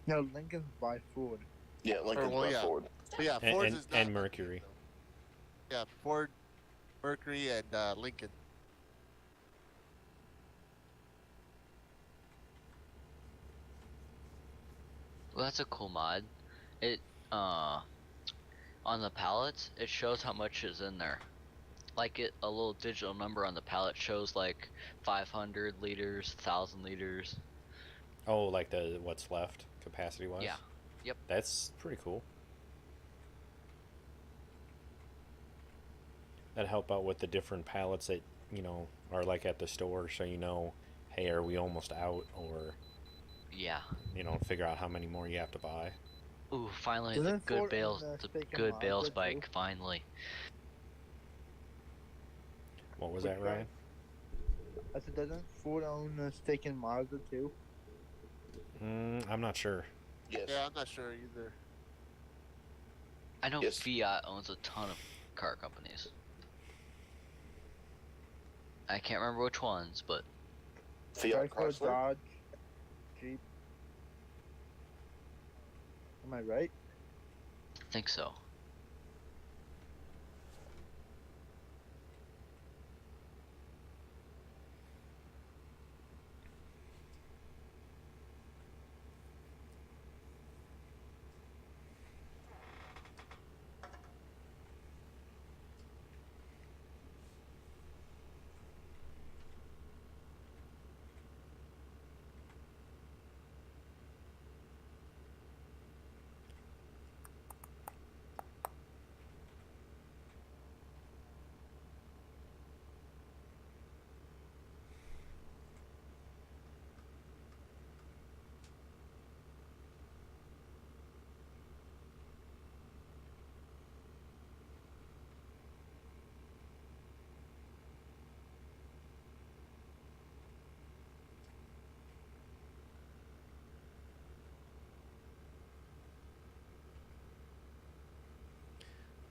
No, Lincoln's by Ford. Yeah, Lincoln's well, by yeah. Ford. But yeah, And- Ford's and- is not and Lincoln, Mercury. though. Yeah, Ford, Mercury, and Lincoln. Well, that's a cool mod. It on the pallets, it shows how much is in there. Like a little digital number on the pallet shows like 500 liters, 1,000 liters. Oh, like the what's left capacity wise. Yeah. Yep. That's pretty cool. That'd help out with the different pallets that are like at the store, so hey, are we almost out, or Yeah. figure out how many more you have to buy. Ooh, finally the Isn't good Ford bales, in the the steak and good bale Mazda, spike. too? Finally. What was Which that, one? Ryan? I said, doesn't Ford own the steak and Mazda too? I'm not sure. Yes. Yeah, I'm not sure either. I know Yes. Fiat owns a ton of car companies. I can't remember which ones, but Fiat Chrysler, Chrysler. Dodge, Jeep. Am I right? I think so.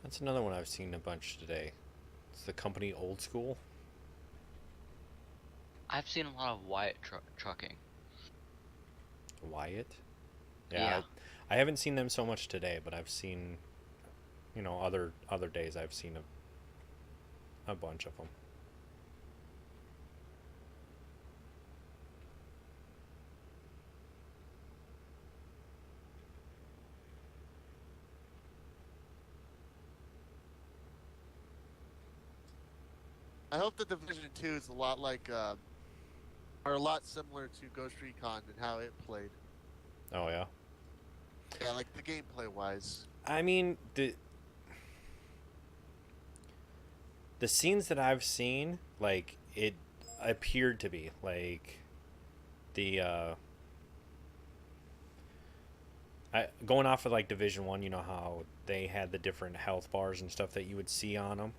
That's another one I've seen a bunch today. It's the company Old School. I've seen a lot of Wyatt trucking. Wyatt. Yeah. I haven't seen them so much today, but I've seen, other days I've seen a bunch of them. I hope the Division 2 is a lot like, or a lot similar to Ghost Recon and how it played. Oh yeah. Yeah, like the gameplay wise. I mean, the scenes that I've seen, like, it appeared to be like the going off of like Division 1, you know how they had the different health bars and stuff that you would see on them.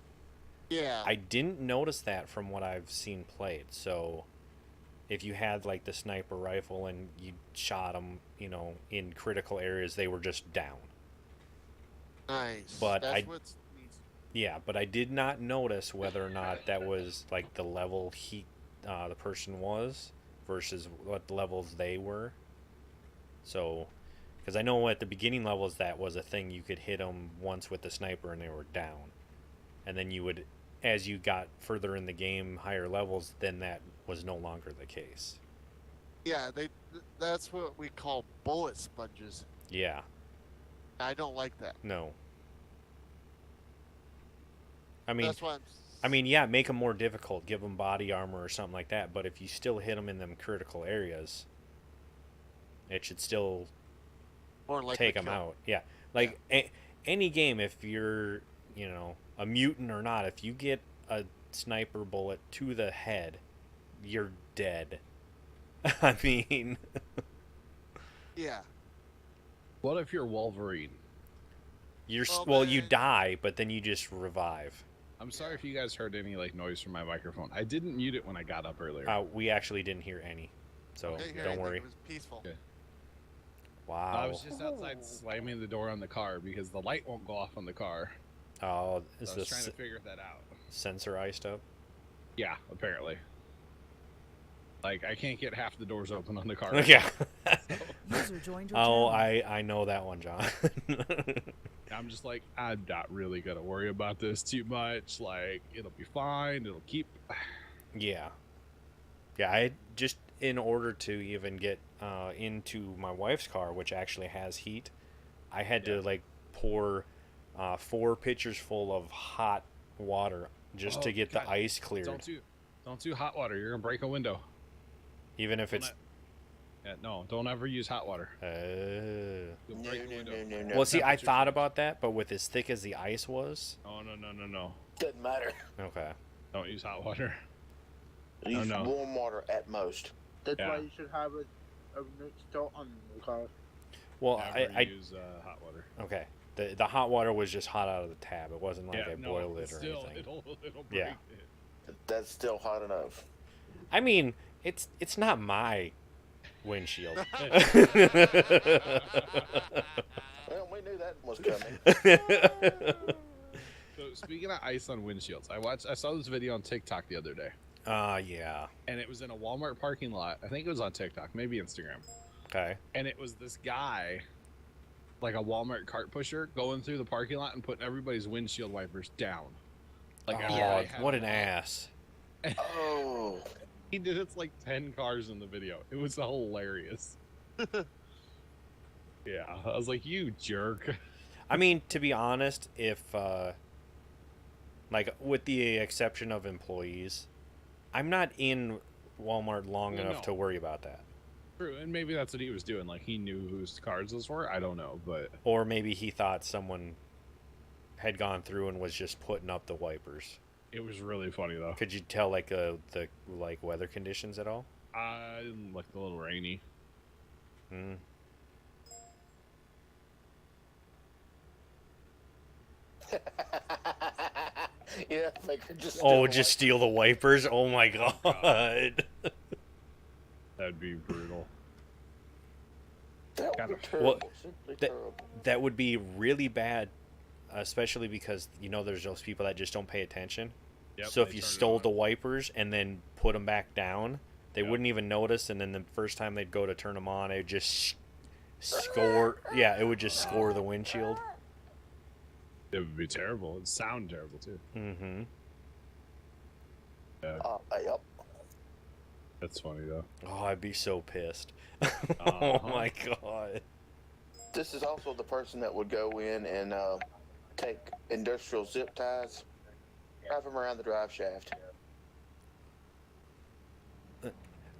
Yeah. I didn't notice that from what I've seen played. So if you had like the sniper rifle and you shot them, in critical areas, they were just down. Nice. But That's what's neat. Yeah, but I did not notice whether or not that was like the level the person was versus what levels they were. So, because I know at the beginning levels that was a thing, you could hit them once with the sniper and they were down, and then you would, as you got further in the game, higher levels, then that was no longer the case. Yeah, that's what we call bullet sponges. Yeah, I don't like that. no. I mean, That's why yeah, make them more difficult, give them body armor or something like that. But if you still hit them in them critical areas, it should still more like take them out. Yeah, like any game, if you're a mutant or not, if you get a sniper bullet to the head, you're dead. I mean, Yeah. What if you're Wolverine? Well, you man. die, but then you just revive. I'm sorry if you guys heard any like noise from my microphone. I didn't mute it when I got up earlier. We actually didn't hear any, so Didn't hear don't anything, worry. It was peaceful. Okay. Wow. I was just outside slamming the door on the car because the light won't go off on the car. Oh, So is I was this trying to figure that out. sensor iced up? Yeah, apparently. Like I can't get half the doors open on the car. Yeah. User joined your Oh, channel. I know that one, John. I'm just like, I'm not really gonna worry about this too much. Like, it'll be fine. It'll keep. Yeah. Yeah, I just, in order to even get into my wife's car, which actually has heat, I had to like pour 4 pitchers full of hot water just to get God. the ice cleared. Don't do hot water. You're gonna break a window. Even if it's Yeah, no, don't ever use hot water. You'll No, break a no, window. no, no, no. well, see, I Temperature thought change. about that, but with as thick as the ice was, Oh no. Doesn't matter. okay. Don't use hot water. Use no. warm water at most. That's Yeah. why you should have a mixed out on the car. Well, Never I use hot water. okay. The hot water was just hot out of the tab. It wasn't like Yeah, I no, boiled it or still, anything. It'll break Yeah. it. That's still hot enough. I mean, it's not my windshield. Well, we knew that was coming. So speaking of ice on windshields, I saw this video on TikTok the other day, Yeah. and it was in a Walmart parking lot. I think it was on TikTok, maybe Instagram. Okay. And it was this guy, like a Walmart cart pusher, going through the parking lot and putting everybody's windshield wipers down. Like, Oh, after they had what them an up. ass. Oh. He did it to like 10 cars in the video. It was hilarious. Yeah, I was like, you jerk. I mean, to be honest, if like with the exception of employees, I'm not in Walmart long Well, enough no. to worry about that. True, and maybe that's what he was doing. Like, he knew whose cars those were. I don't know, but Or maybe he thought someone had gone through and was just putting up the wipers. it was really funny, though. Could you tell like the like weather conditions at all? Looked a little rainy. Hmm. Yeah, they could just. Oh, still just steal the wipers? Oh my god. That'd be brutal. That would Gotta- be terrible. Well, Simply that- terrible. That would be really bad, especially because there's those people that just don't pay attention. Yep, So if they you turned it stole on. the wipers and then put them back down, they Yep. wouldn't even notice. And then the first time they'd go to turn them on, it would just score. Yeah, it would just score the windshield. It would be terrible. It'd sound terrible, too. Mm-hmm. Yep. That's funny, though. Oh, I'd be so pissed. Uh-huh. Oh my god. This is also the person that would go in and take industrial zip ties, wrap them around the drive shaft.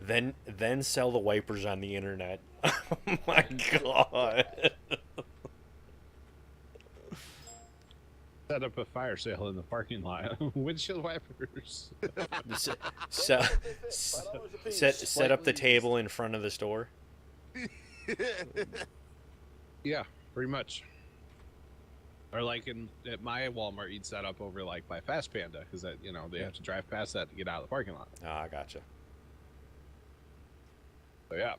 Then sell the wipers on the internet. Oh my god. Set up a fire sale in the parking lot. Windshield wipers. Set up the table in front of the store. Yeah, pretty much. Or like at my Walmart, you'd set up over like by Fast Panda because that they have to drive past that to get out of the parking lot. Ah, I gotcha. So yeah.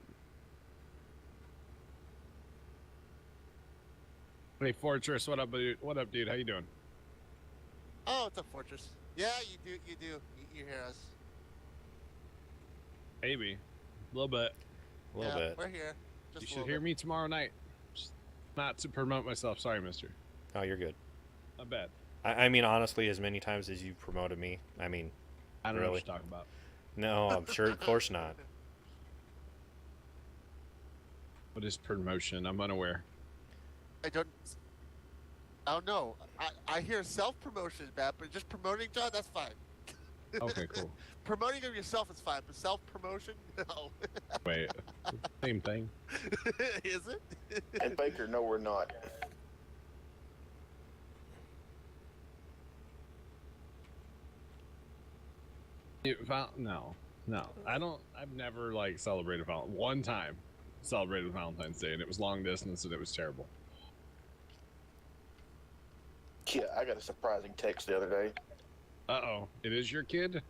Hey Fortress, what up, dude? What up, dude? How you doing? Oh, it's a fortress. Yeah, you do. You hear us. Maybe. A little bit. A little Yeah, bit. we're here. Just You a should little hear bit. me tomorrow night. Just not to promote myself. Sorry, mister. Oh, you're good. Not bad. I mean, honestly, as many times as you've promoted me, I mean, I don't know Really? what you're talking about. no, I'm sure, of course not. What is promotion? I'm unaware. I don't. Oh no, I hear self promotion is bad, but just promoting John, that's fine. Okay, cool. Promoting of yourself is fine, but self promotion, no. Wait, same thing. Is it? And Baker, no, we're not. No. No, I don't. I've never like celebrated one time celebrated Valentine's Day, and it was long distance, and it was terrible. Yeah, I got a surprising text the other day. Uh-oh, it is your kid?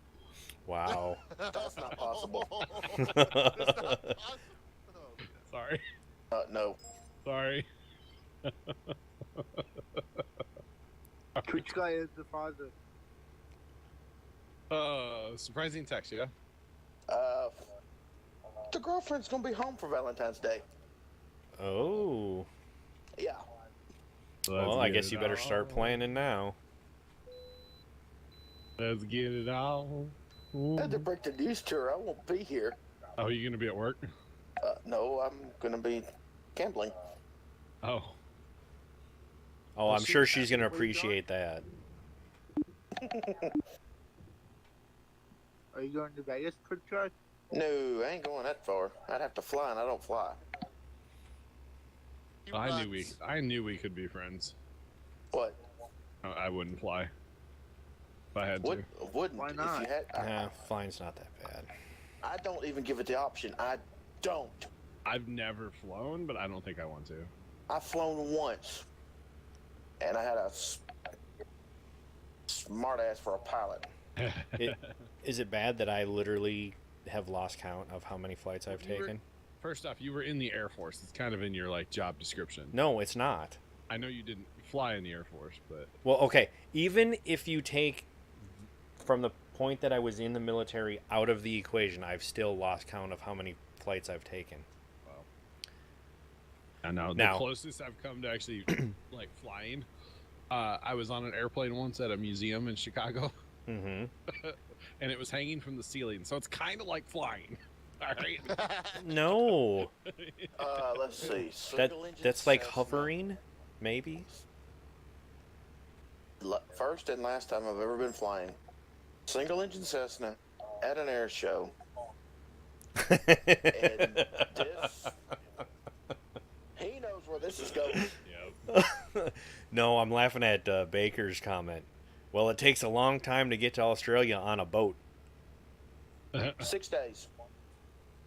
Wow. That's not possible. That's not possible. Sorry. No. Sorry. Which guy is the father? Surprising text, yeah? The girlfriend's gonna be home for Valentine's Day. Oh. Yeah. Well, I guess you better start planning now. Let's get it on. I had to break the news to her. I won't be here. Oh, you gonna be at work? No, I'm gonna be gambling. Oh. Oh, I'm sure she's gonna appreciate that. Are you going to Vegas for the try? No, I ain't going that far. I'd have to fly, and I don't fly. I knew we could be friends. What? I wouldn't fly if I had to. Wouldn't. Why not? If you had, Nah, flying's not that bad. I don't even give it the option. I don't. I've never flown, but I don't think I want to. I've flown once, and I had a smart ass for a pilot. Is it bad that I literally have lost count of how many flights I've taken? First off, you were in the Air Force. It's kind of in your like job description. No, it's not. I know you didn't fly in the Air Force, but Well, okay. Even if you take from the point that I was in the military out of the equation, I've still lost count of how many flights I've taken. I know the closest I've come to actually like flying. I was on an airplane once at a museum in Chicago, Mm-hmm. and it was hanging from the ceiling, so it's kind of like flying. All right. No. Let's see. That's like hovering, maybe. First and last time I've ever been flying. Single engine Cessna at an air show. And this, he knows where this is going. Yep. No, I'm laughing at Baker's comment. Well, it takes a long time to get to Australia on a boat. 6 days.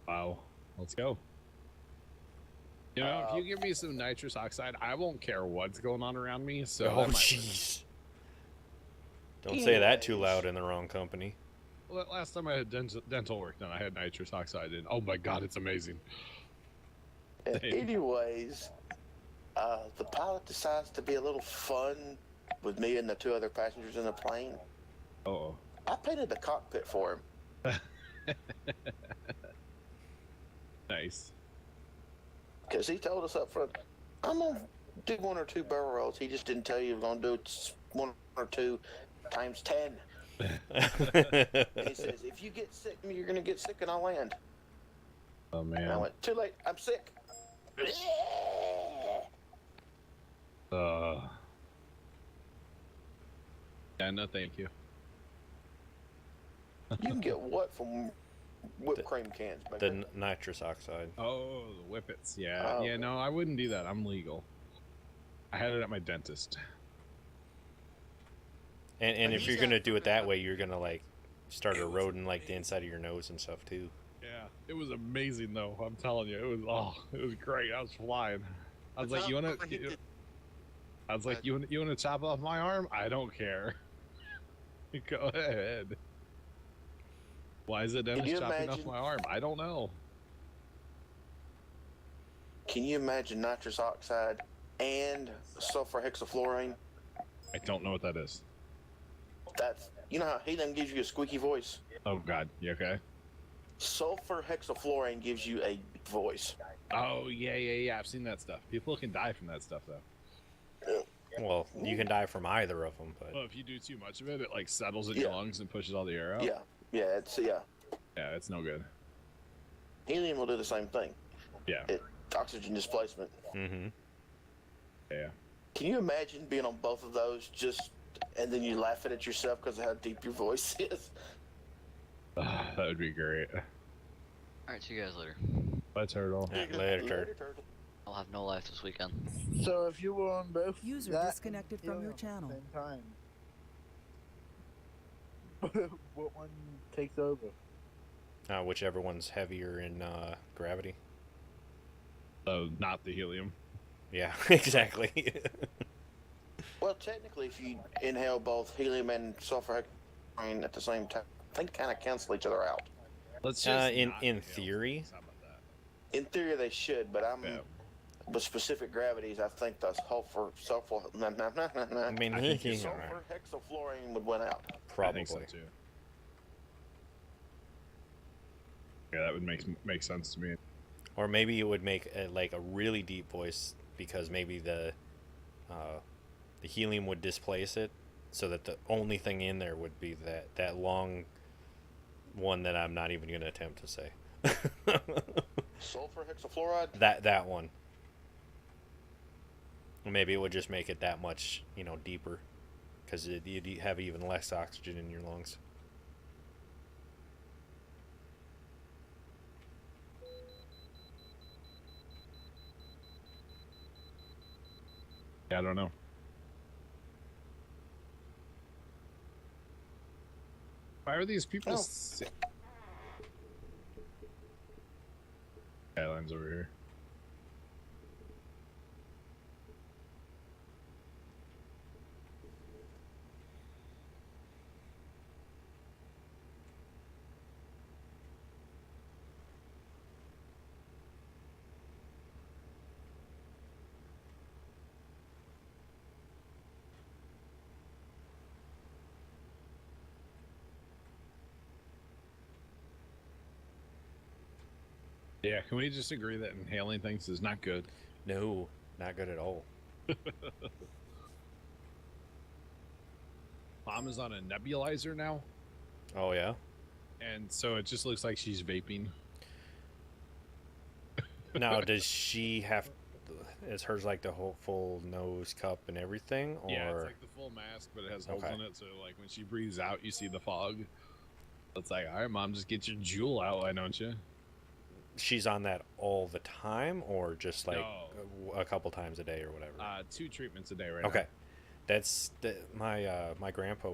Wow. Let's go. You know, if you give me some nitrous oxide, I won't care what's going on around me. So Oh, jeez. Don't say that too loud in the wrong company. Well, last time I had dental work done, I had nitrous oxide in. Oh my god, it's amazing. Anyways, the pilot decides to be a little fun with me and the 2 other passengers in the plane. Oh. I painted the cockpit for him. Nice. Because he told us up front, I'm going to do 1 or 2 barrel rolls. He just didn't tell you he was going to do it 1 or 2 times 10. And he says, if you get sick, you're going to get sick and I'll land. Oh man. And I went, too late, I'm sick. Yeah, no thank you. You can get what from whipped cream cans, The baby? nitrous oxide. Oh, the whippets. Yeah. Oh. Yeah, no, I wouldn't do that. I'm legal. I had it at my dentist. And But if he's you're gonna got- do it that way, you're gonna like start eroding like the inside of your nose and stuff too. Yeah, it was amazing though. I'm telling you, it was great. I was flying. I was like, you wanna? I was like, you wanna chop off my arm? I don't care. Go ahead. Why is it Can dentist you chopping off imagine- my arm? I don't know. Can you imagine nitrous oxide and sulfur hexafluorine? I don't know what that is. That's, you know how helium gives you a squeaky voice? Oh God, you okay? Sulfur hexafluorine gives you a voice. Oh yeah. I've seen that stuff. People can die from that stuff though. Well, you can die from either of them, but Well, if you do too much of it, it like settles in your Yeah. lungs and pushes all the air out. Yeah, it's Yeah, it's no good. helium will do the same thing. Yeah. Oxygen displacement. mm-hmm. Yeah. Can you imagine being on both of those and then you laughing at yourself because of how deep your voice is? That would be great. Alright, see you guys later. Bye, turtle. Later, Kurt. turtle. I'll have no life this weekend. So if you were on both User that disconnected and from your helium channel. at the same time, what one takes over? Whichever one's heavier in gravity. So not the helium. Yeah, exactly. Well, technically, if you inhale both helium and sulfur hexafluorine at the same time, I think kind of cancel each other out. Let's just in not in inhale theory, things. How about that? In theory, they should, but Yeah. with specific gravities, I think the sulfur I mean, I think you're sulfur hexafluorine would win out. probably. I think so too. Yeah, that would make sense to me. Or maybe it would make like a really deep voice because maybe the helium would displace it, so that the only thing in there would be that long one that I'm not even going to attempt to say. Sulfur hexafluoride? That one. Maybe it would just make it that much, deeper, because you'd have even less oxygen in your lungs. Yeah, I don't know. Why are these people? Skyline's over here. Yeah, can we just agree that inhaling things is not good? No, not good at all. Mom is on a nebulizer now, Oh yeah. and so it just looks like she's vaping. Now, does she have? Is hers like the whole full nose cup and everything, or Yeah, it's like the full mask, but it has holes Okay. in it, so like when she breathes out, you see the fog. It's like, all right, Mom, just get your jewel out, why don't you? she's on that all the time, or just like No. a couple times a day or whatever? 2 treatments a day right Okay, that's my grandpa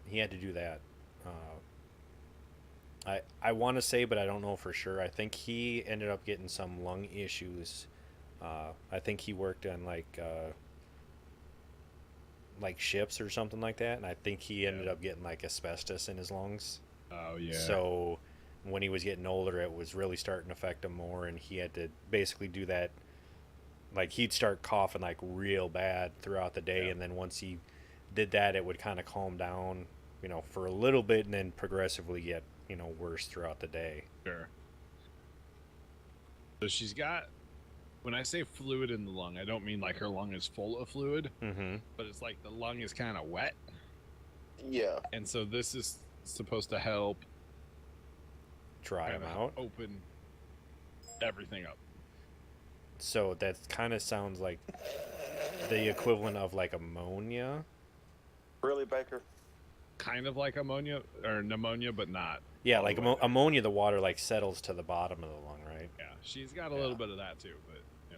he had to do that. I want to say, but I don't know for sure. I think he ended up getting some lung issues. I think he worked on like ships or something like that, and I think he ended up getting like asbestos in his lungs. now. Oh, yeah. So when he was getting older, it was really starting to affect him more, and he had to basically do that. Like he'd start coughing like real bad throughout the day, Yeah. and then once he did that, it would kind of calm down, for a little bit, and then progressively get, worse throughout the day. Sure. So she's got, when I say fluid in the lung, I don't mean like her lung is full of fluid, Mm-hmm. but it's like the lung is kind of wet. Yeah. And so this is supposed to help Dry kind him of out. open everything up. So that kind of sounds like the equivalent of like ammonia. Really, Baker? Kind of like ammonia or pneumonia, but not. Yeah, all like the way there. ammonia, the water like settles to the bottom of the lung, right? Yeah, she's got a little bit of that too, but yeah.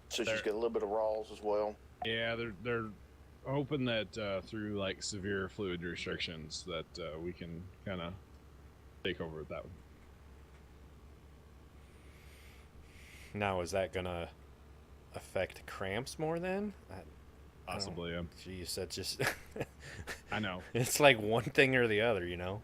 So There- she's got a little bit of raws as well. Yeah, they're hoping that through like severe fluid restrictions that we can kind of take over with that one. Now, is that gonna affect cramps more then? Possibly, yeah. Jeez, that just I know. it's like one thing or the other, You know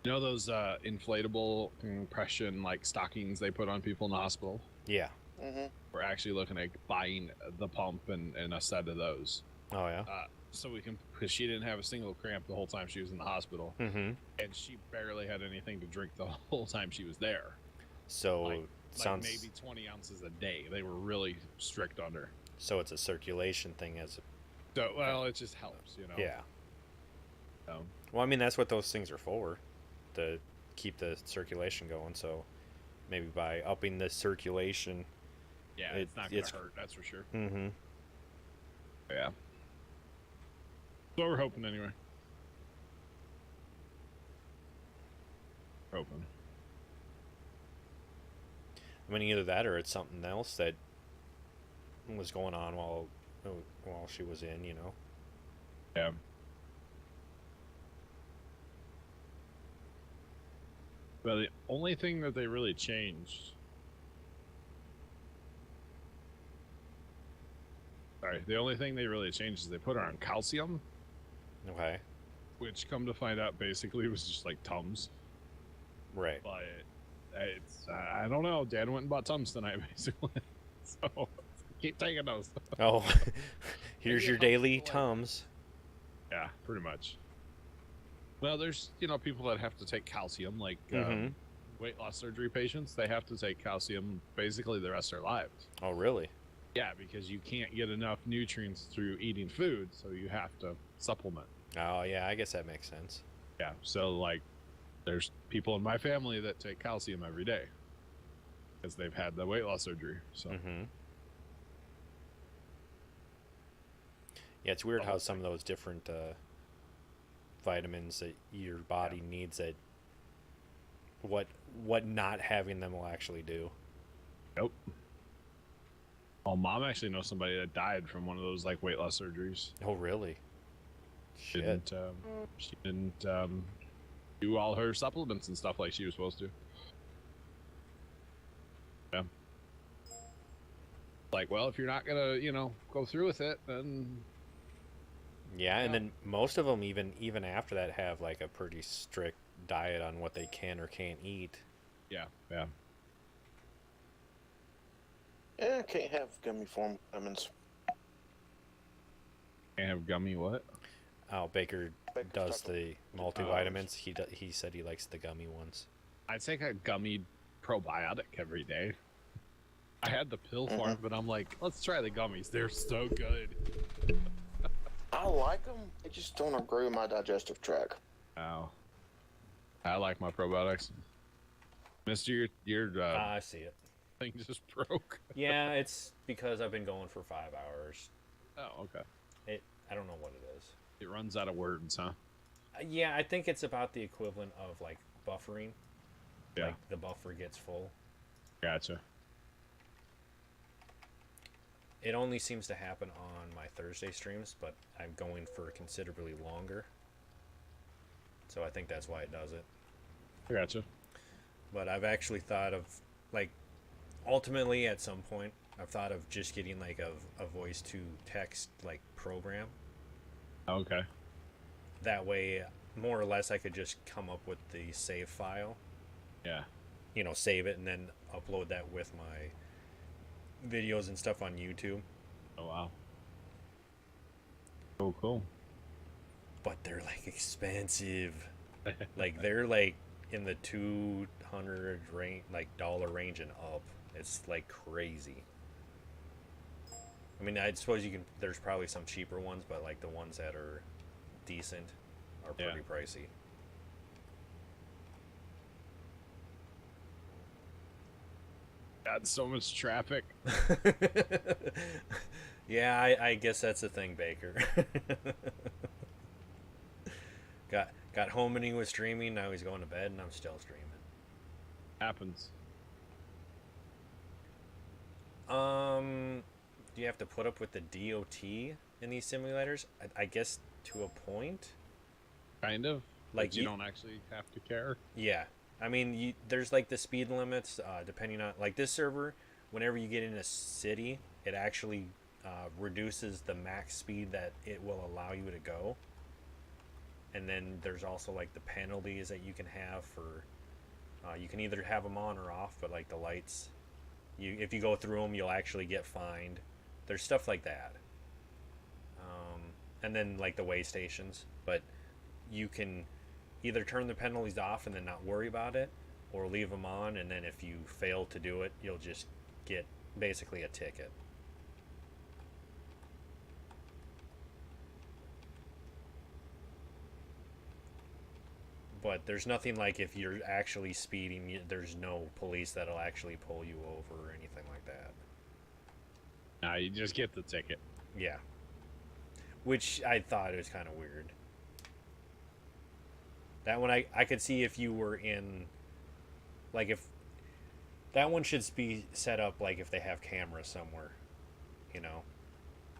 those inflatable compression like stockings they put on people in the hospital? Yeah. Mm-hmm. We're actually looking at buying the pump and a set of those. Oh yeah. So we can, because she didn't have a single cramp the whole time she was in the hospital, Mm-hmm. and she barely had anything to drink the whole time she was there. So Like sounds maybe 20 ounces a day. They were really strict on her. so it's a circulation thing as So, well, it just helps, you know. yeah. So, Well, I mean that's what those things are for, to keep the circulation going. So maybe by upping the circulation. yeah, It- it's not gonna it's- hurt. That's for sure. Mm-hmm. Yeah. So we're hoping anyway. Hoping. I mean, either that or it's something else that was going on while she was in, Yeah. But the only thing that they really changed. Sorry, the only thing they really changed is they put on calcium, Okay. which, come to find out, basically was just like Tums. Right. But it's I don't know. Dad went and bought Tums tonight, basically. So keep taking those. Oh, here's your daily Tums. Yeah, pretty much. Well, there's people that have to take calcium, like Mhm. weight loss surgery patients. They have to take calcium basically the rest of their lives. Oh, really? Yeah, because you can't get enough nutrients through eating food, so you have to supplement. Oh, yeah. I guess that makes sense. Yeah, so like, there's people in my family that take calcium every day because they've had the weight loss surgery. So Mm-hmm. Yeah, it's weird how some of those different vitamins that your body needs that what not having them will actually do. Nope. Oh, Mom actually knows somebody that died from one of those like weight loss surgeries. Oh, really? She Shit. didn't do all her supplements and stuff like she was supposed to. Yeah. Like, well, if you're not gonna, go through with it, then Yeah, and then most of them even after that have like a pretty strict diet on what they can or can't eat. yeah. Yeah, can't have gummy form vitamins. Can't have gummy what? Oh, Baker Baker's does talking- the multivitamins. He said he likes the gummy ones. I take a gummy probiotic every day. I had the pill form, but I'm like, let's try the gummies. They're so good. I like them. They just don't agree with my digestive tract. Oh, I like my probiotics. Mister, your I see it. thing just broke. Yeah, it's because I've been going for 5 hours. Oh, okay. I don't know what it is. It runs out of words, huh? Yeah, I think it's about the equivalent of like buffering. Yeah. Like the buffer gets full. Gotcha. It only seems to happen on my Thursday streams, but I'm going for considerably longer. So I think that's why it does it. Gotcha. But I've actually thought of, like, ultimately at some point, I've thought of just getting like a voice to text like program. Okay. That way, more or less, I could just come up with the save file. Yeah. Save it and then upload that with my videos and stuff on YouTube. Oh wow. Cool. But they're like expensive. Like they're like in the $200 range, like dollar range and up. It's like crazy. I mean, I suppose there's probably some cheaper ones, but like the ones that are decent are pretty pricey. God, so much traffic. Yeah, I guess that's the thing, Baker. Got home and he was streaming. Now he's going to bed, and I'm still streaming. Happens. Do you have to put up with the DOT in these simulators? I guess to a point. Kind of. Like But you don't actually have to care. Yeah, I mean, there's like the speed limits, depending on like this server. Whenever you get in a city, it actually reduces the max speed that it will allow you to go. And then there's also like the penalties that you can have for. You can either have them on or off, but like the lights, if you go through them, you'll actually get fined. There's stuff like that. And then like the way stations, but you can either turn the penalties off and then not worry about it, or leave them on, and then if you fail to do it, you'll just get basically a ticket. But there's nothing like if you're actually speeding, there's no police that'll actually pull you over or anything like that. Nah, you just get the ticket. Yeah. Which I thought was kind of weird. That one I could see if you were in, like if, that one should be set up like if they have cameras somewhere,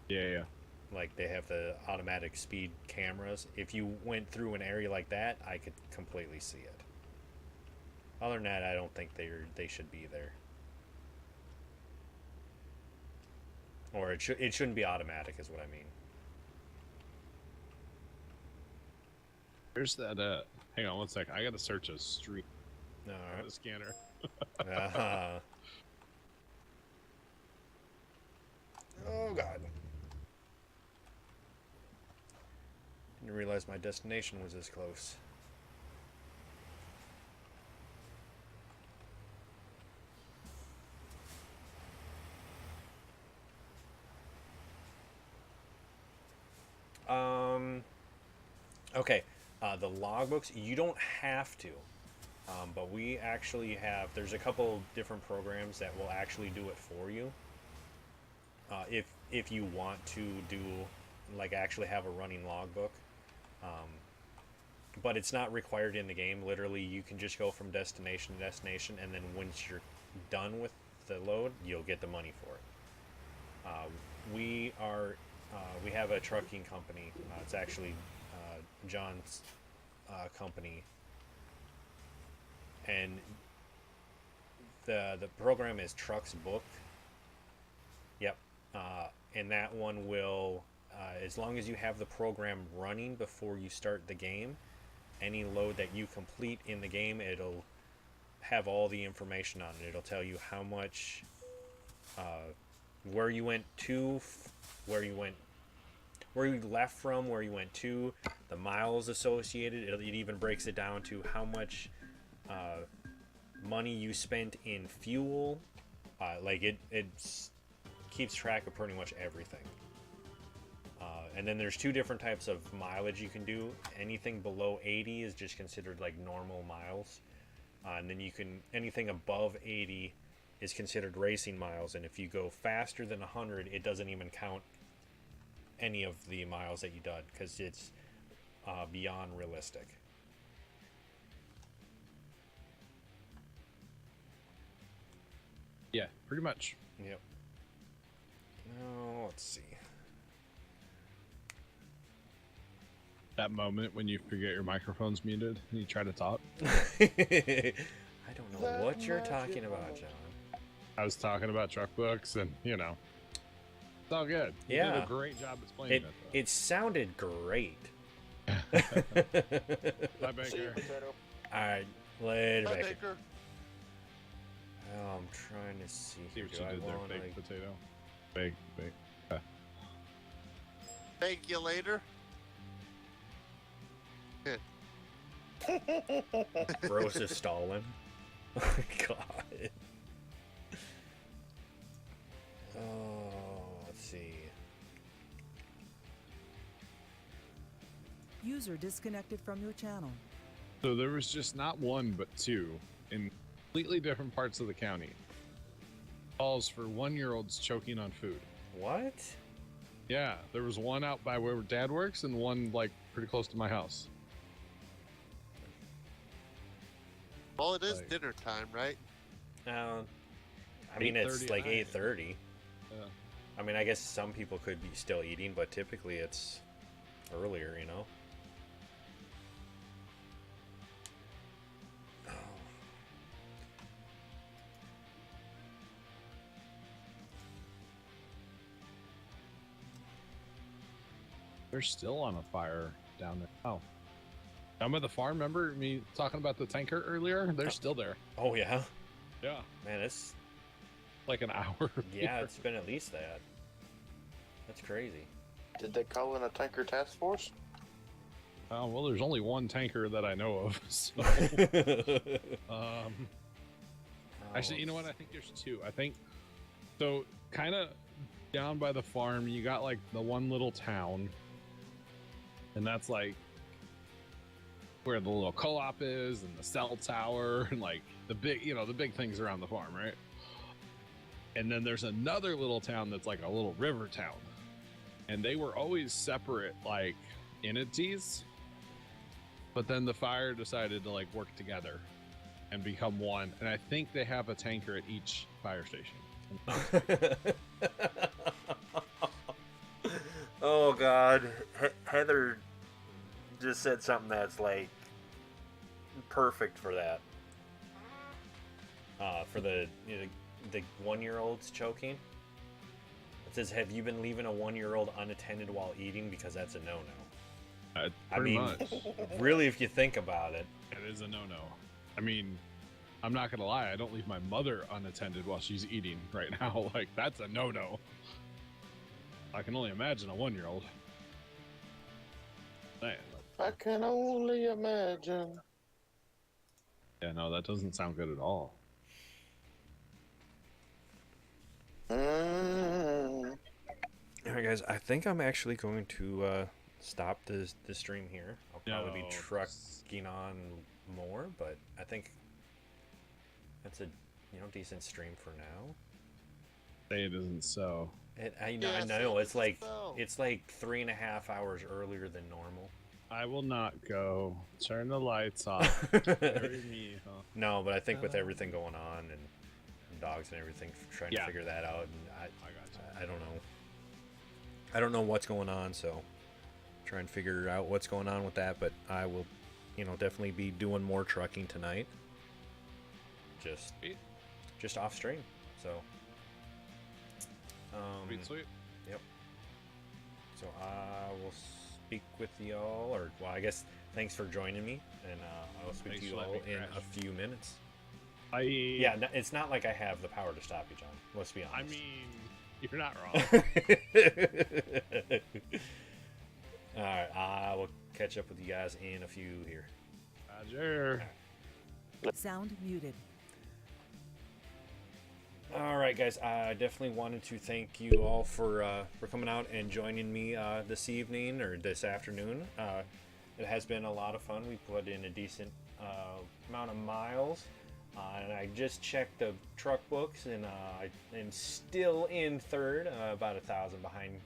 Yeah. Like they have the automatic speed cameras. If you went through an area like that, I could completely see it. Other than that, I don't think they should be there. Or it shouldn't be automatic, is what I mean. Where's that? Hang on one second. I gotta search a street All on right. the scanner. Oh God! Didn't realize my destination was this close. Okay, the logbooks, you don't have to, but we actually have, there's a couple different programs that will actually do it for you. If you want to do, like, actually have a running logbook. But it's not required in the game. Literally, you can just go from destination to destination, and then once you're done with the load, you'll get the money for it. We have a trucking company. It's actually John's company, and the program is Trucks Book. Yep, and that one will, as long as you have the program running before you start the game, any load that you complete in the game, it'll have all the information on it. It'll tell you how much, where you went to, where you left from, where you went to, the miles associated. It even breaks it down to how much money you spent in fuel. Like it keeps track of pretty much everything. And then there's two different types of mileage you can do. Anything below 80 is just considered like normal miles. And then anything above 80 is considered racing miles. And if you go faster than 100, it doesn't even count any of the miles that you did, because it's beyond realistic. Yeah, pretty much. Yep. Now, let's see. That moment when you forget your microphone's muted and you try to talk. I don't know what you're talking about, John. I was talking about truck books, and it's all good. You Yeah. did a great job explaining it. It sounded great. Bye, See you, Baker. Potato. Alright, later, Hi, Baker. Baker. Oh, I'm trying to see. See what Do you I did there, want, baked like, potato. Bake. Thank you later. Rose is Stalin. Oh my God. Oh, let's see. User disconnected from your channel. So there was just not one, but two in completely different parts of the county. Calls for 1-year-olds choking on food. What? Yeah, there was one out by where Dad works and one like pretty close to my house. Well, it is Like- dinner time, right? I mean, it's 8:30 like at night. 8:30. Yeah. I mean, I guess some people could be still eating, but typically it's earlier, you know? They're still on a fire down there. Oh. Down by the farm, remember me talking about the tanker earlier? They're still there. Oh, yeah? Yeah. Man, it's... Like an hour. Yeah, later. it's been at least that. That's crazy. Did they call in a tanker task force? Oh, well, there's only one tanker that I know of. So, actually, you know what? I think there's two. I think so. Kind of down by the farm, you got like the one little town, and that's like where the little co-op is, and the cell tower, and like the big, the big things around the farm, right? And then there's another little town that's like a little river town, and they were always separate, like entities. But then the fire decided to like work together and become one. And I think they have a tanker at each fire station. Oh God, Heather just said something that's like perfect for that. for the 1-year-olds choking. It says, "Have you been leaving a 1-year-old unattended while eating? Because that's a no-no." Pretty much. Really, if you think about it, It is a no-no. I mean, I'm not gonna lie. I don't leave my mother unattended while she's eating right now. Like, that's a no-no. I can only imagine a 1-year-old. Man. I can only imagine. Yeah, no, that doesn't sound good at all. Mm. all right, guys. I think I'm actually going to stop the stream here. I'll probably be No. trucking on more, but I think that's a decent stream for now. Say it isn't so. I Yes, know it's like so. it's like 3.5 hours earlier than normal. I will not go. Turn the lights off. Bury me, huh? No, but I think with everything going on and dogs and everything, trying to Yeah. figure that out, and I got I don't know. I don't know what's going on, so try and figure out what's going on with that. But I will, definitely be doing more trucking tonight. Sweet. Just off stream. So. Sweet. Yep. So I will speak with y'all, or well, I guess thanks for joining me, and I will speak Thanks to for you all letting me in crash. a few minutes. Yeah. It's not like I have the power to stop you, John. Let's be honest. I mean, you're not wrong. All right, I will catch up with you guys in a few here. Roger. Sound muted. All right, guys. I definitely wanted to thank you all for coming out and joining me this evening or this afternoon. It has been a lot of fun. We put in a decent amount of miles, and I just checked the truck books, and I am still in third, about 1,000 behind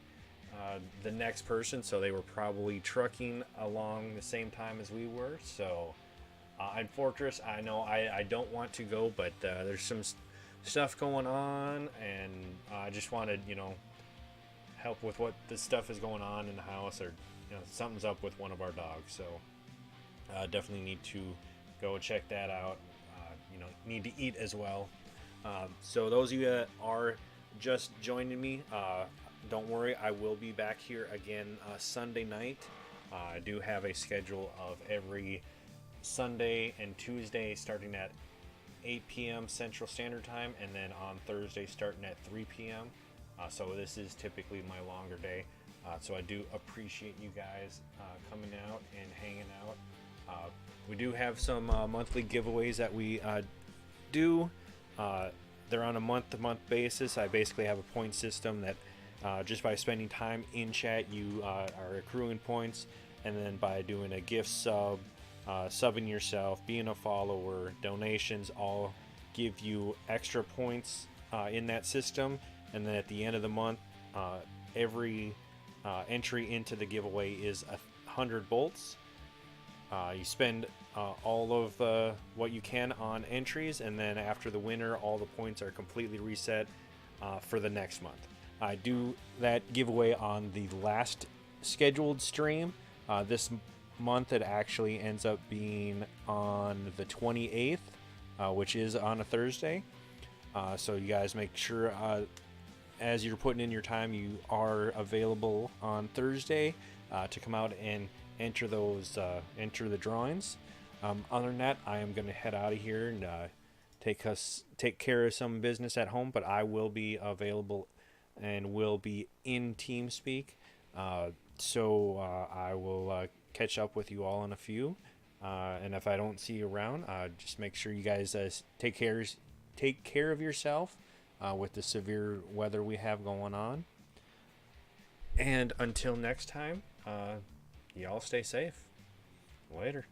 the next person. So they were probably trucking along the same time as we were. So in Fortress, I know I don't want to go, but there's some stuff going on, and I just wanted, help with what the stuff is going on in the house, or something's up with one of our dogs. So definitely need to go check that out. Need to eat as well. So those of you that are just joining me, don't worry, I will be back here again Sunday night. I do have a schedule of every Sunday and Tuesday starting at 8 p.m. Central Standard Time, and then on Thursday starting at 3 p.m. So this is typically my longer day. So I do appreciate you guys coming out and hanging out. We do have some monthly giveaways that we do. They're on a month-to-month basis. I basically have a point system that just by spending time in chat, you are accruing points, and then by doing a gift sub, subbing yourself, being a follower, donations all give you extra points in that system. And then at the end of the month, every entry into the giveaway is 100 bolts. You spend all of what you can on entries, and then after the winner, all the points are completely reset for the next month. I do that giveaway on the last scheduled stream. This month it actually ends up being on the 28th, which is on a Thursday. So you guys make sure as you're putting in your time, you are available on Thursday to come out and enter the drawings. Other than that, I am going to head out of here and take care of some business at home, but I will be available and will be in TeamSpeak. So I will catch up with you all in a few. And if I don't see you around, just make sure you guys take care of yourself with the severe weather we have going on. And until next time, y'all stay safe. Later.